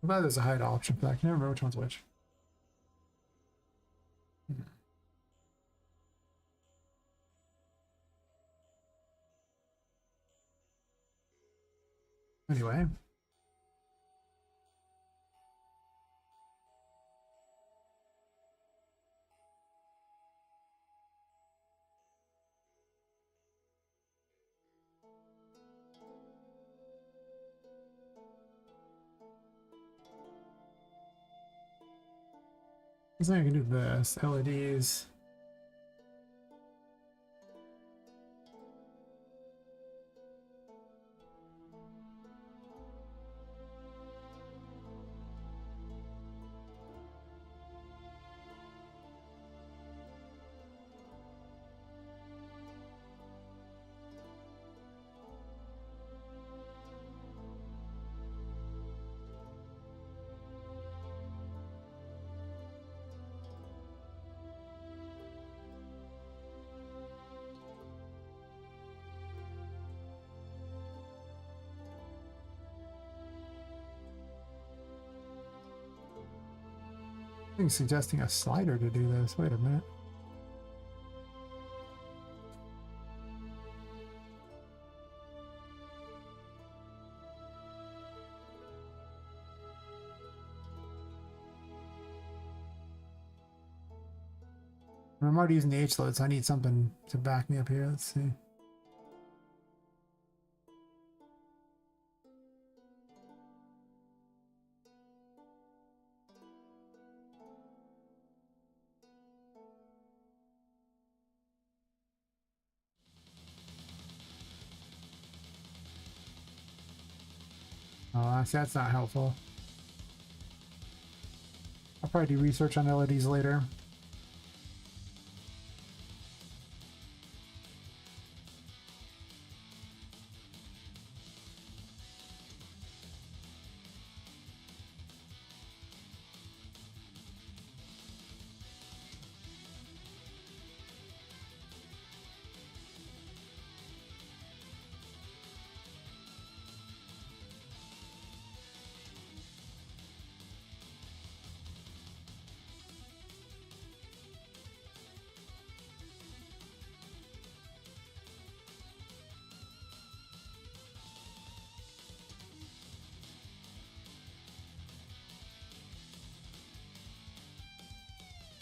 A: I'm glad there's a hide option for that. I can never remember which one's which. Hmm. Anyway. I think I can do this. LEDs. I'm suggesting a slider to do this. Wait a minute. I'm already using the H-load, so I need something to back me up here. Let's see. Oh, that's not helpful. I'll probably do research on LEDs later.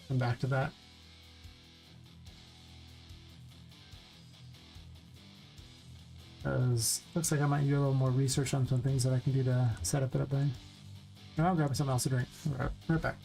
A: Come back to that. Because looks like I might do a little more research on some things that I can do to set up that thing. And I'll grab something else to drink. Right back.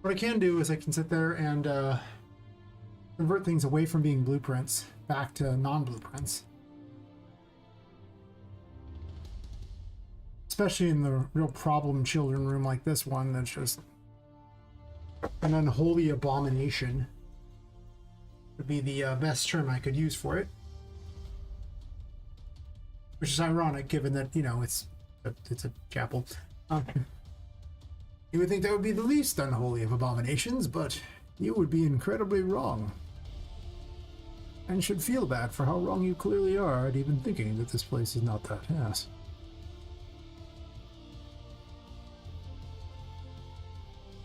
A: What I can do is I can sit there and convert things away from being blueprints back to non-blueprints. Especially in the real problem children room like this one, that's just an unholy abomination. Would be the best term I could use for it. Which is ironic, given that, you know, it's a chapel. You would think that would be the least unholy of abominations, but you would be incredibly wrong. And should feel bad for how wrong you clearly are at even thinking that this place is not that, yes.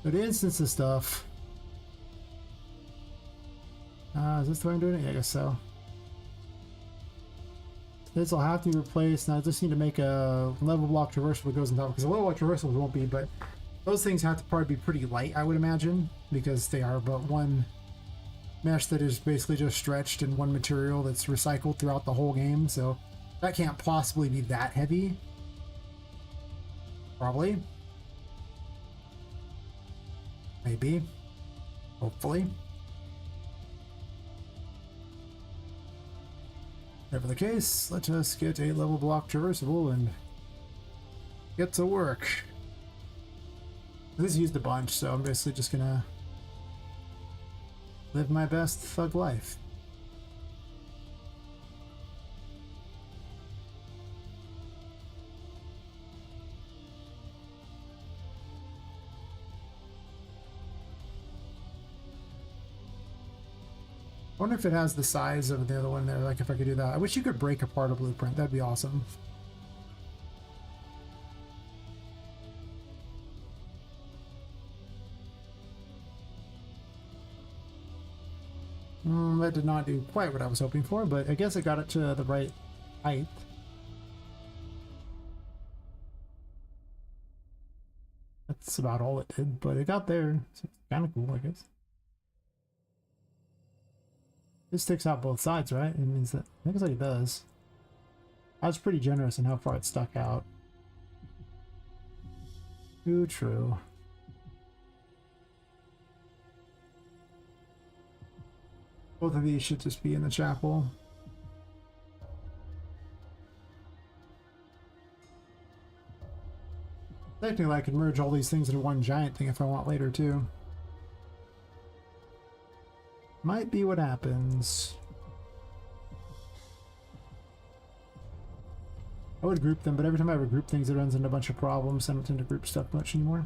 A: But instances stuff. Is this the way I'm doing it? Yeah, I guess so. This will have to be replaced. Now I just need to make a level block traversal that goes on top, because the level block traversals won't be, but those things have to probably be pretty light, I would imagine, because they are but one mesh that is basically just stretched in one material that's recycled throughout the whole game, so that can't possibly be that heavy. Probably. Maybe. Hopefully. Whatever the case, let us get a level block traversable and get to work. This used a bunch, so I'm basically just gonna live my best thug life. I wonder if it has the size of the other one there, like if I could do that. I wish you could break apart a blueprint, that'd be awesome. That did not do quite what I was hoping for, but I guess I got it to the right height. That's about all it did, but it got there, so it's kind of cool, I guess. This sticks out both sides, right? It means that, it looks like it does. I was pretty generous in how far it stuck out. Too true. Both of these should just be in the chapel. Technically, I could merge all these things into one giant thing if I want later, too. Might be what happens. I would group them, but every time I ever group things, it runs into a bunch of problems. I don't tend to group stuff much anymore.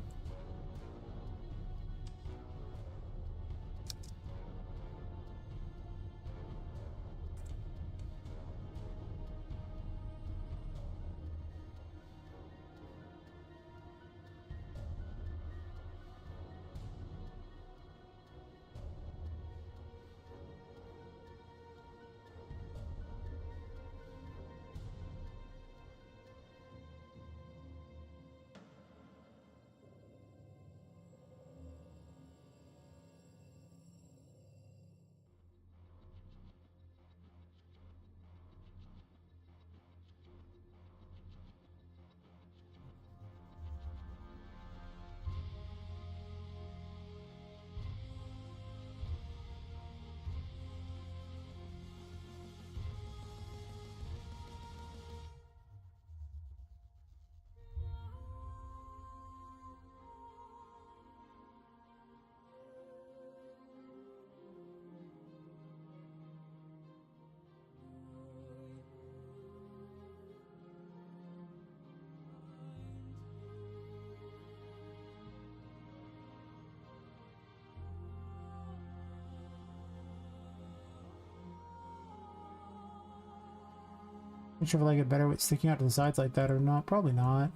A: Not sure if I like it better with sticking out to the sides like that or not. Probably not.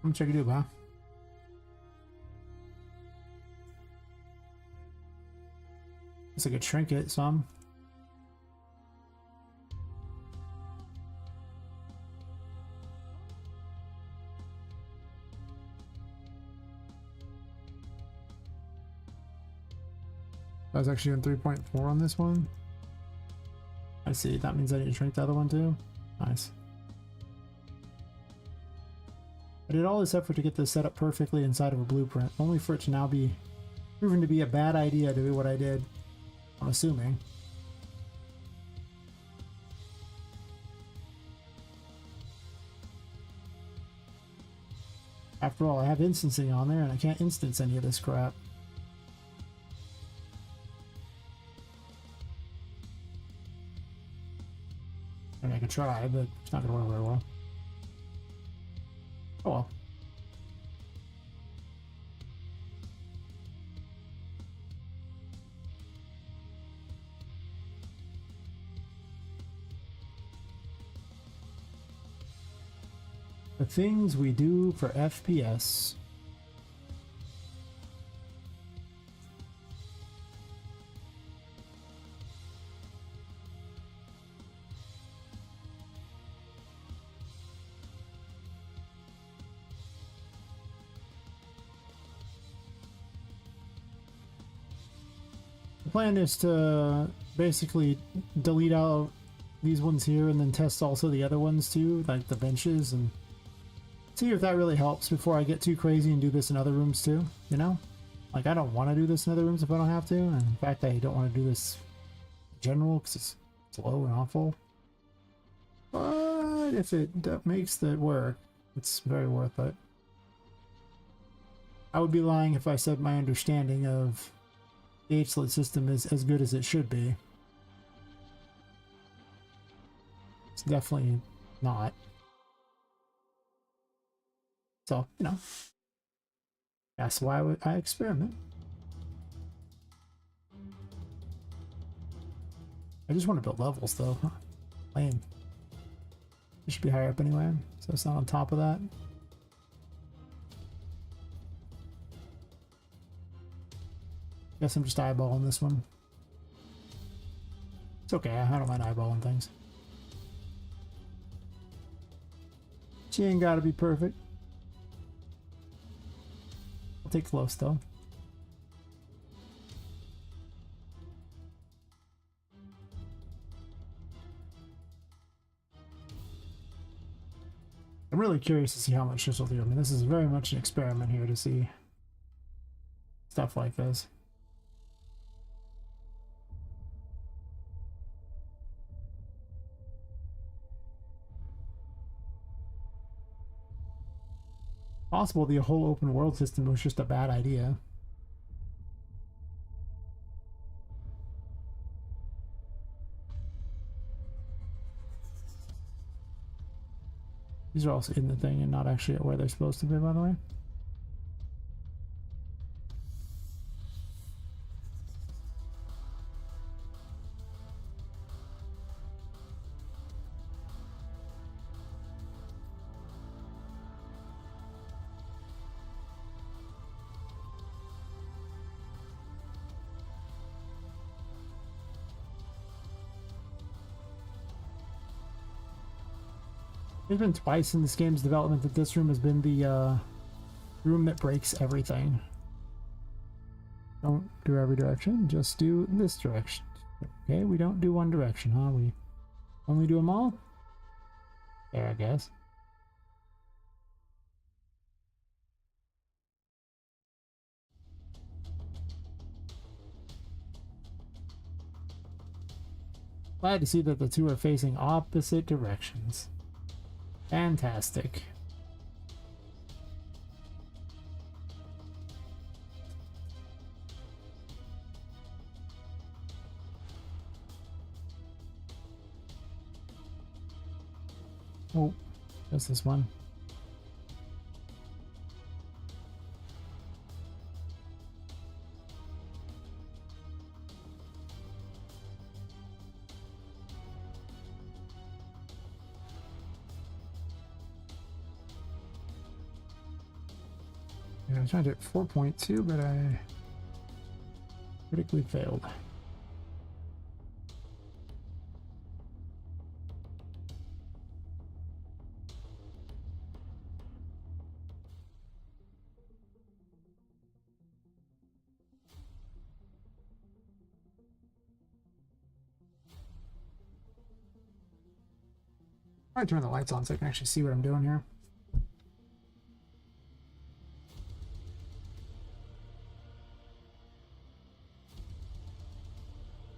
A: I'm check it out, huh? It's like a trinket, some. I was actually on 3.4 on this one. I see. That means I need to shrink the other one too. Nice. I did all this effort to get this set up perfectly inside of a blueprint, only for it to now be proven to be a bad idea to do what I did. I'm assuming. After all, I have instancing on there and I can't instance any of this crap. I mean, I could try, but it's not going to work very well. Oh well. The things we do for FPS. The plan is to basically delete out these ones here and then test also the other ones too, like the benches, and see if that really helps before I get too crazy and do this in other rooms too, you know? Like, I don't want to do this in other rooms if I don't have to, and in fact I don't want to do this in general because it's slow and awful. But if it makes it work, it's very worth it. I would be lying if I said my understanding of the H-slit system is as good as it should be. It's definitely not. So, you know, that's why I experiment. I just want to build levels though. Huh? Lame. It should be higher up anyway, so it's not on top of that. Guess I'm just eyeballing this one. It's okay, I don't mind eyeballing things. She ain't gotta be perfect. I'll take close though. I'm really curious to see how much this will do. I mean, this is very much an experiment here to see stuff like this. Possible the whole open world system was just a bad idea. These are also in the thing and not actually at where they're supposed to be, by the way. There's been twice in this game's development that this room has been the room that breaks everything. Don't do every direction, just do this direction. Okay, we don't do one direction, huh? We only do them all? There, I guess. Glad to see that the two are facing opposite directions. Fantastic. Oh, just this one. Yeah, I was trying to hit 4.2, but I critically failed. I turn the lights on so I can actually see what I'm doing here.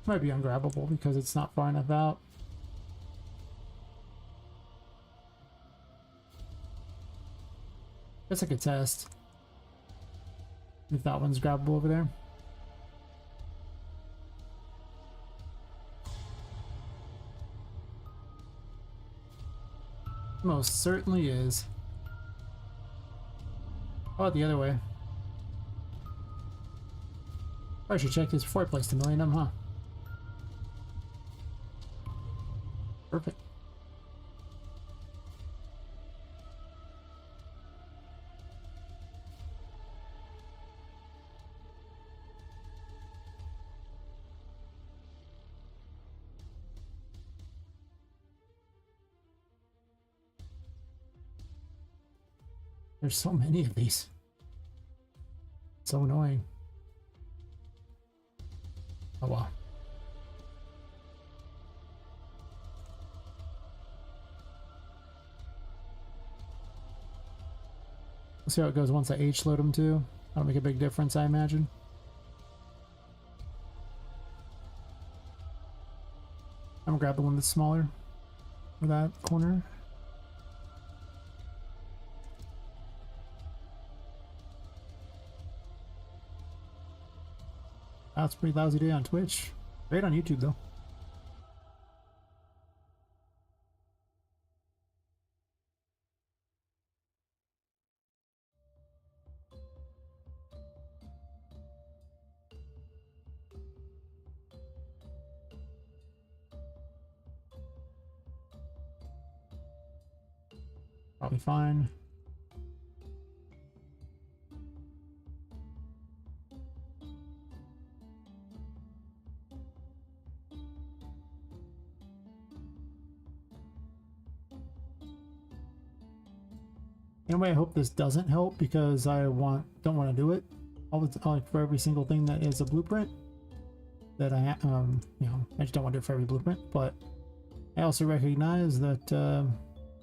A: Might be ungrabbable because it's not far enough out. Guess I could test if that one's grabbable over there. Most certainly is. Oh, the other way. I should check this before I place the millennium, huh? Perfect. There's so many of these. So annoying. Oh wow. We'll see how it goes once I H-load them too. That'll make a big difference, I imagine. I'm gonna grab the one that's smaller for that corner. That's a pretty lousy day on Twitch. Great on YouTube though. Probably fine. In a way, I hope this doesn't help because I don't want to do it all the like for every single thing that is a blueprint. That I you know, I just don't want to do it for every blueprint. But I also recognize that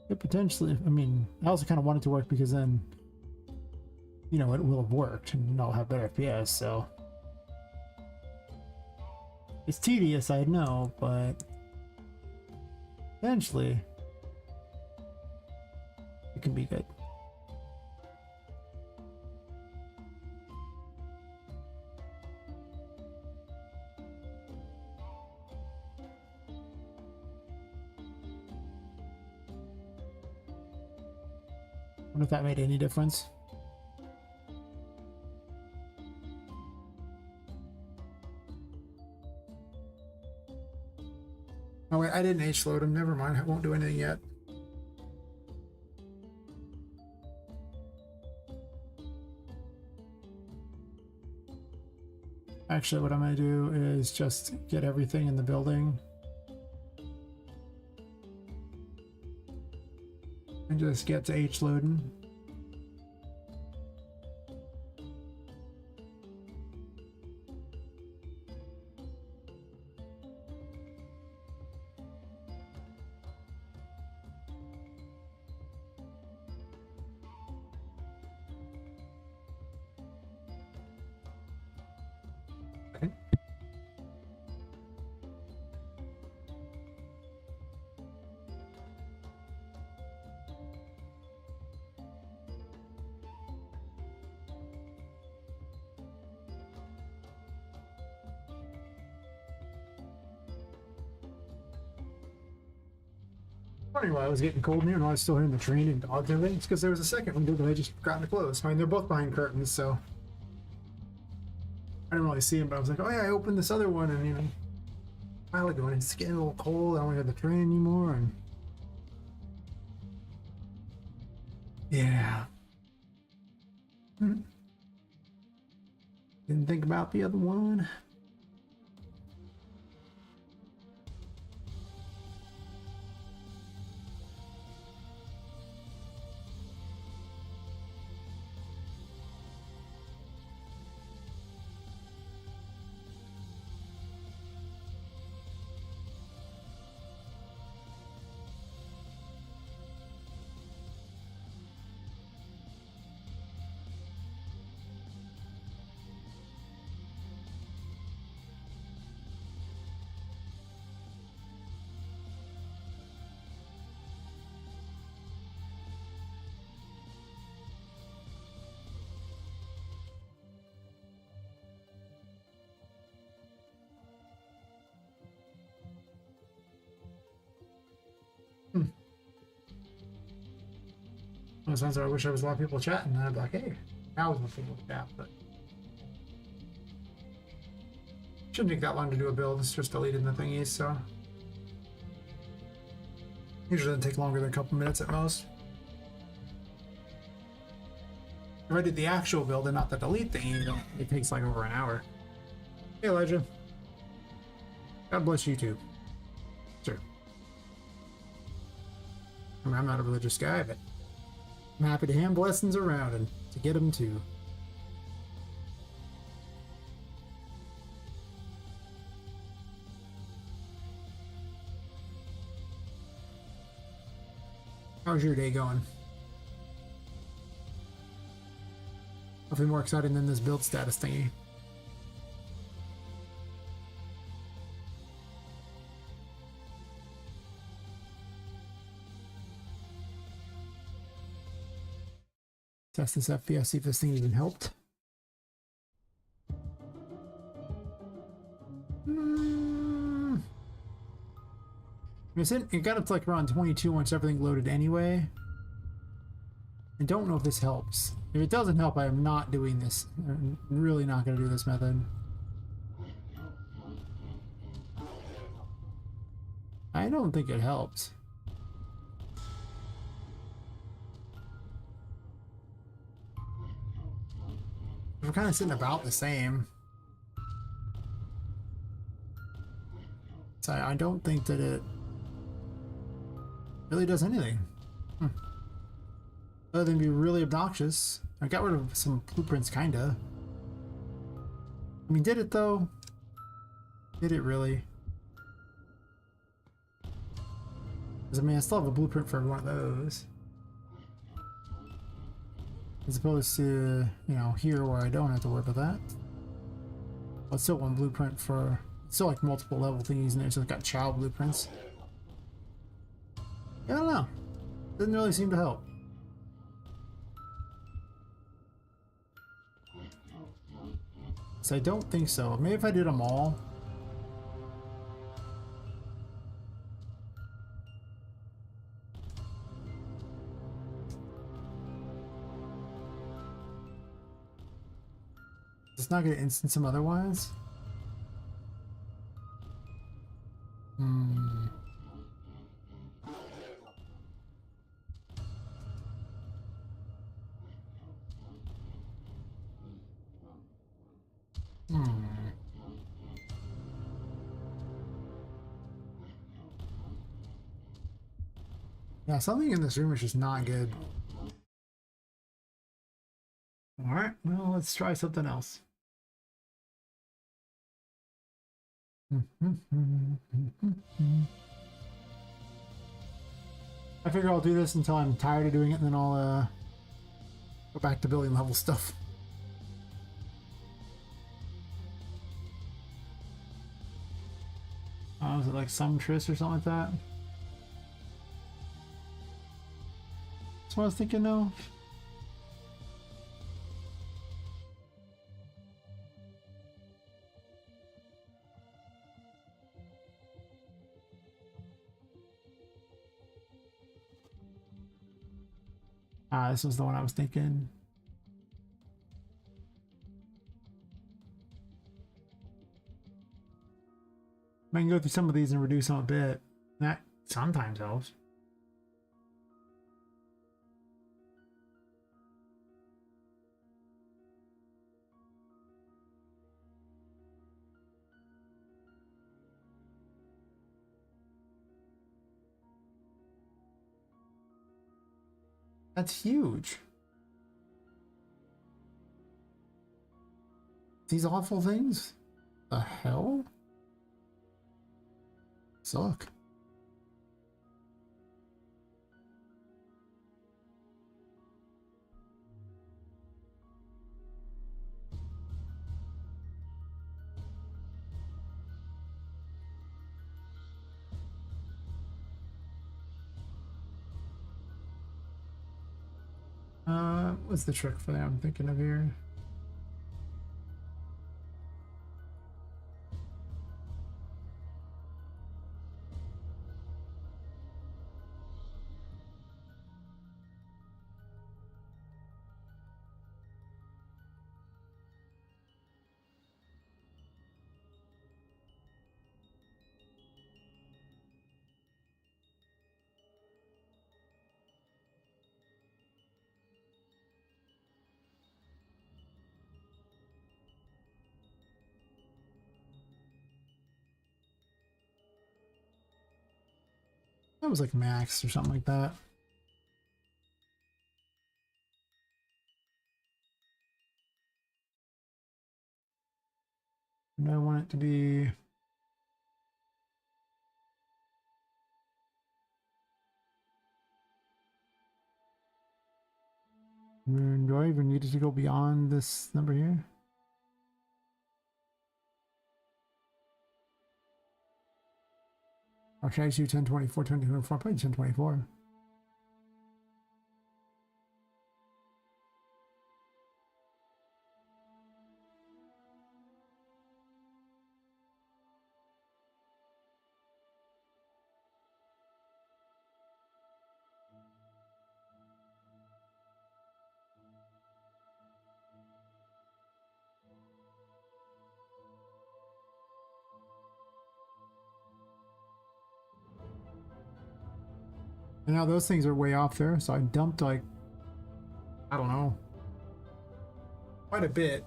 A: it potentially. I mean, I also kind of want it to work because then, you know, it will have worked and I'll have better FPS. So it's tedious, I know, but eventually it can be good. I wonder if that made any difference. Oh wait, I didn't H-load him. Never mind. I won't do anything yet. Actually, what I'm going to do is just get everything in the building. And just get to H-loading. Okay. Wondering why I was getting cold in here and I was still hearing the train and dogs and everything. It's because there was a second window that I just forgot to close. I mean, they're both behind curtains, so I didn't really see them, but I was like, oh yeah, I opened this other one, and you know, a while ago, and it's getting a little cold. I don't hear the train anymore, and yeah. Didn't think about the other one. Sometimes I wish there was a lot of people chatting, and I'd be like, hey, now is when people chat, but shouldn't take that long to do a build. It's just deleting the thingies, so usually doesn't take longer than a couple minutes at most. If I did the actual build and not the delete thing, it takes like over an hour. Hey, Elijah. God bless you too. Sure. I mean, I'm not a religious guy, but I'm happy to hand blessings around and to get them too. How's your day going? Nothing more exciting than this build status thingy. Test this FPS, see if this thing even helped. It got up to like around 22 once everything loaded anyway. I don't know if this helps. If it doesn't help, I am not doing this. I'm really not going to do this method. I don't think it helps. We're kind of sitting about the same. So I don't think that it really does anything. Other than be really obnoxious. I got rid of some blueprints, kinda. I mean, did it though? Did it really? Because I mean, I still have a blueprint for every one of those. As opposed to, you know, here where I don't have to worry about that. But still one blueprint for, still like multiple level thingies in there, so it's got child blueprints. I don't know. Doesn't really seem to help. So I don't think so. Maybe if I did them all. It's not going to instance them otherwise. Yeah, something in this room is just not good. Alright, well, let's try something else. I figure I'll do this until I'm tired of doing it, and then I'll go back to building level stuff. Was it like Sumtress or something like that? That's what I was thinking of. Ah, this was the one I was thinking. I can go through some of these and reduce them a bit. That sometimes helps. That's huge. These awful things? The hell? Suck. What's the trick for that I'm thinking of here? That was like max or something like that. And I want it to be... Do I even need it to go beyond this number here? Or should I do 1024, 1024? Probably 1024. And now those things are way off there, so I dumped like, I don't know, quite a bit.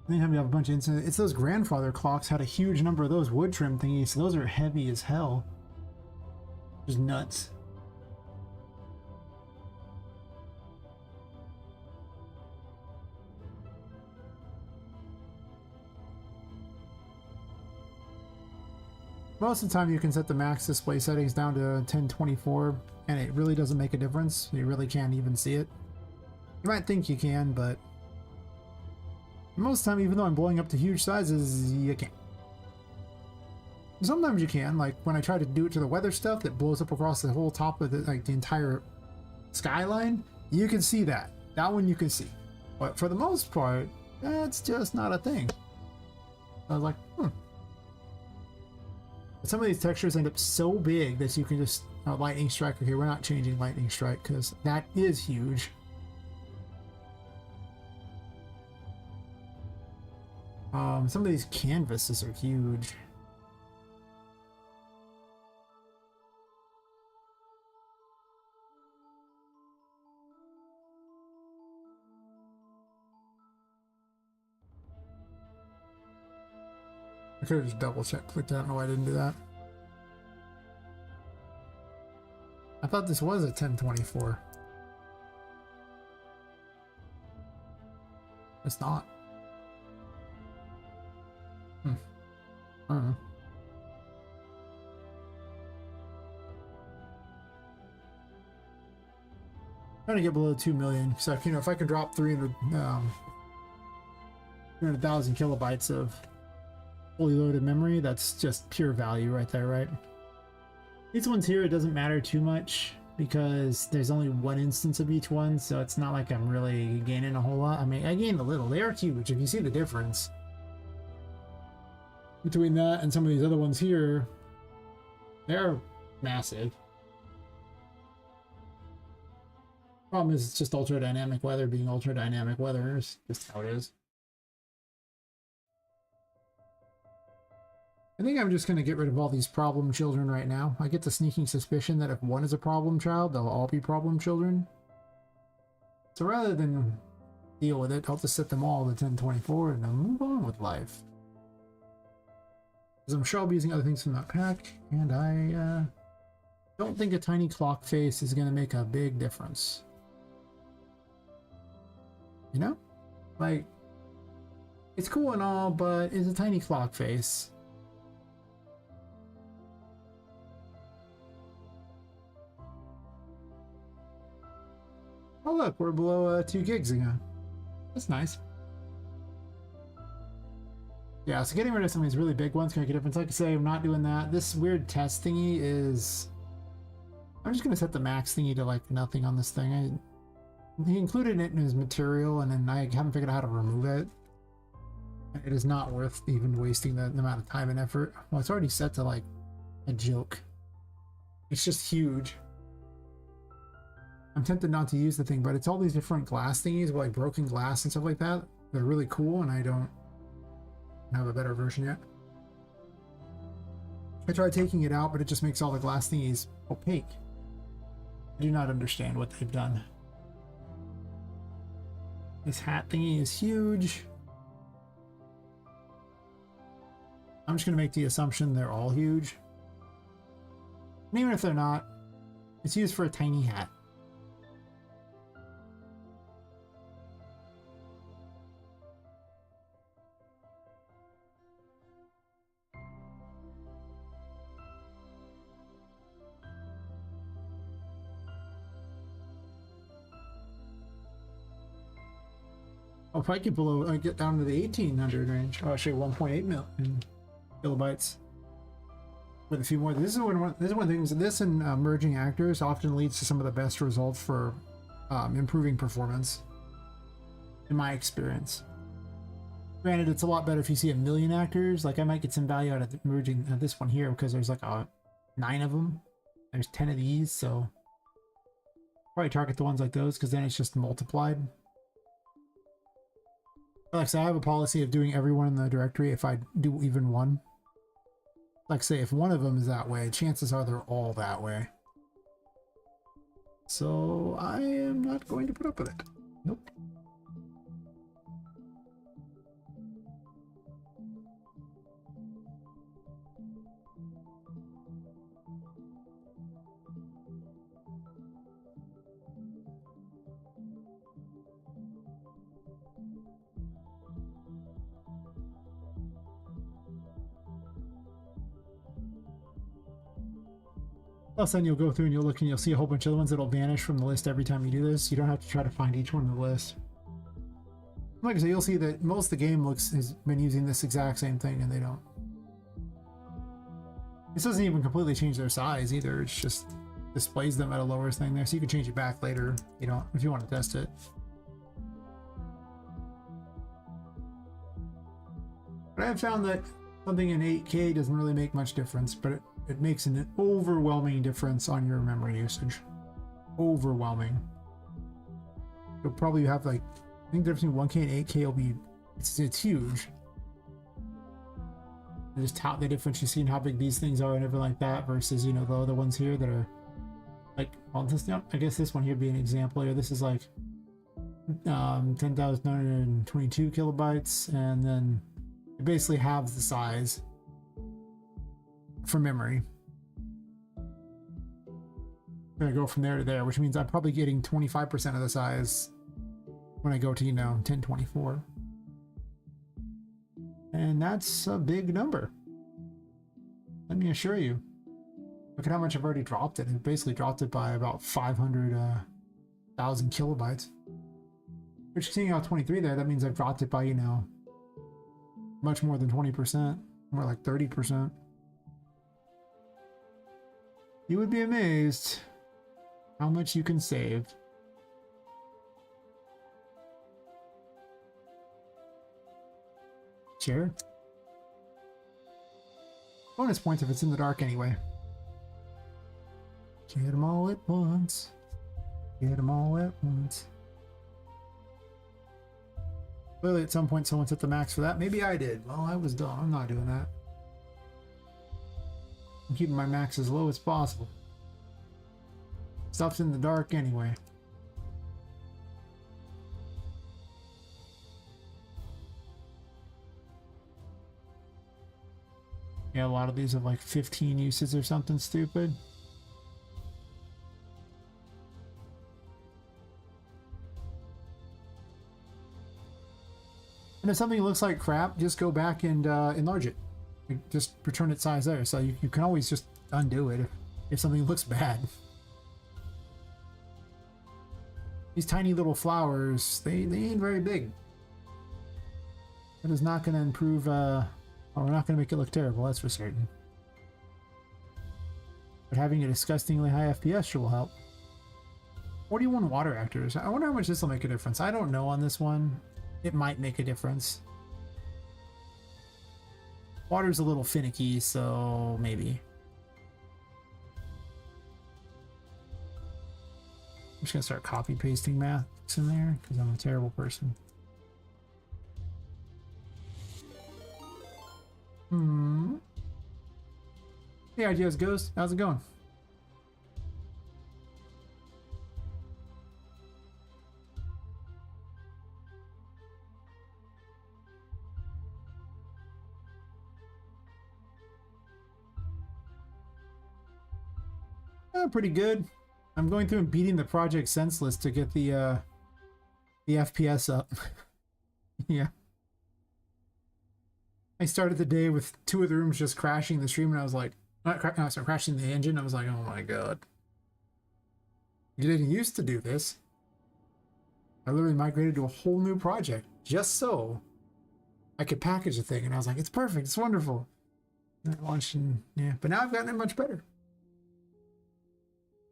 A: Anytime you have a bunch of incidents, it's those grandfather clocks had a huge number of those wood trim thingies, so those are heavy as hell. Just nuts. Most of the time you can set the max display settings down to 1024 and it really doesn't make a difference. You really can't even see it. You might think you can, but most of the time, even though I'm blowing up to huge sizes, you can't. Sometimes you can, like when I try to do it to the weather stuff that blows up across the whole top of the entire skyline, you can see that. That one you can see. But for the most part, that's just not a thing. I was like, Some of these textures end up so big that you can just lightning strike. Okay, we're not changing lightning strike because that is huge. Some of these canvases are huge. I could have just double checked clicked. I don't know why I didn't do that. I thought this was a 1024. It's not. I don't know. Trying to get below 2 million. So, you know, if I can drop 300,000 kilobytes of fully loaded memory, that's just pure value right there, right? These ones here, it doesn't matter too much because there's only one instance of each one, so it's not like I'm really gaining a whole lot. I mean, I gained a little. They are huge if you see the difference between that and some of these other ones here. They're massive. Problem is, it's just ultra dynamic weather being ultra dynamic weather. It's just how it is. I think I'm just going to get rid of all these problem children right now. I get the sneaking suspicion that if one is a problem child, they'll all be problem children. So rather than deal with it, I'll just set them all to 1024 and I'll move on with life. Because I'm sure I'll be using other things from that pack, and I don't think a tiny clock face is going to make a big difference. You know? Like, it's cool and all, but it's a tiny clock face. Oh look, we're below 2 gigs again. That's nice. Yeah, so getting rid of some of these really big ones can make a difference. Like I say, I'm not doing that. This weird test thingy is... I'm just going to set the max thingy to like nothing on this thing. He included it in his material, and then I haven't figured out how to remove it. It is not worth even wasting the amount of time and effort. Well, it's already set to like a joke. It's just huge. I'm tempted not to use the thing, but it's all these different glass thingies with like broken glass and stuff like that. They're really cool, and I don't have a better version yet. I tried taking it out, but it just makes all the glass thingies opaque. I do not understand what they've done. This hat thingy is huge. I'm just going to make the assumption they're all huge. And even if they're not, it's used for a tiny hat. Oh, if I get below, I get down to the 1800 range. Oh, actually 1.8 million kilobytes. With a few more. This is one of the things. This and merging actors often leads to some of the best results for improving performance, in my experience. Granted, it's a lot better if you see a million actors. Like I might get some value out of merging this one here because there's like 9 of them. There's 10 of these, so probably target the ones like those because then it's just multiplied. Like I said, I have a policy of doing everyone in the directory if I do even one. Like say, if one of them is that way, chances are they're all that way. So I am not going to put up with it. Nope. Plus, then you'll go through and you'll look and you'll see a whole bunch of other ones that'll vanish from the list every time you do this. You don't have to try to find each one in the list. Like I say, you'll see that most of the game has been using this exact same thing, and they don't. This doesn't even completely change their size either. It's just displays them at a lower thing there, so you can change it back later. You know, if you want to test it. But I've found that something in 8K doesn't really make much difference, but it makes an overwhelming difference on your memory usage. Overwhelming. You'll probably have like, I think the difference between 1K and 8K will be, it's huge. And just how the difference you see in how big these things are and everything like that versus, you know, the other ones here that are like, well, this, I guess this one here would be an example here. This is like 10,922 kilobytes, and then it basically halves the size for memory. I'm gonna go from there to there, which means I'm probably getting 25% of the size when I go to, you know, 1024. And that's a big number. Let me assure you. Look at how much I've already dropped it. I've basically dropped it by about 500,000 kilobytes. Which, seeing how 23 there, that means I've dropped it by, you know, much more than 20%, more like 30%. You would be amazed how much you can save. Share. Bonus points if it's in the dark anyway. Get them all at once. Get them all at once. Clearly at some point someone set the max for that. Maybe I did. Well, I was dumb. I'm not doing that. I'm keeping my max as low as possible. Stuff's in the dark anyway. Yeah, a lot of these have like 15 uses or something stupid. And if something looks like crap, just go back and enlarge it. Just return its size there. So you can always just undo it if something looks bad. These tiny little flowers, they ain't very big. That is not going to improve, well, we're not going to make it look terrible, that's for certain. But having a disgustingly high FPS sure will help. 41 water actors. I wonder how much this will make a difference. I don't know on this one. It might make a difference. Water's a little finicky, so maybe. I'm just gonna start copy pasting maths in there because I'm a terrible person. Hey, Ideas Ghost, how's it going? pretty good. I'm going through and beating the project senseless to get the FPS up. Yeah. I started the day with 2 of the rooms just crashing the stream, and I was like, crashing the engine. I was like, oh my god. You didn't used to do this. I literally migrated to a whole new project just so I could package the thing, and I was like, it's perfect, it's wonderful. And I launched, and yeah, but now I've gotten it much better.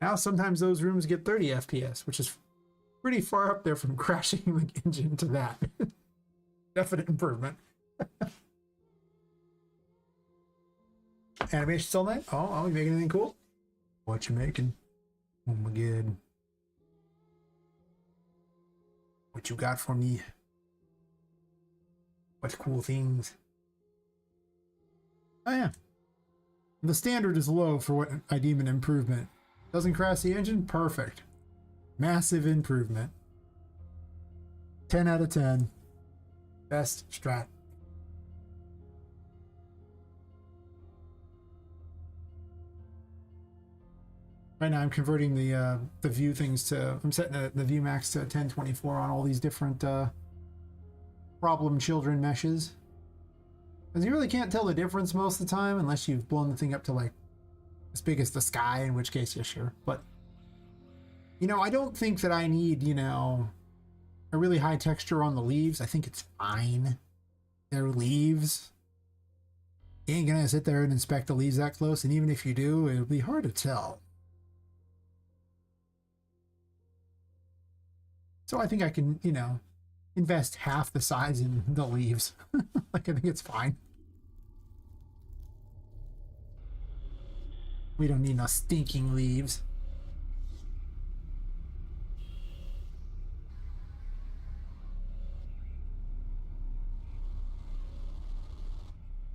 A: Now sometimes those rooms get 30 FPS, which is pretty far up there from crashing the engine to that. Definite improvement. Animation still night? Oh, are we making anything cool? What you making? Oh my god. What you got for me? What cool things? Oh yeah. The standard is low for what I deem an improvement. Doesn't crash the engine? Perfect. Massive improvement. 10 out of 10. Best strat. Right now I'm converting the view things to, I'm setting the view max to 1024 on all these different problem children meshes. Because you really can't tell the difference most of the time unless you've blown the thing up to like as big as the sky, in which case, yeah, sure. But, you know, I don't think that I need, you know, a really high texture on the leaves. I think it's fine. They're leaves. You ain't gonna sit there and inspect the leaves that close, and even if you do, it'll be hard to tell. So I think I can, you know, invest half the size in the leaves. Like, I think it's fine. We don't need no stinking leaves.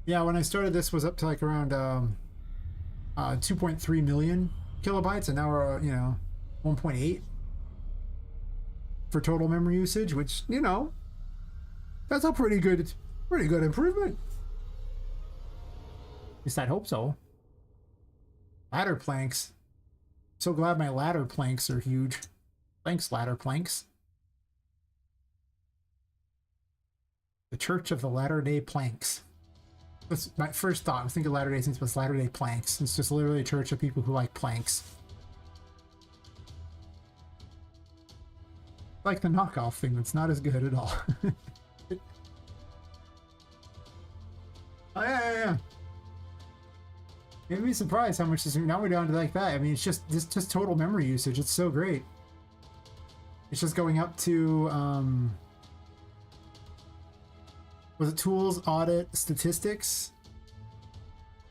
A: Yeah, when I started, this was up to like around 2.3 million kilobytes, and now we're, you know, 1.8 for total memory usage, which, you know, that's a pretty good improvement. At least I'd hope so. Ladder planks. So glad my ladder planks are huge. Thanks, ladder planks. The Church of the Latter-day Planks. That's my first thought. I was thinking Latter-day Saints was Latter-day Planks. It's just literally a church of people who like planks. Like the knockoff thing that's not as good at all. Oh, yeah. You'd be surprised how much this, now we're down to like that. I mean, it's just total memory usage. It's so great. It's just going up to, was it tools, audit, statistics?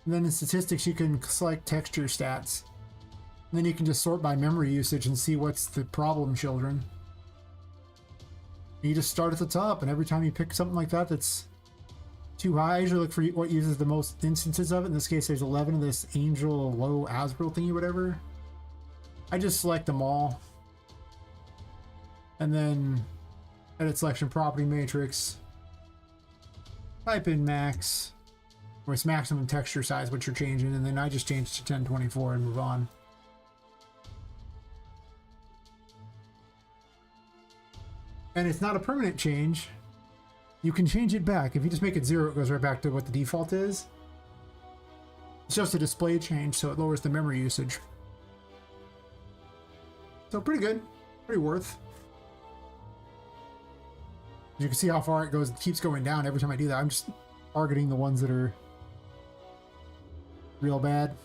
A: And then in statistics, you can select texture stats. And then you can just sort by memory usage and see what's the problem children. You just start at the top, and every time you pick something like that that's too high, I usually look for what uses the most instances of it. In this case, there's 11 of this angel low Asbro thingy, whatever. I just select them all. And then edit selection property matrix. Type in max, or it's maximum texture size, what you're changing, and then I just change to 1024 and move on. And it's not a permanent change. You can change it back. If you just make it 0, it goes right back to what the default is. It's just a display change, so it lowers the memory usage. So pretty good. Pretty worth. You can see how far it goes. It keeps going down every time I do that. I'm just targeting the ones that are real bad.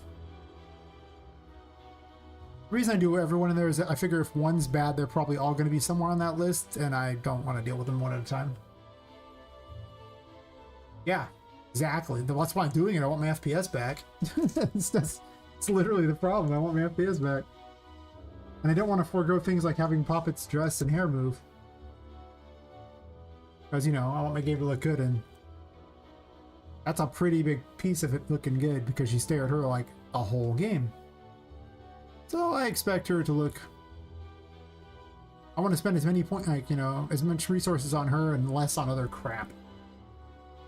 A: The reason I do everyone in there is that I figure if one's bad, they're probably all going to be somewhere on that list, and I don't want to deal with them one at a time. Yeah, exactly. That's why I'm doing it. I want my FPS back. It's literally the problem. I want my FPS back. And I don't want to forego things like having Poppet's dress and hair move. Because, you know, I want my game to look good, and that's a pretty big piece of it looking good because you stare at her like a whole game. So I expect her to look... I want to spend as many as much resources on her and less on other crap.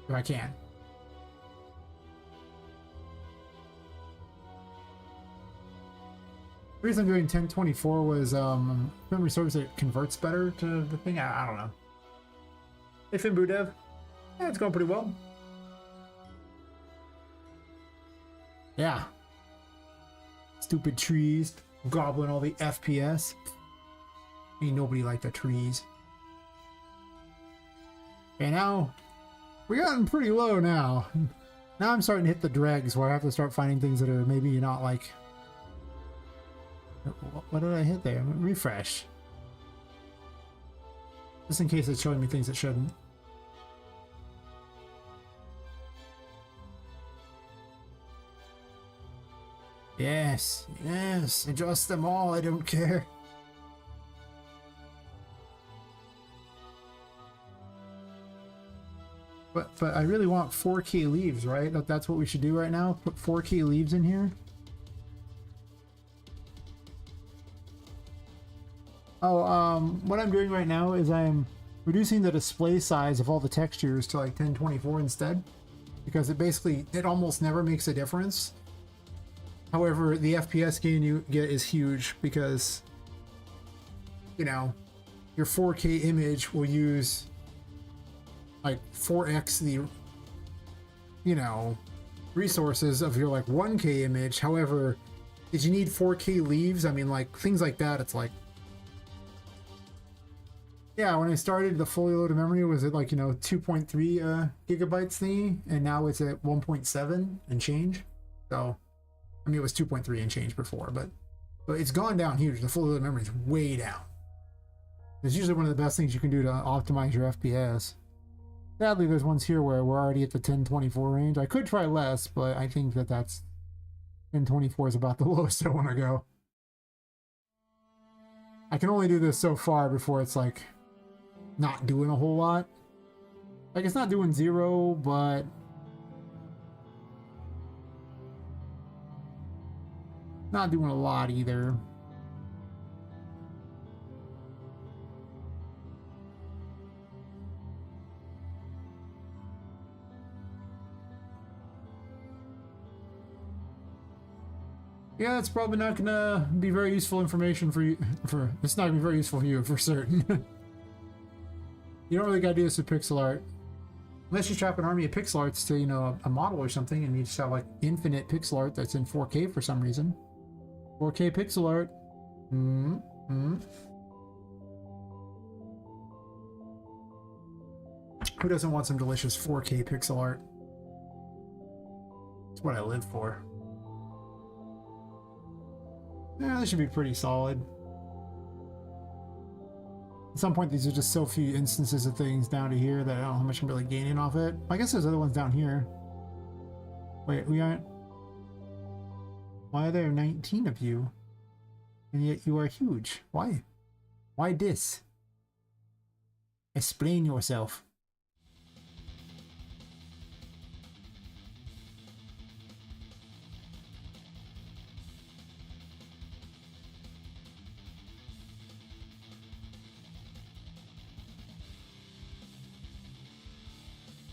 A: If I can. The reason I'm doing 1024 was memory serves it converts better to the thing. I don't know. Hey Finbu Dev. Yeah, it's going pretty well. Yeah. Stupid trees gobbling all the FPS. Ain't nobody like the trees. And now we're getting pretty low now. Now I'm starting to hit the dregs where I have to start finding things that are maybe not like. What did I hit there? Refresh. Just in case it's showing me things it shouldn't. Yes, yes, adjust them all, I don't care. But I really want 4K leaves, right? That's what we should do right now? Put 4K leaves in here? Oh, what I'm doing right now is I'm reducing the display size of all the textures to like 1024 instead. Because it almost never makes a difference. However, the FPS gain you get is huge because, you know, your 4K image will use like 4x the, you know, resources of your like 1K image. However, did you need 4K leaves? I mean, like things like that, it's like, yeah, when I started the fully loaded memory was at like, you know, 2.3 gigabytes thingy, and now it's at 1.7 and change. So, I mean, it was 2.3 and change before, but it's gone down huge. The fully loaded memory is way down. It's usually one of the best things you can do to optimize your FPS. Sadly, there's ones here where we're already at the 1024 range. I could try less, but I think that's 1024 is about the lowest I want to go. I can only do this so far before it's like not doing a whole lot. Like it's not doing zero, but not doing a lot either. Yeah, it's probably not gonna be very useful information for you. It's not gonna be very useful for you for certain. You don't really gotta do this with pixel art, unless you trap an army of pixel arts to, you know, a model or something, and you just have like infinite pixel art that's in 4K for some reason. 4K pixel art. Who doesn't want some delicious 4K pixel art? It's what I live for. Yeah, this should be pretty solid. At some point, these are just so few instances of things down to here that I don't know how much I'm really gaining off it. I guess there's other ones down here. Wait, we aren't... Why are there 19 of you? And yet you are huge. Why? Why this? Explain yourself.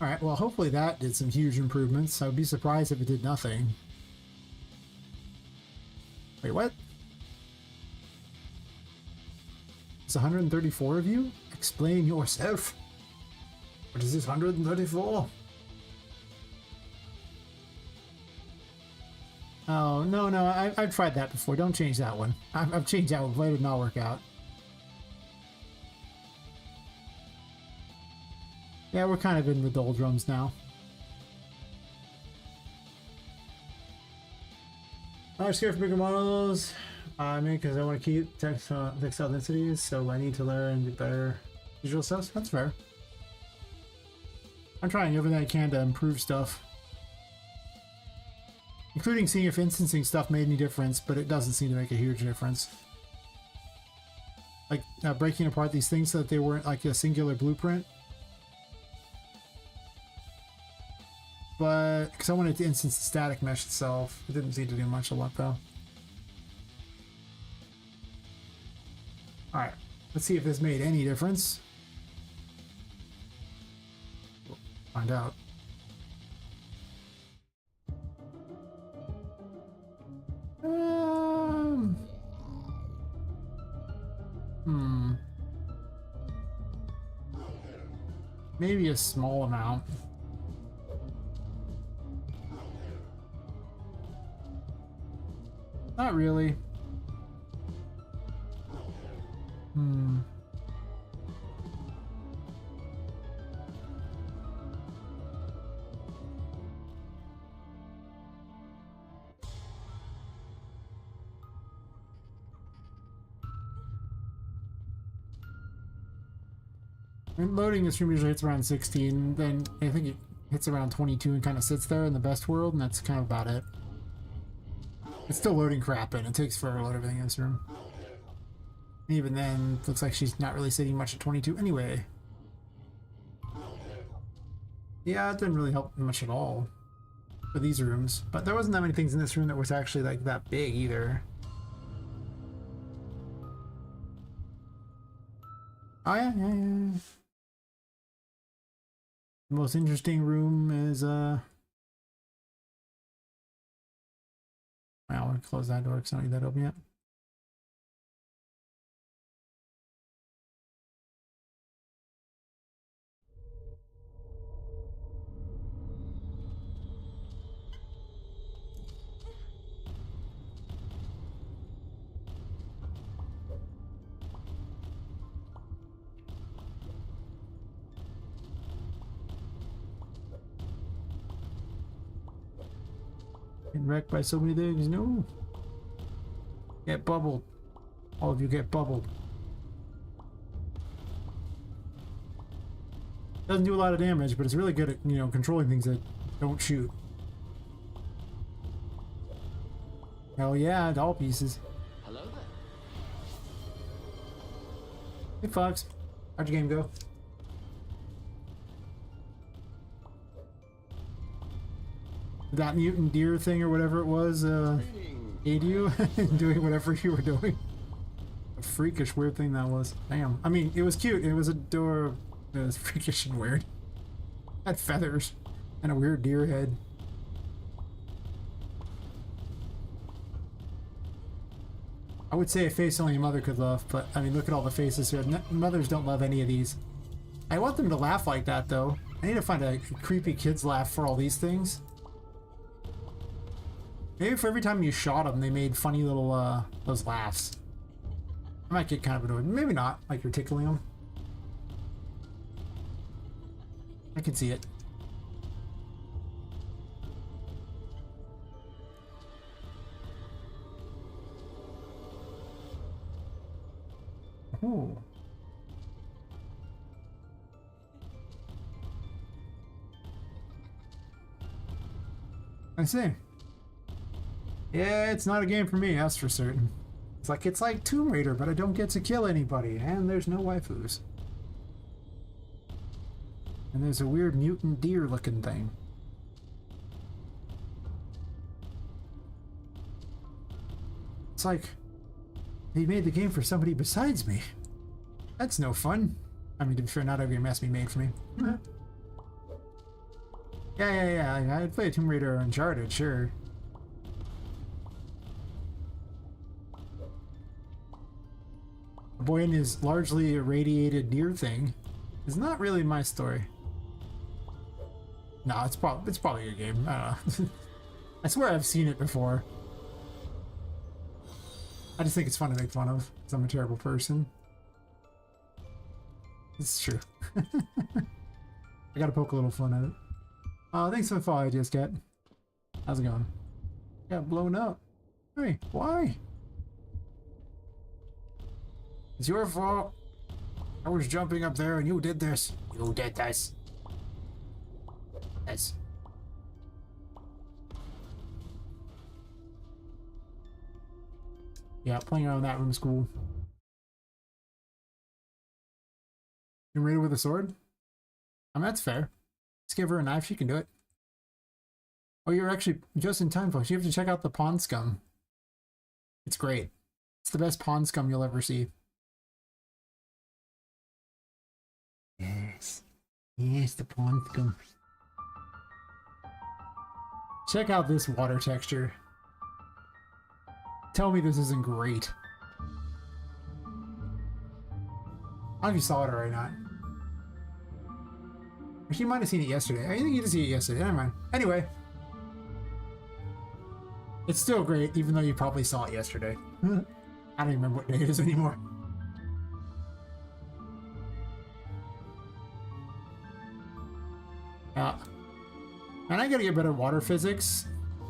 A: Alright, well hopefully that did some huge improvements. I would be surprised if it did nothing. Wait, what? It's 134 of you? Explain yourself. What is this, 134? Oh, no, I've tried that before. Don't change that one. I've changed that one, but it did not work out. Yeah, we're kind of in the doldrums now. I'm scared for bigger models. I mean, because I want to keep textile densities, so I need to learn better visual stuff. That's fair. I'm trying everything I can to improve stuff, including seeing if instancing stuff made any difference, but it doesn't seem to make a huge difference. Like breaking apart these things so that they weren't like a singular blueprint. But because I wanted to instance the static mesh itself, it didn't seem to do much of luck though. Alright, let's see if this made any difference. We'll find out. Maybe a small amount. Not really. Hmm. And loading this room usually hits around 16, then I think it hits around 22 and kind of sits there in the best world, and that's kind of about it. It's still loading crap, and it takes forever to load everything in this room. Even then, looks like she's not really sitting much at 22 anyway. Yeah, it didn't really help much at all for these rooms, but there wasn't that many things in this room that was actually like that big either. Oh yeah, yeah, yeah. The most interesting room is wow, I'll close that door because I don't need that open yet. Getting wrecked by so many things. No. Get bubbled. All of you get bubbled. Doesn't do a lot of damage, but it's really good at, you know, controlling things that don't shoot. Hell yeah, doll pieces.
B: Hello there.
A: Hey Fox, how'd your game go? That mutant deer thing or whatever it was, aid you in doing whatever you were doing. A freakish weird thing that was. Damn. I mean, it was cute. It was adorable. It was freakish and weird. It had feathers and a weird deer head. I would say a face only a mother could love, but I mean, look at all the faces here. Mothers don't love any of these. I want them to laugh like that, though. I need to find a creepy kid's laugh for all these things. Maybe for every time you shot them, they made funny little, those laughs. I might get kind of annoyed. Maybe not, like you're tickling them. I can see it. Ooh. I see. Yeah, it's not a game for me, that's for certain. It's like Tomb Raider, but I don't get to kill anybody, and there's no waifus. And there's a weird mutant deer looking thing. It's like they made the game for somebody besides me. That's no fun. I mean, to be fair, not every game has to be made for me. Yeah. I'd play a Tomb Raider or Uncharted, sure. A boy and his largely irradiated deer thing is not really my story. No, it's probably a game. I don't know. I swear I've seen it before. I just think it's fun to make fun of, because I'm a terrible person. It's true. I gotta poke a little fun at it. Thanks for the follow, Ideas Cat. How's it going? Got blown up. Hey, why? It's your fault. I was jumping up there and you did this. You did this. Yes. Yeah, playing around that room's cool. You raid her with a sword? I mean, that's fair. Just give her a knife, she can do it. Oh, you're actually just in time, folks. You have to check out the Pond Scum. It's great. It's the best Pond Scum you'll ever see. Yes. Yes, the Pond Scum. Check out this water texture. Tell me this isn't great. I don't know if you saw it or not. Actually, you might have seen it yesterday. I think you did see it yesterday. Never mind. Anyway. It's still great, even though you probably saw it yesterday. I don't even remember what day it is anymore. And I gotta get better water physics.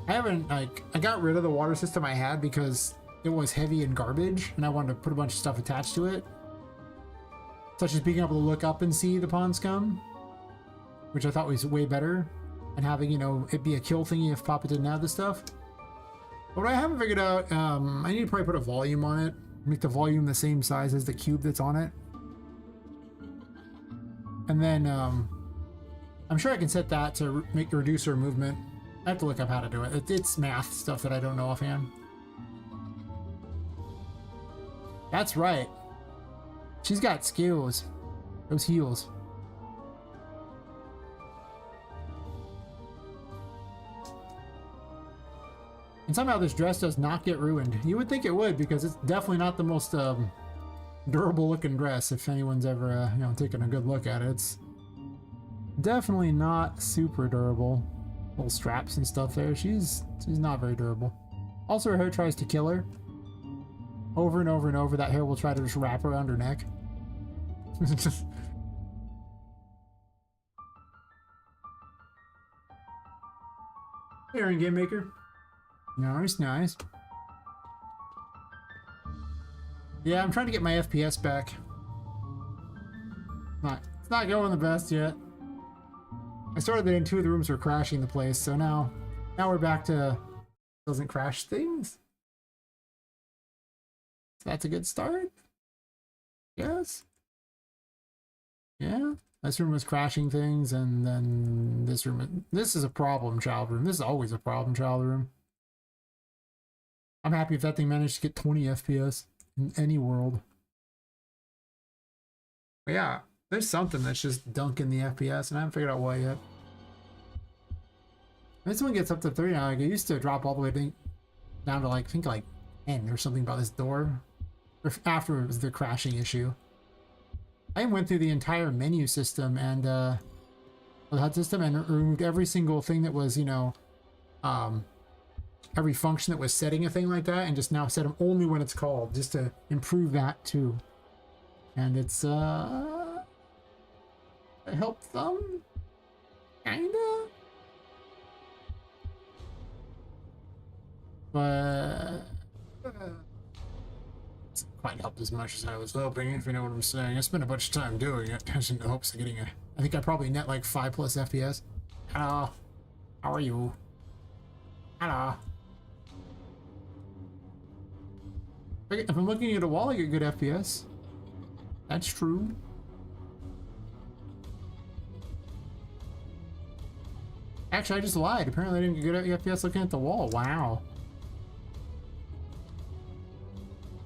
A: I haven't, like, I got rid of the water system I had because it was heavy and garbage, and I wanted to put a bunch of stuff attached to it. Such as being able to look up and see the pond scum, which I thought was way better, and having, you know, it be a kill thingy if Poppet didn't have this stuff. But what I haven't figured out, I need to probably put a volume on it, make the volume the same size as the cube that's on it. And then, I'm sure I can set that to make reduce her movement. I have to look up how to do it. It's math stuff that I don't know offhand. That's right. She's got skills. Those heels. And somehow this dress does not get ruined. You would think it would, because it's definitely not the most durable looking dress if anyone's ever you know, taken a good look at it. It's definitely not super durable. Little straps and stuff there. She's not very durable. Also, her hair tries to kill her. Over and over and over, that hair will try to just wrap around her neck. Here in Game Maker. Nice, nice. Yeah, I'm trying to get my FPS back. It's not going the best yet. I started it and 2 of the rooms were crashing the place, so now we're back to doesn't crash things. So that's a good start. Yes. Yeah. This room was crashing things, and then this room. This is a problem child room. This is always a problem child room. I'm happy if that thing managed to get 20 FPS in any world. But yeah, there's something that's just dunking the FPS, and I haven't figured out why yet. This one gets up to 30 now. Like, it used to drop all the way down to like, I think like 10 or something about this door. Or after it was the crashing issue. I went through the entire menu system and the HUD system and removed every single thing that was, you know, every function that was setting a thing like that, and just now set them only when it's called, just to improve that too. And it's it helped them, kinda, but it's quite helped as much as I was hoping, if you know what I'm saying. I spent a bunch of time doing it in the hopes of getting a. I think I probably net like 5+ FPS. Hello, how are you? Hello. If I'm looking at a wall, I get good FPS. That's true. Actually, I just lied. Apparently I didn't get good FPS looking at the wall. Wow.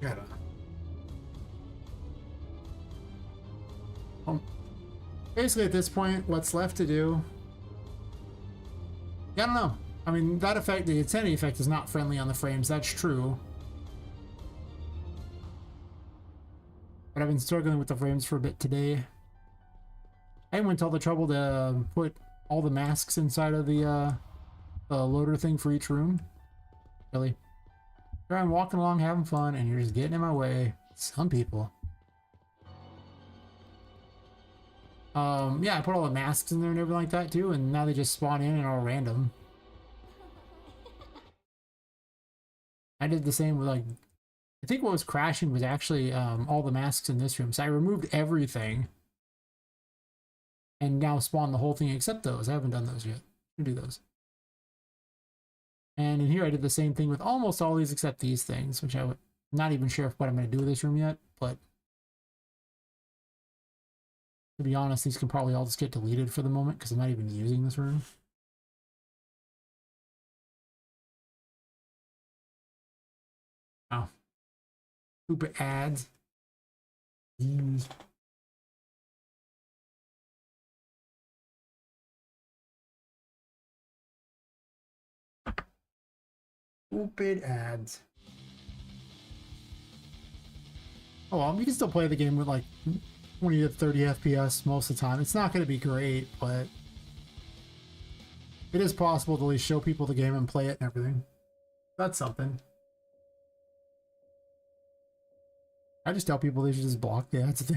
A: Gotta. Basically at this point, what's left to do... I don't know. I mean, that effect, the intensity effect is not friendly on the frames. That's true. But I've been struggling with the frames for a bit today. I went to all the trouble to put all the masks inside of the loader thing for each room. Really. Here I'm walking along having fun and you're just getting in my way. Some people. Yeah, I put all the masks in there and everything like that too, and now they just spawn in and are all random. I did the same with, like, I think what was crashing was actually all the masks in this room. So I removed everything and now spawned the whole thing except those. I haven't done those yet. I'll do those. And in here I did the same thing with almost all these except these things, which I'm not even sure what I'm going to do with this room yet, but to be honest, these can probably all just get deleted for the moment because I'm not even using this room. Oh. Stupid ads. Stupid ads. Oh well, you can still play the game with, like, 20 to 30 FPS most of the time. It's not going to be great, but it is possible to at least show people the game and play it and everything. That's something. I just tell people they should just block the ads.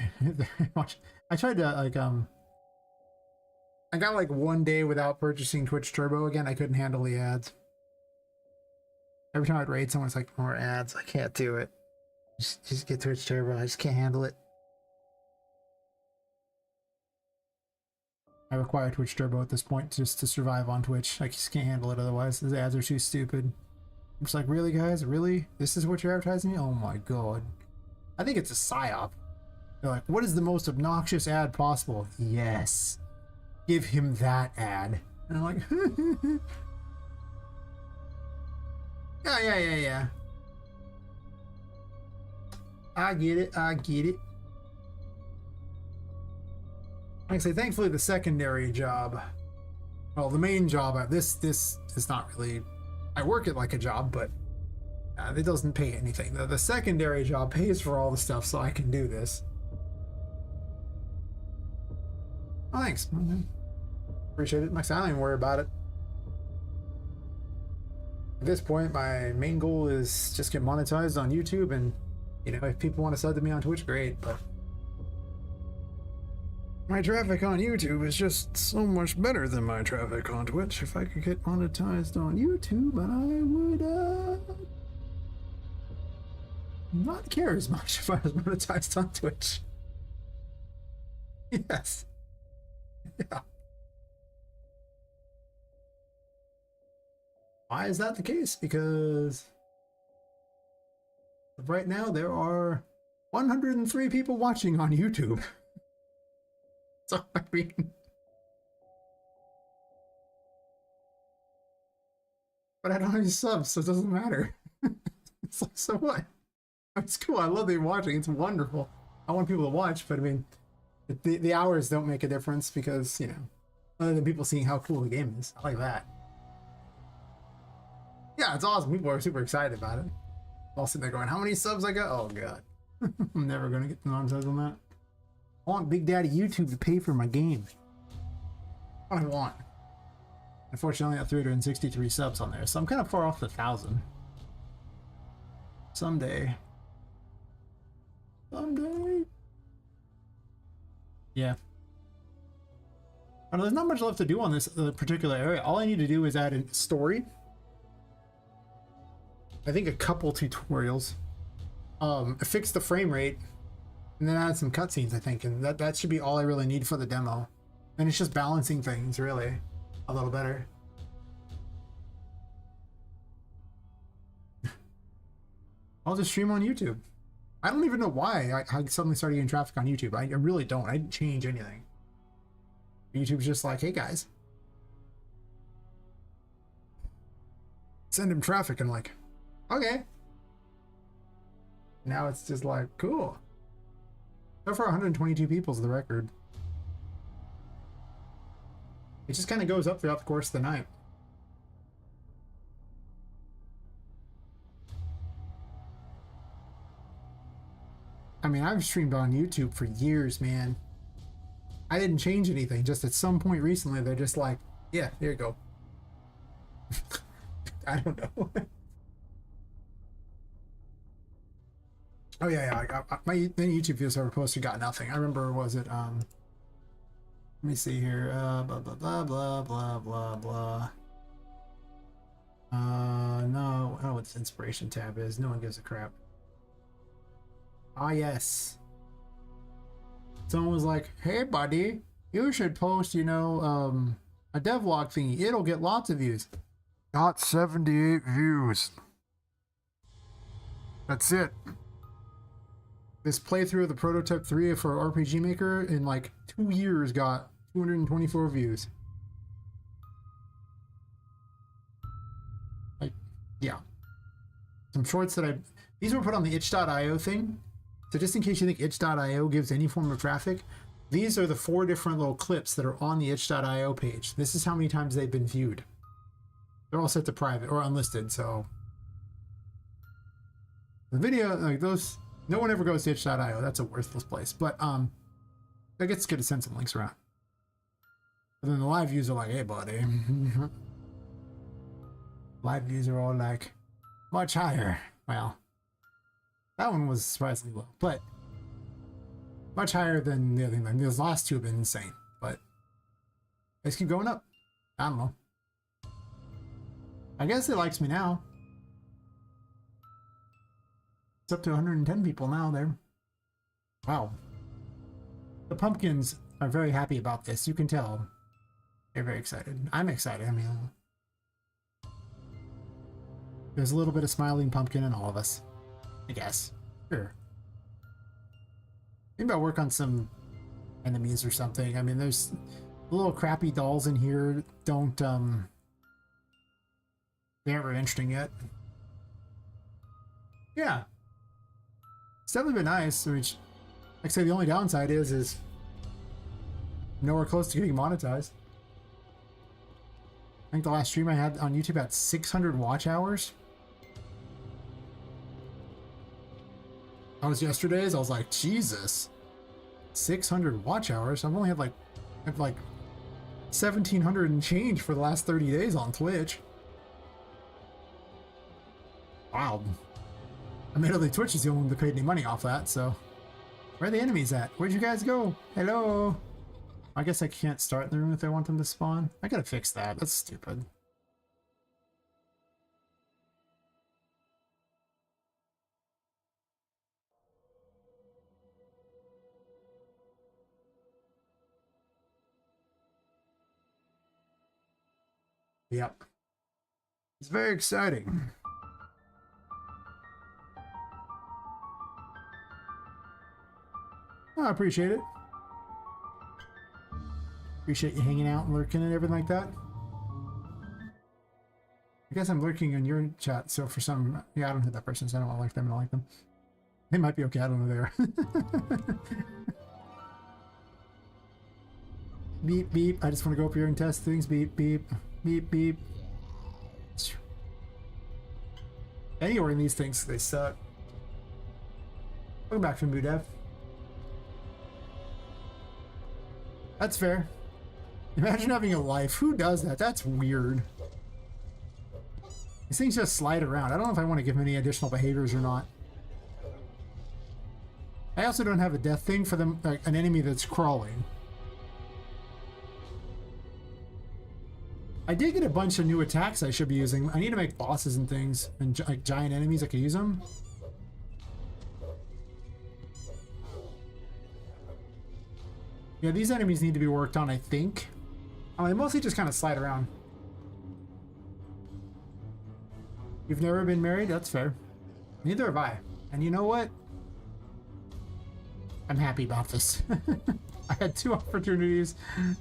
A: I tried to like I got like 1 day without purchasing Twitch Turbo again. I couldn't handle the ads. Every time I'd raid someone, it's like more ads. I can't do it. Just get Twitch Turbo. I just can't handle it. I require Twitch Turbo at this point just to survive on Twitch. I just can't handle it otherwise. The ads are too stupid. I'm just like, really, guys? Really? This is what you're advertising me? Oh my god. I think it's a psyop. They're like, what is the most obnoxious ad possible? Yes. Give him that ad. And I'm like, yeah. I get it. Like I say, thankfully the secondary job, well, the main job, this is not really, I work it like a job, but it doesn't pay anything. The secondary job pays for all the stuff so I can do this. Oh, thanks. Appreciate it. Next time I don't even worry about it. At this point, my main goal is just get monetized on YouTube, and you know, if people want to sub to me on Twitch, great, but my traffic on YouTube is just so much better than my traffic on Twitch. If I could get monetized on YouTube, I would not care as much if I was monetized on Twitch. Yes. Yeah. Why is that the case? Because right now there are 103 people watching on YouTube. So, I mean, but I don't have any subs, so it doesn't matter. It's like, so what? It's cool. I love that you're watching. It's wonderful. I want people to watch, but I mean, the hours don't make a difference because, you know, other than people seeing how cool the game is. I like that. Yeah, it's awesome. People are super excited about it. All sitting there going, how many subs I got? Oh, God. I'm never going to get the non-subs on that. I want Big Daddy YouTube to pay for my game. What I want. Unfortunately, I got 363 subs on there, so I'm kind of far off the 1,000. Someday. Yeah. There's not much left to do on this particular area. All I need to do is add a story. I think a couple tutorials. Fix the frame rate. And then add some cutscenes, I think. And that should be all I really need for the demo. And it's just balancing things, really. A little better. I'll just stream on YouTube. I don't even know why I suddenly started getting traffic on YouTube. I really don't. I didn't change anything. YouTube's just like, hey guys, send him traffic. And I'm like, okay. Now it's just like, cool. So far, 122 people's the record. It just kind of goes up throughout the course of the night. I mean, I've streamed on YouTube for years, man. I didn't change anything. Just at some point recently, they're just like, yeah, here you go. I don't know. Oh yeah, my YouTube videos I ever posted got nothing. I remember, was it let me see here, blah blah blah blah blah blah blah. No, I don't know what this inspiration tab is. No one gives a crap. Ah yes. Someone was like, hey buddy, you should post, you know, a devlog thingy. It'll get lots of views. Got 78 views. That's it. This playthrough of the Prototype 3 for RPG Maker in like 2 years got 224 views. Like, yeah. Some shorts that these were put on the itch.io thing. So just in case you think itch.io gives any form of traffic, these are the 4 different little clips that are on the itch.io page. This is how many times they've been viewed. They're all set to private or unlisted, so the video, like those, no one ever goes to itch.io. That's a worthless place. But I get to get a sense of Link's around. But then the live views are like, hey buddy. Live views are all like much higher. Well, that one was surprisingly low, but much higher than the other thing. Those last two have been insane, but they just keep going up. I don't know. I guess it likes me now. It's up to 110 people now there. Wow. The pumpkins are very happy about this. You can tell. They're very excited. I'm excited. I mean, there's a little bit of smiling pumpkin in all of us, I guess. Sure. Maybe I'll work on some enemies or something. I mean, there's little crappy dolls in here. They aren't very interesting yet. Yeah. It's definitely been nice. Which, like I say, the only downside is nowhere close to getting monetized. I think the last stream I had on YouTube had 600 watch hours. That was yesterday's. I was like, Jesus, 600 watch hours. I've only had like 1,700 and change for the last 30 days on Twitch. Wow. Admittedly, Twitch is the only one that paid any money off that, so. Where are the enemies at? Where'd you guys go? Hello? I guess I can't start in the room if I want them to spawn. I gotta fix that. That's stupid. Yep. It's very exciting. Oh, I appreciate it. Appreciate you hanging out and lurking and everything like that. I guess I'm lurking in your chat, so for some... Yeah, I don't hit that person, so I don't want to like them. I don't like them. They might be okay, I don't know there. Beep, beep. I just want to go up here and test things. Beep, beep. Beep, beep. Anywhere in these things, they suck. Welcome back from Budev. That's fair. Imagine having a life. Who does that? That's weird. These things just slide around. I don't know if I want to give them any additional behaviors or not. I also don't have a death thing for them, like an enemy that's crawling. I did get a bunch of new attacks I should be using. I need to make bosses and things, and like giant enemies I could use them. Yeah, these enemies need to be worked on, I think. They mostly just kind of slide around. You've never been married? That's fair. Neither have I. And you know what? I'm happy about this. I had 2 opportunities.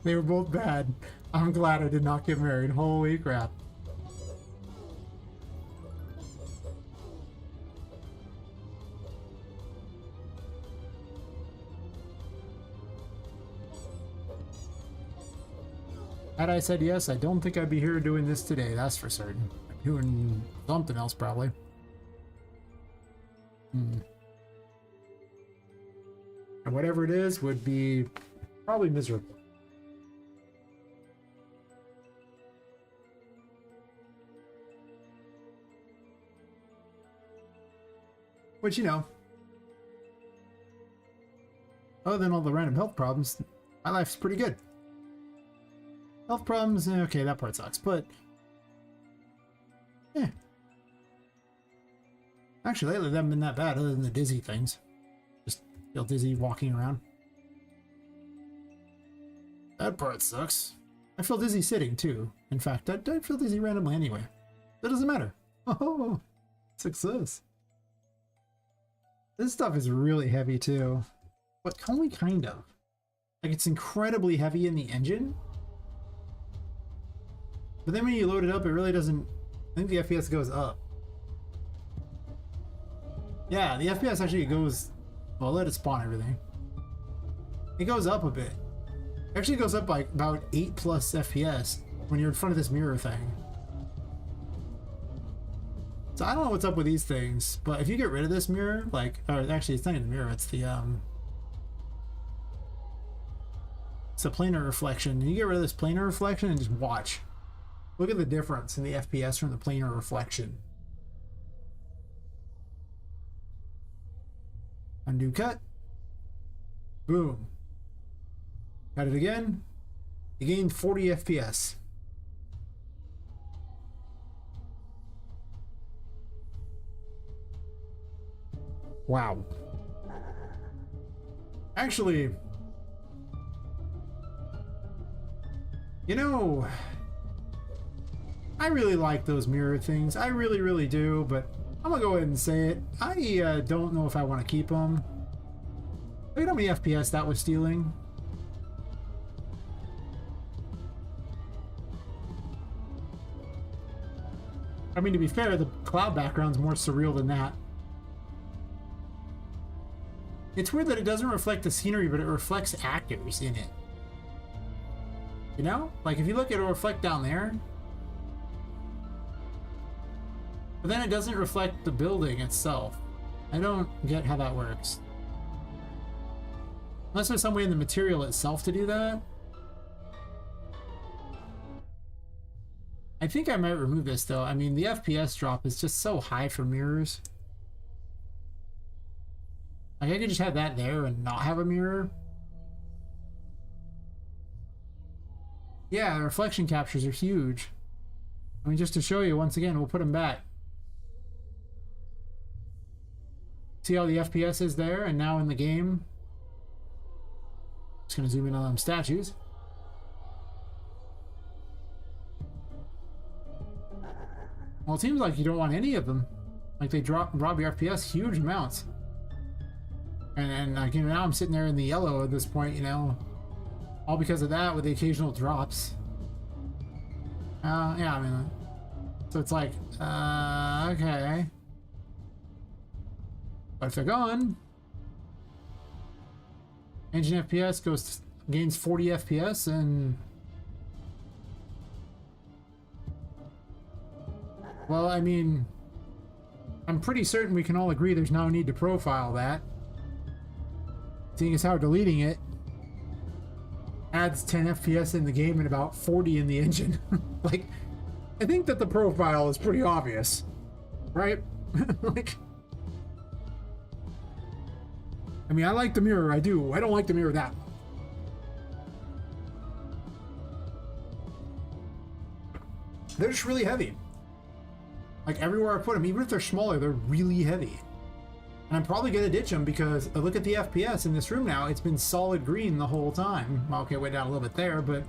A: They were both bad. I'm glad I did not get married. Holy crap. Had I said yes, I don't think I'd be here doing this today, that's for certain. I'm doing something else, probably. And whatever it is would be probably miserable. Which, you know, other than all the random health problems, my life's pretty good. Health problems, okay, that part sucks, but yeah. Actually, lately they haven't been that bad, other than the dizzy things. Just feel dizzy walking around. That part sucks. I feel dizzy sitting, too. In fact, I feel dizzy randomly anyway. That doesn't matter. Oh, success. This stuff is really heavy, too. But only kind of. Like, it's incredibly heavy in the engine. But then when you load it up, it really doesn't... I think the FPS goes up. Yeah, the FPS actually goes... Well, let it spawn everything. It goes up a bit. It actually goes up by about 8+ FPS when you're in front of this mirror thing. So I don't know what's up with these things, but if you get rid of this mirror, like... Or actually, it's not even the mirror, it's the, It's a planar reflection. And you get rid of this planar reflection and just watch. Look at the difference in the FPS from the planar reflection. Undo cut. Boom. Cut it again. You gained 40 FPS. Wow. Actually, you know, I really like those mirror things. I really, really do, but I'm gonna go ahead and say it. I don't know if I want to keep them. Look at how many FPS that was stealing. I mean, to be fair, the cloud background's more surreal than that. It's weird that it doesn't reflect the scenery, but it reflects actors in it. You know? Like, if you look, it'll reflect down there. But then it doesn't reflect the building itself. I don't get how that works. Unless there's some way in the material itself to do that. I think I might remove this, though. I mean, the FPS drop is just so high for mirrors. Like, I could just have that there and not have a mirror. Yeah, the reflection captures are huge. I mean, just to show you, once again, we'll put them back. See how the FPS is there, and now in the game. Just gonna zoom in on them statues. Well, it seems like you don't want any of them. Like, they rob your FPS huge amounts. And like, you know, now I'm sitting there in the yellow at this point, you know, all because of that, with the occasional drops. Yeah, I mean, so it's like, okay. But if they're gone, engine FPS gains 40 FPS, and well, I mean, I'm pretty certain we can all agree there's no need to profile that. Seeing as how deleting it adds 10 FPS in the game and about 40 in the engine. Like, I think that the profile is pretty obvious, right? Like, I mean, I like the mirror, I do. I don't like the mirror that much. They're just really heavy. Like, everywhere I put them, even if they're smaller, they're really heavy. And I'm probably going to ditch them because look at the FPS in this room now. It's been solid green the whole time. Well, okay, went down a little bit there, but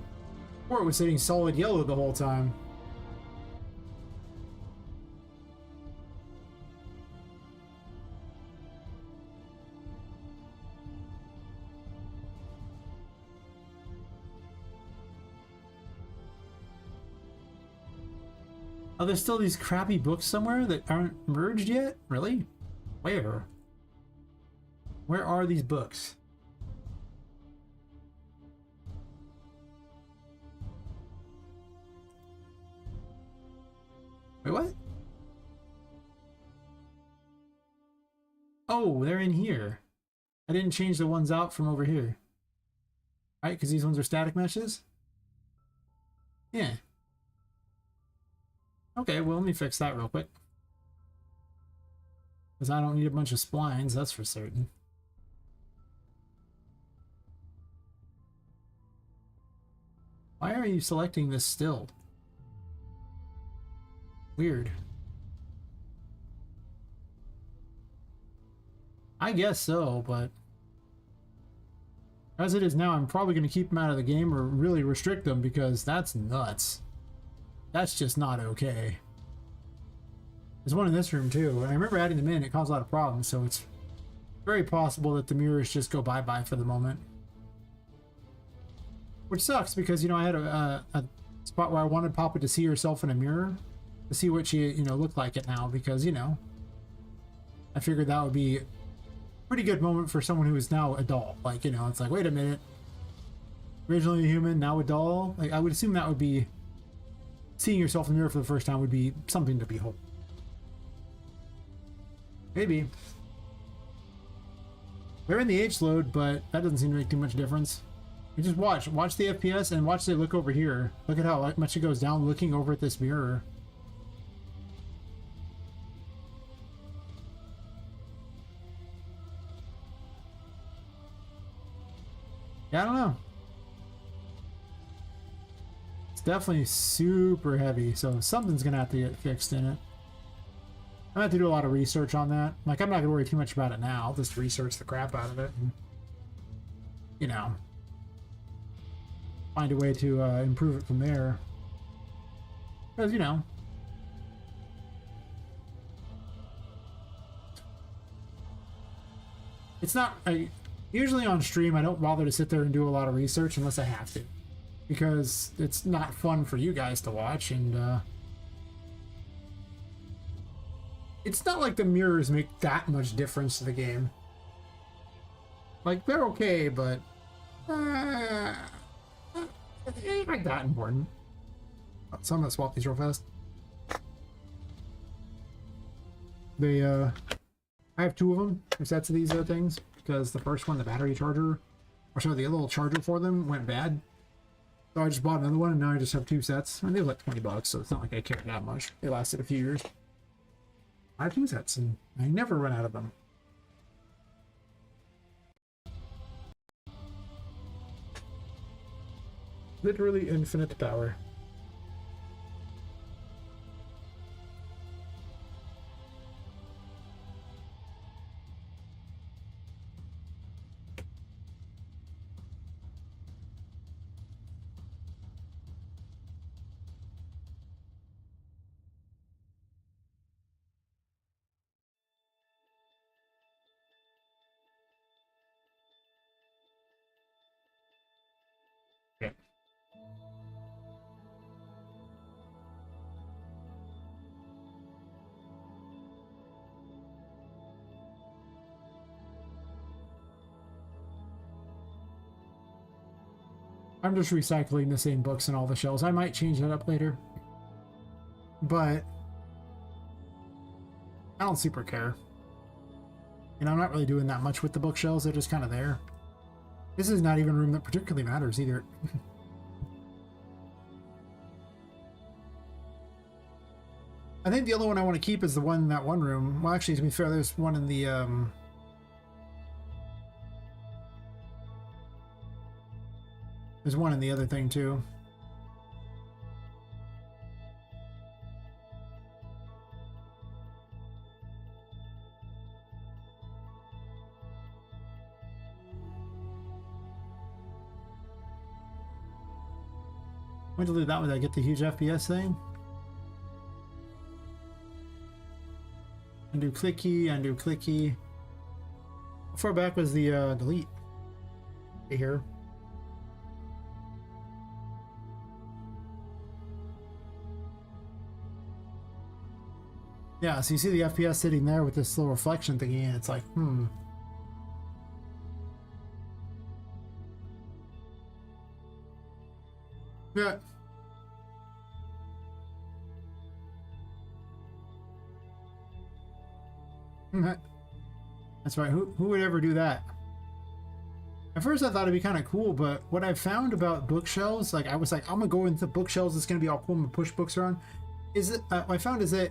A: before it was sitting solid yellow the whole time. Oh, there's still these crappy books somewhere that aren't merged yet? Really? Where? Where are these books? Wait, what? Oh, they're in here. I didn't change the ones out from over here. Right, because these ones are static meshes? Yeah. Okay, well, let me fix that real quick. Because I don't need a bunch of splines, that's for certain. Why are you selecting this still? Weird. I guess so, but as it is now, I'm probably going to keep them out of the game or really restrict them because that's nuts. That's just not okay. There's one in this room too, and I remember adding them in, it caused a lot of problems, so it's very possible that the mirrors just go bye-bye for the moment. Which sucks because, you know, I had a spot where I wanted Poppet to see herself in a mirror to see what she, you know, looked like it now, because, you know, I figured that would be a pretty good moment for someone who is now adult. Like, you know, it's like, wait a minute, originally a human, now a doll. Like, I would assume that would be, seeing yourself in the mirror for the first time would be something to behold. Maybe. They're in the H load, but that doesn't seem to make too much difference. You just watch the FPS and watch it look over here. Look at how much it goes down looking over at this mirror. Yeah, I don't know. It's definitely super heavy, so something's gonna have to get fixed in it. I'm gonna have to do a lot of research on that. Like, I'm not gonna worry too much about it now. I'll just research the crap out of it and, you know, find a way to improve it from there. Because, you know, it's not... usually on stream, I don't bother to sit there and do a lot of research unless I have to. Because it's not fun for you guys to watch, and it's not like the mirrors make that much difference to the game. Like, they're okay, but it ain't like that important. So I'm gonna swap these real fast. They I have two of them, sets of these things, because the first one, the battery charger, or sorry, the little charger for them went bad. So I just bought another one, and now I just have two sets. And they were like 20 bucks, so it's not like I care that much. It lasted a few years. I have two sets, and I never run out of them. Literally infinite power. Okay. I'm just recycling the same books in all the shelves. I might change that up later, but I don't super care. And I'm not really doing that much with the bookshelves. They're just kind of there. This is not even a room that particularly matters either. I think the only one I want to keep is the one in that one room. Well, actually, to be fair, there's one in the there's one in the other thing too. Wait till that one, I get the huge FPS thing. Undo clicky, undo clicky. How far back was the delete? Right here. Yeah, so you see the FPS sitting there with this little reflection thingy, and it's like, Yeah. That's right. Who would ever do that? At first I thought it'd be kind of cool, but what I found about bookshelves, like I was like, I'm gonna go into bookshelves, it's gonna be all cool, I'm gonna push books around. Is it? What I found is that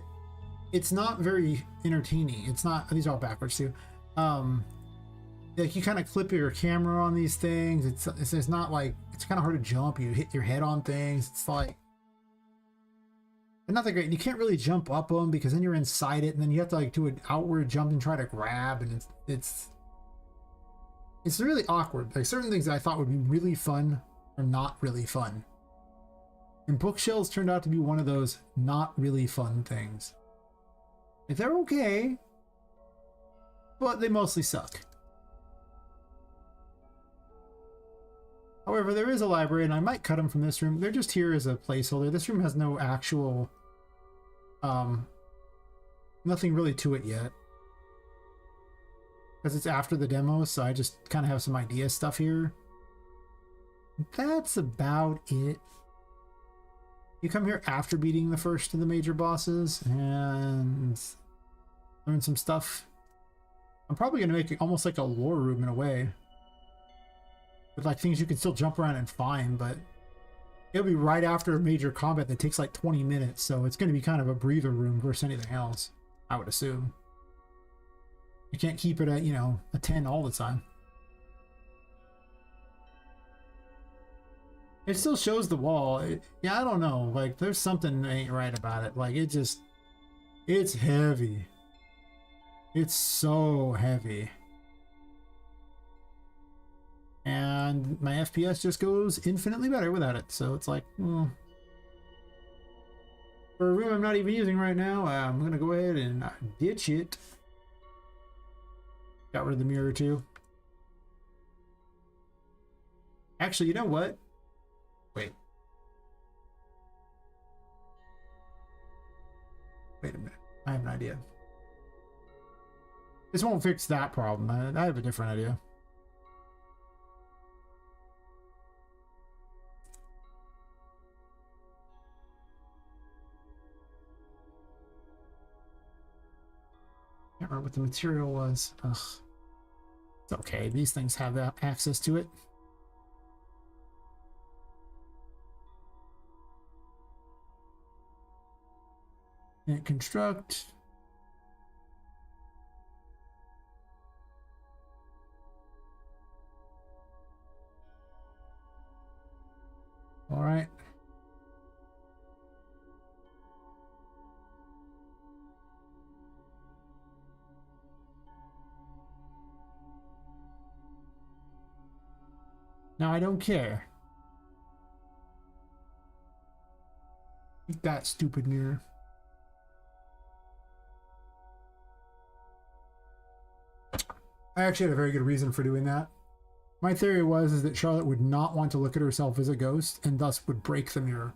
A: it's not very entertaining. It's not. These are all backwards too. Like you kind of clip your camera on these things. It's not like, it's kind of hard to jump. You hit your head on things. It's like, and not that great. And you can't really jump up them because then you're inside it, and then you have to like do an outward jump and try to grab, and it's really awkward. Like certain things that I thought would be really fun are not really fun. And bookshelves turned out to be one of those not really fun things. Like, they're okay, but they mostly suck. However, there is a library, and I might cut them from this room. They're just here as a placeholder. This room has no actual, nothing really to it yet. Because it's after the demo, so I just kind of have some idea stuff here. That's about it. You come here after beating the first of the major bosses and learn some stuff. I'm probably going to make it almost like a lore room in a way. with like things you can still jump around and find, but it'll be right after a major combat that takes like 20 minutes, so it's going to be kind of a breather room versus anything else, I would assume. You can't keep it at, you know, a 10 all the time. It still shows the wall. Yeah, I don't know. Like, there's something that ain't right about it. Like, it's heavy. It's so heavy. And my FPS just goes infinitely better without it. So it's like, for a room I'm not even using right now, I'm going to go ahead and ditch it. Got rid of the mirror too. Actually, you know what? Wait. Wait a minute. I have an idea. This won't fix that problem. I have a different idea. Can't remember what the material was. Ugh. It's okay. These things have access to it. And construct. All right. Now I don't care. Eat that stupid mirror. I actually had a very good reason for doing that. My theory was that Charlotte would not want to look at herself as a ghost and thus would break the mirror.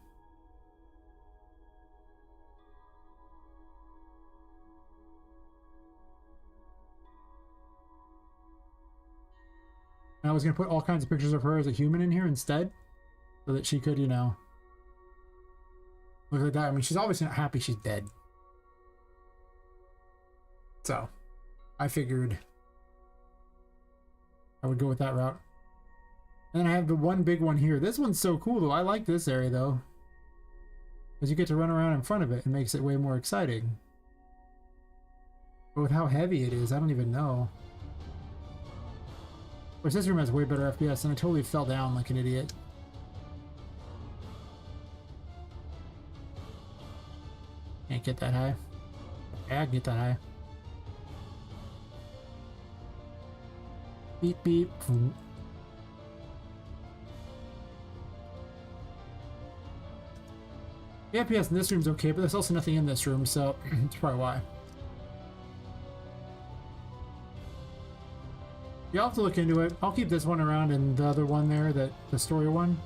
A: And I was going to put all kinds of pictures of her as a human in here instead, so that she could, you know, look like that. I mean, she's obviously not happy she's dead. So, I figured I would go with that route. And then I have the one big one here. This one's so cool, though. I like this area, though. Because you get to run around in front of it. It makes it way more exciting. But with how heavy it is, I don't even know. Of course, this room has way better FPS, and I totally fell down like an idiot. Can't get that high. Yeah, I can get that high. Beep, beep. The FPS in this room's okay, but there's also nothing in this room, so that's probably why. You'll have to look into it. I'll keep this one around and the other one there, the story one.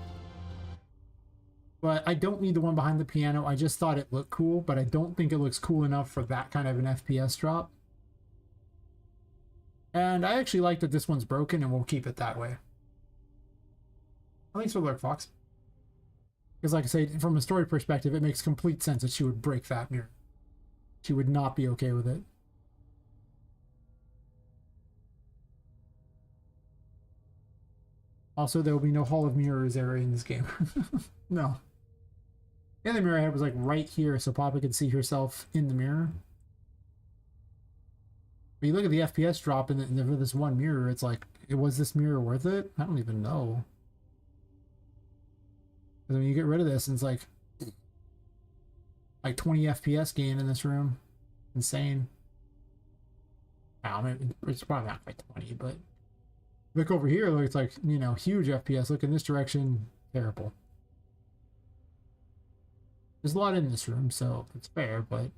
A: But I don't need the one behind the piano. I just thought it looked cool, but I don't think it looks cool enough for that kind of an FPS drop. And I actually like that this one's broken, and we'll keep it that way. Thanks for the lurk, Fox. Because like I say, from a story perspective, it makes complete sense that she would break that mirror. She would not be okay with it. Also, there will be no Hall of Mirrors area in this game. No. The other mirror I had was like right here, so Papa could see herself in the mirror. But you look at the FPS drop in this one mirror, it's like, was this mirror worth it? I don't even know. Because when you get rid of this, and it's like 20 FPS gain in this room. Insane. I mean, it's probably not quite 20, but look over here, look, it's like, you know, huge FPS. Look in this direction, terrible. There's a lot in this room, so it's fair, but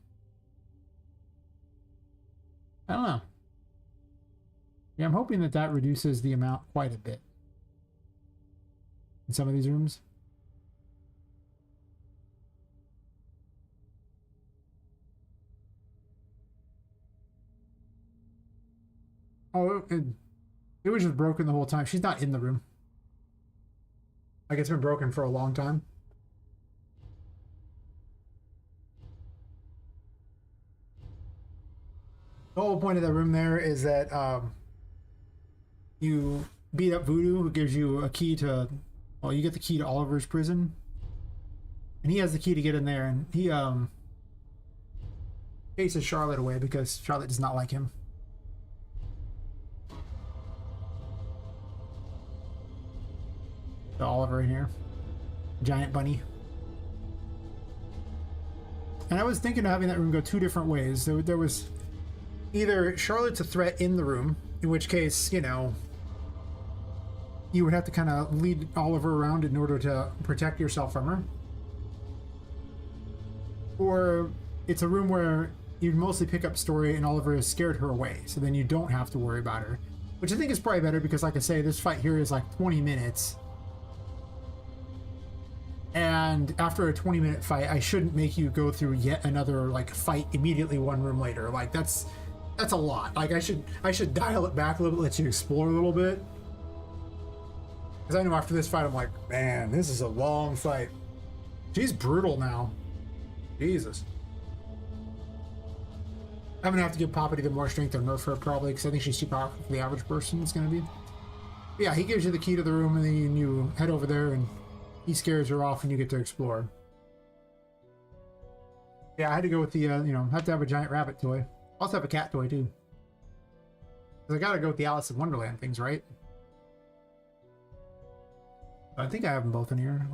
A: I don't know. Yeah, I'm hoping that that reduces the amount quite a bit in some of these rooms. Oh, it was just broken the whole time. She's not in the room. Like, it's been broken for a long time. The whole point of the room there is that you beat up Voodoo, who gives you a key to, well, you get the key to Oliver's prison, and he has the key to get in there, and he chases Charlotte away because Charlotte does not like him. So Oliver in here, giant bunny. And I was thinking of having that room go two different ways. There was either Charlotte's a threat in the room, in which case, you know, you would have to kind of lead Oliver around in order to protect yourself from her. Or it's a room where you'd mostly pick up story and Oliver has scared her away, so then you don't have to worry about her. Which I think is probably better because, like I say, this fight here is like 20 minutes. And after a 20-minute fight, I shouldn't make you go through yet another like fight immediately one room later. Like that's a lot. Like I should dial it back a little bit, let you explore a little bit. Because I know after this fight, I'm like, man, this is a long fight. She's brutal now. Jesus. I'm gonna have to give Poppet either more strength or nerf her probably, because I think she's too powerful for the average person. It's gonna be. Yeah, he gives you the key to the room, and then you head over there and he scares her off and you get to explore. Yeah, I had to go with the, you know, have to have a giant rabbit toy. Also have a cat toy, too. Because I gotta go with the Alice in Wonderland things, right? I think I have them both in here.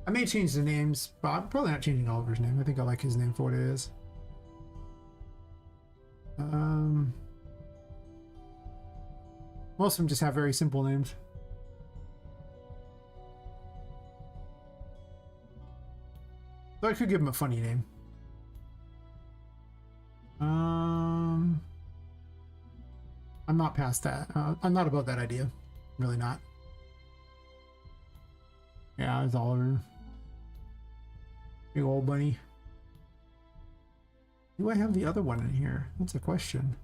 A: I may change the names, but I'm probably not changing Oliver's name. I think I like his name for what it is. Most of them just have very simple names. So I could give him a funny name. I'm not past that. I'm not about that idea. Really not. Yeah, it's Oliver. Big old bunny. Do I have the other one in here? That's a question.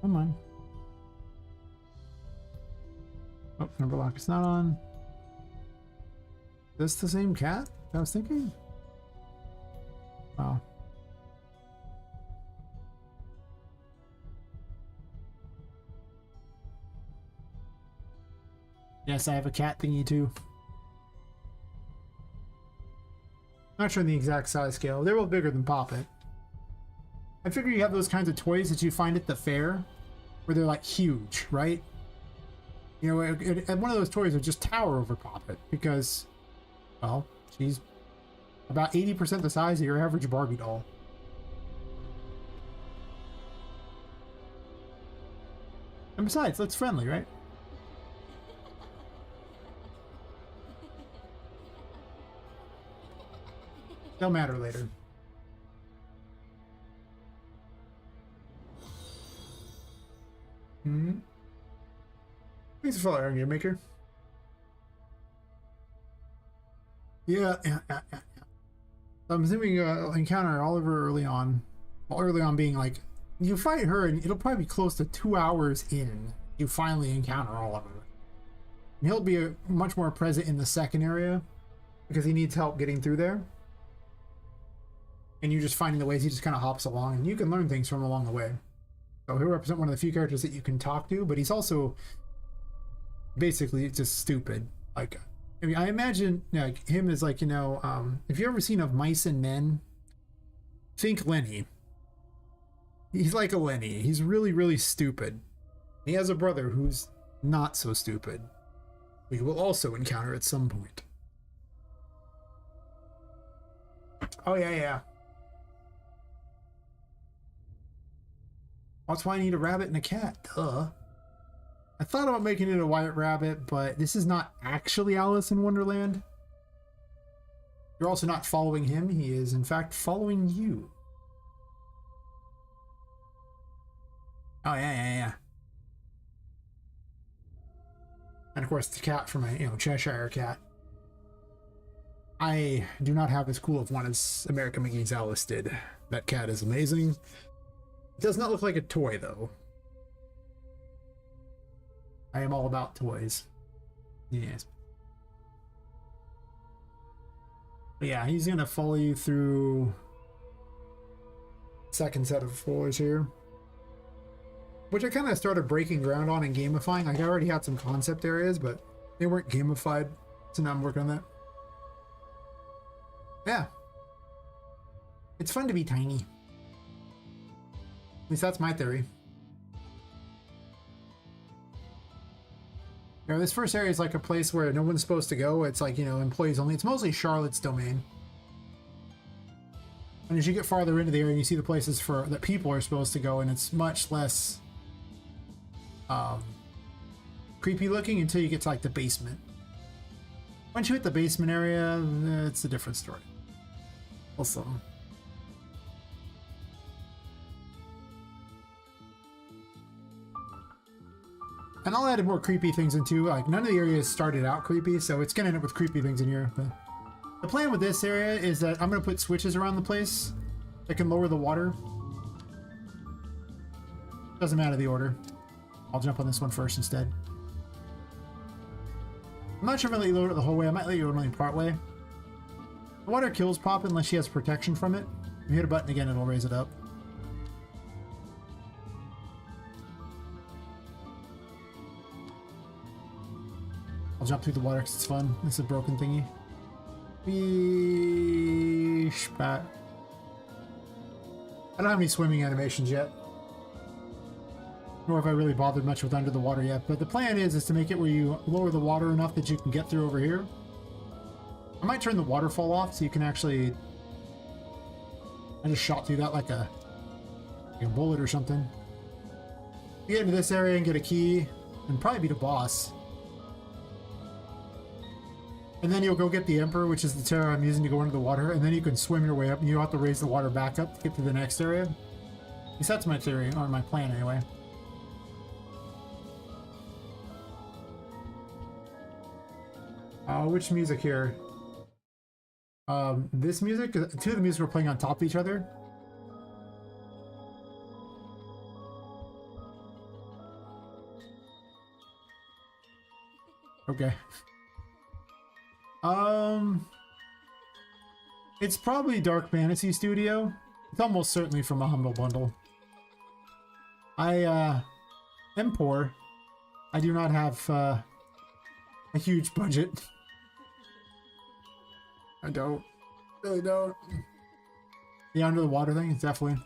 A: Come on. Oh, number lock is not on. Is this the same cat I was thinking? Wow. Yes, I have a cat thingy too. Not sure the exact size scale. They're both bigger than Poppet. I figure you have those kinds of toys that you find at the fair, where they're like huge, right? You know, and one of those toys would just tower over Poppet because, well, she's about 80% the size of your average Barbie doll. And besides, that's friendly, right? They'll matter later. Thanks for following, Game Maker. Yeah. I'm assuming you encounter Oliver early on. Well, early on being like, you fight her and it'll probably be close to 2 hours in. You finally encounter Oliver. And he'll be much more present in the second area because he needs help getting through there. And you're just finding the ways he just kind of hops along, and you can learn things from him along the way. So he'll represent one of the few characters that you can talk to, but he's also basically just stupid. Like, I mean, I imagine like him as like, you know, if you've ever seen Of Mice and Men, think Lenny. He's like a Lenny. He's really, really stupid. He has a brother who's not so stupid. We will also encounter at some point. Oh yeah. That's why I need a rabbit and a cat. Duh. I thought about making it a white rabbit, but this is not actually Alice in Wonderland. You're also not following him. He is, in fact, following you. Oh, yeah, yeah, yeah. And of course, the cat for my, Cheshire cat. I do not have as cool of one as American McGee's Alice did. That cat is amazing. It does not look like a toy, though. I am all about toys. Yes. But yeah, he's gonna follow you through second set of floors here, which I kind of started breaking ground on and gamifying. Like I already had some concept areas, but they weren't gamified, so now I'm working on that. Yeah, it's fun to be tiny. At least that's my theory. This first area is like a place where no one's supposed to go. It's like, employees only. It's mostly Charlotte's domain. And as you get farther into the area, you see the places that people are supposed to go, and it's much less creepy looking until you get to like the basement. Once you hit the basement area, it's a different story. Also, and I'll add more creepy things into, like none of the areas started out creepy, so it's gonna end up with creepy things in here. But the plan with this area is that I'm gonna put switches around the place that can lower the water. Doesn't matter the order. I'll jump on this one first instead. I'm not sure if I'll let you lower it the whole way. I might let you only part way. The water kills Pop unless she has protection from it. If you hit a button again, it'll raise it up. I'll jump through the water because it's fun. This is a broken thingy. Spat. I don't have any swimming animations yet. Nor have I really bothered much with under the water yet. But the plan is to make it where you lower the water enough that you can get through over here. I might turn the waterfall off so you can actually... I just shot through that like a bullet or something. You get into this area and get a key and probably beat a boss. And then you'll go get the Emperor, which is the terror I'm using to go into the water, and then you can swim your way up and you don't have to raise the water back up to get to the next area. At least that's my theory, or my plan anyway. Which music here? This music? Two of the music were playing on top of each other. Okay. It's probably Dark Fantasy Studio. It's almost certainly from a Humble Bundle. I am poor. I do not have a huge budget. I don't. Really don't. The under the water thing is definitely.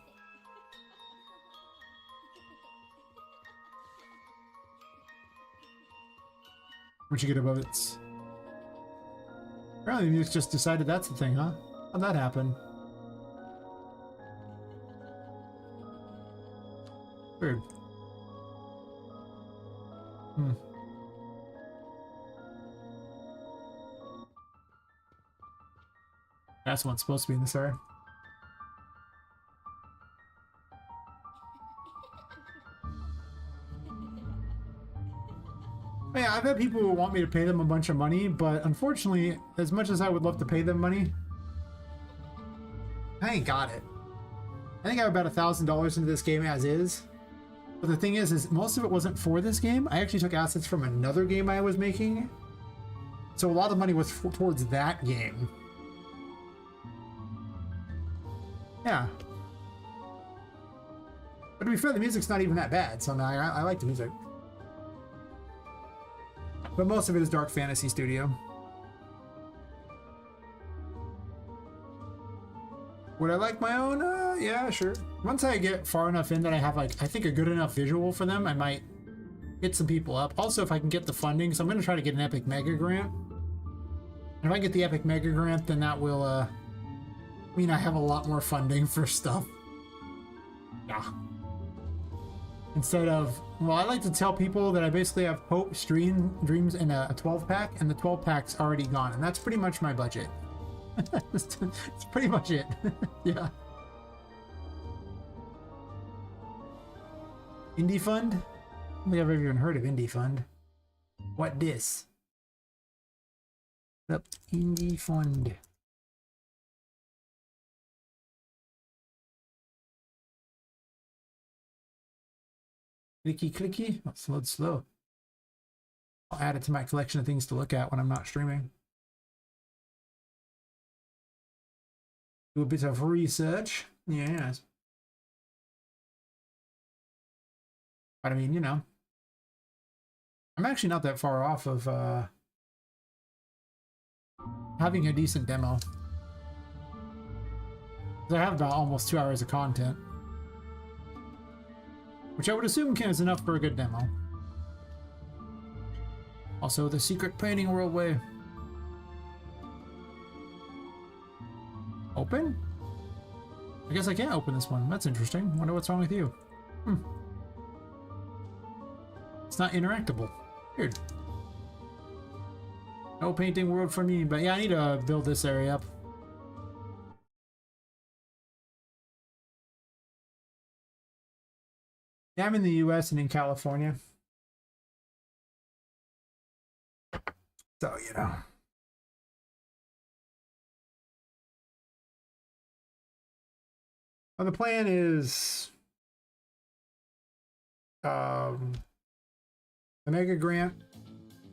A: Once you get above it. Apparently the music just decided that's the thing, huh? How'd that happen? Weird. That's what's supposed to be in this area. Yeah, I've had people who want me to pay them a bunch of money, but unfortunately, as much as I would love to pay them money, I ain't got it. I think I have about $1,000 into this game as is. But the thing is most of it wasn't for this game. I actually took assets from another game I was making. So a lot of money was towards that game. Yeah. But to be fair, the music's not even that bad, so I like the music. But most of it is Dark Fantasy Studio. Would I like my own? Yeah, sure. Once I get far enough in that I have, like, I think a good enough visual for them, I might hit some people up. Also, if I can get the funding, so I'm going to try to get an Epic Mega Grant. And if I get the Epic Mega Grant, then that will, mean I have a lot more funding for stuff. Yeah. Instead of, well, I like to tell people that I basically have hope, dreams, and a 12-pack, and the 12-pack's already gone, and that's pretty much my budget. It's pretty much it. Yeah. Indie Fund? I don't think I've ever even heard of Indie Fund. What this? Up Indie Fund. Clicky clicky. Oh, slow, slow. I'll add it to my collection of things to look at when I'm not streaming. Do a bit of research. Yes. But I mean, you know, I'm actually not that far off of having a decent demo. I have about almost 2 hours of content, which I would assume is enough for a good demo. Also, the secret painting world way. Open? I guess I can't open this one. That's interesting. Wonder what's wrong with you. It's not interactable. Weird. No painting world for me, but yeah, I need to build this area up. Yeah, I'm in the US and in California. So, you know. Well, the plan is the Mega Grant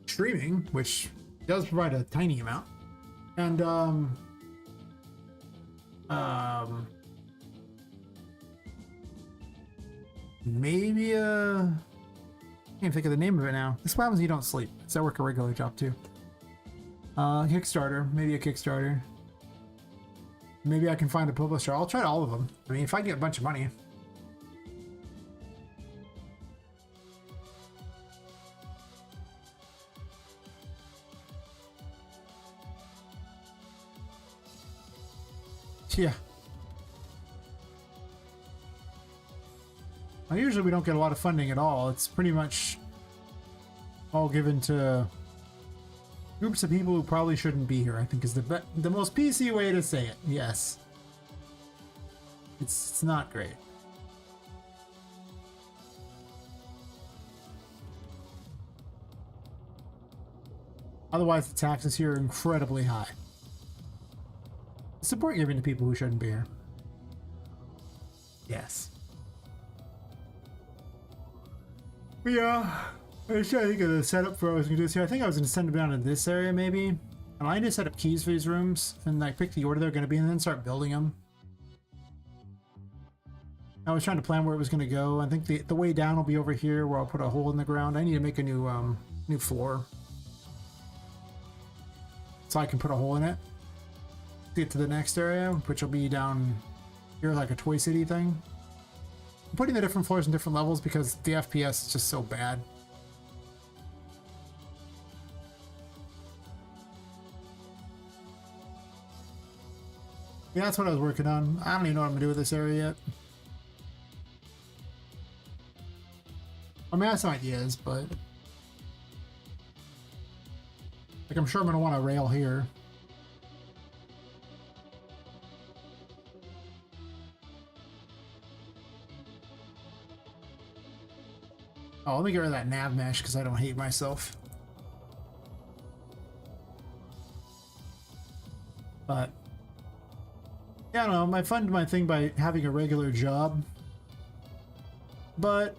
A: streaming, which does provide a tiny amount, and maybe I can't think of the name of it now. This is what happens when you don't sleep. So I work a regular job too. Kickstarter, maybe a Kickstarter. Maybe I can find a publisher. I'll try all of them. I mean, if I get a bunch of money. Yeah. Well, usually we don't get a lot of funding at all. It's pretty much all given to groups of people who probably shouldn't be here, I think is the most PC way to say it. Yes. It's not great. Otherwise, the taxes here are incredibly high. Support given to people who shouldn't be here. Yes. But yeah, I was trying to think of the setup for what I was going to do this here. I think I was going to send them down to this area maybe. And I need to set up keys for these rooms and like pick the order they're going to be and then start building them. I was trying to plan where it was going to go. I think the way down will be over here where I'll put a hole in the ground. I need to make a new floor. So I can put a hole in it. Get to the next area, which will be down here like a Toy City thing. I'm putting the different floors in different levels because the FPS is just so bad. Yeah, that's what I was working on. I don't even know what I'm gonna do with this area yet. I mean, I have some ideas, but like I'm sure I'm gonna want a rail here. Oh, let me get rid of that nav mesh because I don't hate myself. But yeah, I don't know. I funded my thing by having a regular job. But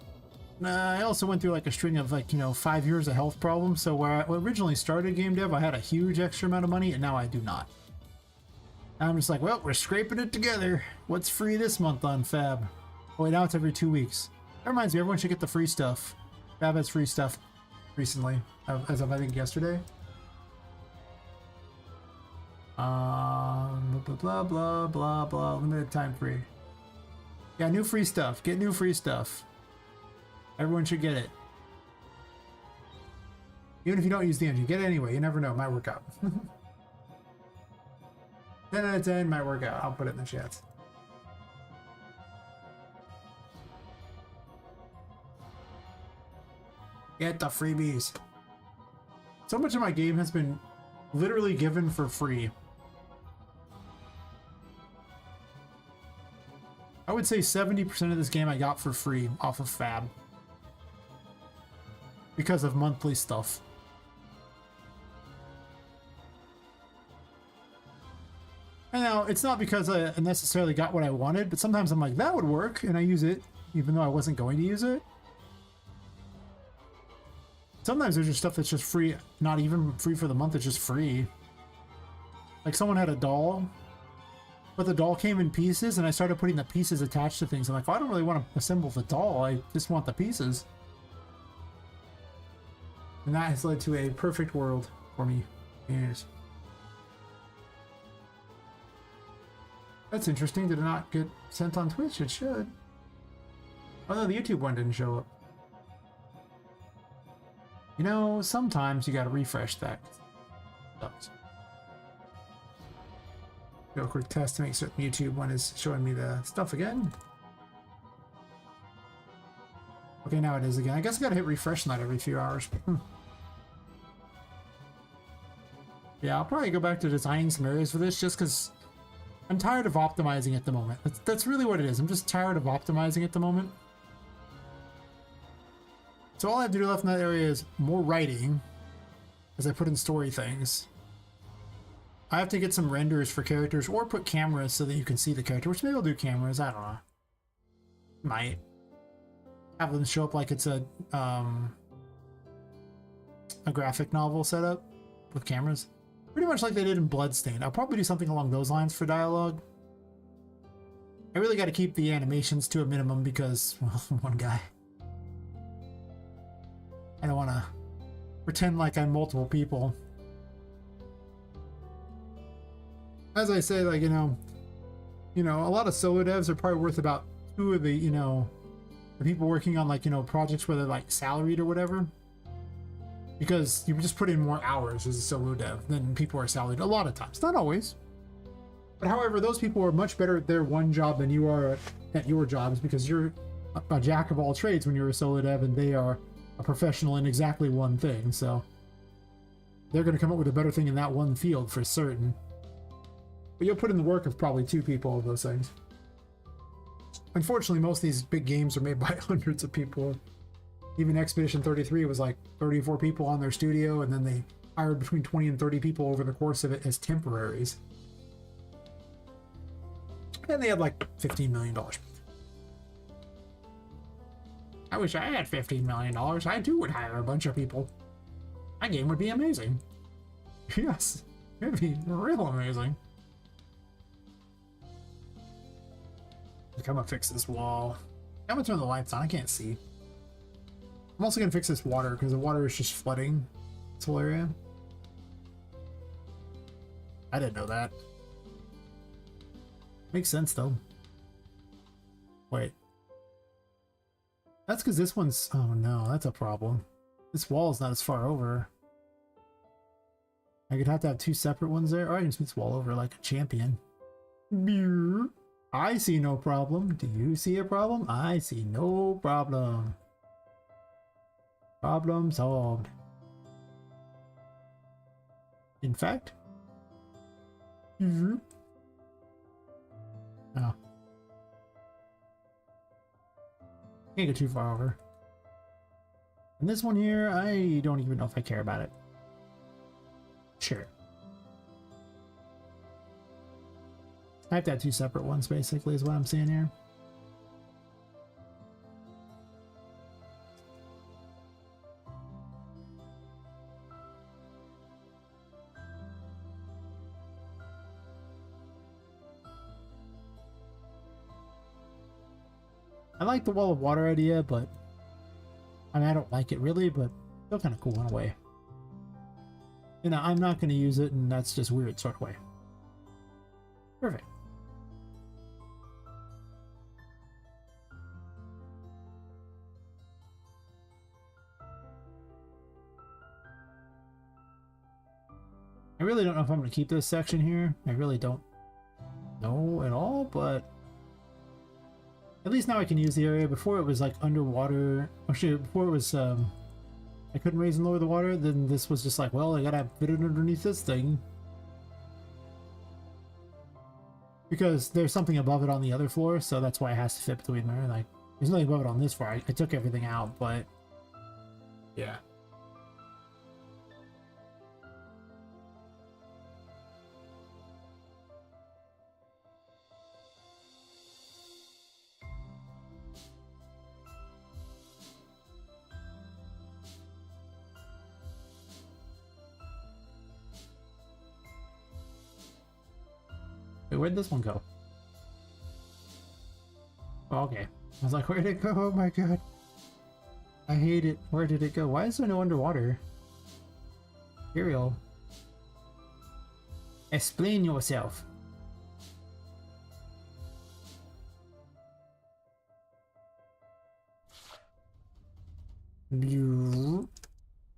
A: I also went through like a string of like, you know, 5 years of health problems. So where I originally started game dev, I had a huge extra amount of money and now I do not. And I'm just like, well, we're scraping it together. What's free this month on Fab? Oh, wait, now it's every 2 weeks. That reminds me, everyone should get the free stuff. Fab has free stuff recently, as of I think yesterday. Blah blah blah blah blah. Limited time free. Yeah, new free stuff. Get new free stuff. Everyone should get it. Even if you don't use the engine, get it anyway. You never know. It might work out. 10 out of 10 might work out. I'll put it in the chat. Get the freebies. So much of my game has been literally given for free. I would say 70% of this game I got for free off of Fab. because of monthly stuff. And now, it's not because I necessarily got what I wanted, but sometimes I'm like, that would work, and I use it, even though I wasn't going to use it. Sometimes there's just stuff that's just free, not even free for the month, it's just free. Like someone had a doll, but the doll came in pieces, and I started putting the pieces attached to things. I'm like, oh, I don't really want to assemble the doll, I just want the pieces. And that has led to a perfect world for me. Yes. That's interesting. Did it not get sent on Twitch? It should. Oh no, the YouTube one didn't show up. You know, sometimes you gotta refresh that. Do a quick test to make certain YouTube one is showing me the stuff again. Okay, now it is again. I guess I gotta hit refresh on that every few hours. Yeah, I'll probably go back to designing some areas for this just because I'm tired of optimizing at the moment. That's really what it is. I'm just tired of optimizing at the moment. So all I have to do left in that area is more writing as I put in story things. I have to get some renders for characters or put cameras so that you can see the character, which maybe I'll do cameras. I don't know. Might have them show up like it's a graphic novel setup with cameras. Pretty much like they did in Bloodstained. I'll probably do something along those lines for dialogue. I really got to keep the animations to a minimum because, well, one guy. I don't want to pretend like I'm multiple people. As I say, like, you know, a lot of solo devs are probably worth about 2 of the, the people working on, like, projects where they're like salaried or whatever. Because you just put in more hours as a solo dev than people are salaried a lot of times. Not always. But however, those people are much better at their one job than you are at your jobs because you're a jack of all trades when you're a solo dev and they are a professional in exactly one thing. So they're going to come up with a better thing in that one field for certain. But you'll put in the work of probably 2 people of those things. Unfortunately, most of these big games are made by hundreds of people. Even Expedition 33 was like 34 people on their studio, and then they hired between 20 and 30 people over the course of it as temporaries. And they had like $15 million. I wish I had $15 million. I too would hire a bunch of people. My game would be amazing. Yes, it'd be real amazing. I'm gonna fix this wall. I'm gonna turn the lights on. I can't see. I'm also gonna fix this water because the water is just flooding this whole area. I didn't know that. Makes sense though. Wait. That's because this one's... Oh no, that's a problem. This wall is not as far over. I could have to have 2 separate ones there. Or I can just move this wall over like a champion. I see no problem. Do you see a problem? I see no problem. Problem solved. In fact. Oh. Can't go too far over. And this one here, I don't even know if I care about it. Sure. I have to have 2 separate ones, basically, is what I'm seeing here. I like the wall of water idea, but I mean, I don't like it really, but still kind of cool in a way. I'm not going to use it, and that's just weird sort of way. Perfect. I really don't know if I'm going to keep this section here. I really don't know at all, but at least now I can use the area. Before it was like underwater. Actually, before it was, I couldn't raise and lower the water. Then this was just like, well, I gotta fit it underneath this thing. Because there's something above it on the other floor, so that's why it has to fit between there. Like, there's nothing above it on this floor. I took everything out, but yeah. where'd this one go? Oh, okay. I was like, where'd it go? Oh my god. I hate it. Where did it go? Why is there no underwater? Imperial. Explain yourself.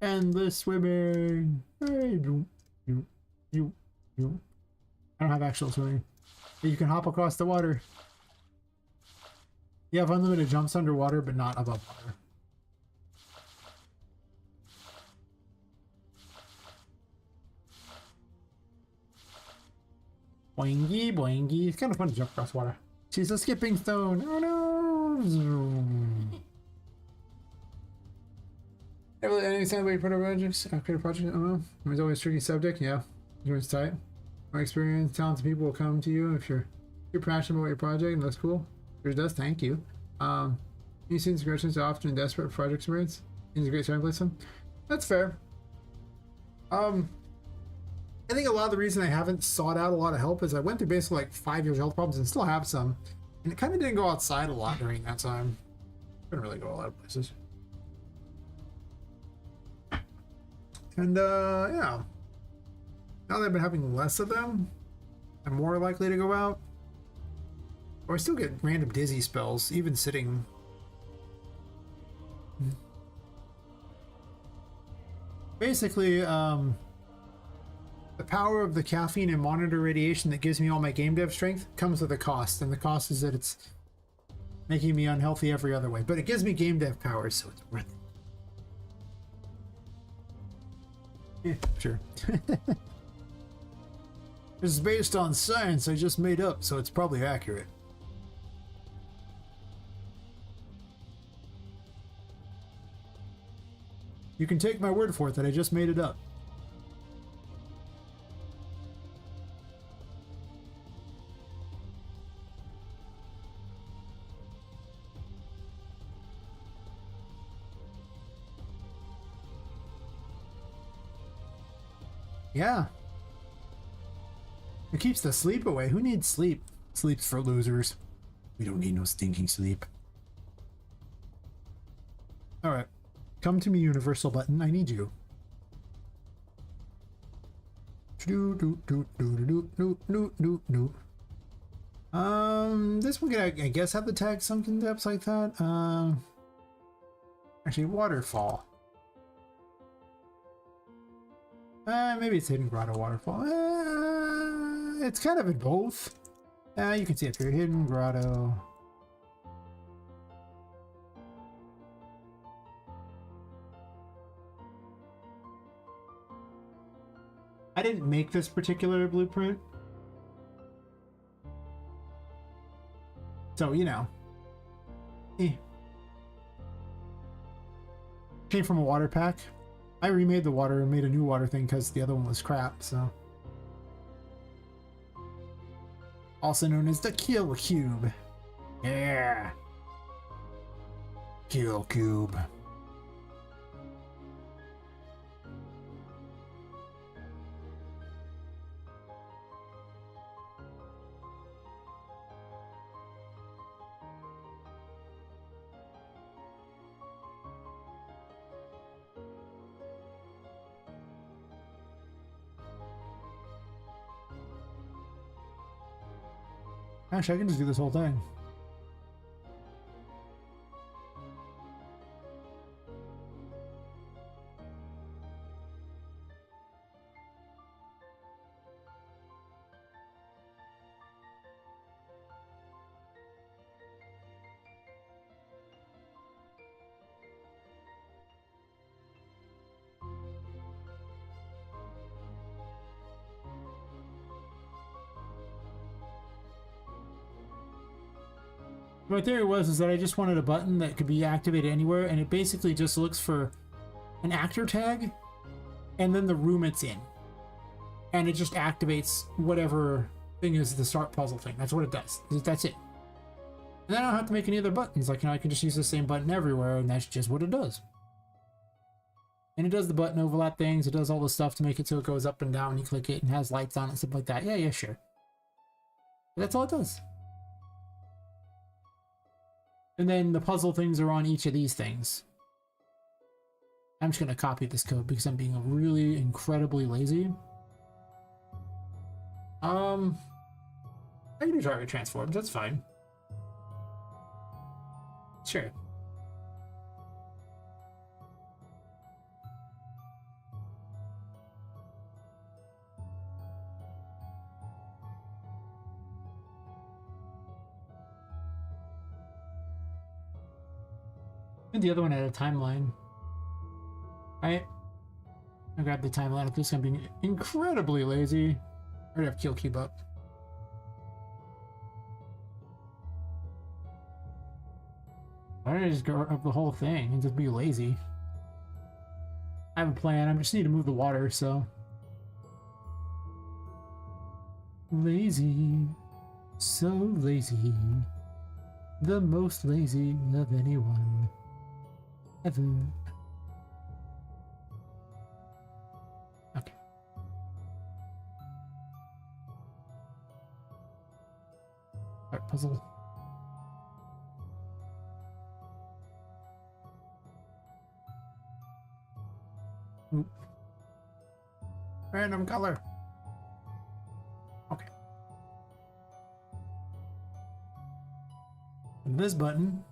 A: Endless swimming. Hey, you. I don't have actual swimming. But you can hop across the water. You have unlimited jumps underwater, but not above water. Boingy, boingy. It's kind of fun to jump across water. She's a skipping stone. Oh no! Any time about your product projects? Create a project? I don't know. There's always a tricky subject. Yeah. It's tight. My experience, talented people will come to you if you're passionate about your project and looks cool. Yours does. Thank you. New students integrations are often desperate for project experience. Integrate starting place them. That's fair. I think a lot of the reason I haven't sought out a lot of help is I went through basically like 5 years of health problems and still have some. And it kind of didn't go outside a lot during that time. Couldn't really go a lot of places. And yeah. Now that I've been having less of them, I'm more likely to go out. Or I still get random dizzy spells, even sitting. Basically, the power of the caffeine and monitor radiation that gives me all my game dev strength comes with a cost, and the cost is that it's making me unhealthy every other way. But it gives me game dev power, so it's worth it. Yeah, sure. This is based on science I just made up, so it's probably accurate. You can take my word for it that I just made it up. Yeah. It keeps the sleep away. Who needs sleep? Sleep's for losers. We don't need no stinking sleep. Alright. Come to me, universal button. I need you. This one could, I guess, have the tag sunken depths like that. Actually, waterfall. Maybe it's hidden grotto waterfall. It's kind of in both. You can see it here. Hidden grotto. I didn't make this particular blueprint. So, you know. Came from a water pack. I remade the water and made a new water thing because the other one was crap, so. Also known as the Kill Cube. Yeah. Kill Cube. Actually, I can just do this whole thing. My theory was that I just wanted a button that could be activated anywhere, and it basically just looks for an actor tag and then the room it's in. And it just activates whatever thing is the start puzzle thing. That's what it does. That's it. And then I don't have to make any other buttons. Like, you know, I can just use the same button everywhere, and that's just what it does. And it does the button overlap things. It does all the stuff to make it so it goes up and down. You click it and has lights on it, stuff like that. Yeah, sure. That's all it does. And then the puzzle things are on each of these things. I'm just gonna copy this code because I'm being really incredibly lazy. I can do target transforms, that's fine. Sure. And the other one had a timeline. Right? I grabbed the timeline of this. I'm being incredibly lazy. I already have kill cube up. Why don't I just go up the whole thing and just be lazy? I have a plan. I just need to move the water, so. Lazy. So lazy. The most lazy of anyone ever. Okay. Alright, puzzle. Ooh. Random color. Okay. And this button.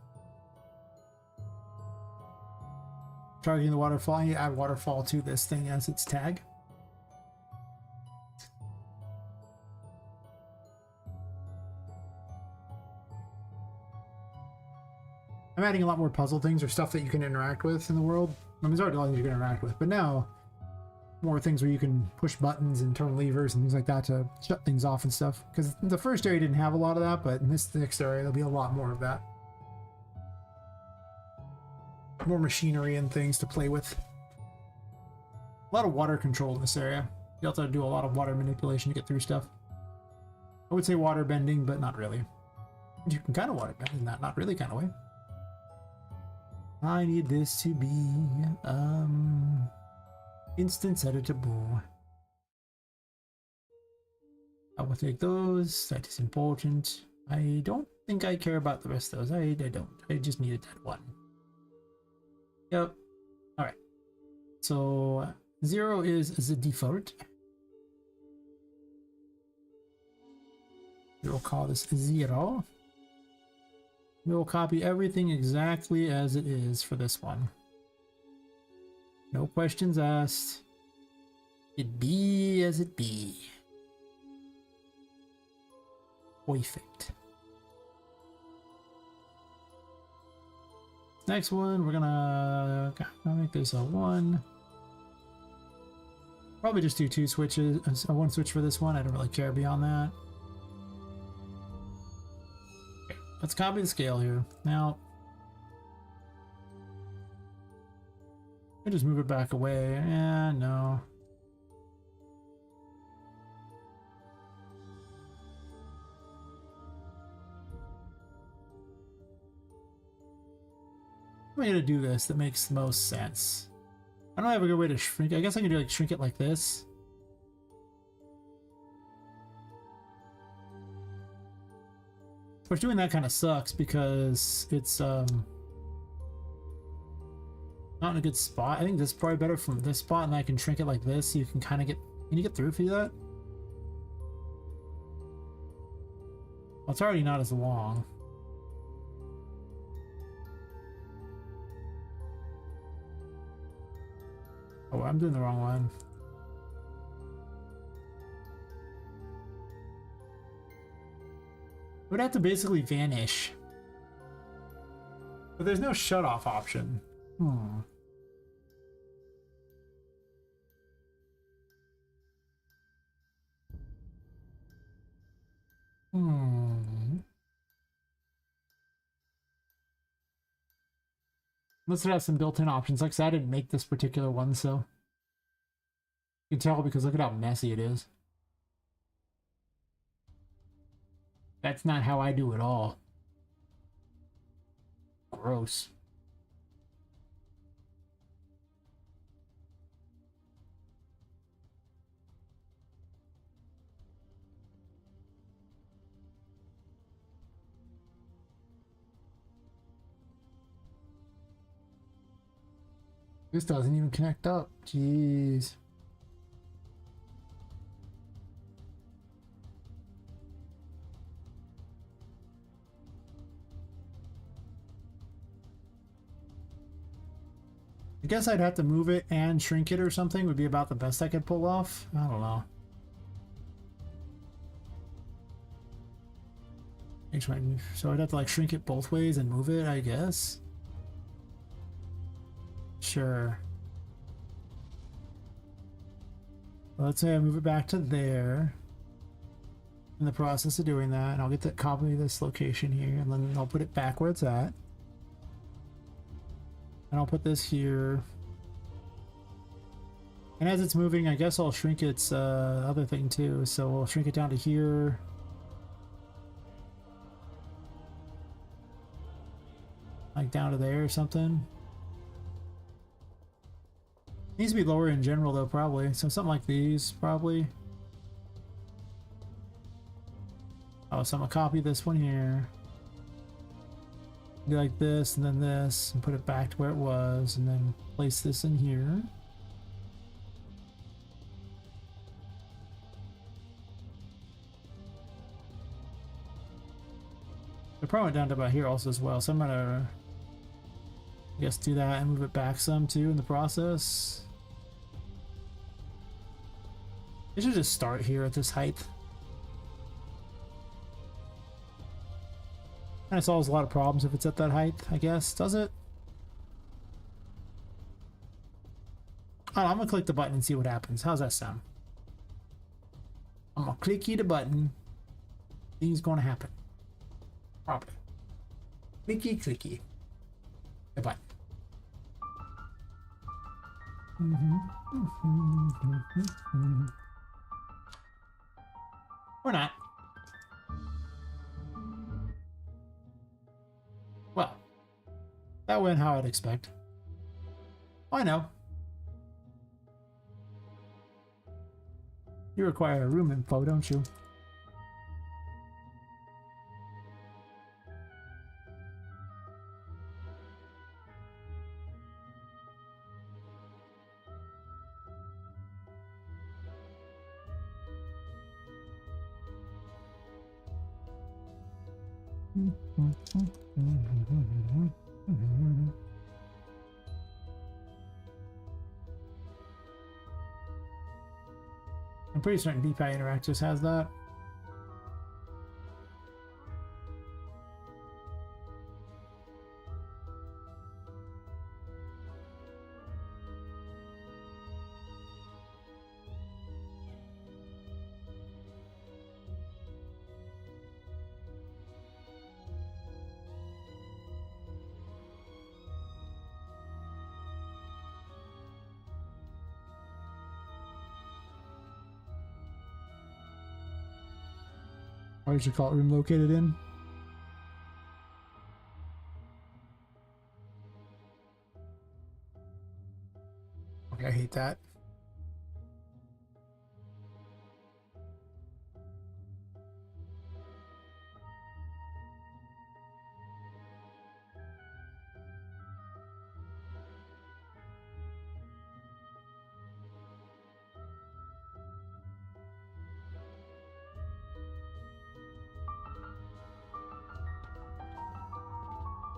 A: Targeting the waterfall. I need to add waterfall to this thing as its tag. I'm adding a lot more puzzle things or stuff that you can interact with in the world. I mean, there's already a lot of things you can interact with, but now more things where you can push buttons and turn levers and things like that to shut things off and stuff. Because the first area didn't have a lot of that, but in this next area there'll be a lot more of that. More machinery and things to play with. A lot of water control in this area. You also have to do a lot of water manipulation to get through stuff. I would say water bending, but not really. You can kind of water bend in that not really kind of way. I need this to be instance editable. I will take those. That is important. I don't think I care about the rest of those. I don't. I just needed that one. Yep. Alright. So 0 is the default. We'll call this 0. We'll copy everything exactly as it is for this one. No questions asked. It be as it be. Perfect. Next one, we're gonna make this a 1. Probably just do 2 switches, 1 switch for this one. I don't really care beyond that. Okay, let's copy the scale here. Now, I just move it back away. Eh, no. I'm gonna do this that makes the most sense. I don't have a good way to shrink. I guess I can do like shrink it like this. Which doing that kind of sucks because it's not in a good spot. I think this is probably better from this spot, and I can shrink it like this so you can kind of get. Can you get through if you do that? Well, it's already not as long. Oh, I'm doing the wrong one. It would have to basically vanish. But there's no shut off option. Hmm. Unless it has some built-in options. Like I said, I didn't make this particular one, so you can tell because look at how messy it is. That's not how I do it all. Gross. This doesn't even connect up. Jeez. I guess I'd have to move it and shrink it or something would be about the best I could pull off. I don't know. So I'd have to like shrink it both ways and move it, I guess. Sure. Well, let's say I move it back to there. In the process of doing that, and I'll get that copy of this location here, and then I'll put it back where it's at. And I'll put this here. And as it's moving, I guess I'll shrink its other thing too. So I'll shrink it down to here. Like down to there or something. Needs to be lower in general though, probably. So something like these, probably. Oh, so I'm gonna copy this one here. Do like this and then this, and put it back to where it was, and then place this in here. I probably went down to about here also as well, so I'm gonna, I guess, do that and move it back some too in the process. I should just start here at this height. Kind of solves a lot of problems if it's at that height, I guess. Does it? Oh, I'm gonna click the button and see what happens. How's that sound? I'm gonna clicky the button. Things gonna happen. Probably. Clicky, clicky. The button. Or not. Well, that went how I'd expect. I know. You require a room info, don't you? I'm pretty certain DPI Interactives has that. Why did you call it room located in? Okay, I hate that.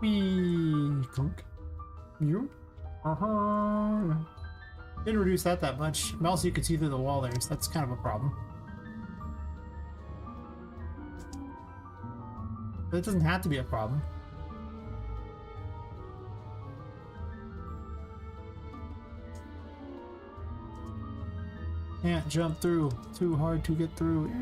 A: Wee, clunk. You? Didn't reduce that much. Also, you could see through the wall there, so that's kind of a problem. But it doesn't have to be a problem. Can't jump through. Too hard to get through.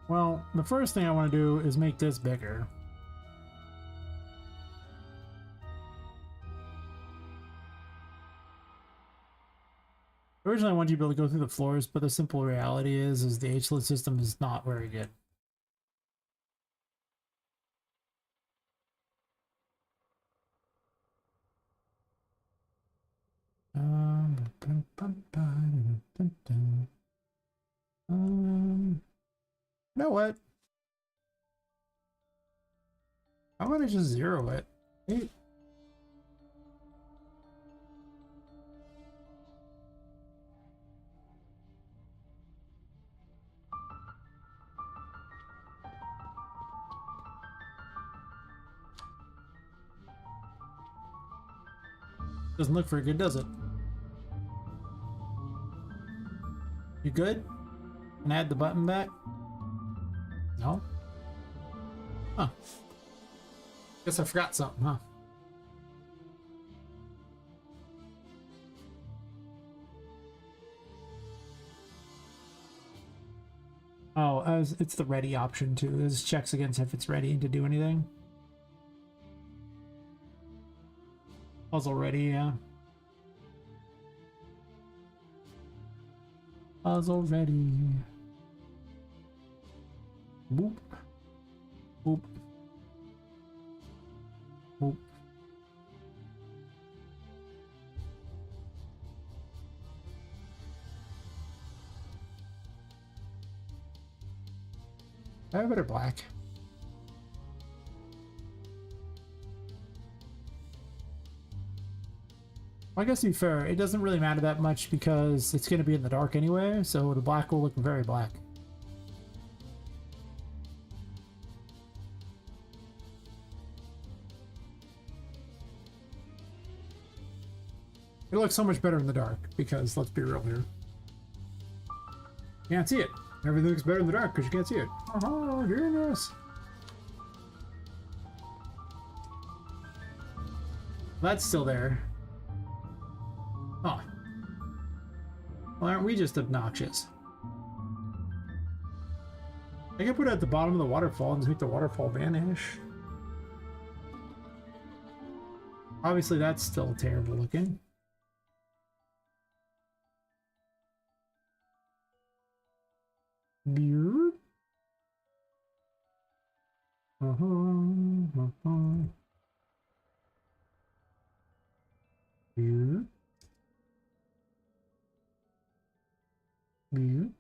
A: Well, the first thing I want to do is make this bigger. Originally, I wanted you to be able to go through the floors, but the simple reality is the H-lid system is not very good. You know what? I'm gonna just zero it. Hey. Doesn't look very good, does it? You good? Can I add the button back? No? Huh. Guess I forgot something, huh? Oh, it's the ready option too. This checks against if it's ready to do anything. Puzzle ready, yeah. Puzzle ready. Boop. Boop. Boop. I have a better black. Well, I guess to be fair, it doesn't really matter that much because it's going to be in the dark anyway, so the black will look very black. It looks so much better in the dark because, let's be real here, you can't see it. Everything looks better in the dark because you can't see it. Oh, goodness. That's still there. Oh. Well, aren't we just obnoxious? I can put it at the bottom of the waterfall and just make the waterfall vanish. Obviously, that's still terrible looking. Beard. Beard. Beard.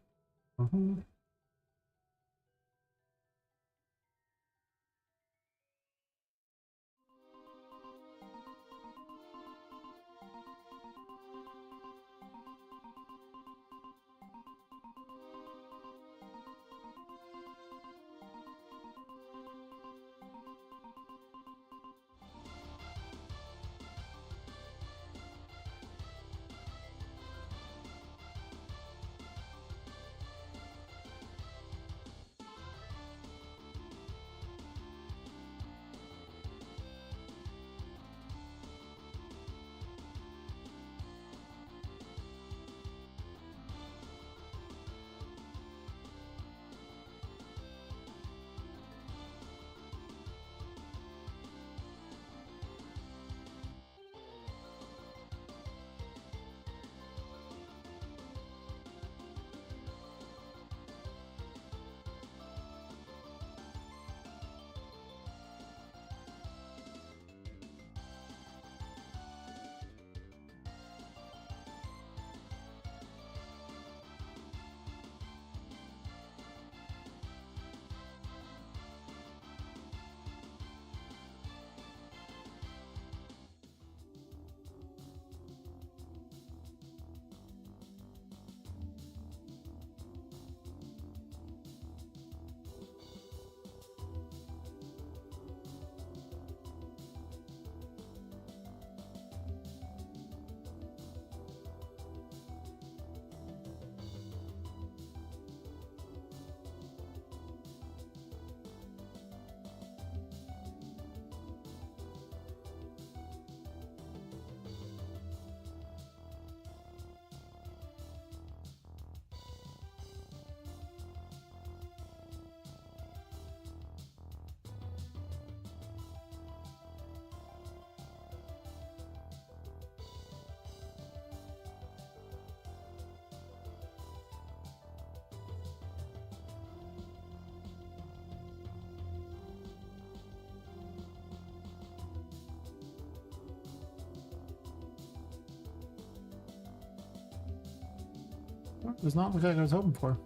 A: It does not look like I was hoping for.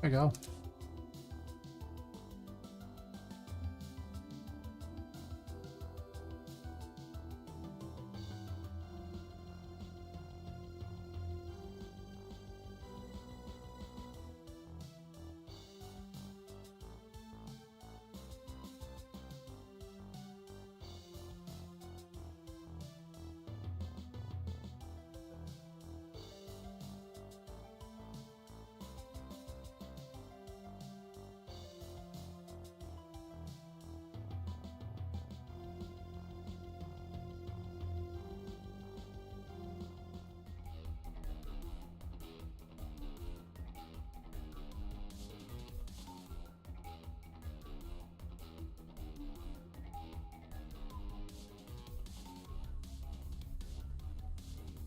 A: There you go.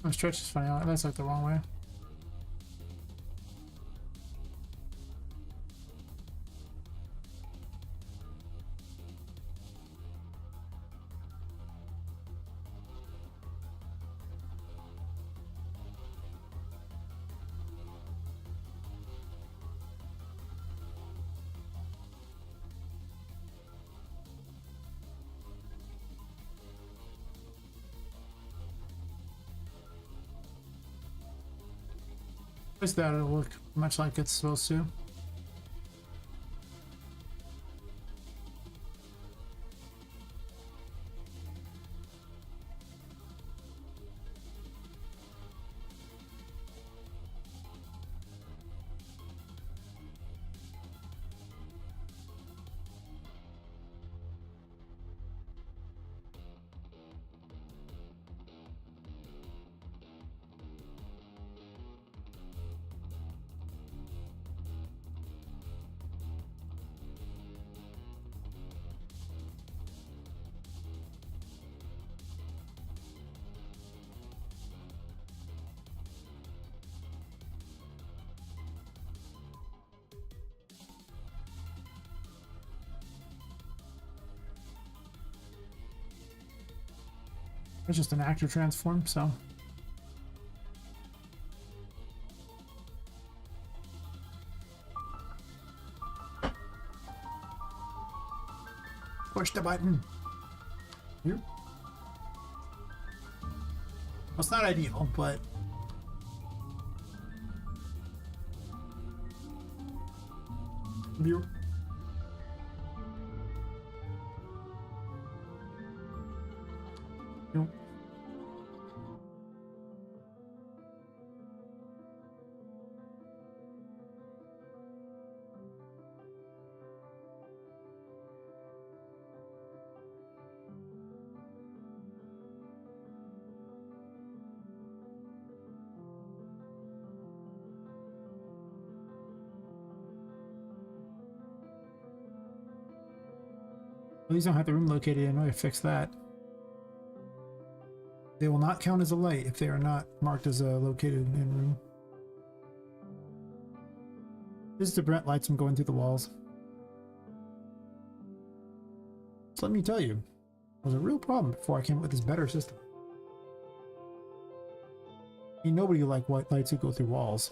A: My stretch is funny. That's like the wrong way. Is that it'll look much like it's supposed to. It's just an actor transform, so. Push the button. Here. Well, it's not ideal, but. Here. Here. These don't have the room located in order to fix that. They will not count as a light if they are not marked as located in room. This is to prevent lights from going through the walls. So let me tell you, it was a real problem before I came up with this better system. I mean, nobody like white lights who go through walls.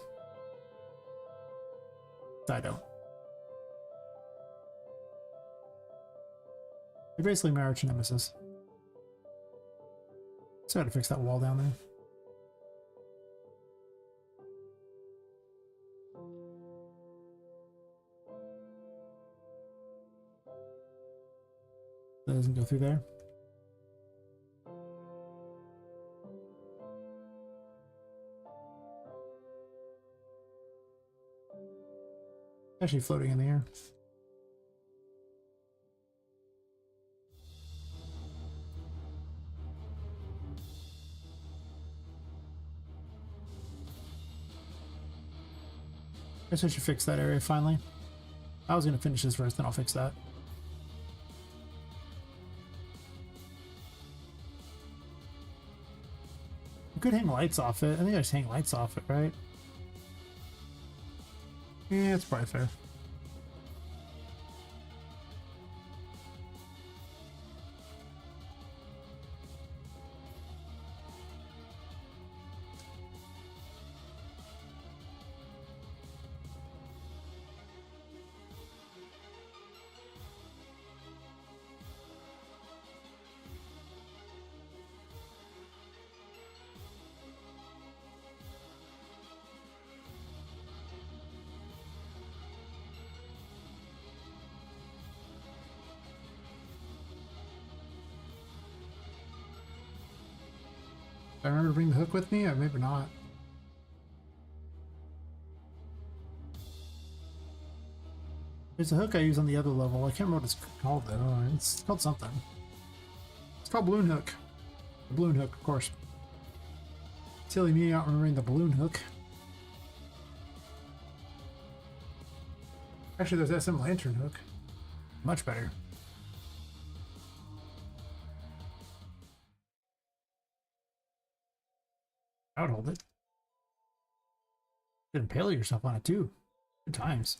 A: I don't. You're basically my arch nemesis. So I had to fix that wall down there. That doesn't go through there. Actually floating in the air. Guess I should fix that area finally. I was gonna finish this first, then I'll fix that. I could hang lights off it. I think I just hang lights off it, right? Yeah, it's probably fair. I remember to bring the hook with me, or maybe not. There's a hook I use on the other level. I can't remember what it's called though. It's called something. It's called balloon hook. The balloon hook, of course. Silly me not remembering the balloon hook. Actually, there's SM lantern hook. Much better. I would hold it. You could impale yourself on it too. Good times.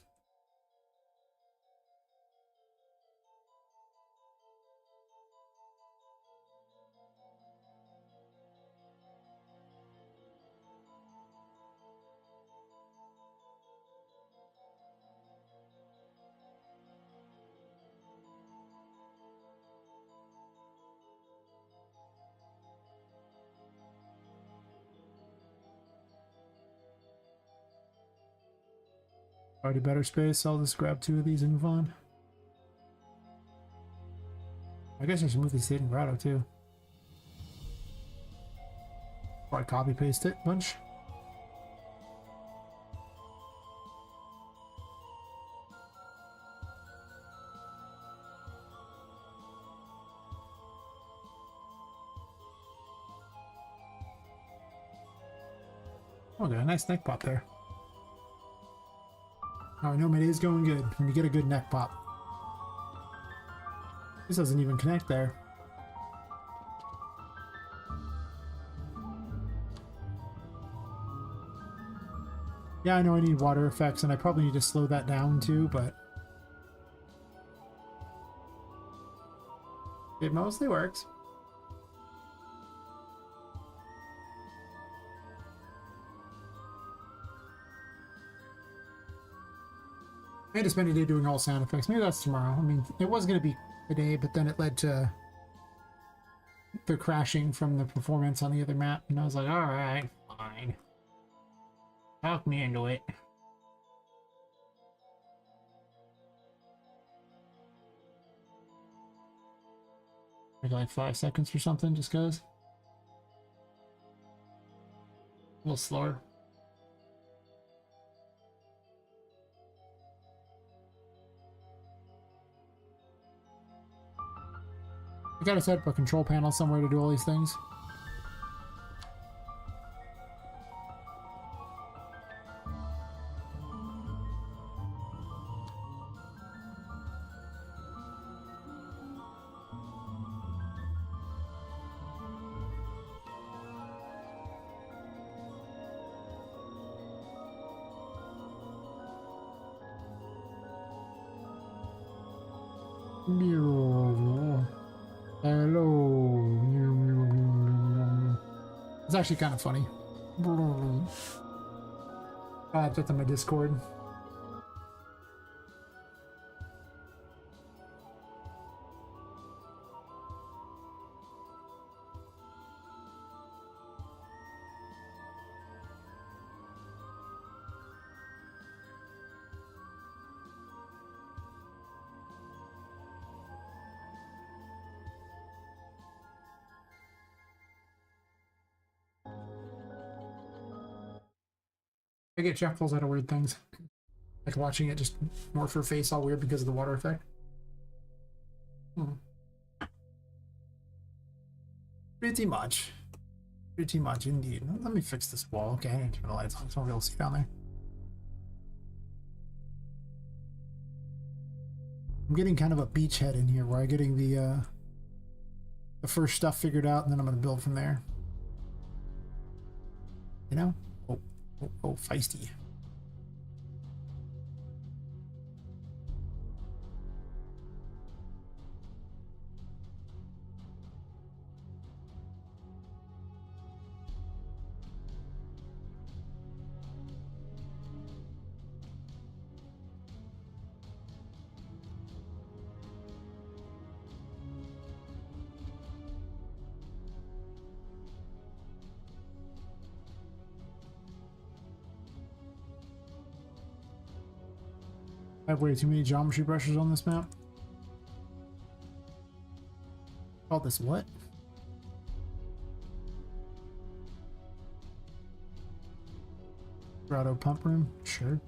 A: Already better space. I'll just grab 2 of these and move on. I guess I should move these hidden grotto too. Or I copy paste it a bunch. Oh, got a nice neck pop there. Oh, I know my day's going good when you get a good neck pop. This doesn't even connect there. Yeah, I know I need water effects, and I probably need to slow that down too, but it mostly works. I had to spend a day doing all sound effects. Maybe that's tomorrow. I mean, it was going to be today, but then it led to the crashing from the performance on the other map, and I was like, alright, fine. Talk me into it. Maybe like 5 seconds or something, just goes. A little slower. I gotta set up a control panel somewhere to do all these things. It's actually kind of funny. I put on my Discord. I get Jeff pulls out of weird things. Like watching it just morph her face all weird because of the water effect. Pretty much. Pretty much indeed. Let me fix this wall. Okay, I need to turn the lights on so I'll be able to see down there. I'm getting kind of a beachhead in here where I'm getting the first stuff figured out, and then I'm going to build from there. You know? Oh, feisty. I have way too many geometry brushes on this map. Call this what? Grotto pump room, sure.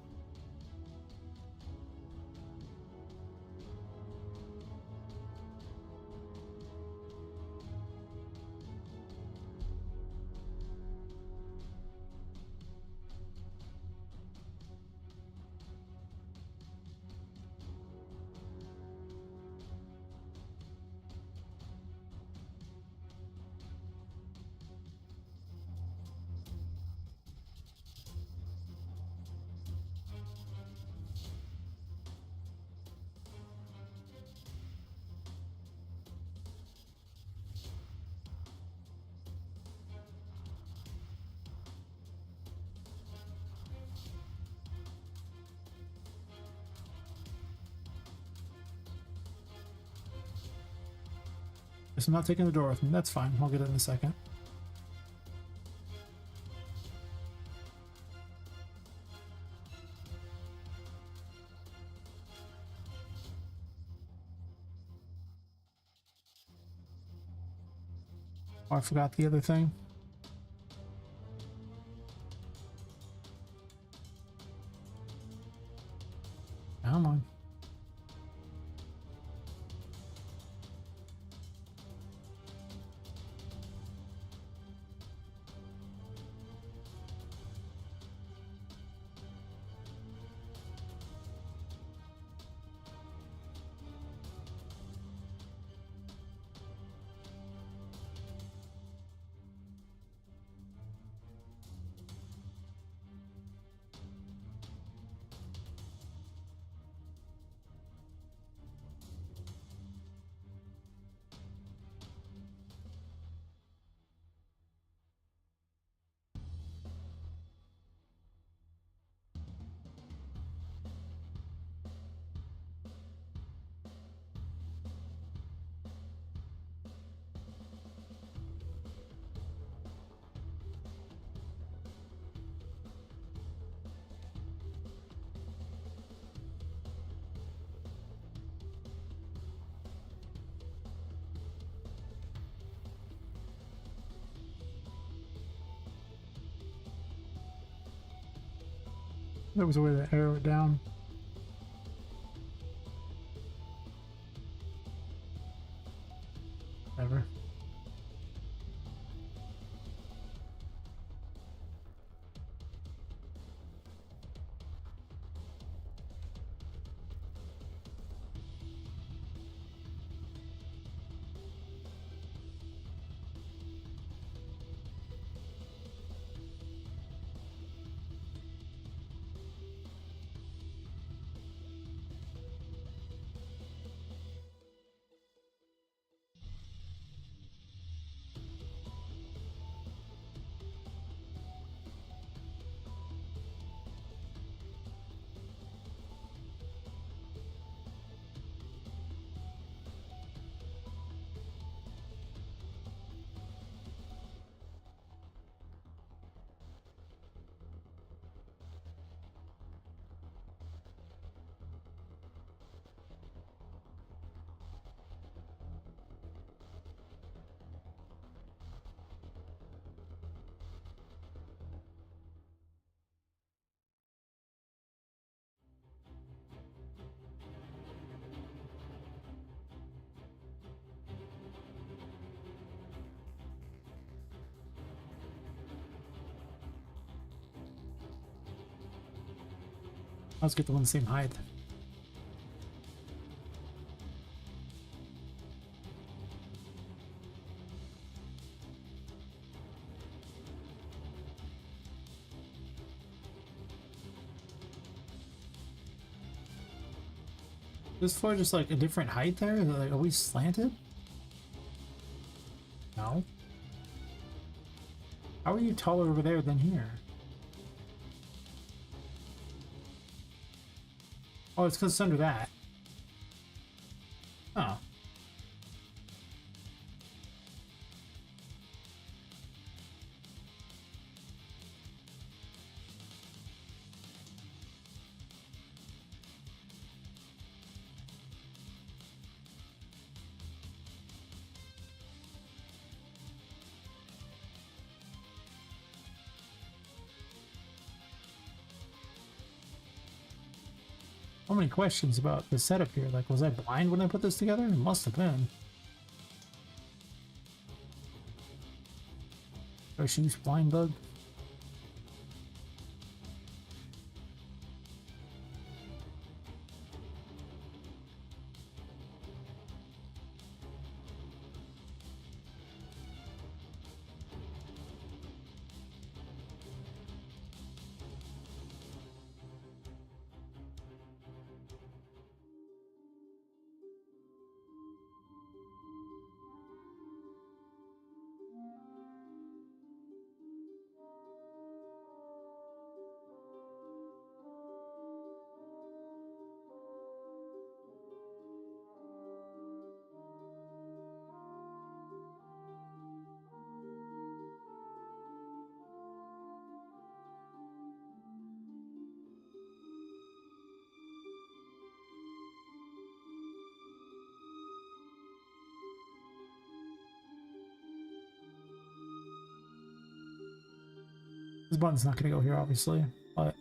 A: Guess I'm not taking the door with me. That's fine. I'll get it in a second. Oh, I forgot the other thing. Come on. There was a way to arrow it down. Whatever. Let's get the one the same height. This floor just like a different height there? Is it like always slanted? No. How are you taller over there than here? Oh, it's because it's under that. Oh. So many questions about the setup here. Like, was I blind when I put this together? It must have been. Or she used blind bug. This button's not going to go here, obviously, but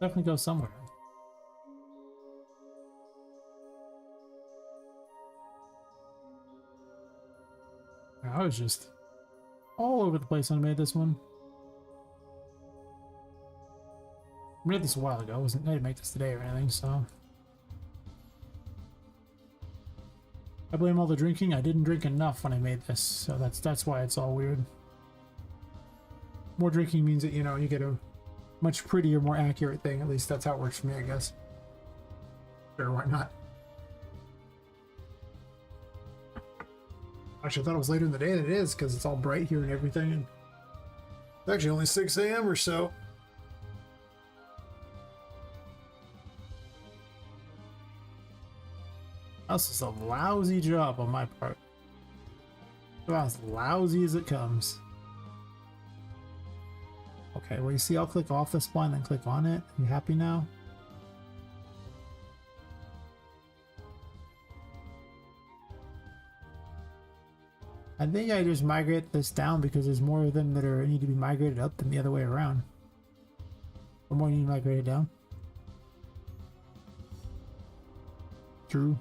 A: definitely go somewhere. I was just all over the place when I made this one. I made this a while ago. I didn't make this today or anything, so. I blame all the drinking. I didn't drink enough when I made this, so that's why it's all weird. More drinking means that, you know, you get a much prettier, more accurate thing. At least that's how it works for me, I guess. Sure, why not? Actually, I thought it was later in the day than it is, because it's all bright here and everything. And it's actually only 6 a.m. or so. This is a lousy job on my part. About as lousy as it comes. Okay, well, you see, I'll click off the spline, then click on it. Are you happy now? I think I just migrate this down because there's more of them that need to be migrated up than the other way around. Or more need to migrate it down. True.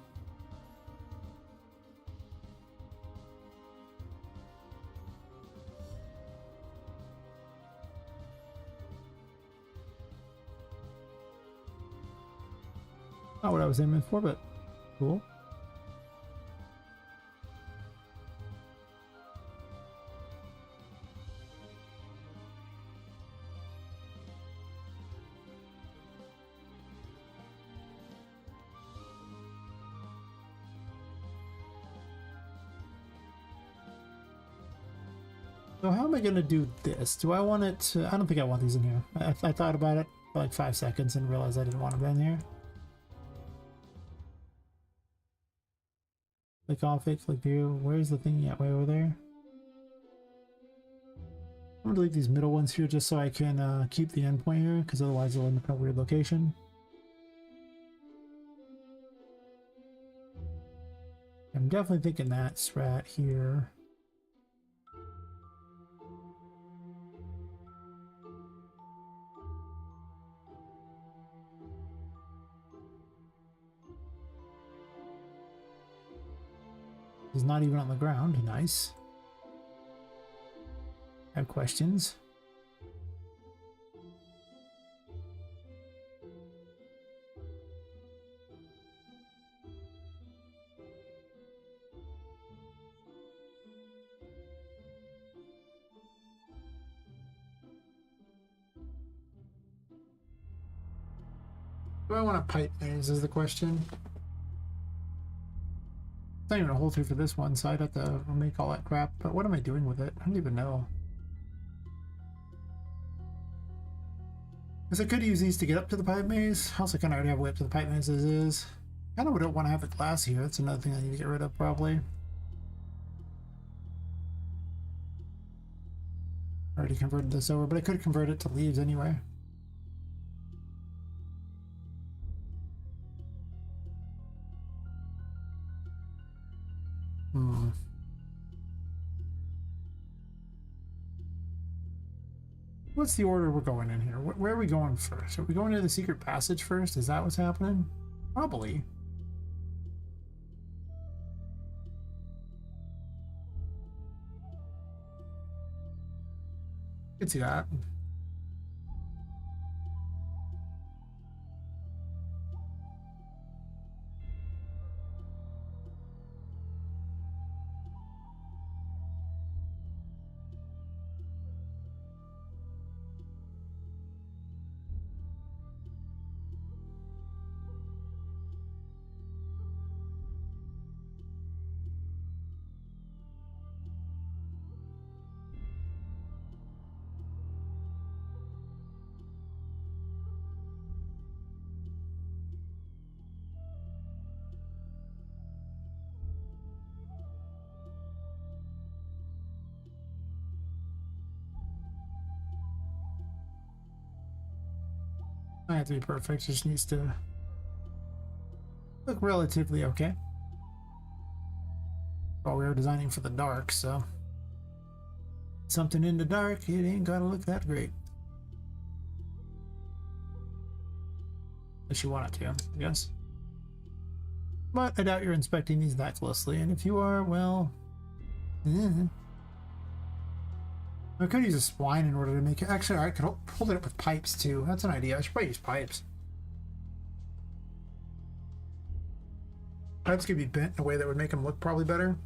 A: Not what I was aiming for, but cool. So how am I going to do this? Do I want it to... I don't think I want these in here. I thought about it for like 5 seconds and realized I didn't want them in here. Click off it, click view. Where's the thing? Yeah, way over there. I'm going to delete these middle ones here just so I can keep the endpoint here, because otherwise it'll end up in a weird location. I'm definitely thinking that's right here. It's not even on the ground. Nice. I have questions. Do I want a pipe maze is the question. It's not even a hole through for this one, so I'd have to make all that crap. But what am I doing with it? I don't even know. Because I could use these to get up to the pipe maze. Also, kind of already have a way up to the pipe maze as is. Kind of don't want to have the glass here. That's another thing I need to get rid of, probably. Already converted this over, but I could convert it to leaves anyway. What's the order we're going in here? Where are we going first? Are we going to the secret passage first? Is that what's happening? Probably. Could see that. Not have to be perfect, it just needs to look relatively okay. Well, we were designing for the dark, so something in the dark, it ain't gotta look that great. Unless you want it to, I guess. But I doubt you're inspecting these that closely, and if you are, well... I could use a spline in order to make it... Actually, I could hold it up with pipes, too. That's an idea. I should probably use pipes. Pipes could be bent in a way that would make them look probably better.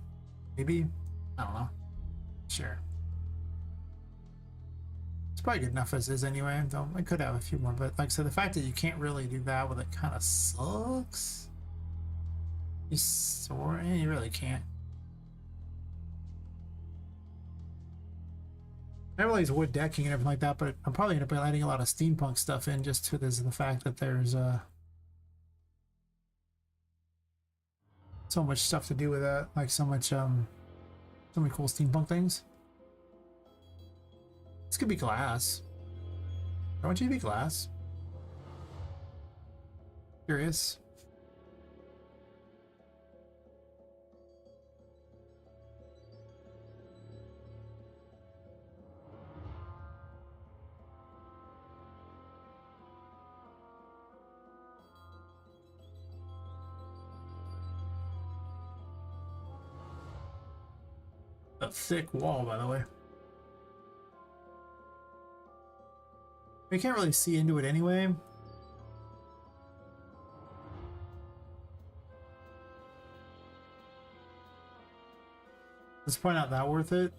A: Maybe. I don't know. Sure. It's probably good enough as is anyway, though I could have a few more, but like I said, the fact that you can't really do that with it kind of sucks. You really can't. I have all these wood decking and everything like that, but I'm probably going to be adding a lot of steampunk stuff in just because of the fact that there's so much stuff to do with that, like so many cool steampunk things. This could be glass. I want you to be glass. Curious. A thick wall, by the way. We can't really see into it anyway. Let's point out that worth it.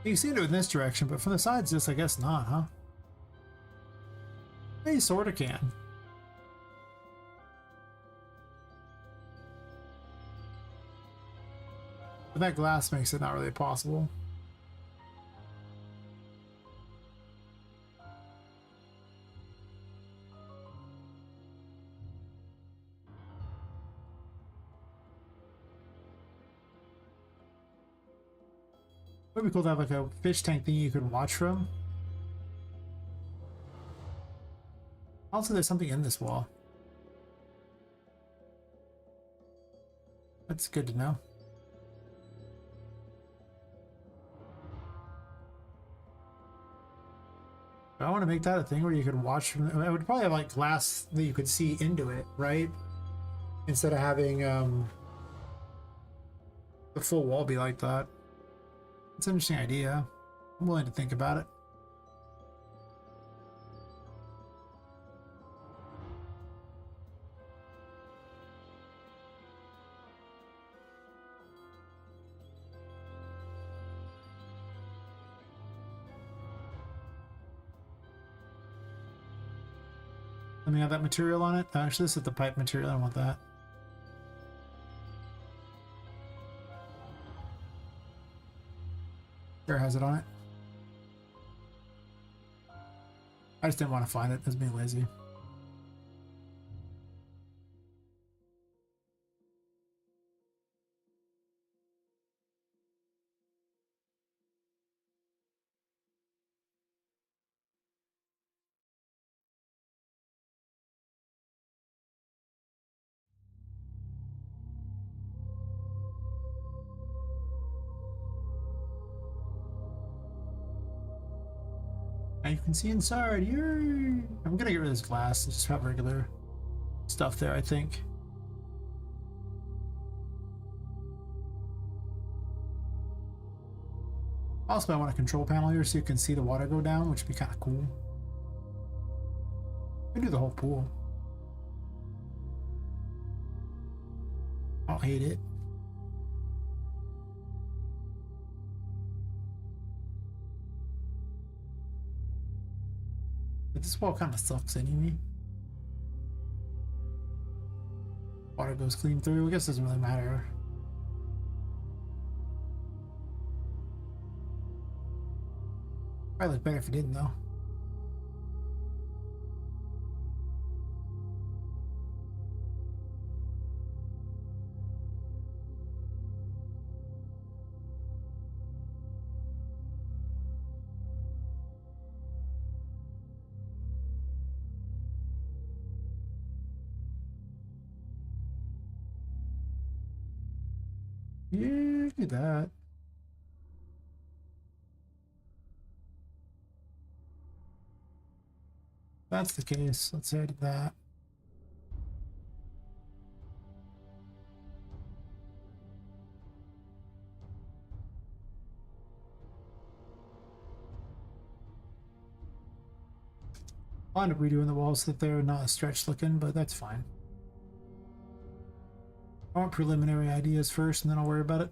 A: You can see into it in this direction, but from the sides, just I guess not, huh? You sorta can. But that glass makes it not really possible. It would be cool to have like a fish tank thing you could watch from. Also, there's something in this wall. That's good to know. I want to make that a thing where you could watch from. I would probably have like glass that you could see into it, right? Instead of having the full wall be like that. It's an interesting idea. I'm willing to think about it. Let me have that material on it. Actually, this is the pipe material. I don't want that. Sure has it on it. I just didn't want to find it. That's being lazy. Now you can see inside. Yay! I'm gonna get rid of this glass and just have regular stuff there, I think. Also, I want a control panel here so you can see the water go down, which would be kind of cool. We can do the whole pool. I don't hate it. But this wall kind of sucks anyway. Water goes clean through. I guess it doesn't really matter. Probably look better if it didn't, though. Yeah, do that. That's the case. Let's add that. I'll end up redoing the walls so that they're not as stretched looking, but that's fine. I want preliminary ideas first, and then I'll worry about it.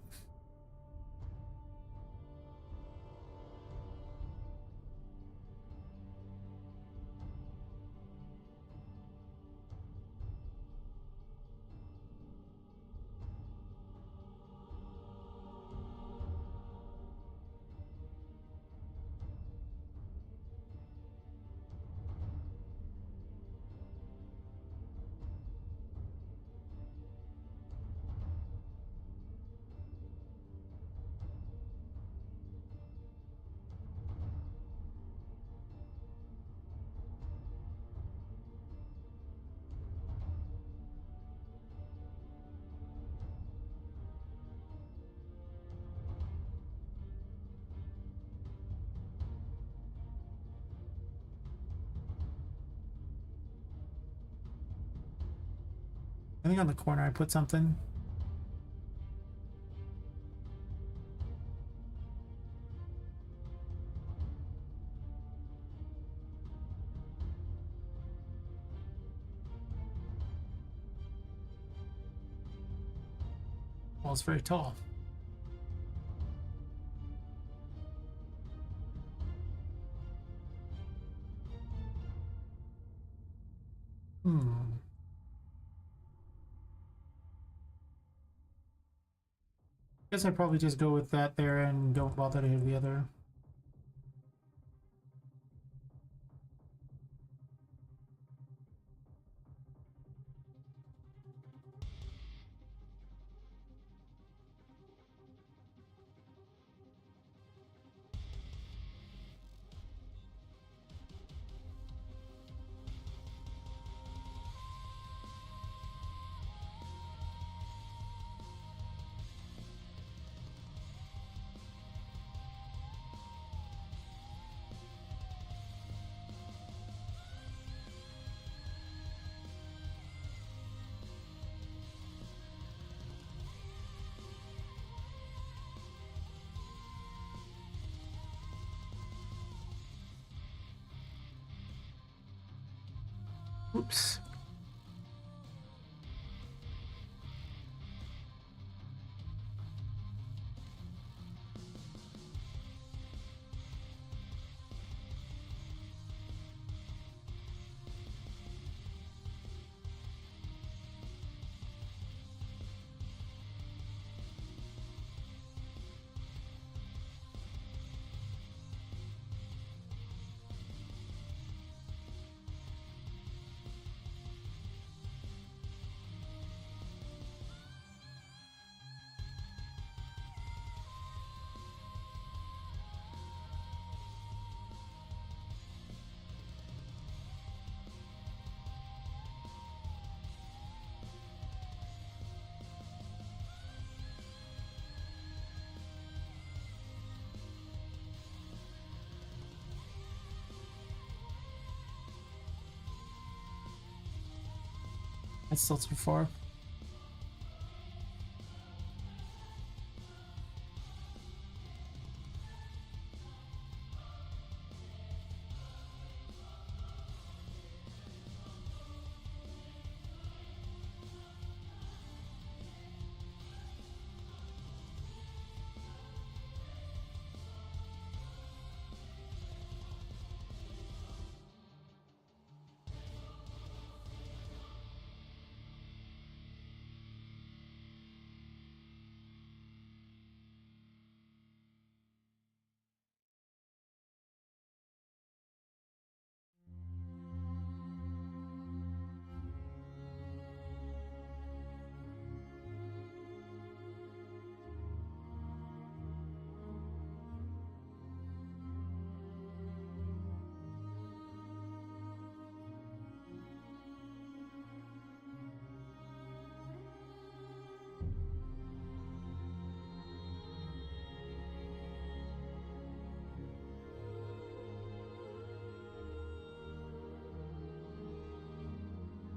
A: I think on the corner I put something. Well, it's very tall. Guess I'd probably just go with that there and don't bother to hit the other. Oops. That's still too far.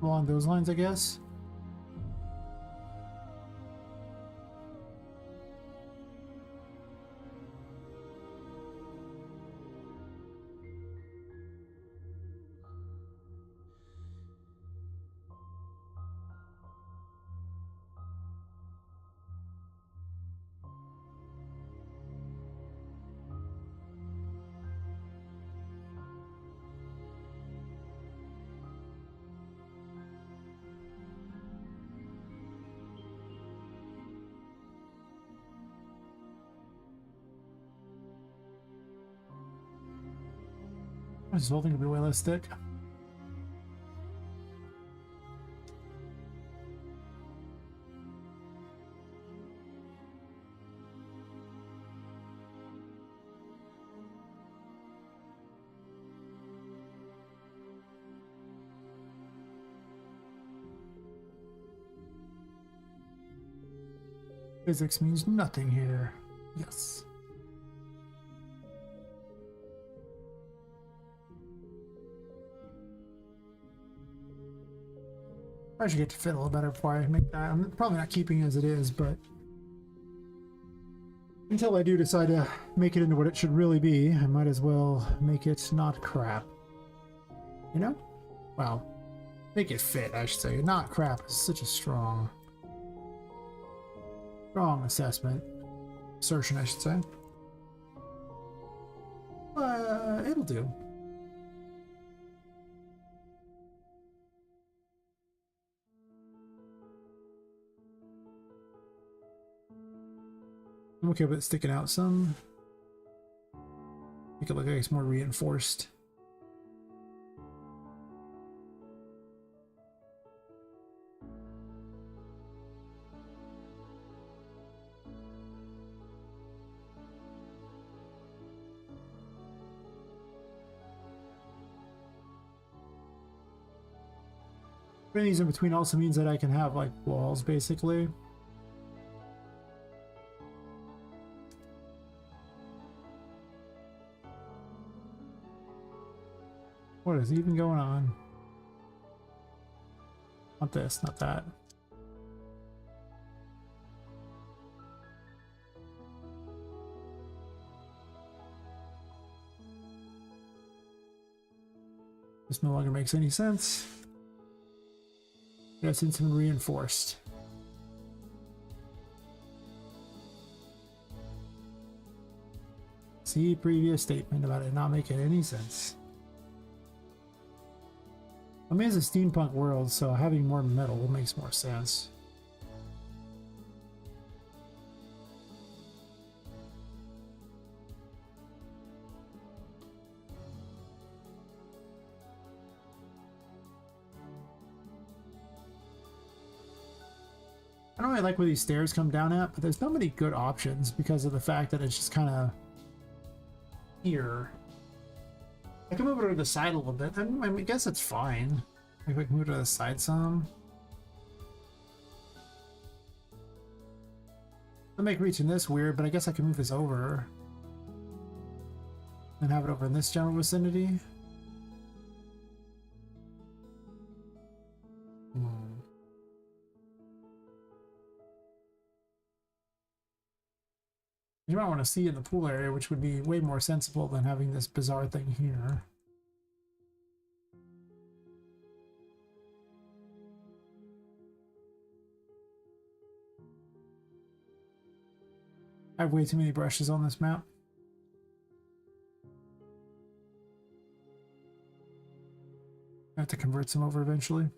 A: Along those lines, I guess. This whole thing could be way less thick. Physics means nothing here. Yes. I should get to fit a little better before I make that. I'm probably not keeping it as it is, but until I do decide to make it into what it should really be, I might as well make it not crap. You know? Well, make it fit, I should say. Not crap is such a strong assessment. Assertion, I should say. It'll do. I'm okay with it sticking out some. Make it look like it's more reinforced. Putting these in between also means that I can have like walls basically. What is even going on? Not this, not that. This no longer makes any sense. That's instant reinforced. See previous statement about it not making any sense. I mean, it's a steampunk world, so having more metal makes more sense. I don't really like where these stairs come down at, but there's not many good options because of the fact that it's just kind of here. I can move it to the side a little bit. I guess it's fine. Maybe I can move it to the side some. I'll make reaching this weird, but I guess I can move this over and have it over in this general vicinity. You might want to see in the pool area, which would be way more sensible than having this bizarre thing here. I have way too many brushes on this map. I have to convert some over eventually.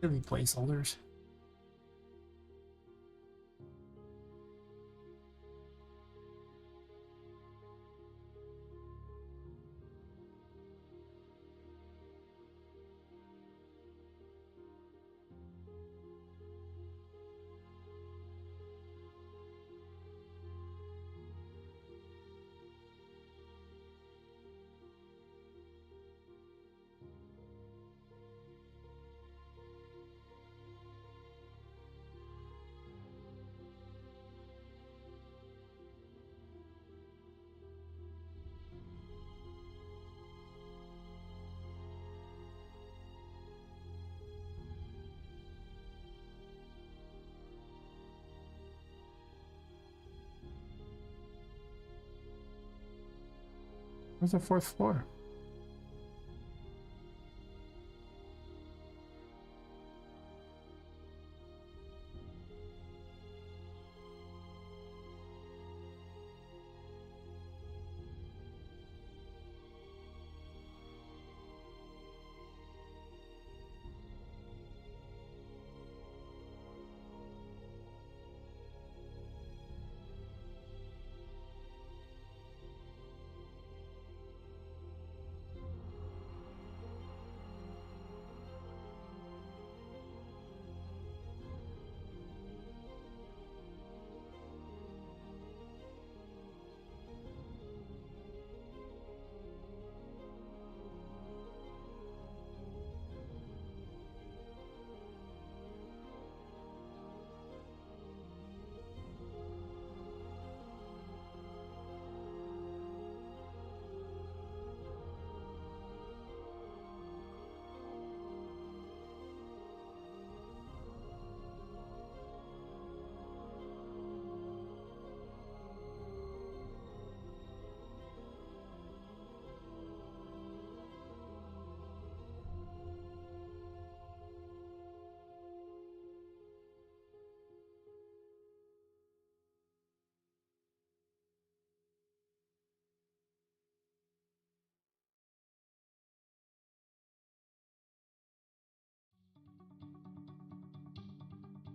A: Really placeholders. Where's the fourth floor?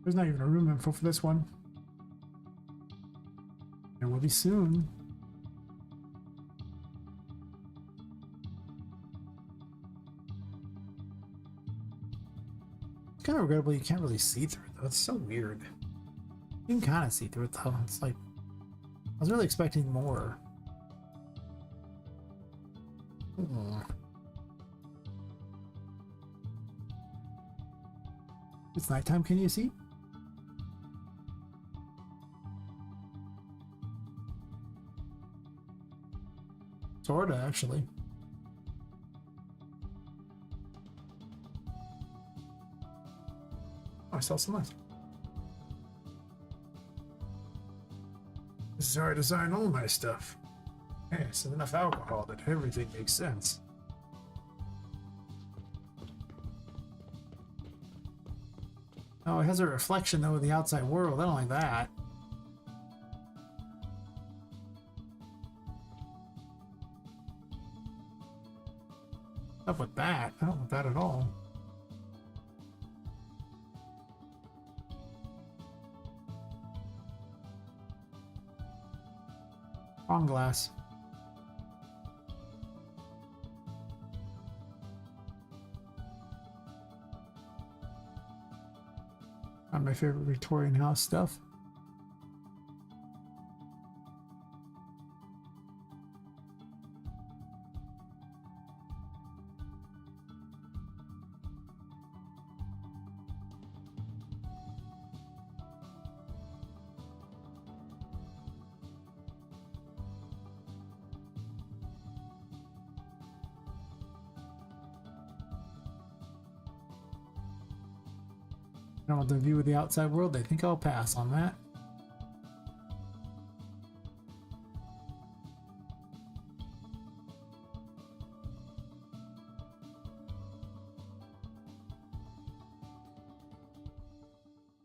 A: There's not even a room info for this one. There will be soon. It's kind of regrettable you can't really see through it though. It's so weird. You can kind of see through it though. It's like, I was really expecting more. It's nighttime, can you see? Sorta, actually. Oh, I saw some left. This is how I design all my stuff. Yes, and enough alcohol that everything makes sense. Oh, it has a reflection though of the outside world. I don't like that. Up with that. I don't want that at all. Wrong glass. On my favorite Victorian house stuff. I don't want the view of the outside world. I think I'll pass on that.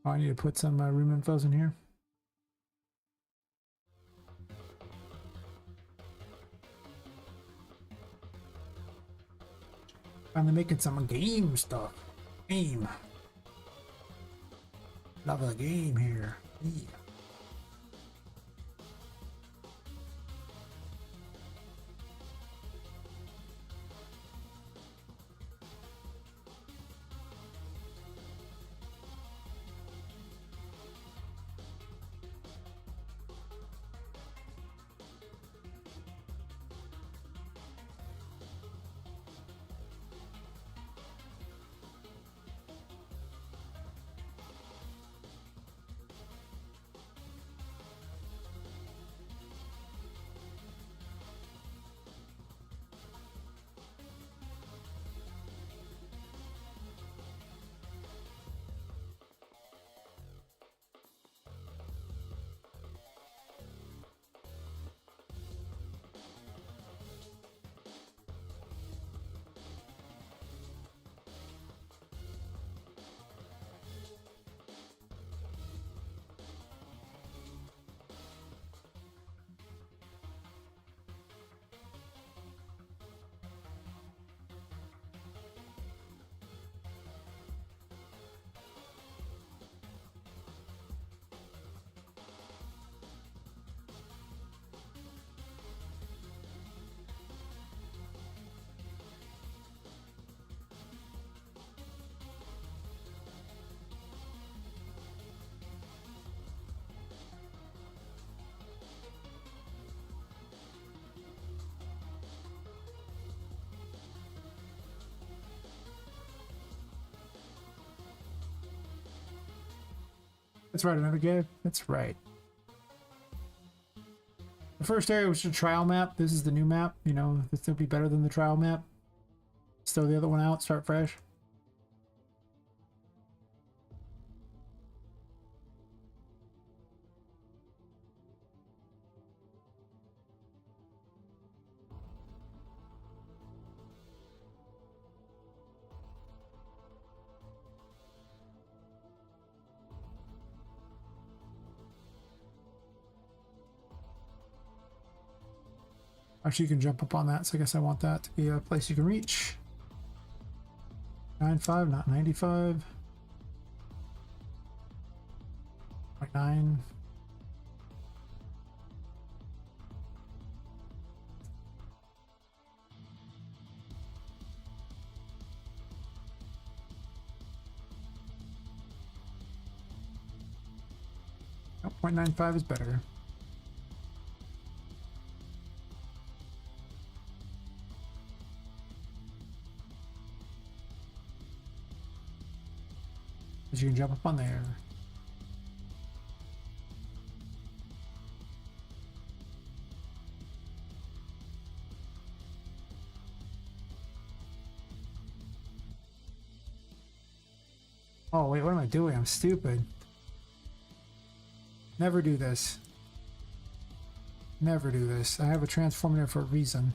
A: Oh, I need to put some room infos in here. Finally making some game stuff. Game. Love the game here. Yeah. That's right, another game. That's right. The first area was a trial map. This is the new map. You know, this will be better than the trial map. Let's throw the other one out, start fresh. Actually, you can jump up on that, so I guess I want that to be a place you can reach. 95, not 95. 0.9. Oh, 0.95 is better. You can jump up on there. Oh wait, what am I doing? I'm stupid. Never do this. Never do this. I have a transformator for a reason.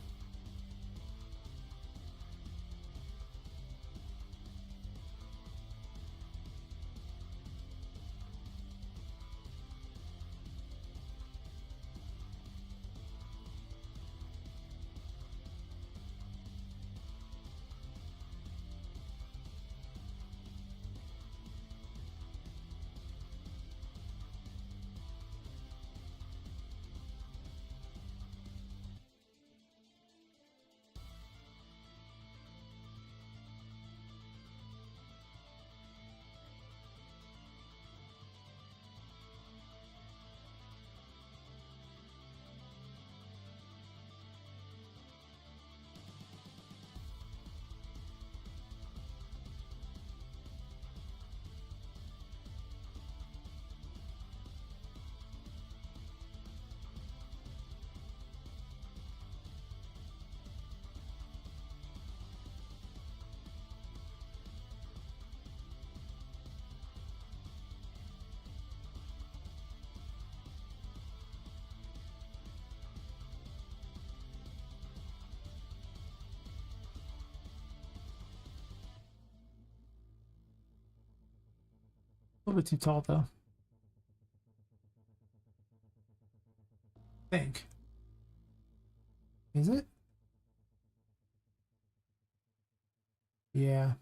A: little bit too tall though. I think. Is it? Yeah.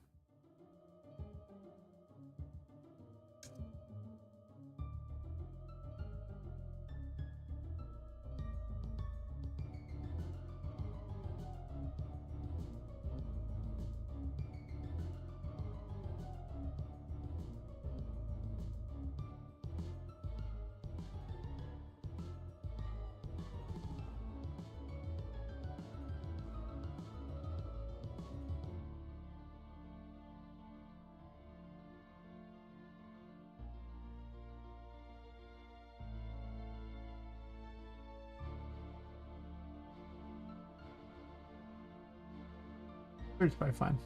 A: It's probably fine.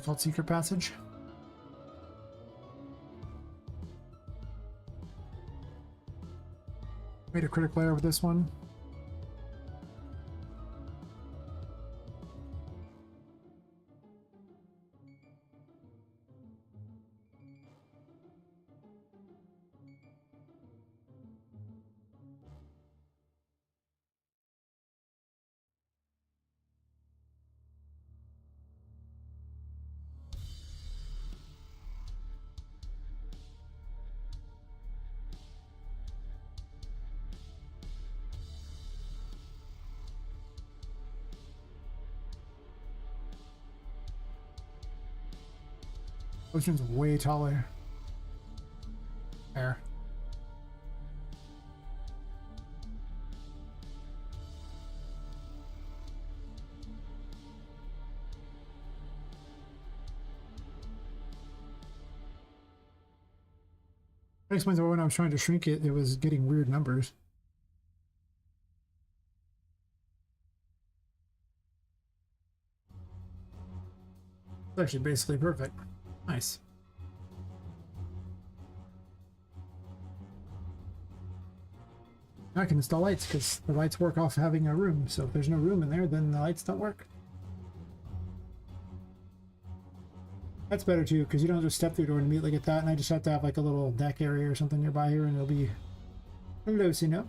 A: Fault secret passage. Made a critical error with this one. Ocean's way taller. There. That explains why when I was trying to shrink it, it was getting weird numbers. It's actually basically perfect. Nice. Now I can install lights because the lights work off having a room. So if there's no room in there, then the lights don't work. That's better too, because you don't just step through the door and immediately get that, and I just have to have like a little deck area or something nearby here, and it'll be loose, you know?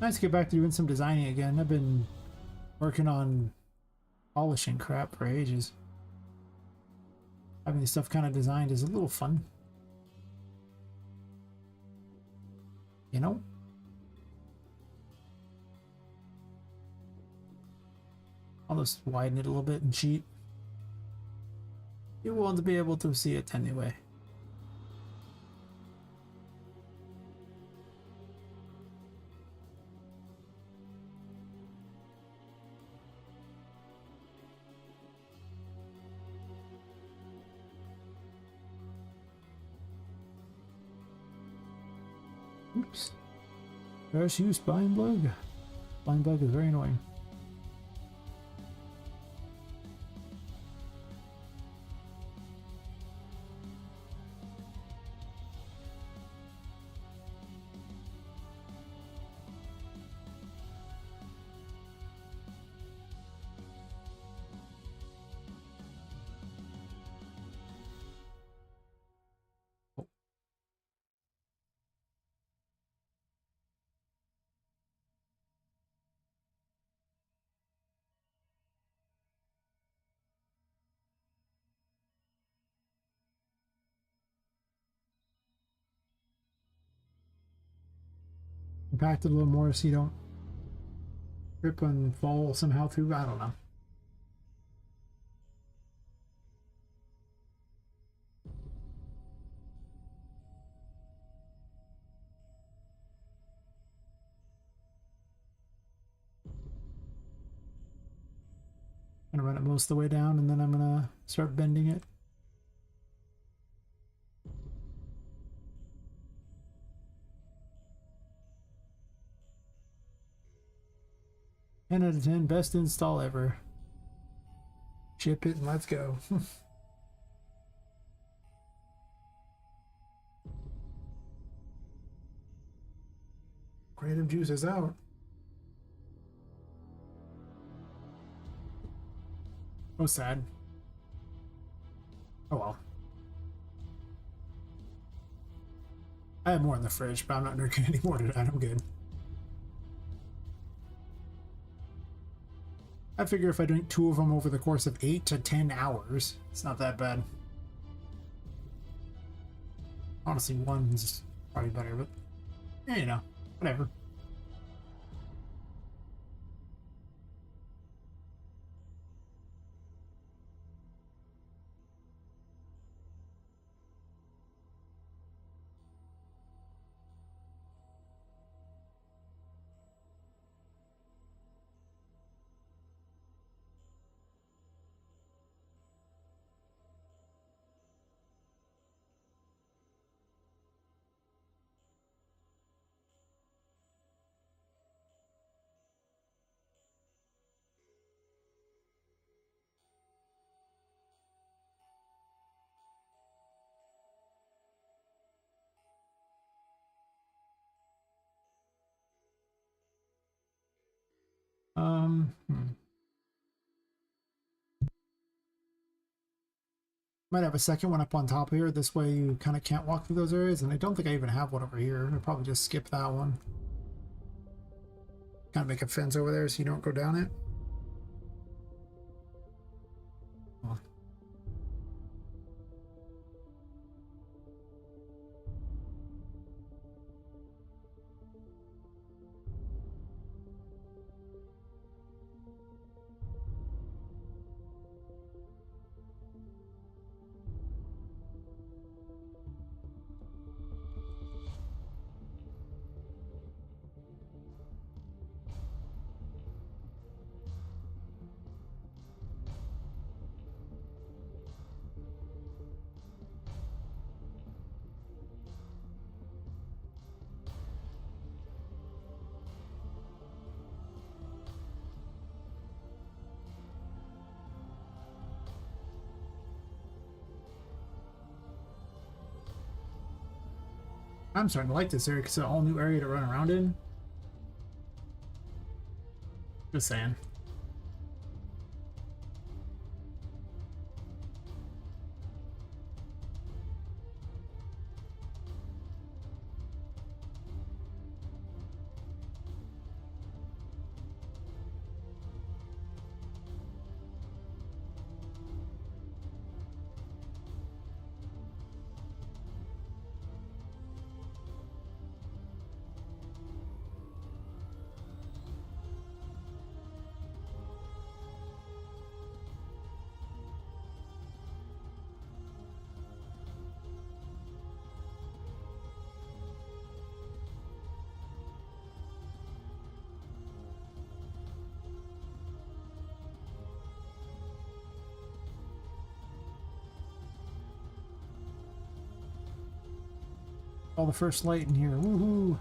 A: Nice to get back to doing some designing again. I've been working on polishing crap for ages. Having this stuff kind of designed is a little fun. You know? I'll just widen it a little bit and cheat. You won't be able to see it anyway. Oops. First use blind bug. Blind bug is very annoying. Impact it a little more so you don't trip and fall somehow through. I don't know. I'm gonna run it most of the way down, and then I'm gonna start bending it. 10 out of 10, best install ever. Ship it and let's go. Creative juice is out. Oh, sad. Oh well. I have more in the fridge, but I'm not drinking any more tonight. I'm good. I figure if I drink 2 of them over the course of 8 to 10 hours, it's not that bad. Honestly, one's probably better, but yeah, you know, whatever. Might have a second one up on top here. This way you kind of can't walk through those areas, and I don't think I even have one over here. I'll probably just skip that one. Kind of make a fence over there so you don't go down it. Oh. I'm starting to like this area because it's an all new area to run around in. Just saying. All the first light in here. Woohoo!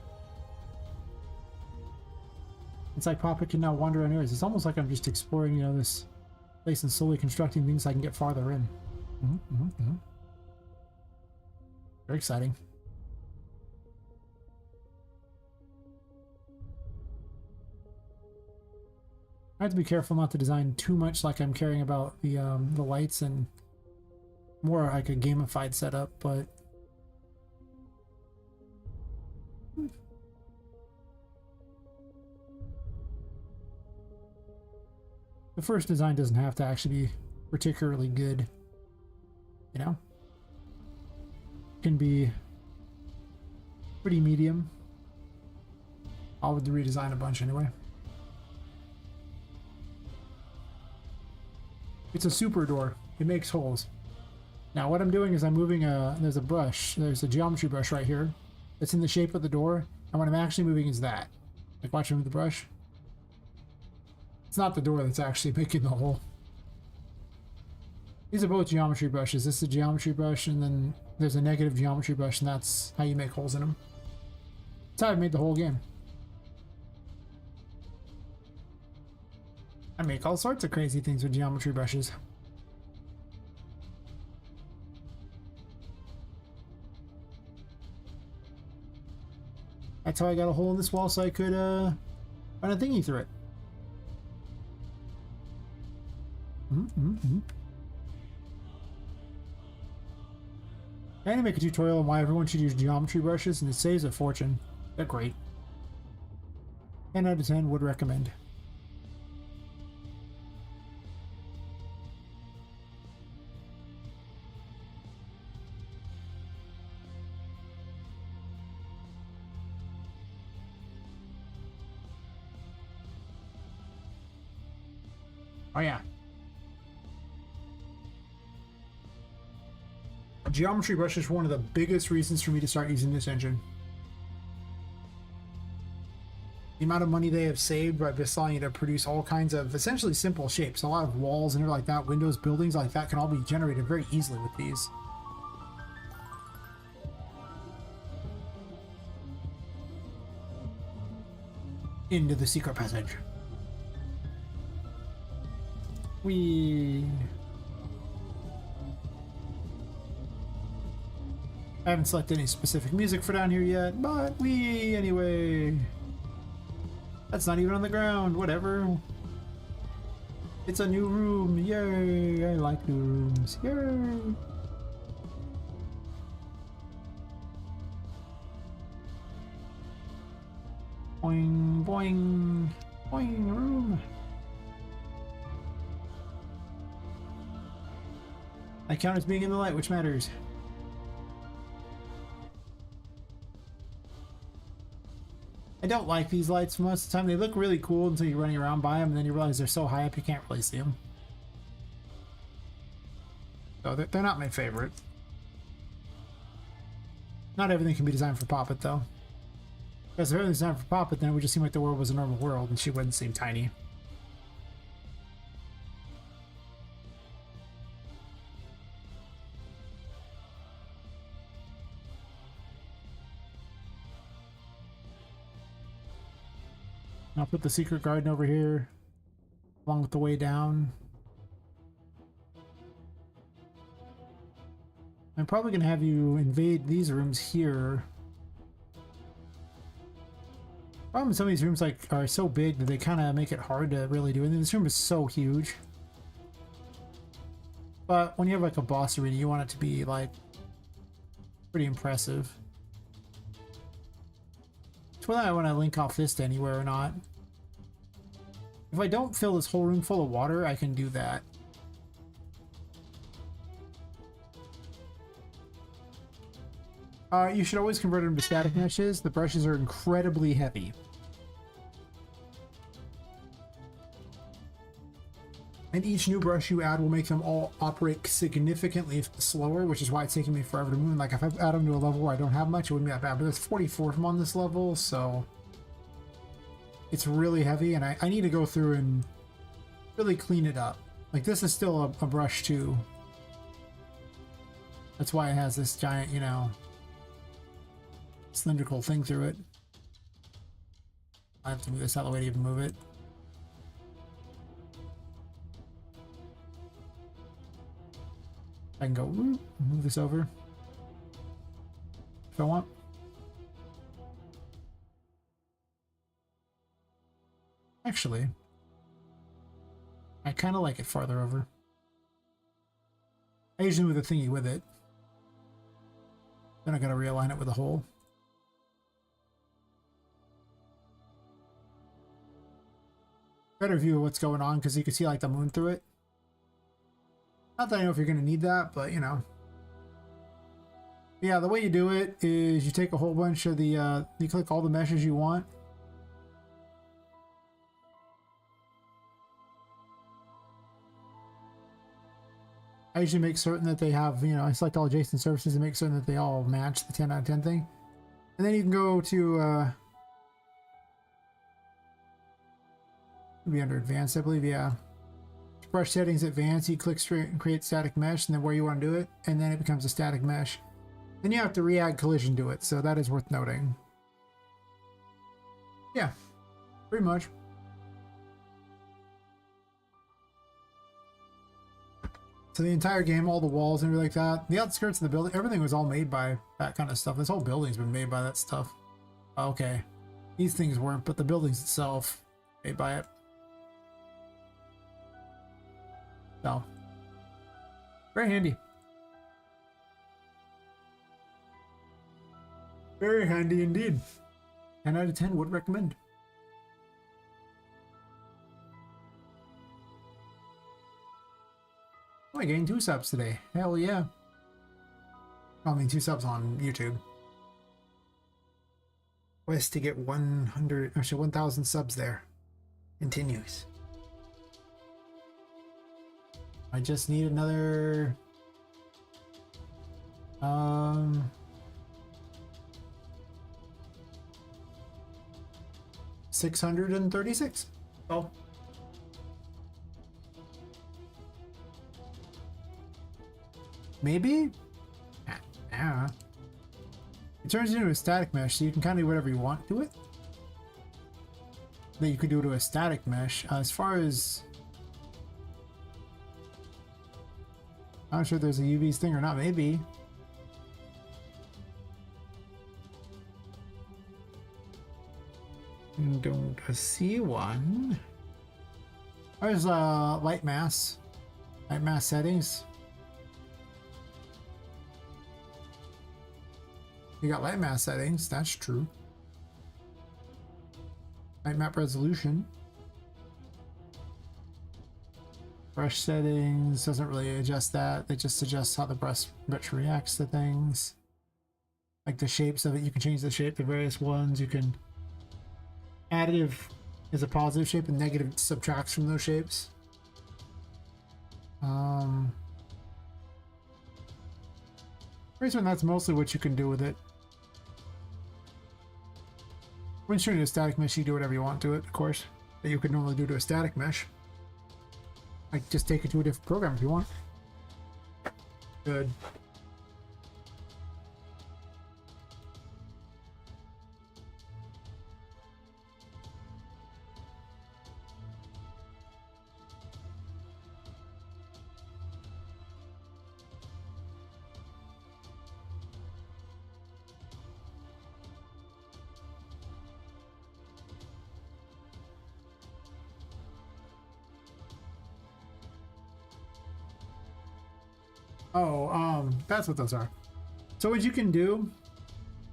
A: It's like Poppet can now wander around areas. It's almost like I'm just exploring, you know, this place and slowly constructing things so I can get farther in. Very exciting. I have to be careful not to design too much like I'm caring about the lights and more like a gamified setup, but the first design doesn't have to actually be particularly good, you know? It can be pretty medium. I'll redesign a bunch anyway. It's a super door. It makes holes. Now what I'm doing is I'm moving there's a brush, there's a geometry brush right here that's in the shape of the door, and what I'm actually moving is that. Like, watch me move the brush. It's not the door that's actually making the hole. These are both geometry brushes. This is a geometry brush, and then there's a negative geometry brush, and that's how you make holes in them. That's how I made the whole game. I make all sorts of crazy things with geometry brushes. That's how I got a hole in this wall so I could run a thingy through it. I need to make a tutorial on why everyone should use geometry brushes, and it saves a fortune. They're great. 10 out of 10 would recommend. Oh yeah. Geometry brush is one of the biggest reasons for me to start using this engine. The amount of money they have saved by just allowing you to produce all kinds of essentially simple shapes. A lot of walls and everything like that, windows, buildings like that can all be generated very easily with these. Into the secret passage. I haven't selected any specific music for down here yet, but anyway. That's not even on the ground, whatever. It's a new room, yay! I like new rooms, yay! Boing, boing, boing, room. I count as being in the light, which matters. I don't like these lights most of the time. They look really cool until you're running around by them, and then you realize they're so high up you can't really see them. So they're not my favorite. Not everything can be designed for Poppet, though. Because if everything's designed for Poppet, then it would just seem like the world was a normal world, and she wouldn't seem tiny. I'll put the secret garden over here, along with the way down. I'm probably going to have you invade these rooms here. Problem with some of these rooms are so big that they kind of make it hard to really do anything. This room is so huge. But when you have like a boss arena, you want it to be like pretty impressive. It's whether I want to link off this to anywhere or not. If I don't fill this whole room full of water, I can do that. You should always convert them to static meshes. The brushes are incredibly heavy. And each new brush you add will make them all operate significantly slower, which is why it's taking me forever to move. Like if I add them to a level where I don't have much, it wouldn't be that bad. But there's 44 of them on this level, so it's really heavy, and I need to go through and really clean it up. Like this is still a brush too. That's why it has this giant, you know, cylindrical thing through it. I have to move this out of the way to even move it. I can go move this over if I want. Actually, I kind of like it farther over. I usually move the thingy with it. Then I gotta realign it with a hole. Better view of what's going on because you can see like the moon through it. Not that I know if you're going to need that, but you know. Yeah, the way you do it is you take a whole bunch of the, you click all the meshes you want. I usually make certain that they have, you know, I select all adjacent surfaces and make certain that they all match the 10 out of 10 thing. And then you can go to, be under advanced, I believe, yeah. Brush settings advanced, you click straight and create static mesh, and then where you want to do it, and then it becomes a static mesh. Then you have to re-add collision to it, so that is worth noting. Yeah, pretty much. So the entire game, all the walls and everything like that, the outskirts of the building, everything was all made by that kind of stuff. This whole building's been made by that stuff. Okay. These things weren't, but the buildings itself, made by it. So, very handy. Very handy indeed. 10 out of 10 would recommend. Oh, I gained 2 subs today. Hell yeah. I mean 2 subs on YouTube. Quest to get 100, actually 1,000 subs there. Continues. I just need another 636. Oh. Maybe? Yeah. It turns into a static mesh, so you can kind of do whatever you want to it. That you could do to a static mesh. As far as... I'm not sure if there's a UVs thing or not. Maybe. Don't see one. There's light mass. Light mass settings. You got light mass settings, that's true. Light map resolution. Brush settings doesn't really adjust that. It just adjusts how the brush reacts to things. Like the shapes of it, you can change the shape to various ones. You can... Additive is a positive shape and negative subtracts from those shapes. Reason that's mostly what you can do with it. When shooting a static mesh, you do whatever you want to it, of course, that you could normally do to a static mesh. Like, just take it to a different program if you want. Good. Oh, that's what those are. So what you can do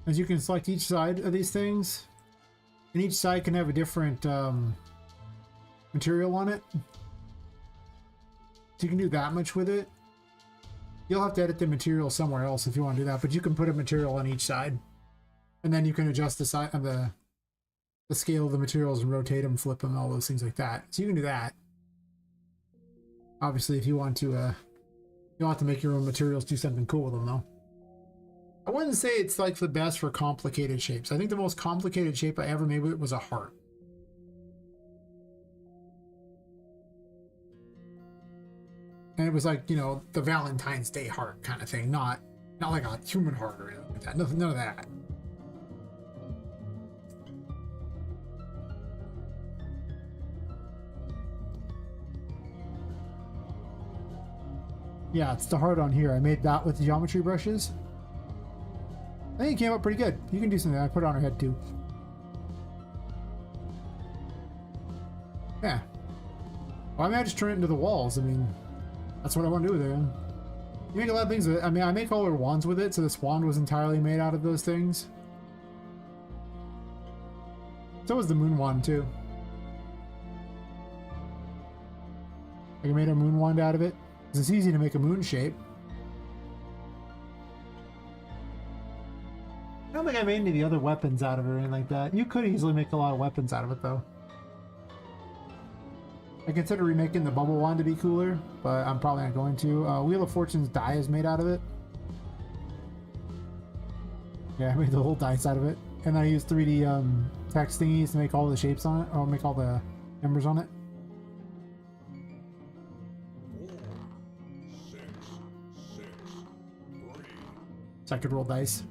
A: is you can select each side of these things, and each side can have a different material on it. So you can do that much with it. You'll have to edit the material somewhere else if you want to do that, but you can put a material on each side, and then you can adjust the side of the scale of the materials and rotate them, flip them, all those things like that. So you can do that. Obviously, if you want to. You'll have to make your own materials, do something cool with them, though. I wouldn't say it's like the best for complicated shapes. I think the most complicated shape I ever made with it was a heart. And it was like, you know, the Valentine's Day heart kind of thing, not like a human heart or anything like that. None of that. Yeah, it's the heart on here. I made that with the geometry brushes. I think it came out pretty good. You can do something. I put it on her head too. Yeah. Well, I mean, I just turn it into the walls. I mean, that's what I want to do with it. You make a lot of things with it. I mean, I make all her wands with it, so this wand was entirely made out of those things. So was the moon wand too. I made a moon wand out of it. It's easy to make a moon shape. I don't think I made any of the other weapons out of it or anything like that. You could easily make a lot of weapons out of it, though. I consider remaking the bubble wand to be cooler, but I'm probably not going to. Wheel of Fortune's die is made out of it. Yeah, I made the whole dice out of it. And I used 3D text thingies to make all the shapes on it, or make all the numbers on it. So I could roll dice.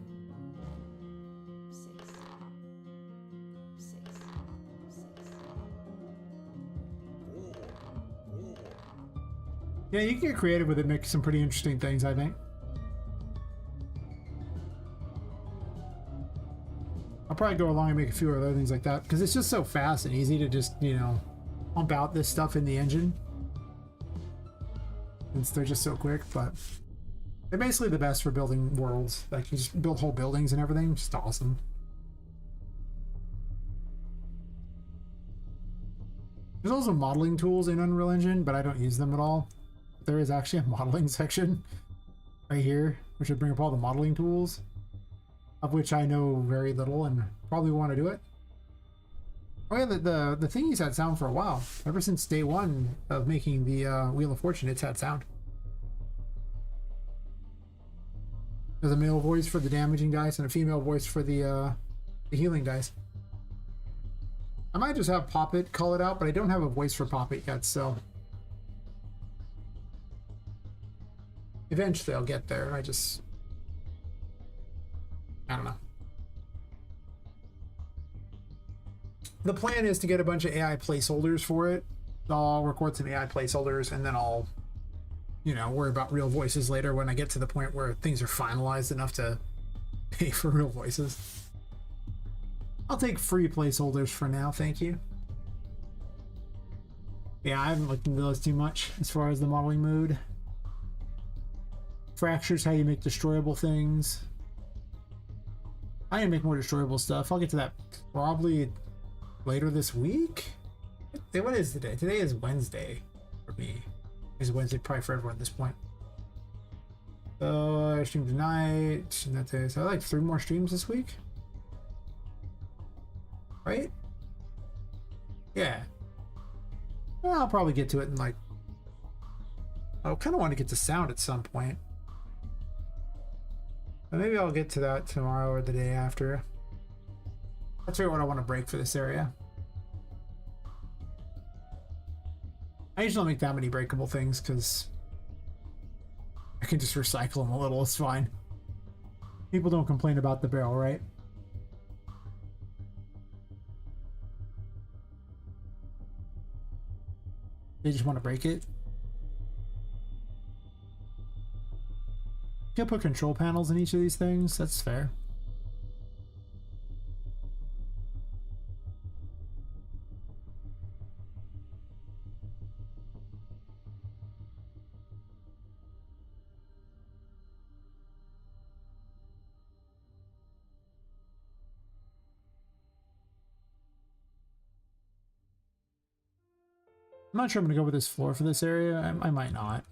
A: Yeah, you can get creative with it, make some pretty interesting things, I think. I'll probably go along and make a few other things like that because it's just so fast and easy to just, you know, pump out this stuff in the engine. Since they're just so quick, but they're basically the best for building worlds. Like, you just build whole buildings and everything. Just awesome. There's also modeling tools in Unreal Engine, but I don't use them at all. There is actually a modeling section right here, which would bring up all the modeling tools, of which I know very little and probably want to do it. Oh yeah, the thingy's had sound for a while. Ever since day one of making the Wheel of Fortune, it's had sound. There's a male voice for the damaging dice and a female voice for the healing dice. I might just have Poppet call it out, but I don't have a voice for Poppet yet, so eventually I'll get there. I don't know. The plan is to get a bunch of AI placeholders for it. I'll record some AI placeholders and then I'll, you know, worry about real voices later when I get to the point where things are finalized enough to pay for real voices. I'll take free placeholders for now, thank you. Yeah, I haven't looked into those too much as far as the modeling mode. Fractures, how you make destroyable things. I need to make more destroyable stuff. I'll get to that probably later this week. What is today? Today is Wednesday for me. It's Wednesday probably for everyone at this point. So I stream tonight. And that's it. So I like 3 more streams this week. Right? Yeah. Well, I'll probably get to it in like... I kind of want to get to sound at some point. But maybe I'll get to that tomorrow or the day after. I'll figure out what I want to break for this area. I usually don't make that many breakable things because I can just recycle them a little. It's fine. People don't complain about the barrel, right? They just want to break it. You can put control panels in each of these things. That's fair. I'm not sure I'm going to go with this floor for this area. I might not.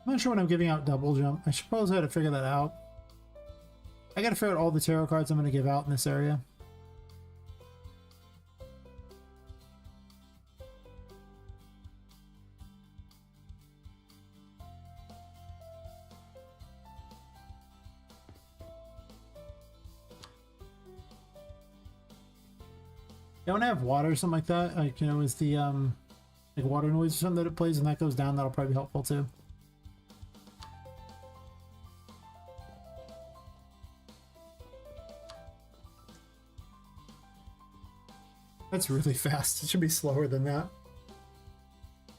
A: I'm not sure when I'm giving out double jump. I suppose I had to figure that out. I gotta figure out all the tarot cards I'm gonna give out in this area. Yeah, when I have water or something like that, like, you know, is the like water noise or something that it plays and that goes down, that'll probably be helpful too. That's really fast. It should be slower than that.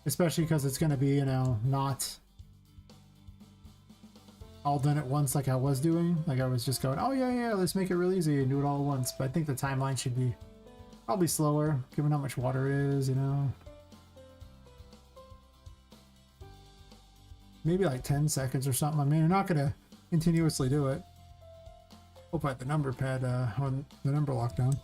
A: Especially because it's going to be, you know, not all done at once like I was doing. Like I was just going, oh yeah, let's make it real easy and do it all at once. But I think the timeline should be probably slower, given how much water is, you know. Maybe like 10 seconds or something. I mean, you're not going to continuously do it. Hope I had the number pad on the number lockdown.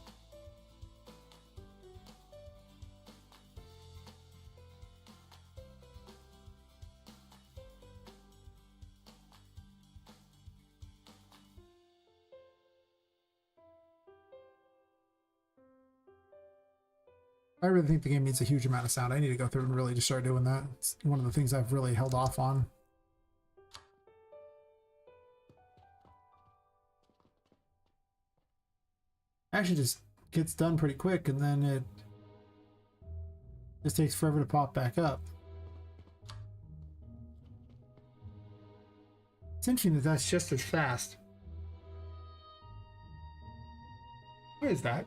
A: I really think the game needs a huge amount of sound. I need to go through and really just start doing that. It's one of the things I've really held off on. actually just gets done pretty quick, and then it just takes forever to pop back up. It's interesting that that's just as fast. Why is that?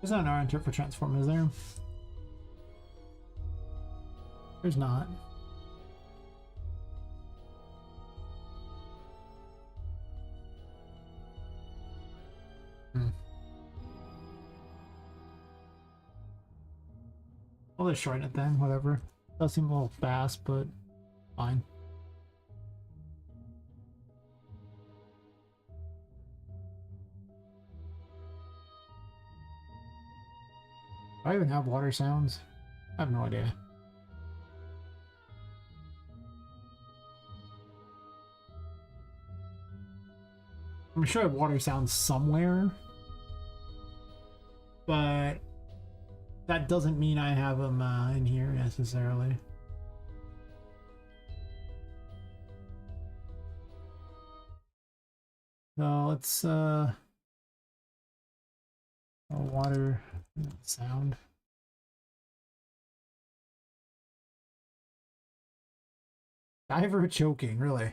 A: There's not an R enter for transform, is there? There's not. Well, they're shorting it then, whatever. Does seem a little fast, but fine. Do I even have water sounds? I have no idea. I'm sure I have water sounds somewhere, but that doesn't mean I have them in here necessarily. So let's water sound. Diver choking, really.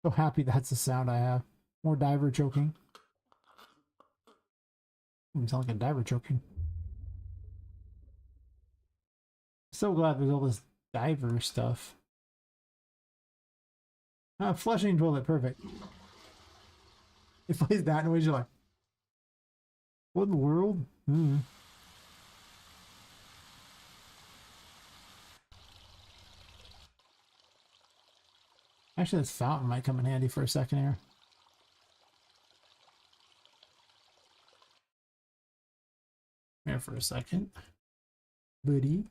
A: So happy that's the sound I have. More diver choking. Doesn't sound like a diver choking. So glad there's all this diver stuff. Flushing toilet, perfect. It plays that noise, you're like, what in the world? Actually, this fountain might come in handy for a second here. Here for a second. Buddy.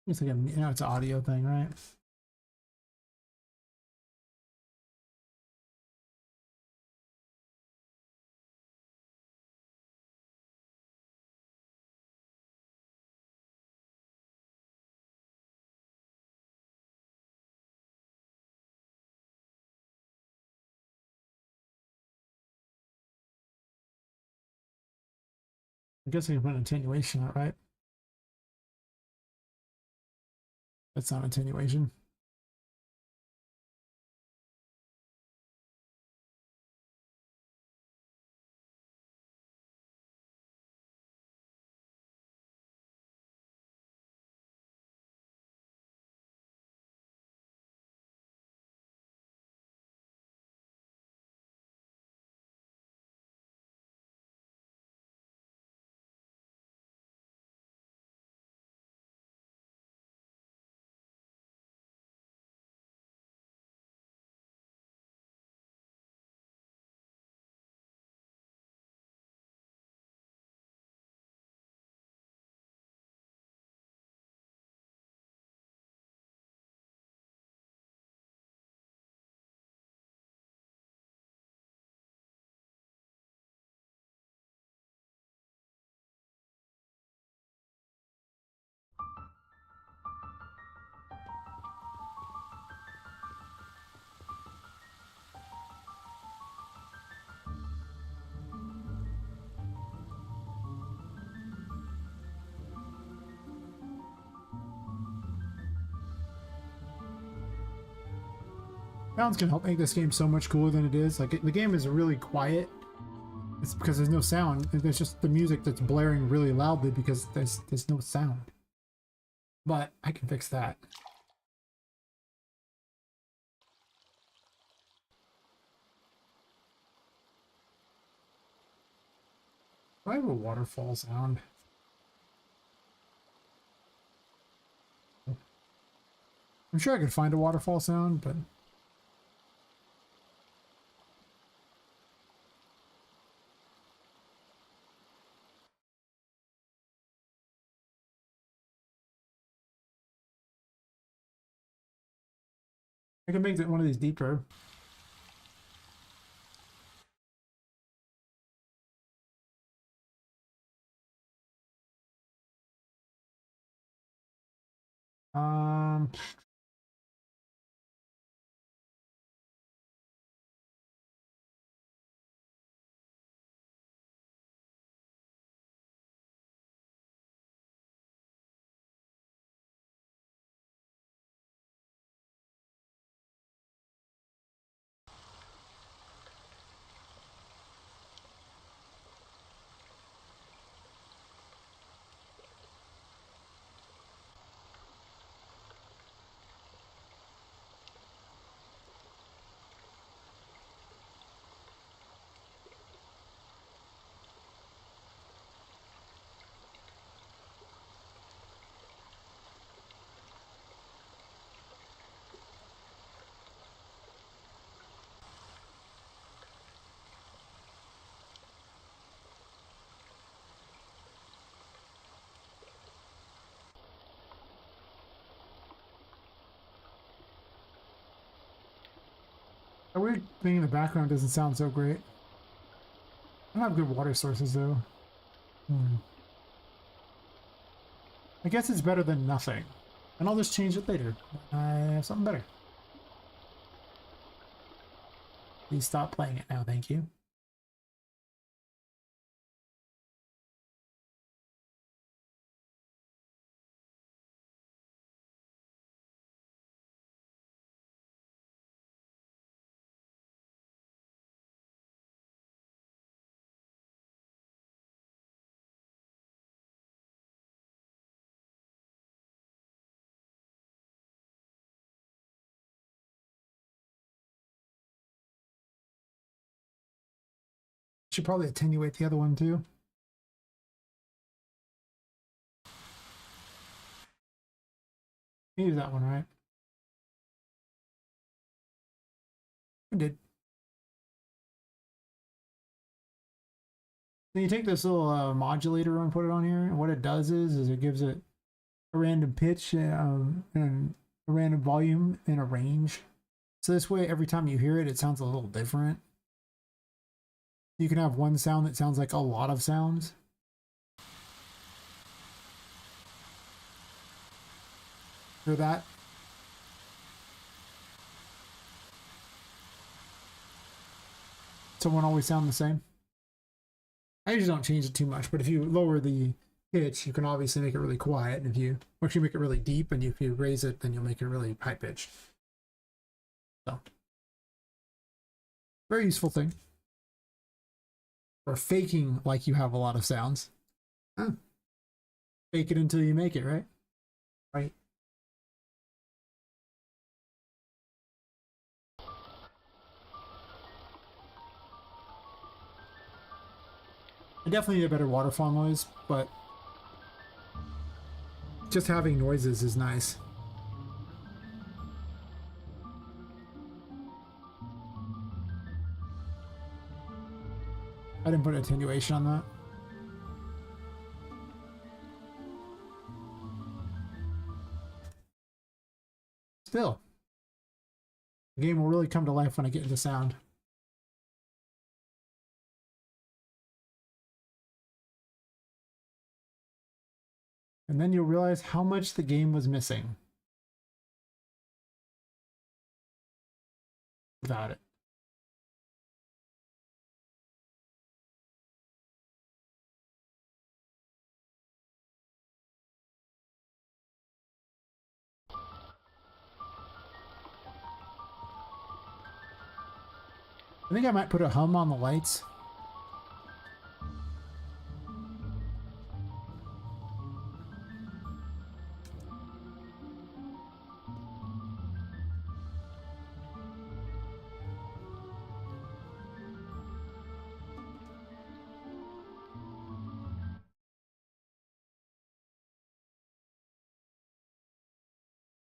A: It's like it's an audio thing, right? I guess I can put an attenuation on it, right? That's not attenuation. Sounds can help make this game so much cooler than it is. Like, the game is really quiet. It's because there's no sound. There's just the music that's blaring really loudly because there's no sound. But I can fix that. Do I have a waterfall sound? I'm sure I could find a waterfall sound, but I can make one of these deeper. Um, a weird thing in the background doesn't sound so great. I don't have good water sources though. I guess it's better than nothing. And I'll just change it later. I have something better. Please stop playing it now, thank you. Should probably attenuate the other one too. Use that one, right? I did. Then you take this little modulator and put it on here, and what it does is it gives it a random pitch and a random volume and a range. So this way, every time you hear it, it sounds a little different. You can have one sound that sounds like a lot of sounds. Hear that? So it won't always sound the same. I usually don't change it too much, but if you lower the pitch, you can obviously make it really quiet. And if you actually make it really deep, and if you raise it, then you'll make it really high pitched. So, very useful thing. Or faking like you have a lot of sounds. Huh. Fake it until you make it, right? Right. I definitely need a better waterfall noise, but just having noises is nice. I didn't put attenuation on that. Still, the game will really come to life when I get into sound. And then you'll realize how much the game was missing without it. I think I might put a hum on the lights.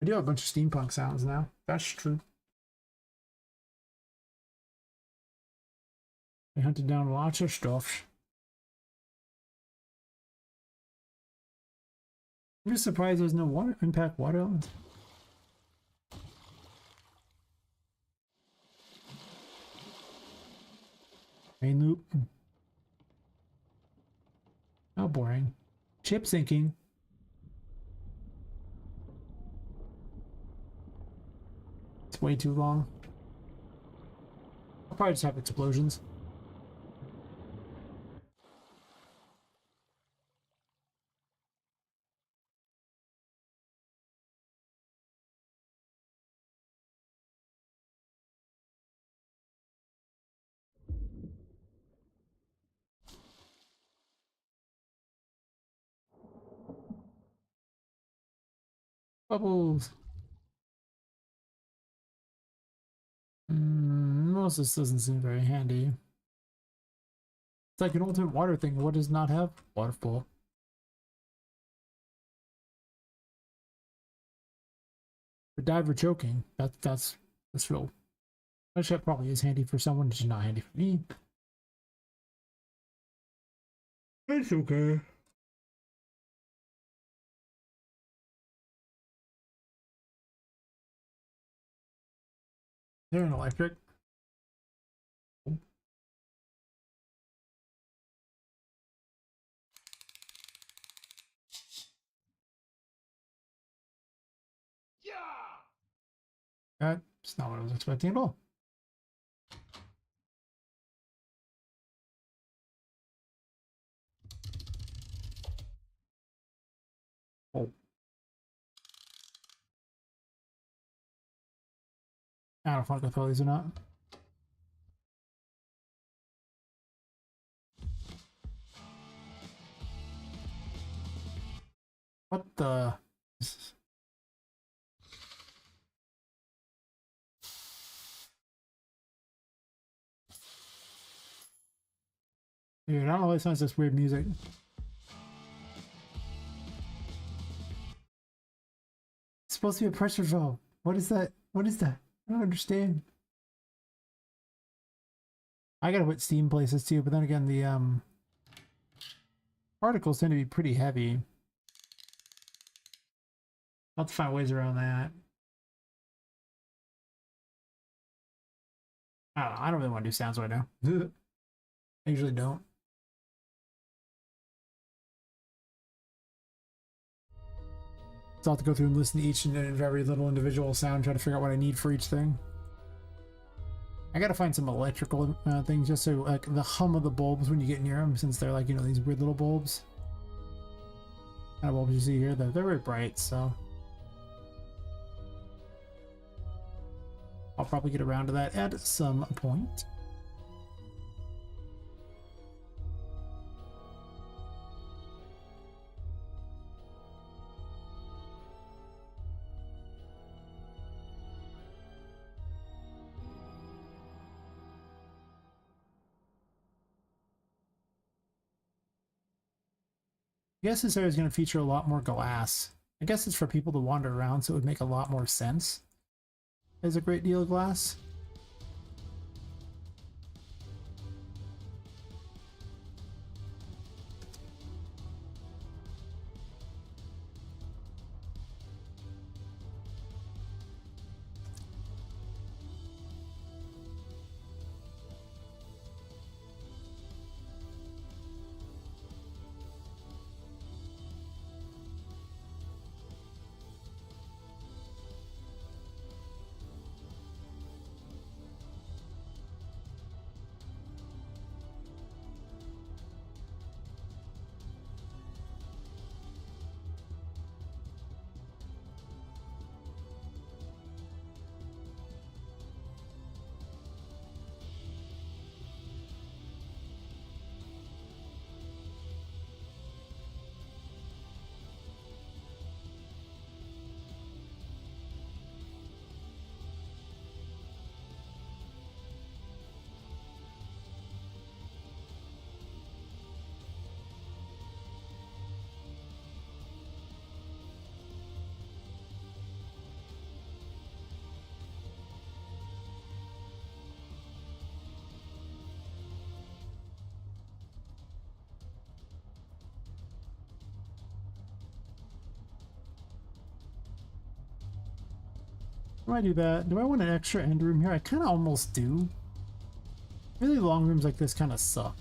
A: I do have a bunch of steampunk sounds now. That's true. I hunted down lots of stuff. I'm just surprised there's no water impact water elements. Main loop. How boring. Chip sinking. It's way too long. I'll probably just have explosions. Bubbles. Most of this doesn't seem very handy. It's like an ultimate water thing. What does not have? Waterfall. For diver choking. That's real. Actually, that probably is handy for someone. It's not handy for me. It's okay. They're an electric. That's not what I was expecting at all. Oh. I don't know if I throw these or not. What the? Dude, I don't know why it sounds this weird music. It's supposed to be a pressure valve. What is that? What is that? I don't understand. I gotta put steam places too, but then again, the particles tend to be pretty heavy. I'll have to find ways around that. I don't know. I don't really want to do sounds right now. I usually don't. So I'll have to go through and listen to each and every little individual sound, try to figure out what I need for each thing. I gotta find some electrical things just so like the hum of the bulbs when you get near them, since they're like, you know, these weird little bulbs. Kind of bulbs you see here, they're very bright, so I'll probably get around to that at some point. I guess this area is going to feature a lot more glass. I guess it's for people to wander around, so it would make a lot more sense. There's a great deal of glass. Do I do that? Do I want an extra end room here? I kind of almost do. Really long rooms like this kind of suck.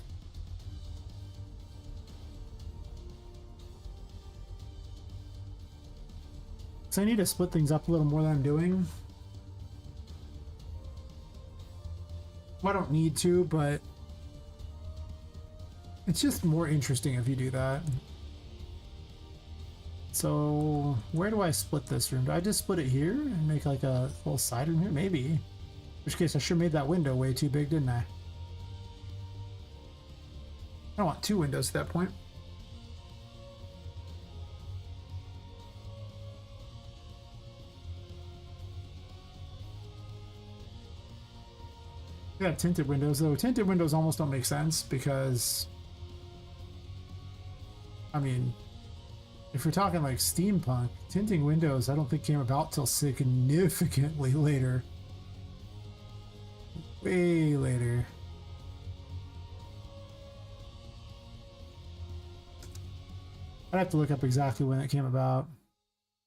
A: So I need to split things up a little more than I'm doing. Well, I don't need to, but it's just more interesting if you do that. So where do I split this room? Do I just split it here and make like a full side room here? Maybe. In which case I sure made that window way too big, didn't I? I don't want two windows at that point. Yeah, tinted windows though. Tinted windows almost don't make sense because, I mean, if we're talking like steampunk, tinting windows I don't think came about till significantly later. Way later. I'd have to look up exactly when it came about.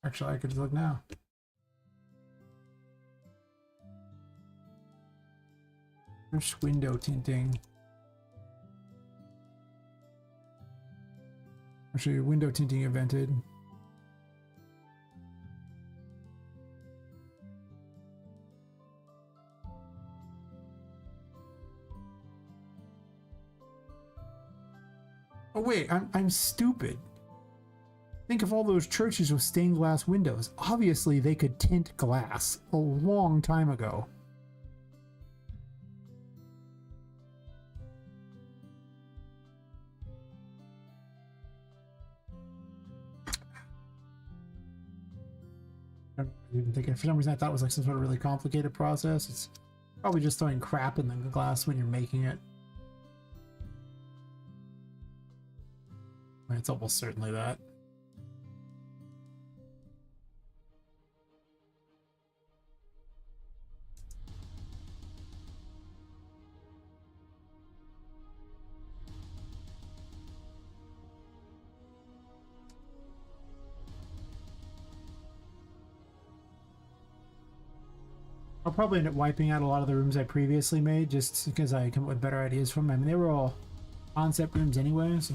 A: Actually, I could just look now. First window tinting. Actually, window tinting invented. Oh wait, I'm stupid. Think of all those churches with stained glass windows. Obviously, they could tint glass a long time ago. I don't even think, for some reason I thought it was like some sort of really complicated process. It's probably just throwing crap in the glass when you're making it. It's almost certainly that. I'll probably end up wiping out a lot of the rooms I previously made just because I come up with better ideas from them. I mean, they were all concept rooms anyway, so...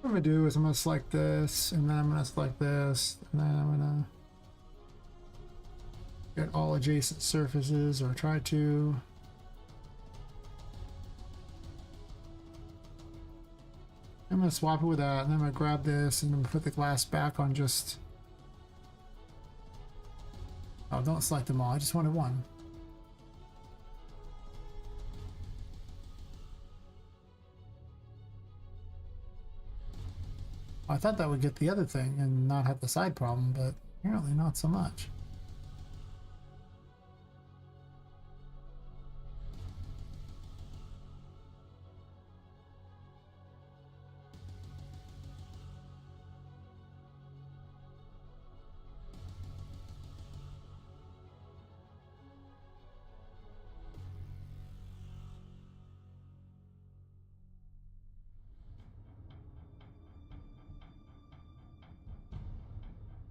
A: What I'm gonna do is I'm gonna select this, and then I'm gonna select this, and then I'm gonna get all adjacent surfaces, or try to. I'm gonna swap it with that, and then I'm gonna grab this, and then put the glass back on just... Oh, don't select them all, I just wanted one. I thought that would get the other thing and not have the side problem, but apparently not so much.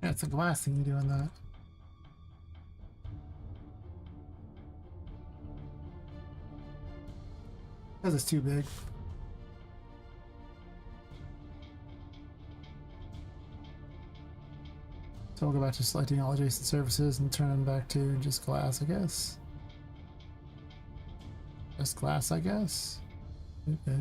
A: Yeah, it's a glass thing you do on that. Because it's too big. So we'll go back to selecting all adjacent surfaces and turn them back to just glass, I guess. Just glass, I guess. Okay.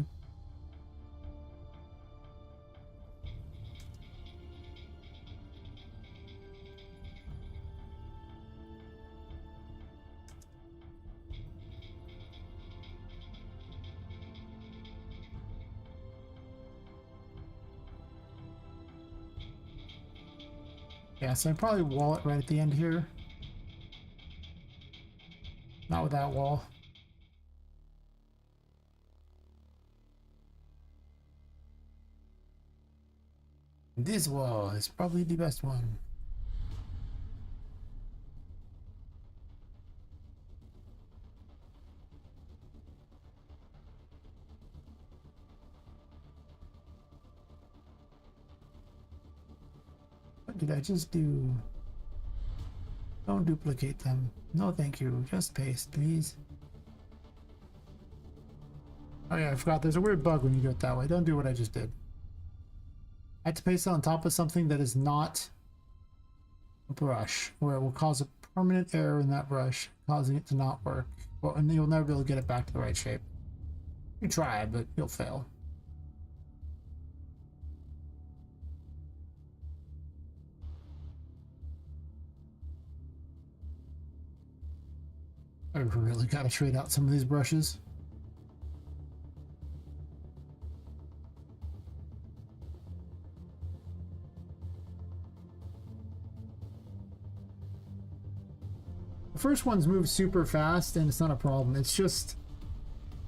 A: Yeah, so I'd probably wall it right at the end here. Not with that wall. This wall is probably the best one. What did I just do? Don't duplicate them. No, thank you. Just paste, please. Oh yeah, I forgot. There's a weird bug when you do it that way. Don't do what I just did. I had to paste it on top of something that is not a brush, where it will cause a permanent error in that brush, causing it to not work. Well, and you'll never be able to get it back to the right shape. You try, but you'll fail. I really gotta trade out some of these brushes. The first ones move super fast and it's not a problem. It's just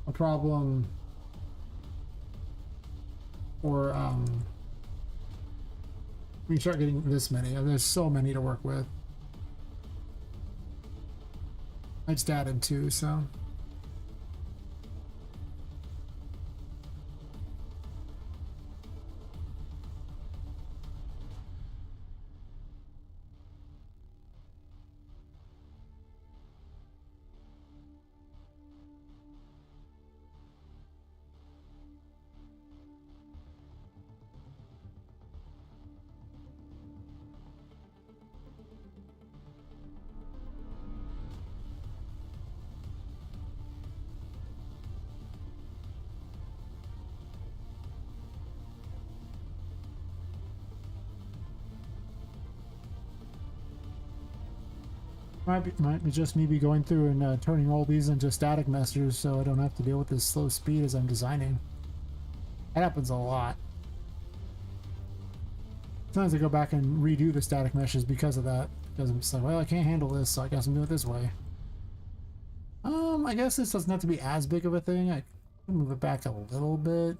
A: a problem for when you start getting this many. There's so many to work with. I just added two, so. Might be just me be going through and turning all these into static messers so I don't have to deal with this slow speed as I'm designing. That happens a lot. Sometimes I go back and redo the static meshes because of that. Because I'm just like, well, I can't handle this, so I guess I'm doing it this way. I guess this doesn't have to be as big of a thing. I can move it back a little bit.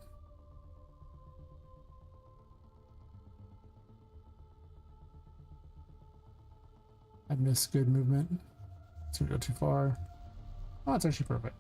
A: I've missed good movement. It's gonna go too far. Oh, it's actually perfect.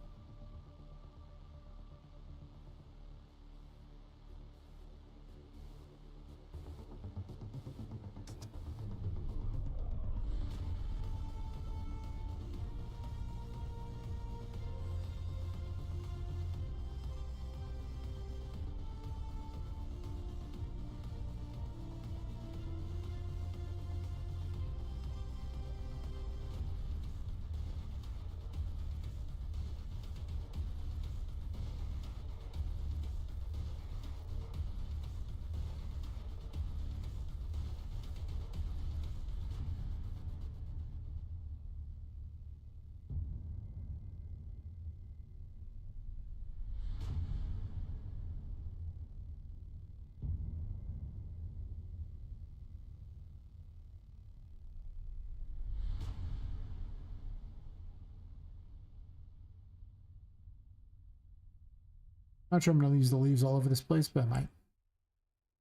A: Not sure I'm gonna use the leaves all over this place, but I might.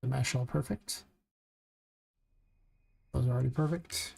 A: The mesh all perfect. Those are already perfect.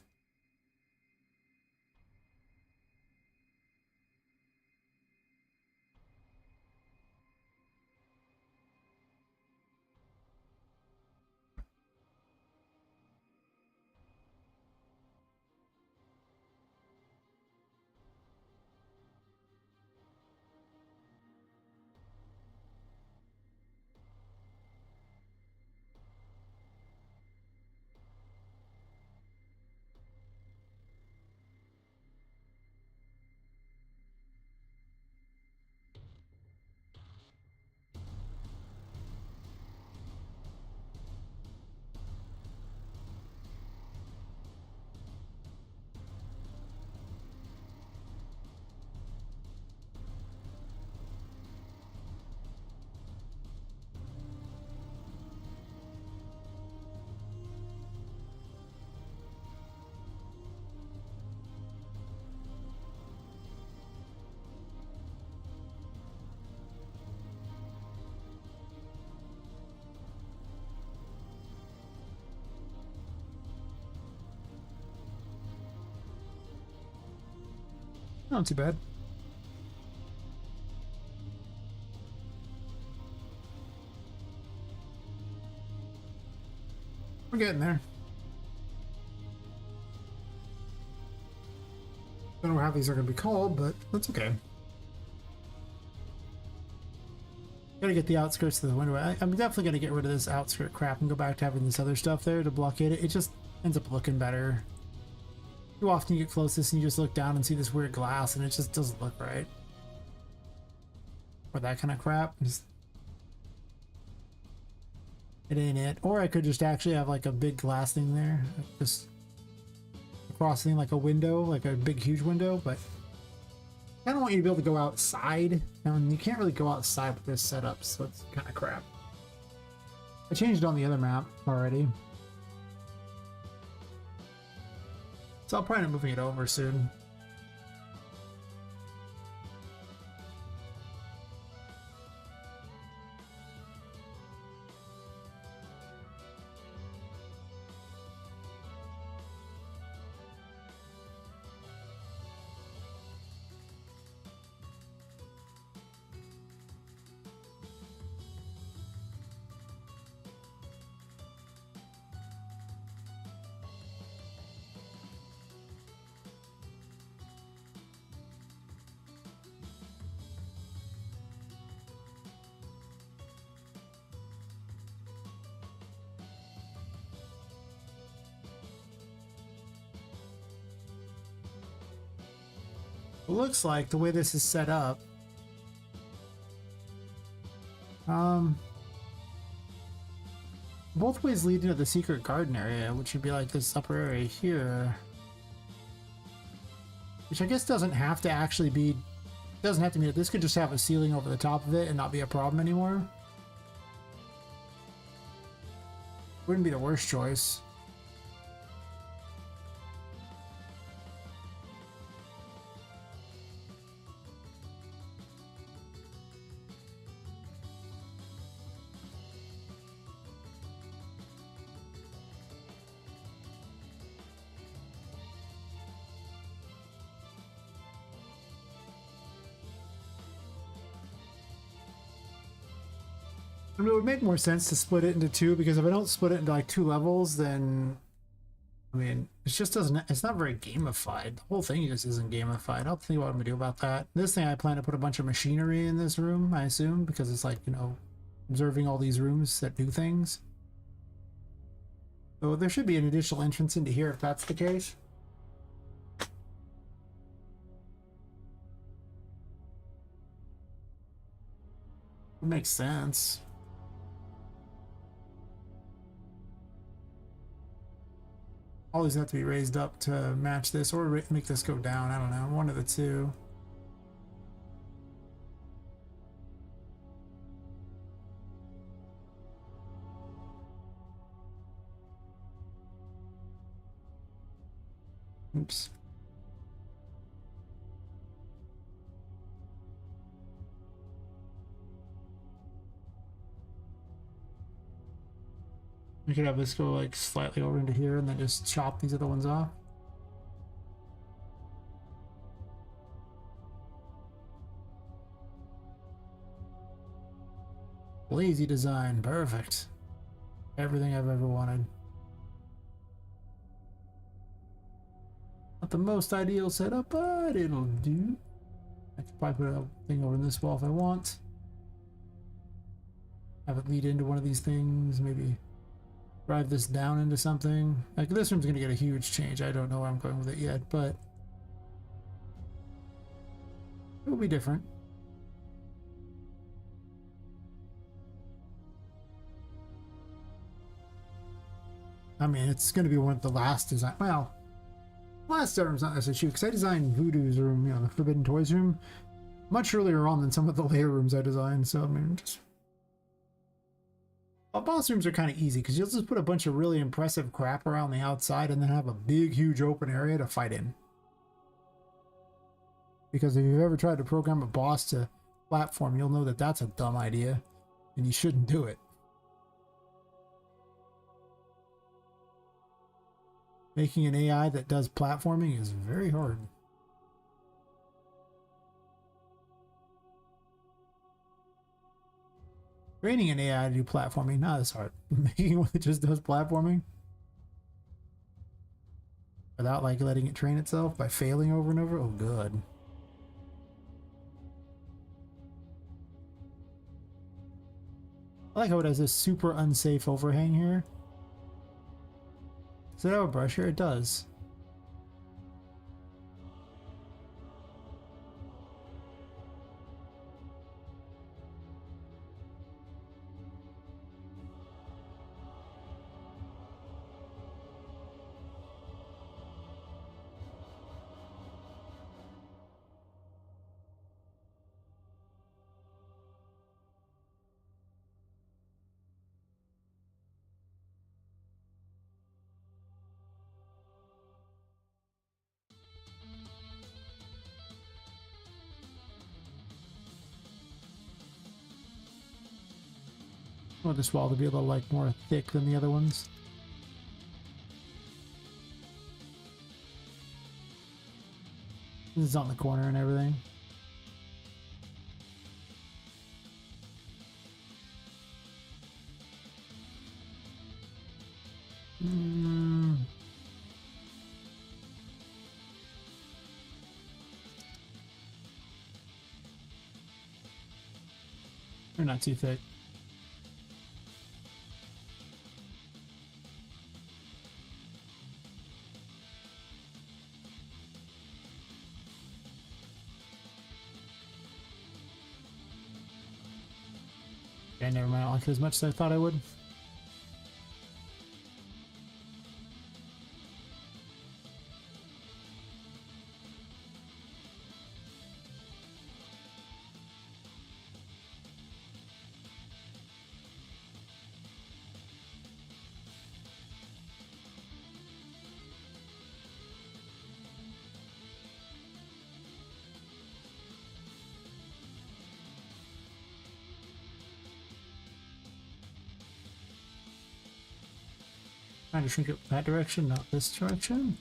A: Not too bad. We're getting there. Don't know how these are going to be called, but that's okay. Gotta get the outskirts of the window. I'm definitely going to get rid of this outskirt crap and go back to having this other stuff there to blockade it. It just ends up looking better. Too often you get close to this and you just look down and see this weird glass and it just doesn't look right. Or that kind of crap. It ain't it. Or I could just actually have like a big glass thing there. Just crossing like a window, like a big huge window, but I don't want you to be able to go outside. And you can't really go outside with this setup, so it's kind of crap. I changed it on the other map already. So I'll probably end up moving it over soon. It looks like the way this is set up, both ways lead into the secret garden area, which would be like this upper area here, which I guess doesn't have to actually be, doesn't have to mean, this could just have a ceiling over the top of it and not be a problem anymore. Wouldn't be the worst choice. I mean, it would make more sense to split it into two, because if I don't split it into like two levels, then I mean, it just doesn't, it's not very gamified. The whole thing just isn't gamified. I'll think what I'm gonna do about that. This thing, I plan to put a bunch of machinery in this room, I assume, because it's like, you know, observing all these rooms that do things. So there should be an additional entrance into here if that's the case. It makes sense. All these have to be raised up to match this, or make this go down. I don't know, one of the two. Oops. We could have this go like slightly over into here and then just chop these other ones off. Lazy design, perfect. Everything I've ever wanted. Not the most ideal setup, but it'll do. I could probably put a thing over in this wall if I want. Have it lead into one of these things, maybe drive this down into something. Like, this room's gonna get a huge change. I don't know where I'm going with it yet, but it will be different. I mean, it's gonna be one of the last design. Well, last room's not necessarily true, because I designed Voodoo's room, you know, the Forbidden Toys room, much earlier on than some of the later rooms I designed. So I mean, just boss rooms are kind of easy, because you'll just put a bunch of really impressive crap around the outside and then have a big, huge open area to fight in. Because if you've ever tried to program a boss to platform, you'll know that that's a dumb idea, and you shouldn't do it. Making an AI that does platforming is very hard. Training an AI to do platforming, not as hard. Making one that just does platforming without like letting it train itself by failing over and over. Oh, good. I like how it has this super unsafe overhang here. Does it have a brush here? It does. I want this wall to be a little like more thick than the other ones. This is on the corner and everything. They're not too thick. Okay, never mind. I don't like it as much as I thought I would. Trying to shrink it that direction, not this direction.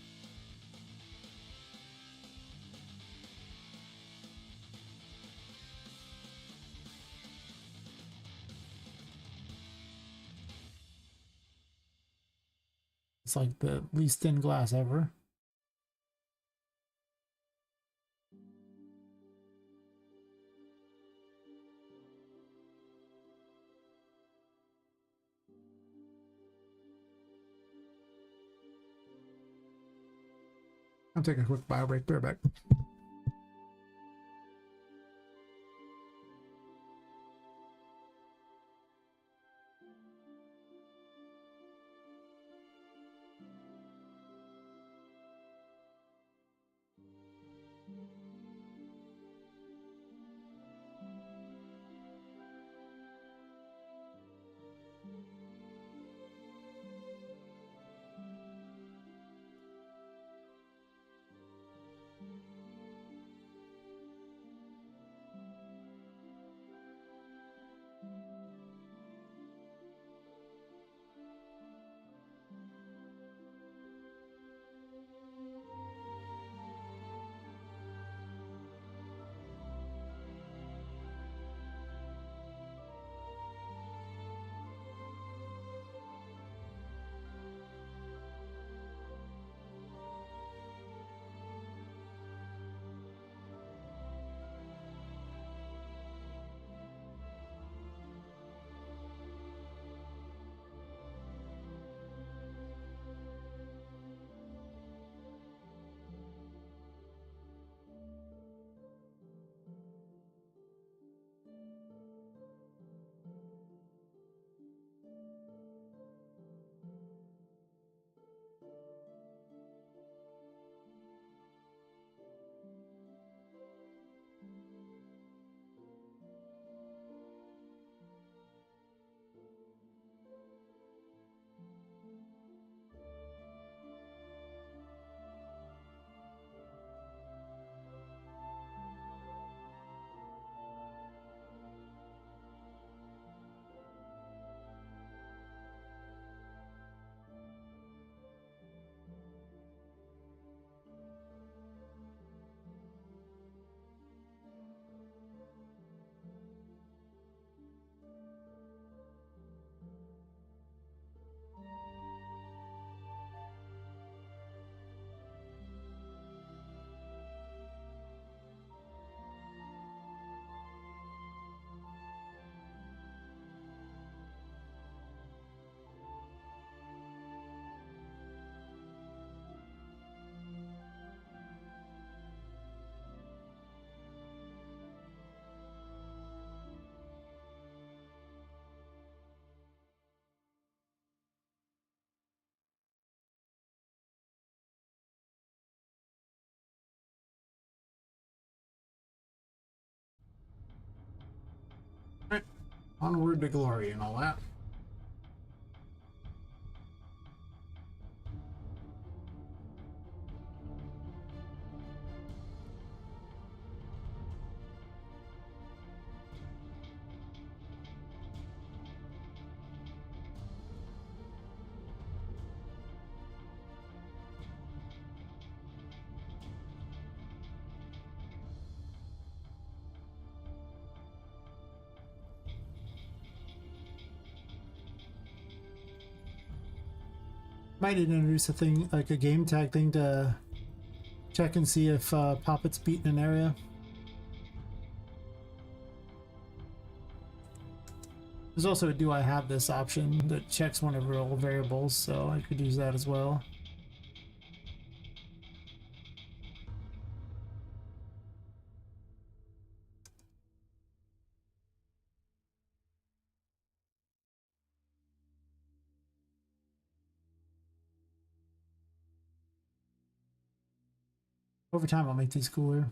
A: It's like the least thin glass ever. I'll take a quick bio break. Be right back. Onward to glory and all that. Might introduce a thing like a game tag thing to check and see if Poppet's beaten an area. There's also a do I have this option that checks one of your old variables, so I could use that as well. Over time, I'll make these cooler.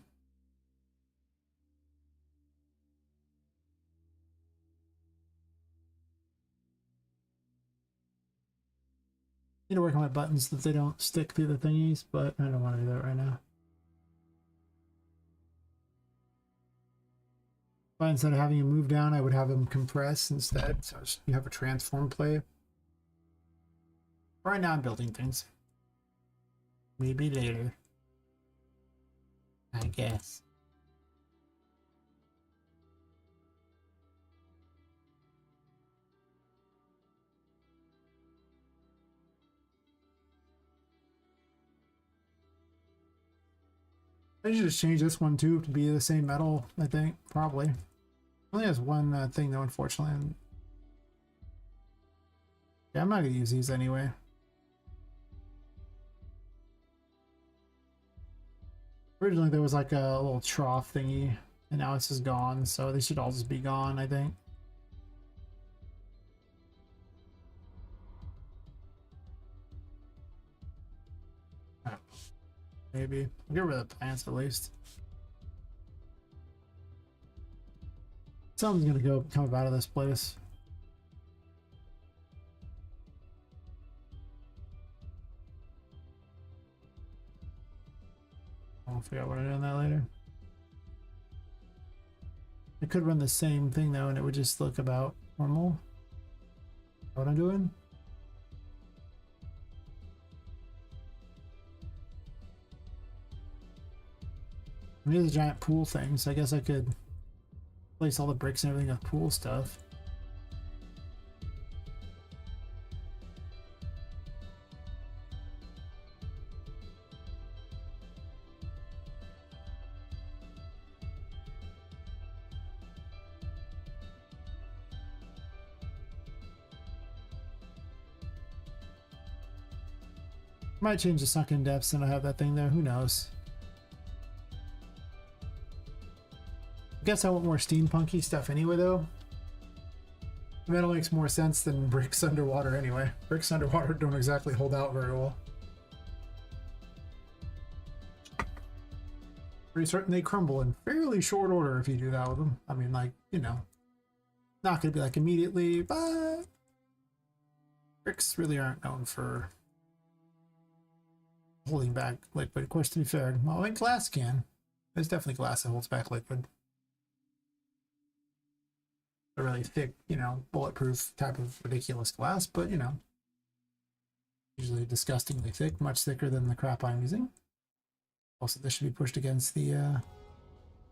A: Need to work on my buttons so that they don't stick through the thingies, but I don't want to do that right now. But instead of having him move down, I would have him compress instead, so you have a transform play. Right now I'm building things. Maybe later. I guess. I should just change this one too to be the same metal, I think, probably. Only has one thing though, unfortunately. Yeah, I'm not gonna use these anyway. Originally there was like a little trough thingy, and now it's just gone, so they should all just be gone, I think. Maybe. Get rid of the plants at least. Something's gonna come out of this place. I'll figure out what I do on that later. I could run the same thing though, and it would just look about normal. What I'm doing? I mean, there's a giant pool thing, so I guess I could place all the bricks and everything with pool stuff. Might change the sunken depths and I have that thing there, who knows. I guess I want more steampunky stuff anyway though. Metal makes more sense than bricks underwater anyway. Bricks underwater don't exactly hold out very well. Pretty certain they crumble in fairly short order if you do that with them. I mean, like, you know, not gonna be like immediately, but bricks really aren't known for holding back liquid. Of course, to be fair, well, I think glass can. There's definitely glass that holds back liquid. A really thick, you know, bulletproof type of ridiculous glass, but you know, usually disgustingly thick, much thicker than the crap I'm using. Also, this should be pushed against the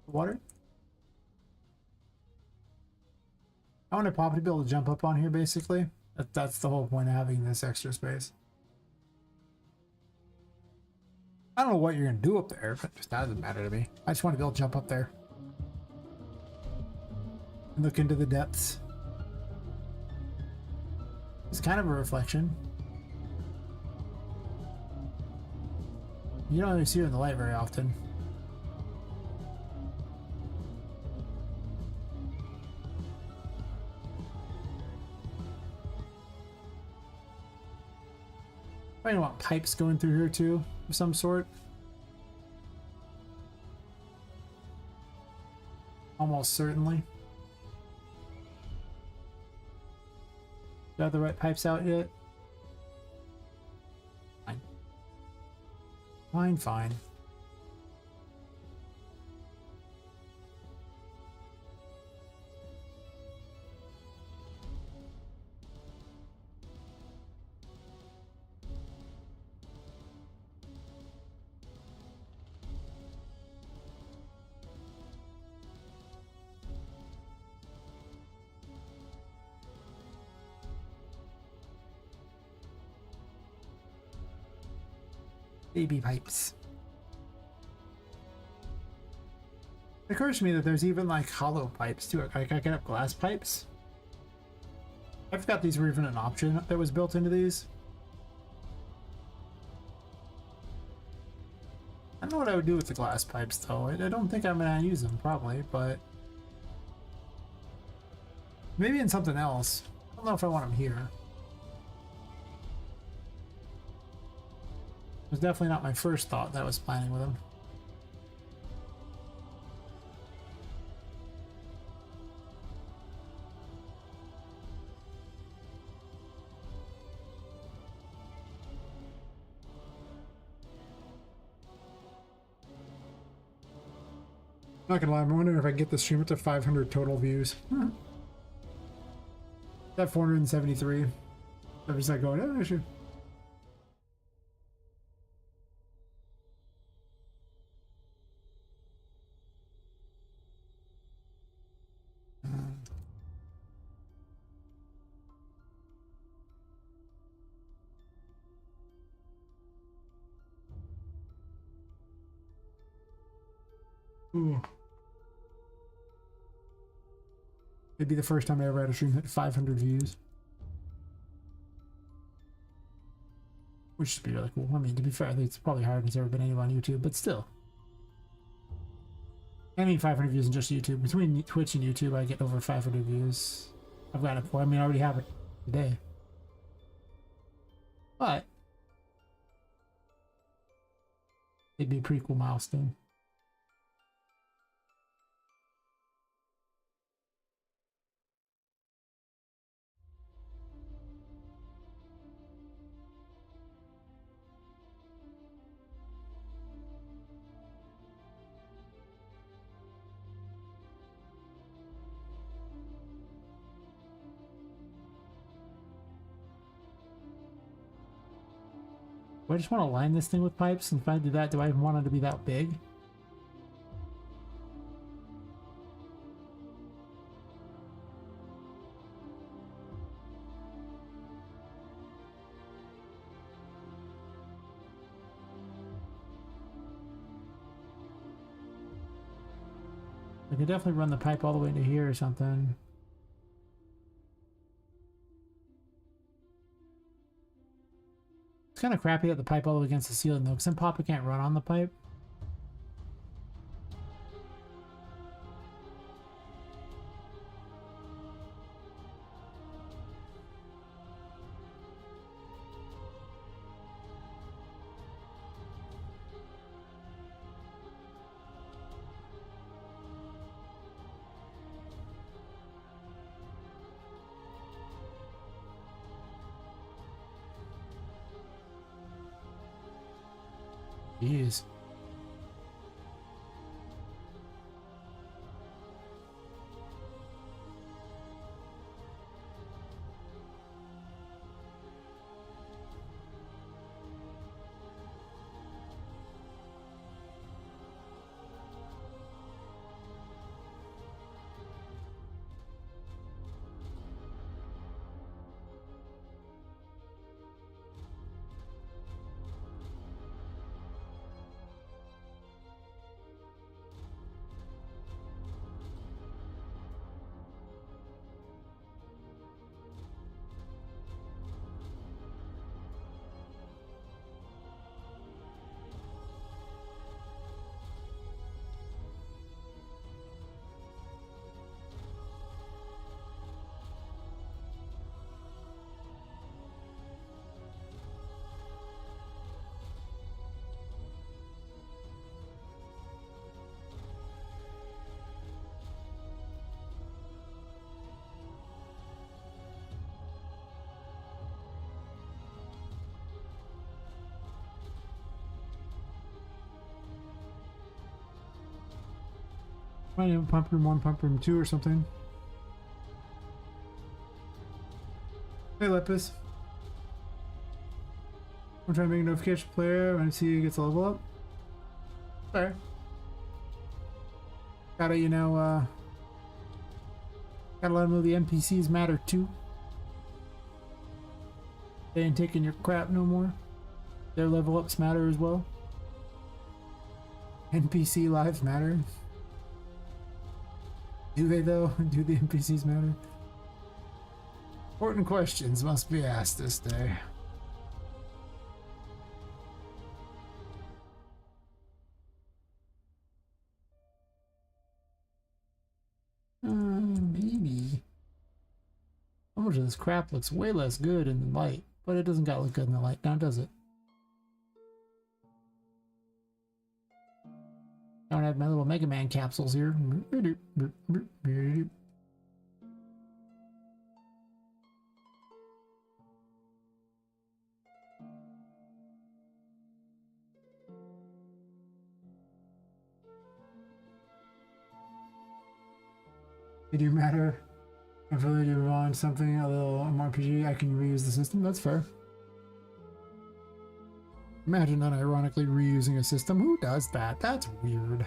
A: water. I want a Poppet to be able to jump up on here, basically. That's the whole point of having this extra space. I don't know what you're going to do up there, but that doesn't matter to me. I just want to be able to jump up there and look into the depths. It's kind of a reflection. You don't really see it in the light very often. I want pipes going through here too, of some sort. Almost certainly. Do I have the right pipes out yet? Fine. Fine, fine. Baby pipes. It occurs to me that there's even like hollow pipes too. Like I can have glass pipes. I forgot these were even an option that was built into these. I don't know what I would do with the glass pipes though. I don't think I'm gonna use them probably, but maybe in something else. I don't know if I want them here. It was definitely not my first thought that I was planning with them. Not gonna lie, I'm wondering if I can get the stream up to 500 total views. At 473. I'm just like going, oh, I should. Ooh. It'd be the first time I ever had a stream hit 500 views. Which would be really cool. I mean, to be fair, I think it's probably higher than it's ever been anyone on YouTube, but still. I mean, 500 views in just YouTube. Between Twitch and YouTube, I get over 500 views. I've got it for, I mean, I already have it today. But it'd be a pretty cool milestone. Do I just want to line this thing with pipes? And if I do that, do I even want it to be that big? I could definitely run the pipe all the way into here or something. It's kind of crappy that the pipe all the way against the ceiling though, because then Poppet can't run on the pipe. Jeez. Might have pump room 1, pump room 2 or something. Hey, Lepus. I'm trying to make a notification player when I see he gets a level up. Fair. Gotta, you know, gotta let them know the NPCs matter too. They ain't taking your crap no more. Their level ups matter as well. NPC lives matter. Do they though? Do the NPCs matter? Important questions must be asked this day. Maybe. How much of this crap looks way less good in the light, but it doesn't got to look good in the light now, does it? I don't have my little Mega Man capsules here. They do matter. If I really do want something, a little MRPG, I can reuse the system. That's fair. Imagine unironically reusing a system. Who does that? That's weird.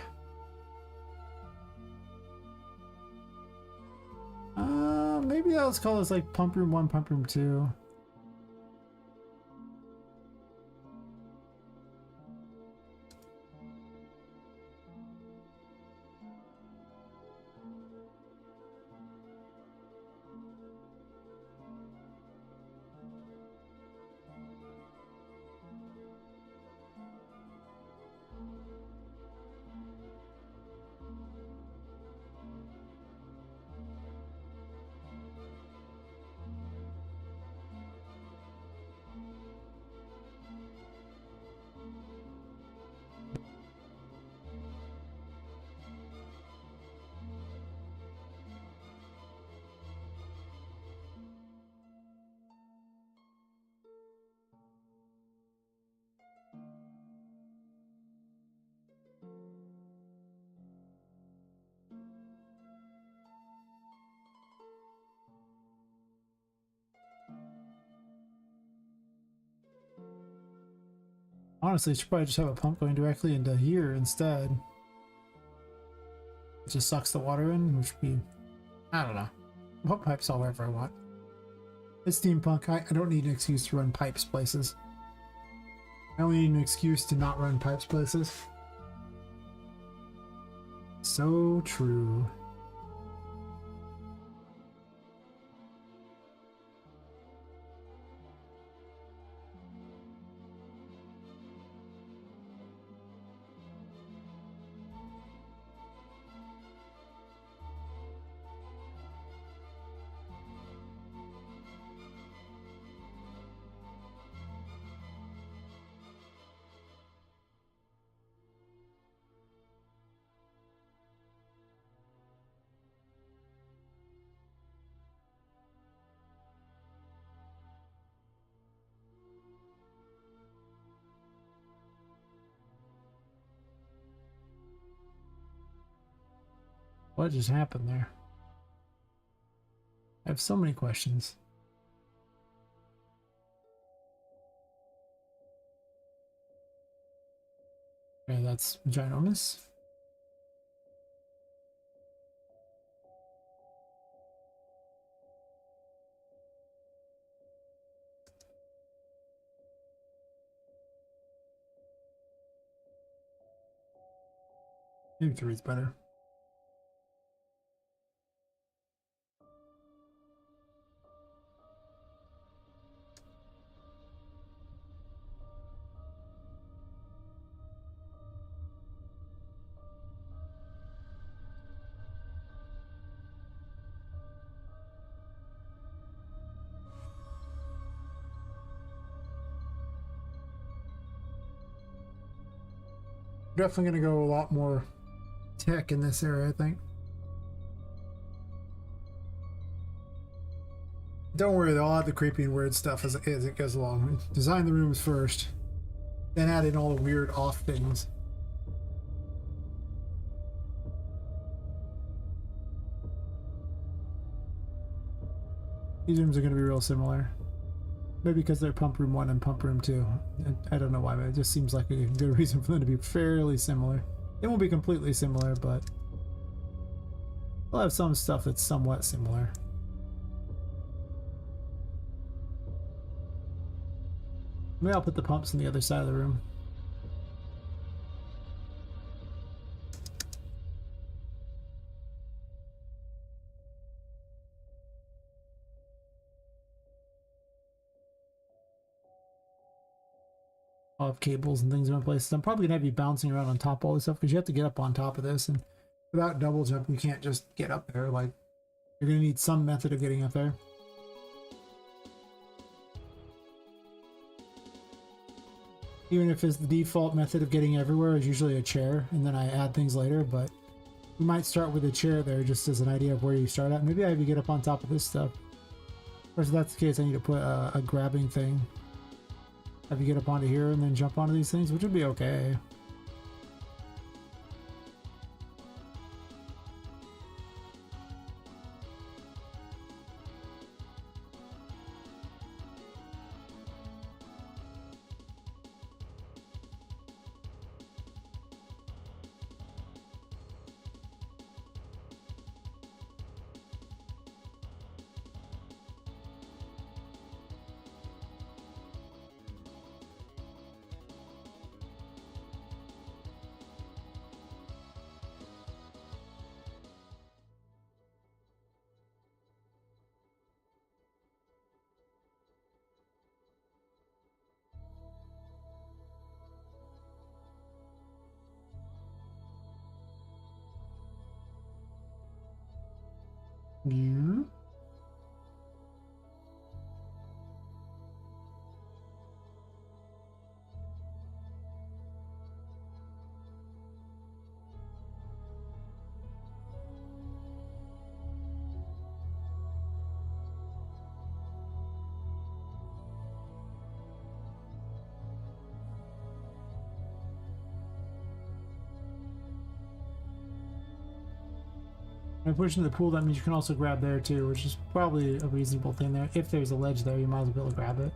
A: Maybe let's call this like Pump Room 1, Pump Room 2. Honestly, you should probably just have a pump going directly into here instead. It just sucks the water in, which would be... I don't know. Pump pipes all wherever I want. It's steampunk. I don't need an excuse to run pipes places. I only need an excuse to not run pipes places. So true. What just happened there? I have so many questions. Okay, that's ginormous. Maybe 3 is better. Definitely going to go a lot more tech in this area, I think. Don't worry, they'll add the creepy and weird stuff as it goes along. Design the rooms first, then add in all the weird off things. These rooms are going to be real similar. Maybe because they're pump room 1 and pump room 2. I don't know why, but it just seems like a good reason for them to be fairly similar. It won't be completely similar, but we'll have some stuff that's somewhat similar. Maybe I'll put the pumps on the other side of the room. I'll have cables and things in my places. I'm probably gonna have you bouncing around on top of all this stuff because you have to get up on top of this, and without double jump you can't just get up there. Like, you're gonna need some method of getting up there. Even if it's the default method of getting everywhere is usually a chair, and then I add things later, but we might start with a chair there just as an idea of where you start at. Maybe I have you get up on top of this stuff. Of course, if that's the case, I need to put a grabbing thing. Have you get up onto here and then jump onto these things, which would be okay. Yeah. By pushing the pool, that means you can also grab there too, which is probably a reasonable thing there. If there's a ledge there, you might as well be able to grab it.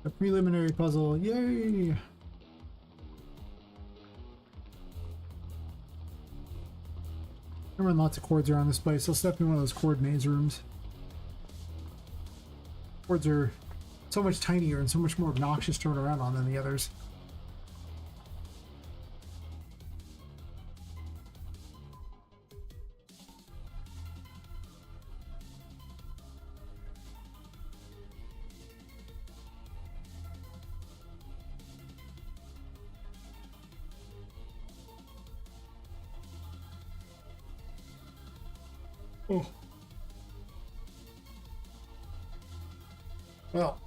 A: A preliminary puzzle, yay! I run lots of chords around this place. I'll step in one of those chord maze rooms. Chords are so much tinier and so much more obnoxious to run around on than the others. Oh. Well,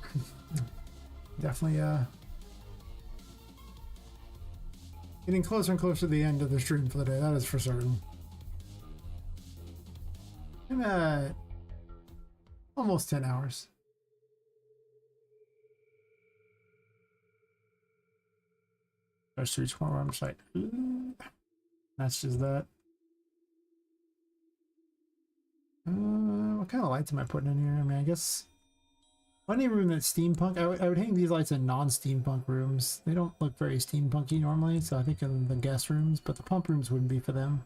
A: definitely getting closer and closer to the end of the stream for the day, that is for certain. I'm at Almost 10 hours. Just to reach one where I'm just like, ooh. That's just that. What kind of lights am I putting in here? I mean, I guess any room that's steampunk, I would hang these lights in non-steampunk rooms. They don't look very steampunky normally, so I think in the guest rooms, but the pump rooms wouldn't be for them.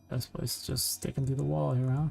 A: This place is just sticking through the wall here, huh?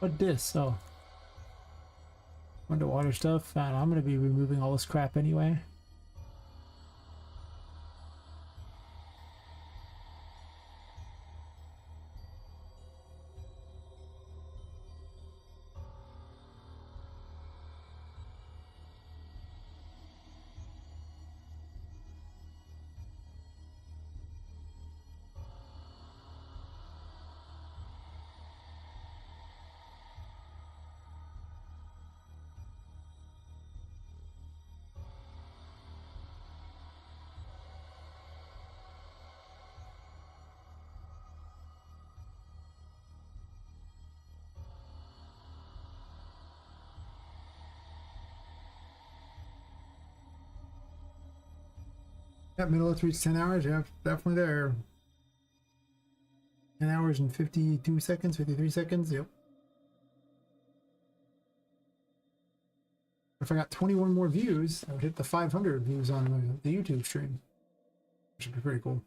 A: What this? Oh. Underwater stuff. Man, I'm gonna be removing all this crap anyway. Yeah, middle of 3 to 10 hours. Yeah, definitely there. 10 hours and 52 seconds, 53 seconds. Yep. If I got 21 more views, I would hit the 500 views on the YouTube stream, which would be pretty cool.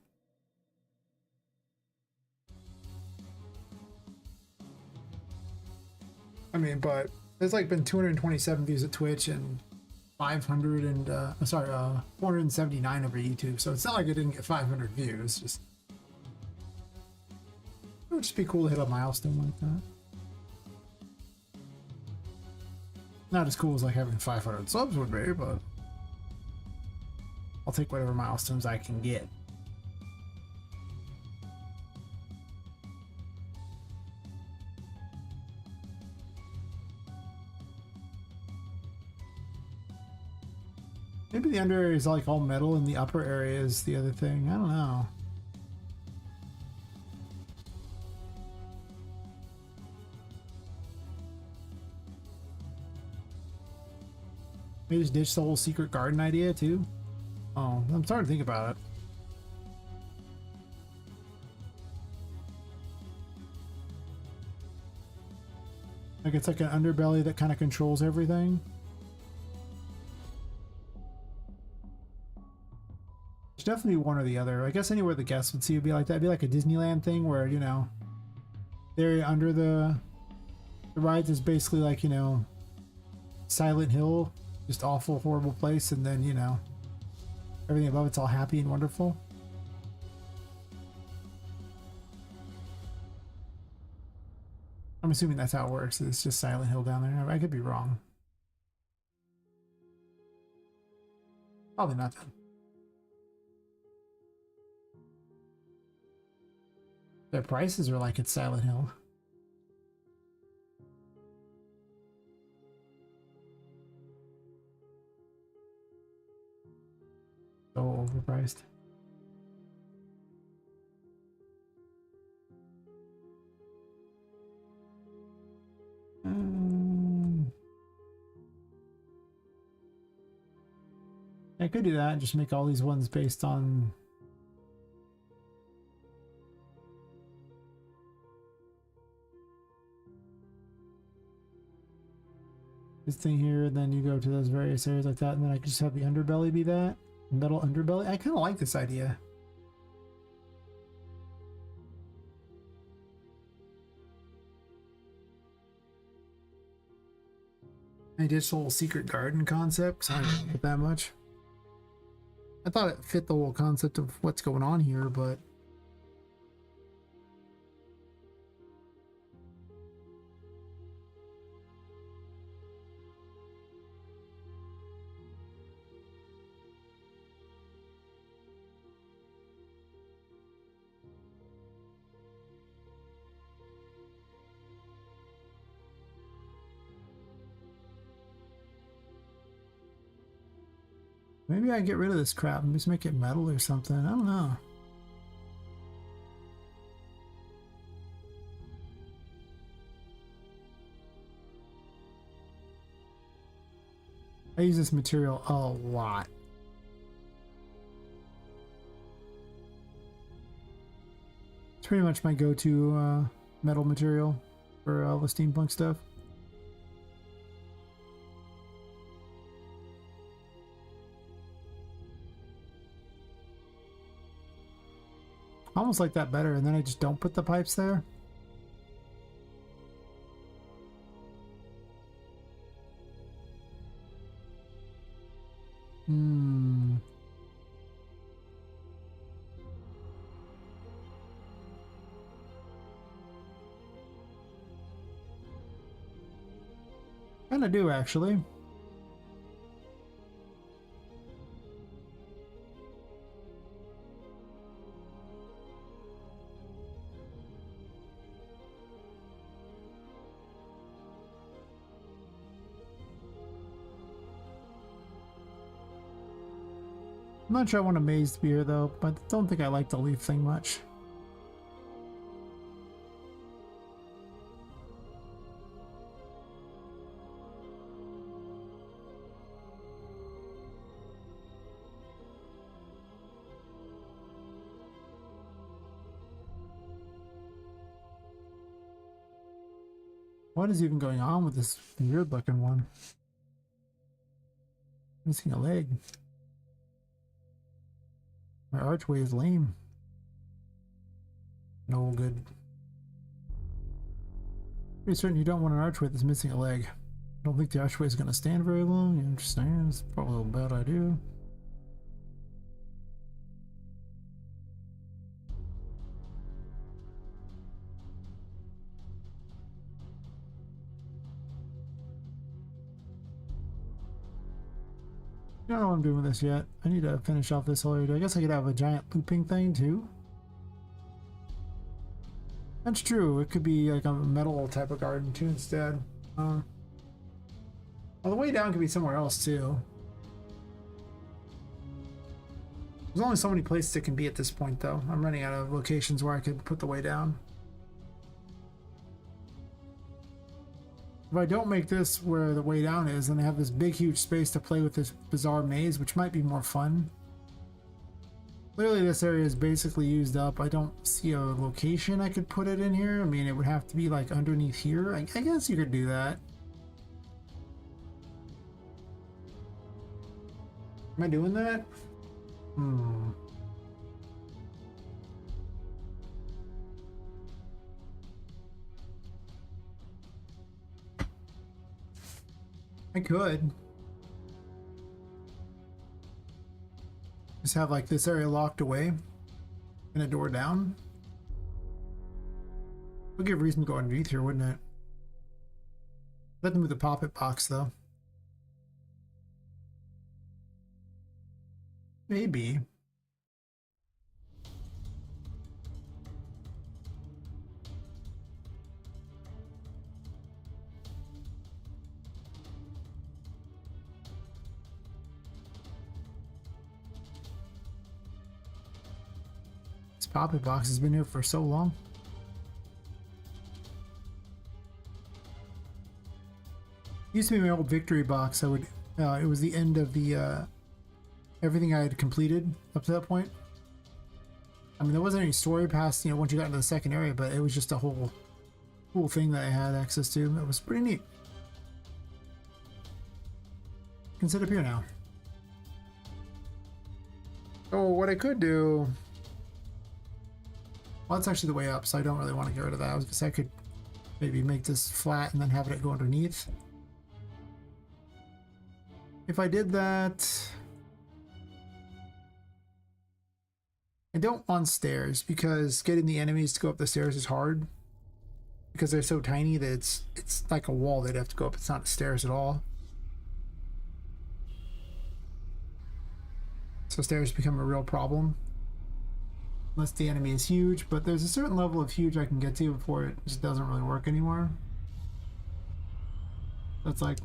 A: I mean, but there's like been 227 views at Twitch and 500 and 479 over YouTube, so it's not like I didn't get 500 views. Just it would just be cool to hit a milestone like that. Not as cool as like having 500 subs would be, but I'll take whatever milestones I can get. Maybe the under area is like all metal and the upper area is the other thing. I don't know. Maybe just ditch the whole secret garden idea too. Oh, I'm starting to think about it. Like it's like an underbelly that kind of controls everything. There's definitely one or the other. I guess anywhere the guests would see would be like that. It'd be like a Disneyland thing where, you know, the area under the rides is basically like, you know, Silent Hill, just awful, horrible place, and then, you know, everything above it's all happy and wonderful. I'm assuming that's how it works. It's just Silent Hill down there. I could be wrong. Probably not then. Their prices are like it's Silent Hill. So overpriced. I could do that and just make all these ones based on this thing here, and then you go to those various areas like that, and then I could just have the underbelly be that. Metal underbelly. I kind of like this idea. I did whole secret garden concept, 'cause I didn't get that much. I thought it fit the whole concept of what's going on here, but maybe I get rid of this crap and just make it metal or something. I don't know. I use this material a lot. It's pretty much my go-to metal material for all the steampunk stuff. Almost like that better, and then I just don't put the pipes there. Kinda do, actually. I'm not sure I want a mazed beer though, but I don't think I like the leaf thing much. What is even going on with this weird looking one? Missing a leg. My archway is lame. No good. Pretty certain you don't want an archway that's missing a leg. I don't think the archway is going to stand very long. I'm just saying, it's probably a bad idea. I don't know what I'm doing with this yet. I need to finish off this whole area. I guess I could have a giant looping thing too. That's true. It could be like a metal type of garden too instead. Well, the way down could be somewhere else too. There's only so many places it can be at this point though. I'm running out of locations where I could put the way down. If I don't make this where the way down is, then I have this big huge space to play with this bizarre maze, which might be more fun. Clearly this area is basically used up. I don't see a location I could put it in here. I mean, it would have to be like underneath here. I guess you could do that. Am I doing that? I could. Just have like this area locked away and a door down. Would give reason to go underneath here, wouldn't it? Let them move the Poppet box though. Maybe. This Poppet box has been here for so long. Used to be my old victory box. I would it was the end of the everything I had completed up to that point. I mean, there wasn't any story past, you know, once you got into the second area, but it was just a whole cool thing that I had access to. It was pretty neat. You can sit up here now. Oh, what I could do... Well, that's actually the way up, so I don't really want to get rid of that. I was gonna say I could maybe make this flat and then have it go underneath. If I did that, I don't want stairs because getting the enemies to go up the stairs is hard because they're so tiny that it's like a wall they'd have to go up. It's not stairs at all. So stairs become a real problem unless the enemy is huge, but there's a certain level of huge I can get to before it just doesn't really work anymore. That's like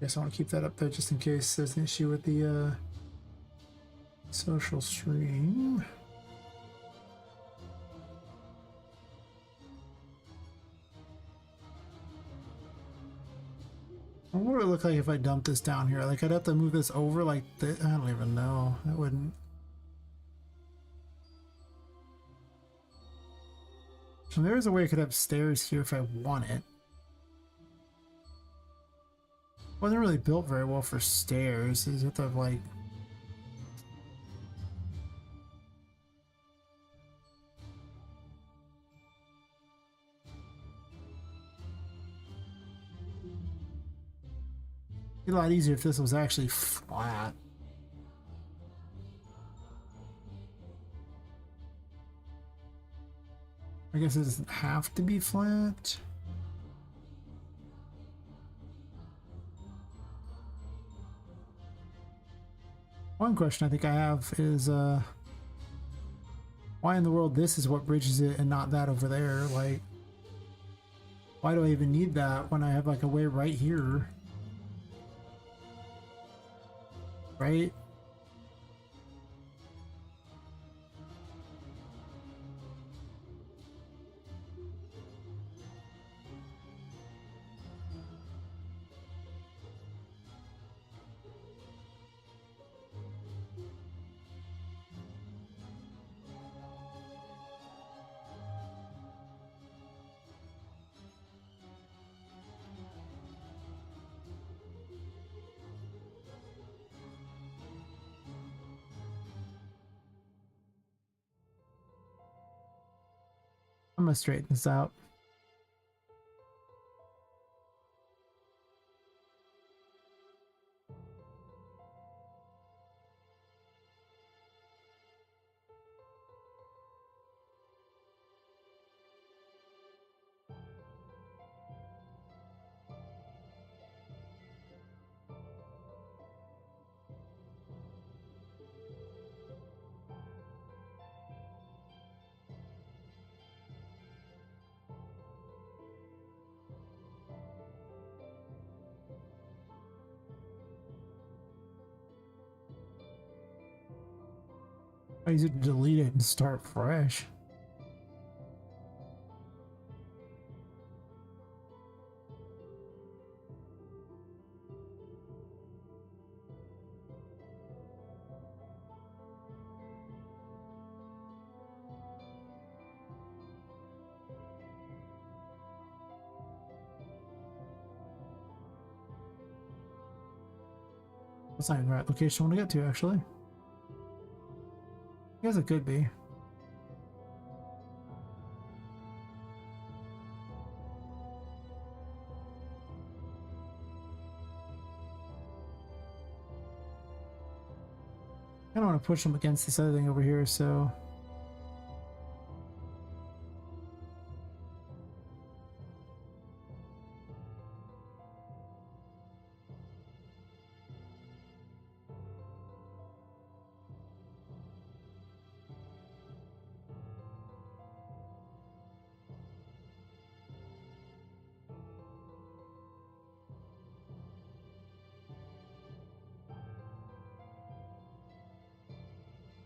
A: guess I want to keep that up there just in case there's an issue with the social stream. What would it look like if I dumped this down here? Like I'd have to move this over like this. I don't even know. That wouldn't. So there is a way I could have stairs here if I want it. Wasn't really built very well for stairs. Is it the like? It'd be a lot easier if this was actually flat. I guess it doesn't have to be flat. One question I think I have is why in the world this is what bridges it and not that over there? Like, why do I even need that when I have like a way right here? Right? I'm gonna straighten this out. I use it to delete it and start fresh. That's not even the right location I want to get to, actually. I guess it could be. I don't want to push them against this other thing over here, so...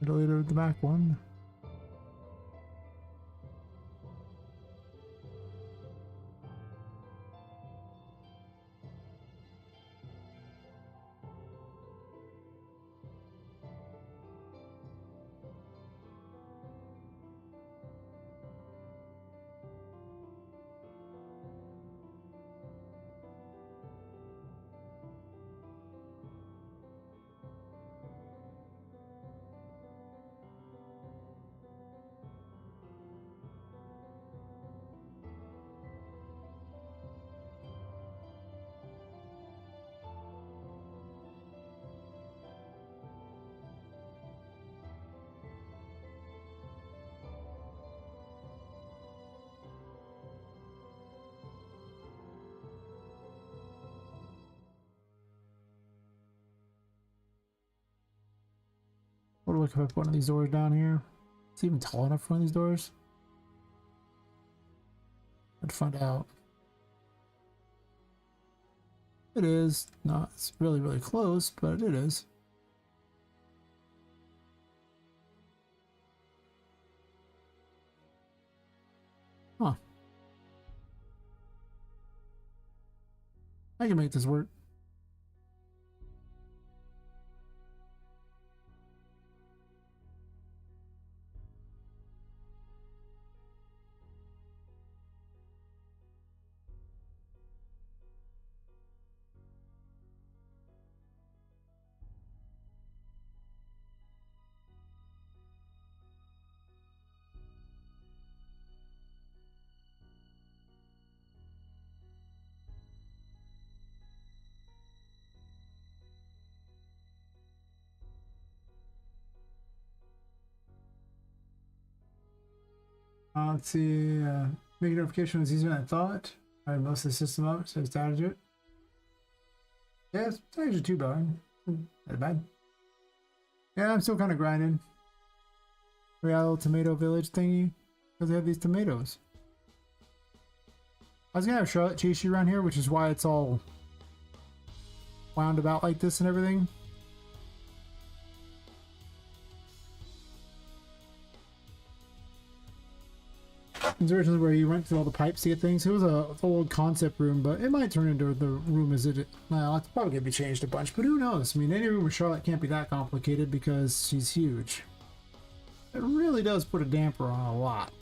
A: Deleted the back one. What do we look up one of these doors down here? Is it even tall enough for one of these doors? I'd find out. It is. Not, it's really, really close, but it is. Huh. I can make this work. Let's see. Make a notification was easier than I thought. I had most of the system up, so I started it. Yeah, it's not actually too bad. Not bad. Yeah, I'm still kind of grinding. We got a little tomato village thingy because they have these tomatoes. I was gonna have Charlotte chase you around here, which is why it's all wound about like this and everything. It's originally where you went through all the pipes to get things. It was a old concept room, but it might turn into the room as it. Well, it's probably gonna be changed a bunch, but who knows? I mean, any room with Charlotte can't be that complicated because she's huge. It really does put a damper on a lot.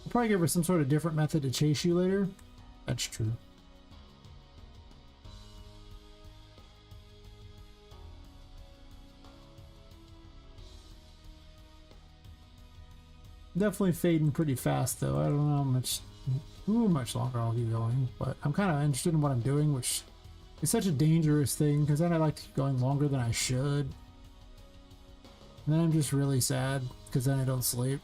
A: I'll probably give her some sort of different method to chase you later. That's true. Definitely fading pretty fast though. I don't know how much longer I'll be going, but I'm kind of interested in what I'm doing, which is such a dangerous thing because then I like to keep going longer than I should. And then I'm just really sad because then I don't sleep.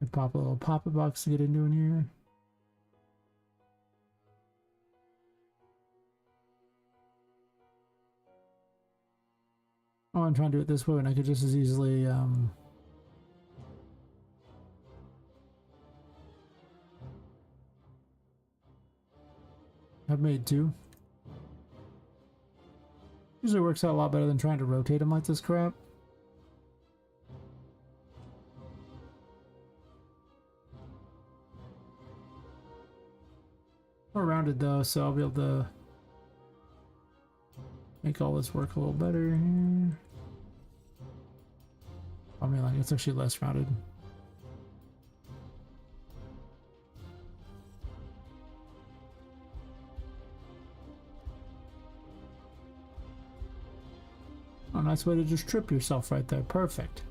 A: I pop a little Poppet box to get into in here. Oh, I'm trying to do it this way and I could just as easily I've made two. Usually works out a lot better than trying to rotate them like this crap. More rounded though, so I'll be able to make all this work a little better here. I mean, like, it's actually less rounded. Oh, nice way to just trip yourself right there. Perfect.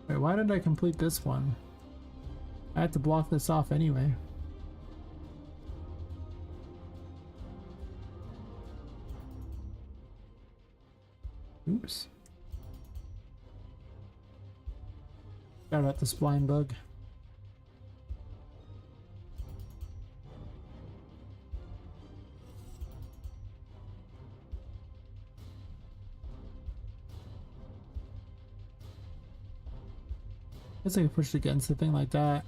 A: Wait, why did I complete this one? I had to block this off anyway. Oops. Sorry about the spline bug. Guess I can push it against the thing like that.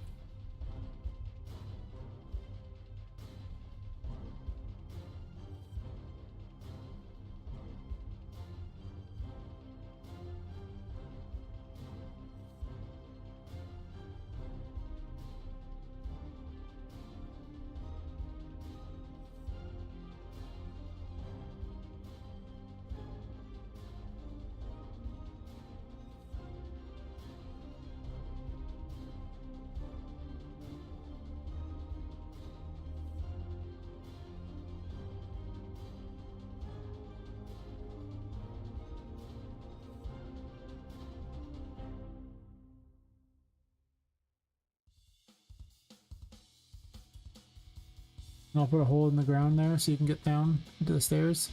A: And I'll put a hole in the ground there so you can get down to the stairs.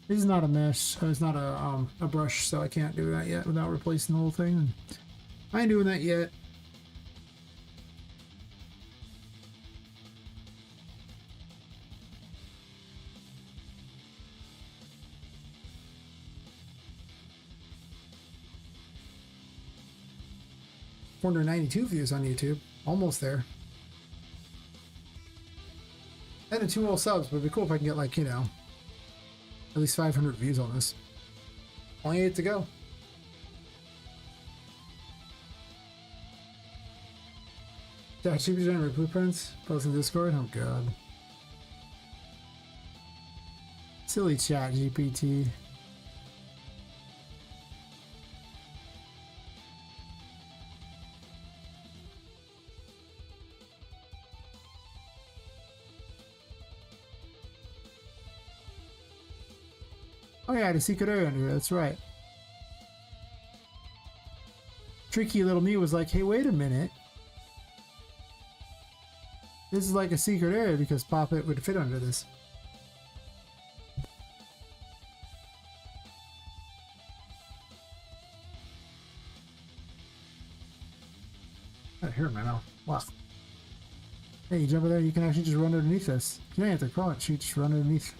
A: This is not a mesh, it's not a brush, so I can't do that yet without replacing the whole thing. I ain't doing that yet. $492 views on YouTube. Almost there. And 2 whole subs, but it'd be cool if I can get, like, you know, at least 500 views on this. Only 8 to go. ChatGPT generate blueprints. Post in Discord. Oh god. Silly ChatGPT. Oh yeah, the secret area under here, that's right. Tricky little me was like, hey, wait a minute. This is like a secret area because Poppet would fit under this. Got hair in my mouth. Wow. Hey, you jump in there, you can actually just run underneath this. You don't have to crawl it, you just run underneath.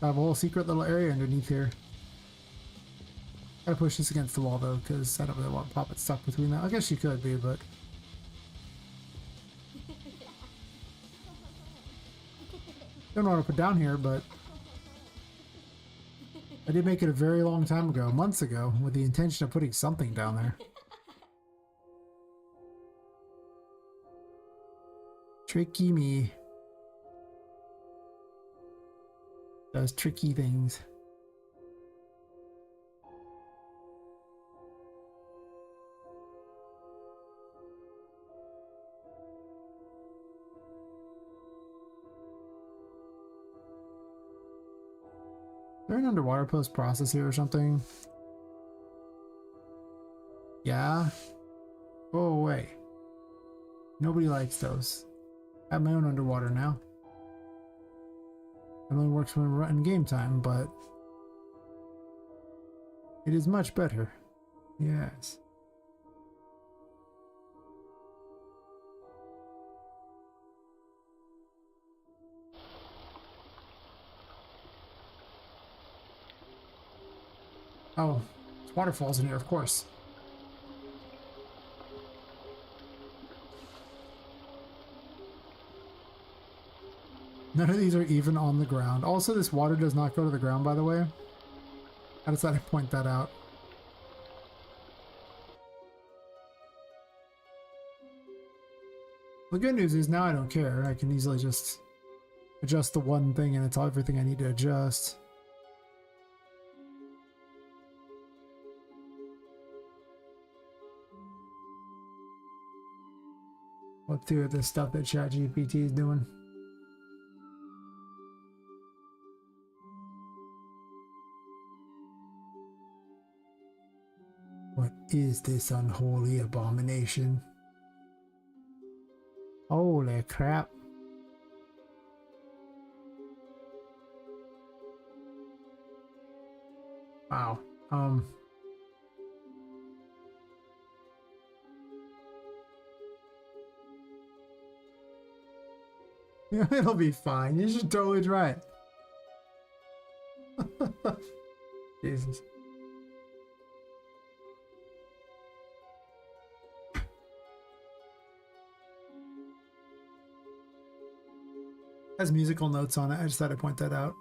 A: I have a whole secret little area underneath here. Gotta push this against the wall though, because I don't really want Poppet stuck between that. I guess you could be, but don't want to put down here, but I did make it a very long time ago, months ago, with the intention of putting something down there. Tricky me. Does tricky things. Is there an underwater post process here or something? Yeah. Go away. Nobody likes those. I have my own underwater now. It only works when we're in game time, but it is much better. Yes. Oh, there's waterfalls in here, of course. None of these are even on the ground. Also, this water does not go to the ground, by the way. I decided to point that out. The good news is now I don't care. I can easily just adjust the one thing and it's everything I need to adjust. Let's do with this stuff that ChatGPT is doing. What is this unholy abomination? Holy crap. Wow. Yeah, it'll be fine. You should totally try it. Jesus. Has musical notes on it. I just thought I'd point that out.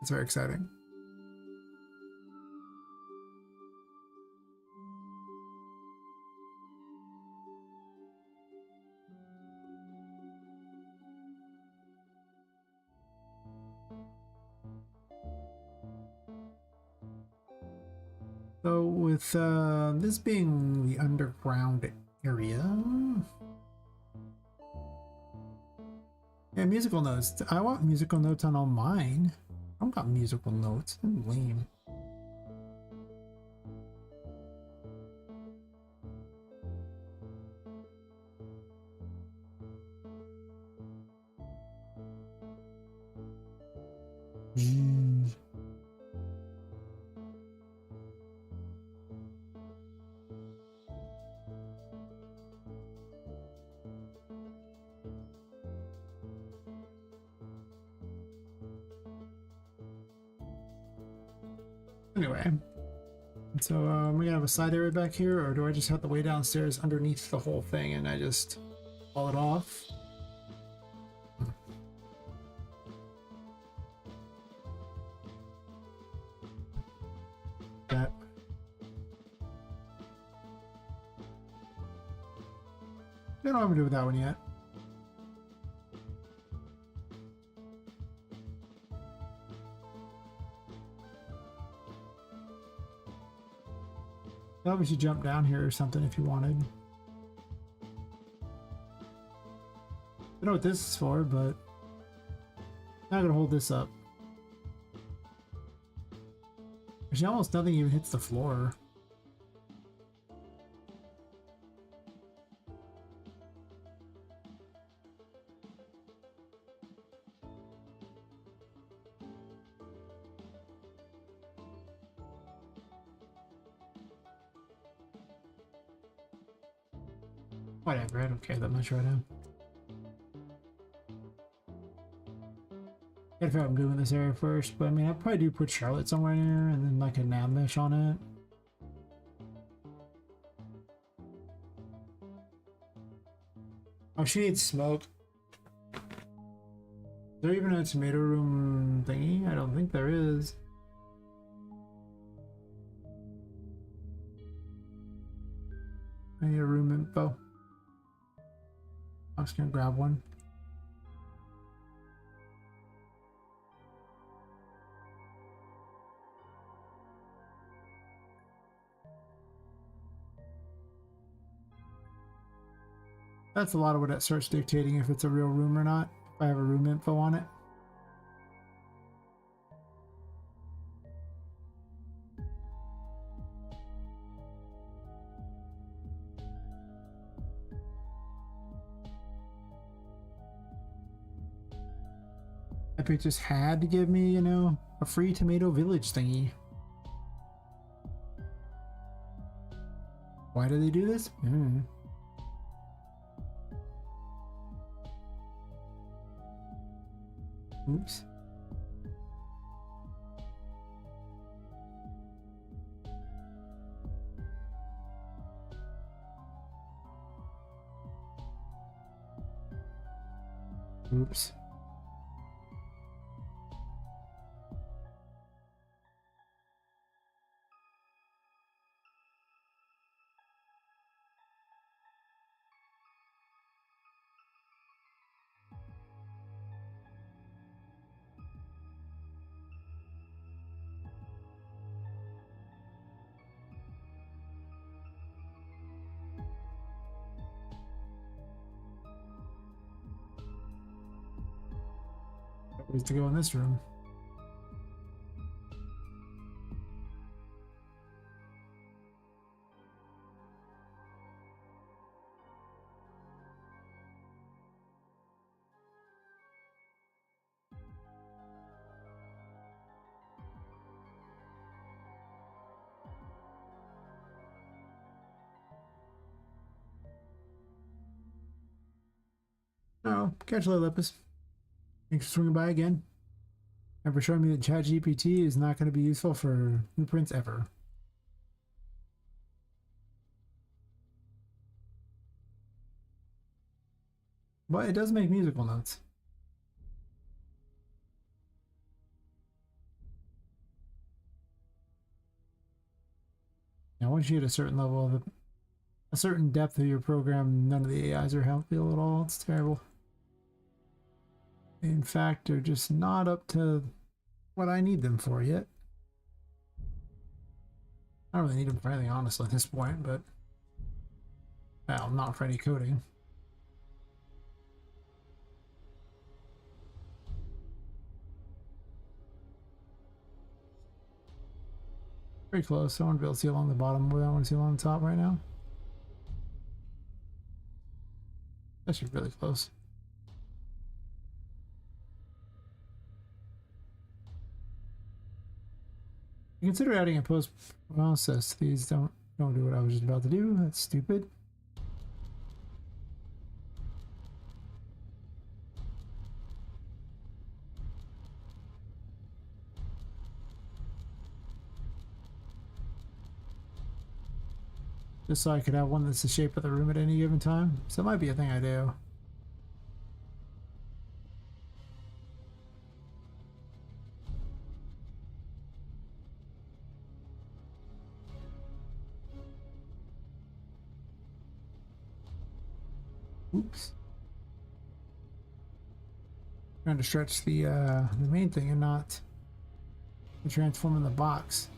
A: It's very exciting. So with this being the underground area, yeah, musical notes. I want musical notes on all mine. I don't got musical notes. I'm lame. Anyway, so we gonna have a side area back here, or do I just have to way downstairs underneath the whole thing and I just haul it off? That. I don't know what I'm gonna do with that one yet. Thought we should jump down here or something if you wanted. I know what this is for, but I'm not gonna hold this up. Actually, almost nothing even hits the floor. Whatever, I don't care that much right now. Gotta figure out what I'm doing in this area first, but I mean, I probably do put Charlotte somewhere in here and then like a nav mesh on it. Oh, she needs smoke. Is there even a tomato room thingy? I don't think there is. I need a room info. I'm just gonna grab one. That's a lot of what it starts dictating if it's a real room or not. If I have a room info on it. Epic just had to give me, you know, a free tomato village thingy. Why do they do this? Oops. Oops. Ways to go in this room. Oh, catch you later, Lepus. Thanks for swinging by again. And for showing me that ChatGPT is not going to be useful for blueprints ever. But it does make musical notes. Now, once you hit a certain level of a certain depth of your program, none of the AIs are helpful at all. It's terrible. In fact, they're just not up to what I need them for yet. I don't really need them for anything, honestly, at this point, but well, not for any coding. Very close. I want to be able to see along the bottom more than I want to see along the top right now. Actually, really close. Consider adding a post process. These don't do what I was just about to do. That's stupid. Just so I could have one that's the shape of the room at any given time. So it might be a thing I do. Oops. Trying to stretch the main thing and not transforming the box.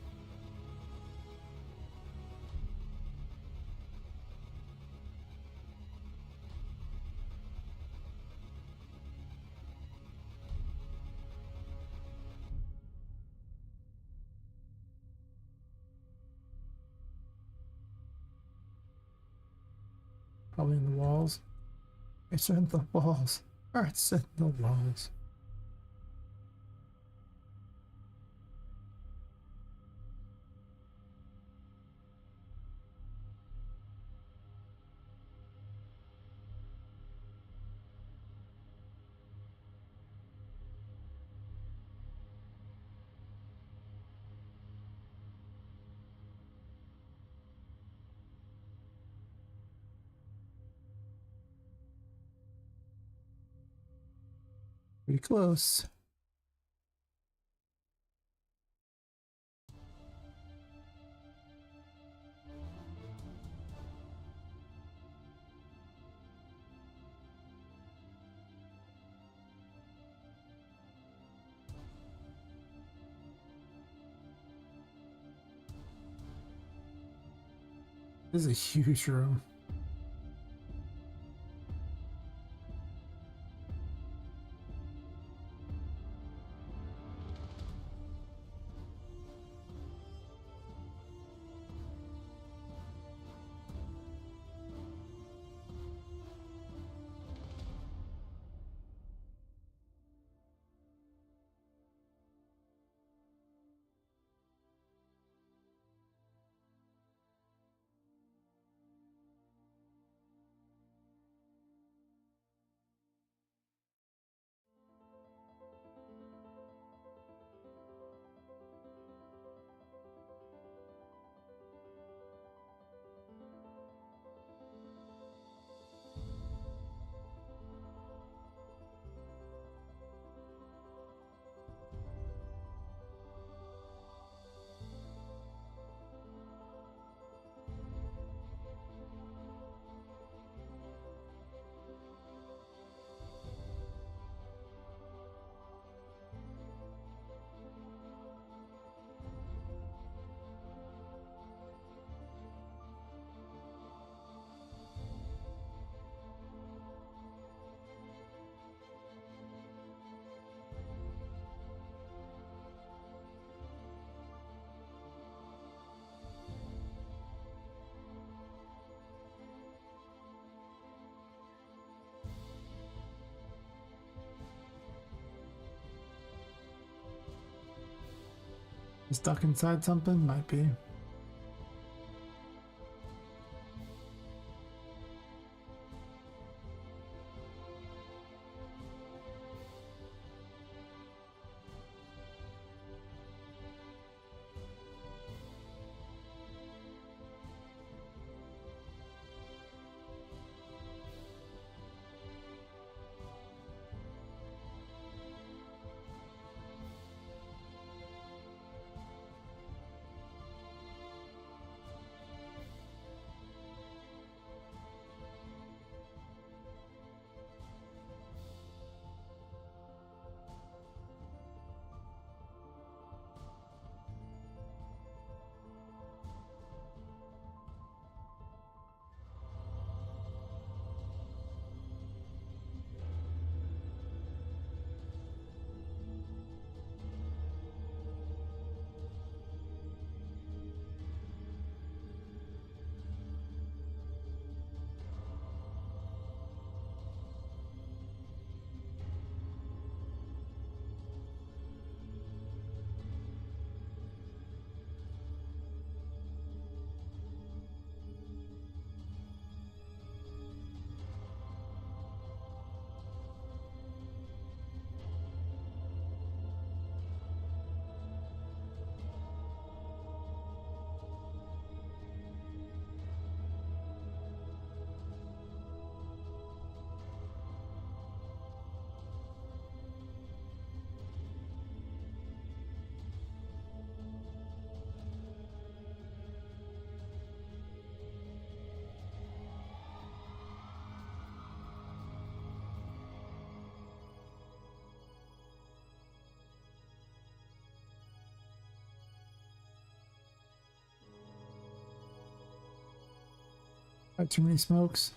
A: Probably in the walls. It's in the walls. Or it's in the walls. Pretty close. This is a huge room. Stuck inside something? Might be. Got too many smokes.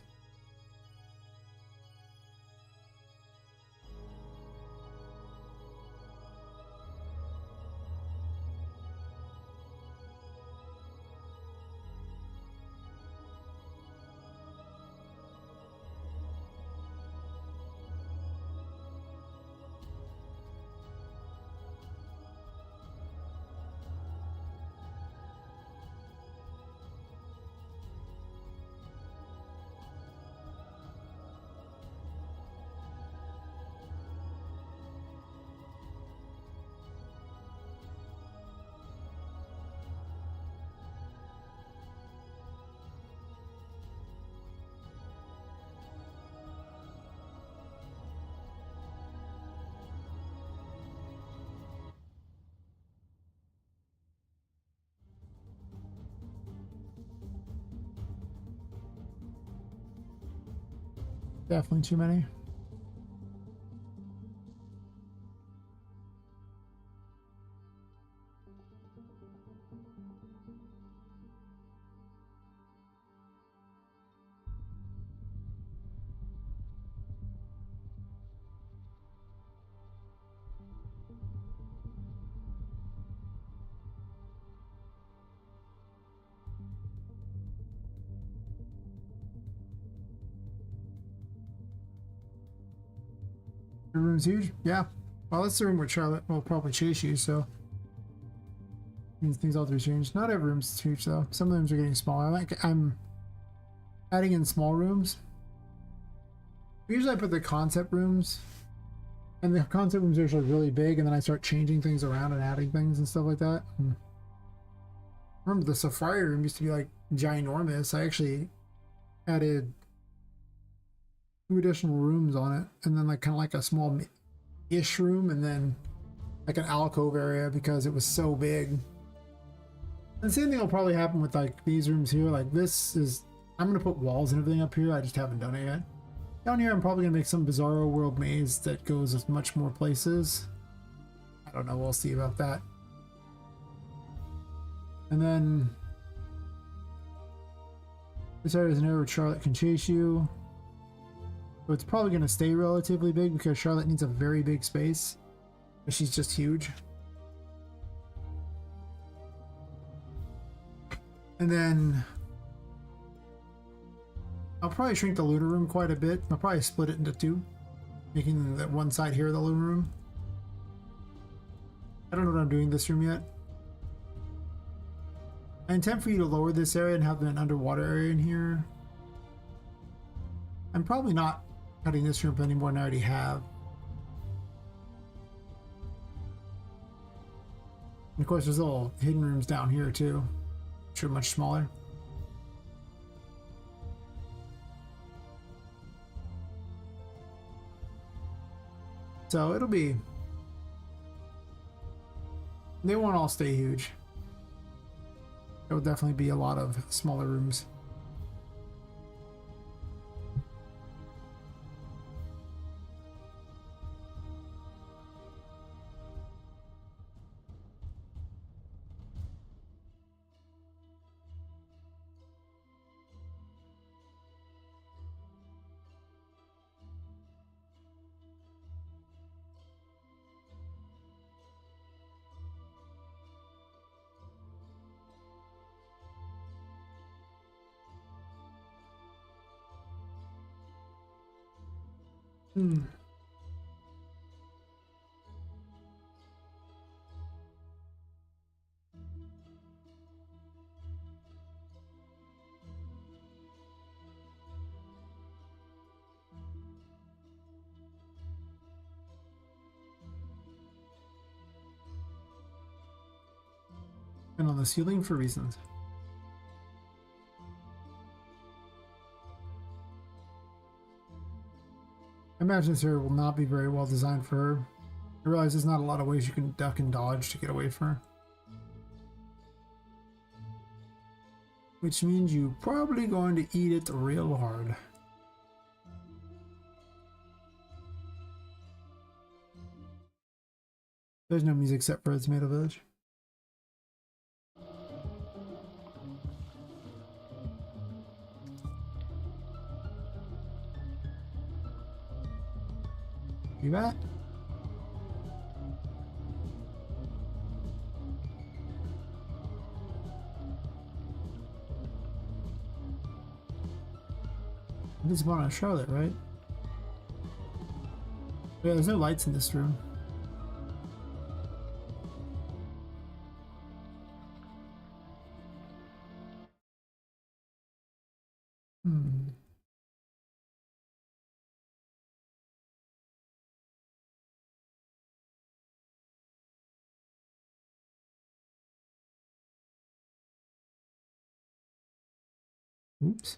A: Definitely too many. Your room's huge? Yeah. Well, that's the room where Charlotte will probably chase you, so means things all to be changed. Not every room's huge though. Some of the rooms are getting smaller. I'm adding in small rooms. Usually I put the concept rooms, and the concept rooms are usually really big, and then I start changing things around and adding things and stuff like that. Remember the safari room used to be like ginormous. I actually added 2 additional rooms on it, and then like kind of like a small ish room, and then like an alcove area because it was so big. And the same thing will probably happen with like these rooms here. Like this is, I'm gonna put walls and everything up here. I just haven't done it yet. Down here I'm probably gonna make some Bizarro World maze that goes with much more places. I don't know, we'll see about that. And then this area is an area where Charlotte can chase you. So it's probably gonna stay relatively big because Charlotte needs a very big space. But she's just huge. And then I'll probably shrink the looter room quite a bit. I'll probably split it into 2, making that one side here the looter room. I don't know what I'm doing this room yet. I intend for you to lower this area and have an underwater area in here. I'm probably not cutting this room any more than I already have. And of course there's little hidden rooms down here too, which are much smaller. So it'll be, they won't all stay huge. There will definitely be a lot of smaller rooms. And on the ceiling for reasons. I imagine this area will not be very well designed for her. I realize there's not a lot of ways you can duck and dodge to get away from her. Which means you're probably going to eat it real hard. There's no music except for the Tomato Village. You bet. This is one on Charlotte, right? Yeah, there's no lights in this room. Hmm. Oops.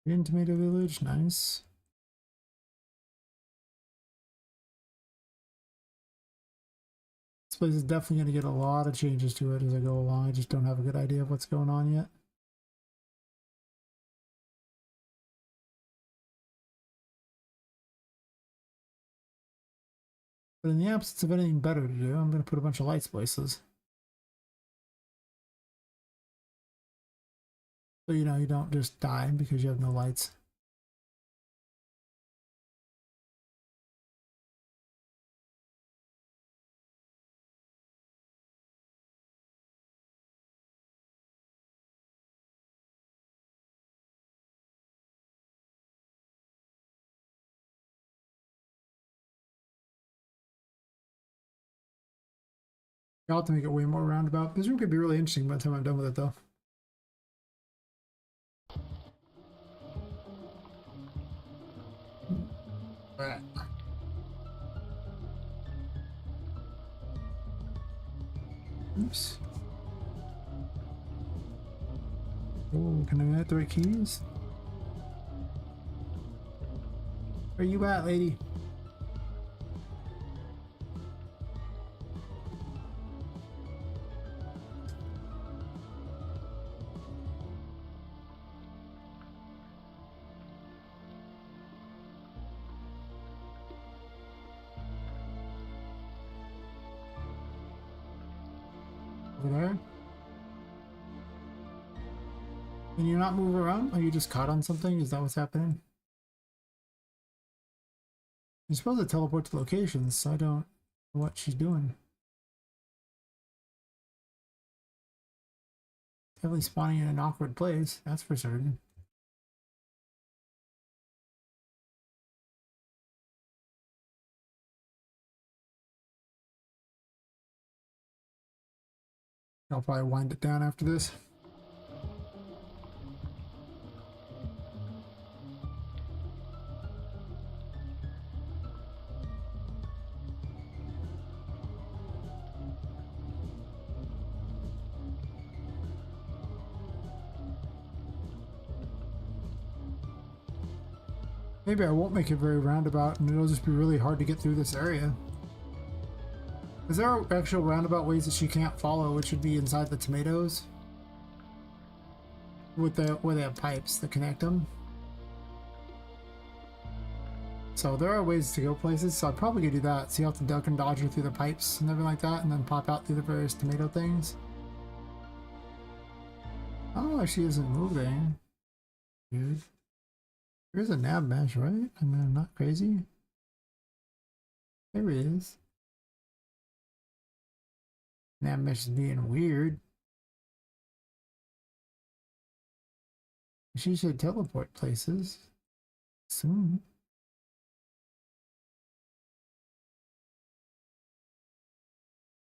A: Green Tomato Village, nice. This place is definitely going to get a lot of changes to it as I go along. I just don't have a good idea of what's going on yet. But in the absence of anything better to do, I'm going to put a bunch of lights places. So you know you don't just die because you have no lights. I'll have to make it way more roundabout. This room could be really interesting by the time I'm done with it though. Alright. Oops. Oh, can I hit the right keys? Where you at, lady? Over there? Can you not move around? Are you just caught on something? Is that what's happening? You're supposed to teleport to locations, so I don't know what she's doing. Definitely spawning in an awkward place, that's for certain. I'll probably wind it down after this. Maybe I won't make it very roundabout and it'll just be really hard to get through this area. Is there actual roundabout ways that she can't follow, which would be inside the tomatoes? With where they have pipes that connect them. So there are ways to go places, so I probably could do that. So you have to duck and dodge her through the pipes and everything like that, and then pop out through the various tomato things. I don't know why she isn't moving. Dude. There's a nav mesh, right? I mean, I'm not crazy. There he is. Nav mesh is being weird. She should teleport places soon.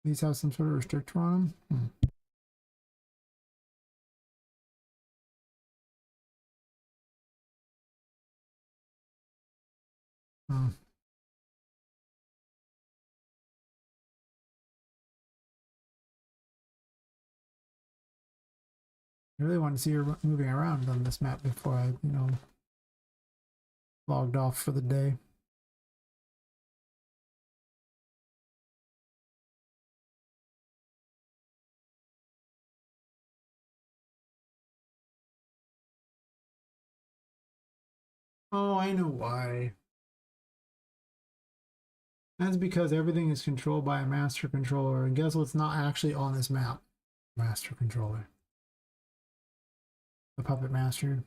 A: These have some sort of restrictor on them. Hmm. I really want to see her moving around on this map before I, logged off for the day. Oh, I know why. That's because everything is controlled by a master controller, and guess what's not actually on this map? Master controller. The Puppet Master.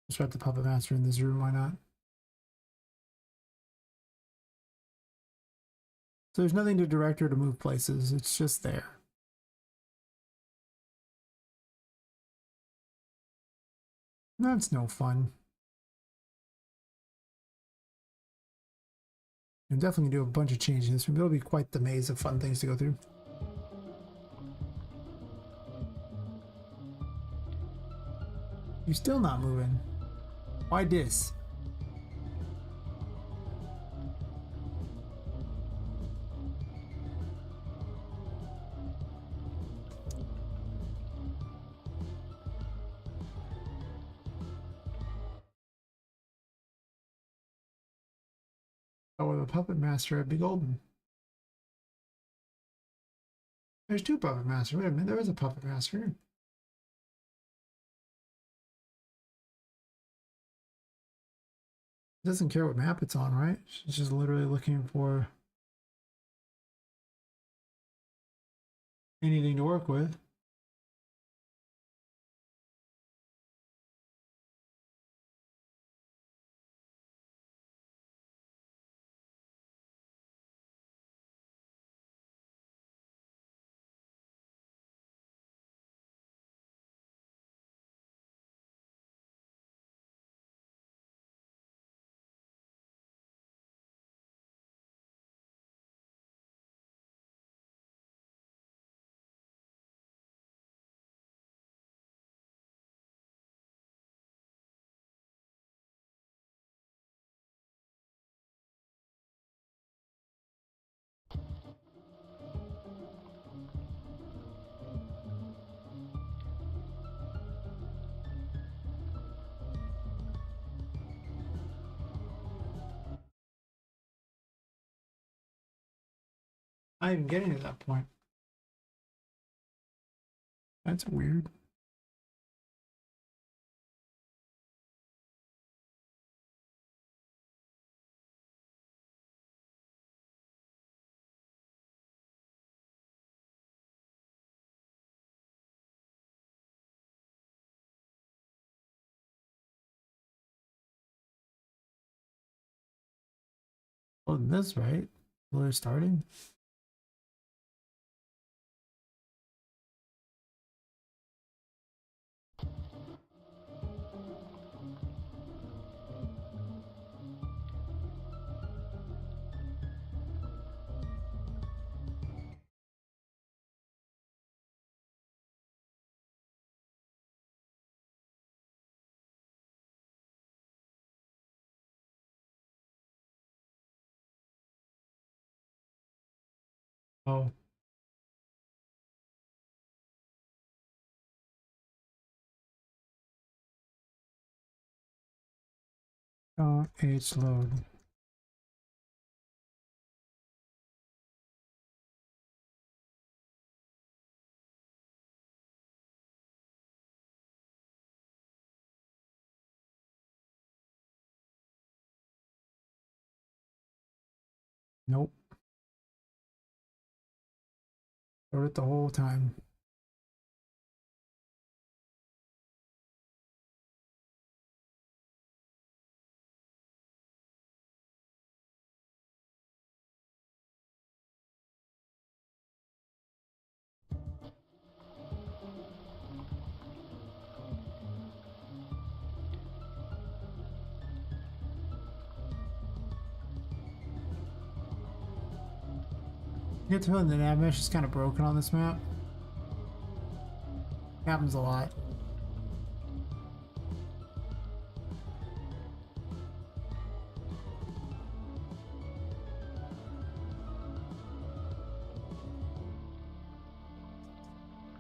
A: Let's write the Puppet Master in this room, why not? So there's nothing to direct her to move places, it's just there. That's no fun. I'm definitely gonna do a bunch of changes. This will be quite the maze of fun things to go through. You're still not moving. Why this? Oh, with a Puppet Master, I'd be golden. There's two Puppet Masters. Wait a minute, there is a Puppet Master. Doesn't care what map it's on, right? She's just literally looking for anything to work with. I'm even getting to that point. That's weird. Oh, this right? We're starting. Oh, H load. Nope. Wrote it the whole time. You get to feeling the nav mesh is kind of broken on this map. Happens a lot.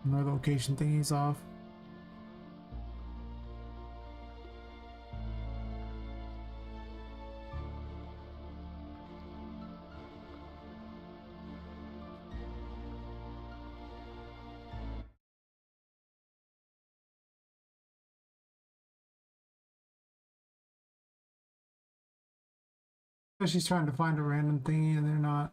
A: Another location thingy's off. So she's trying to find a random thingy and they're not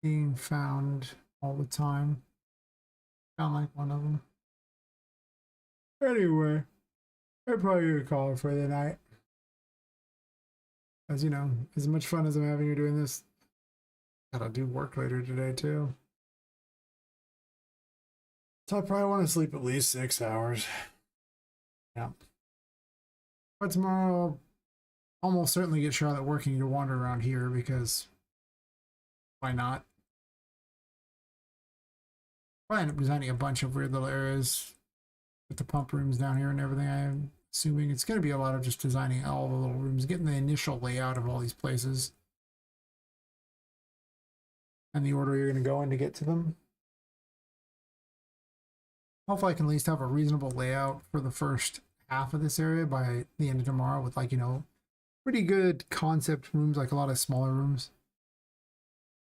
A: being found all the time. Found like one of them. Anyway, I'm probably gonna call it for the night. As you know, as much fun as I'm having here doing this, gotta do work later today too. So I probably want to sleep at least 6 hours. Yeah. But tomorrow I'll almost certainly get Charlotte working to wander around here because why not? Probably end up designing a bunch of weird little areas with the pump rooms down here and everything. I'm assuming it's going to be a lot of just designing all the little rooms, getting the initial layout of all these places and the order you're going to go in to get to them. Hopefully I can at least have a reasonable layout for the first half of this area by the end of tomorrow with, like, you know, pretty good concept rooms, like a lot of smaller rooms.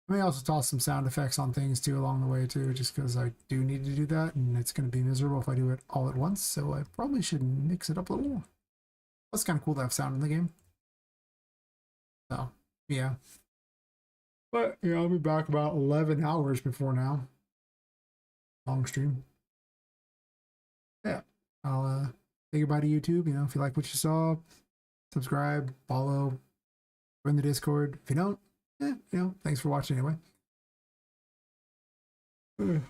A: I may also toss some sound effects on things too along the way too, just because I do need to do that, and it's going to be miserable if I do it all at once, so I probably should mix it up a little more. That's kind of cool to have sound in the game. So, yeah. But, yeah, I'll be back about 11 hours before now. Long stream. Yeah. I'll say goodbye to YouTube. You know, if you like what you saw, subscribe, follow, join the Discord. If you don't, you know, thanks for watching anyway. I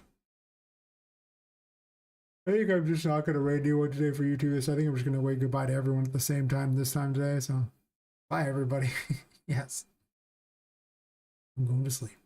A: think I'm just not going to redo one today for YouTube. I think I'm just going to wave goodbye to everyone at the same time this time today. So, bye everybody. Yes. I'm going to sleep.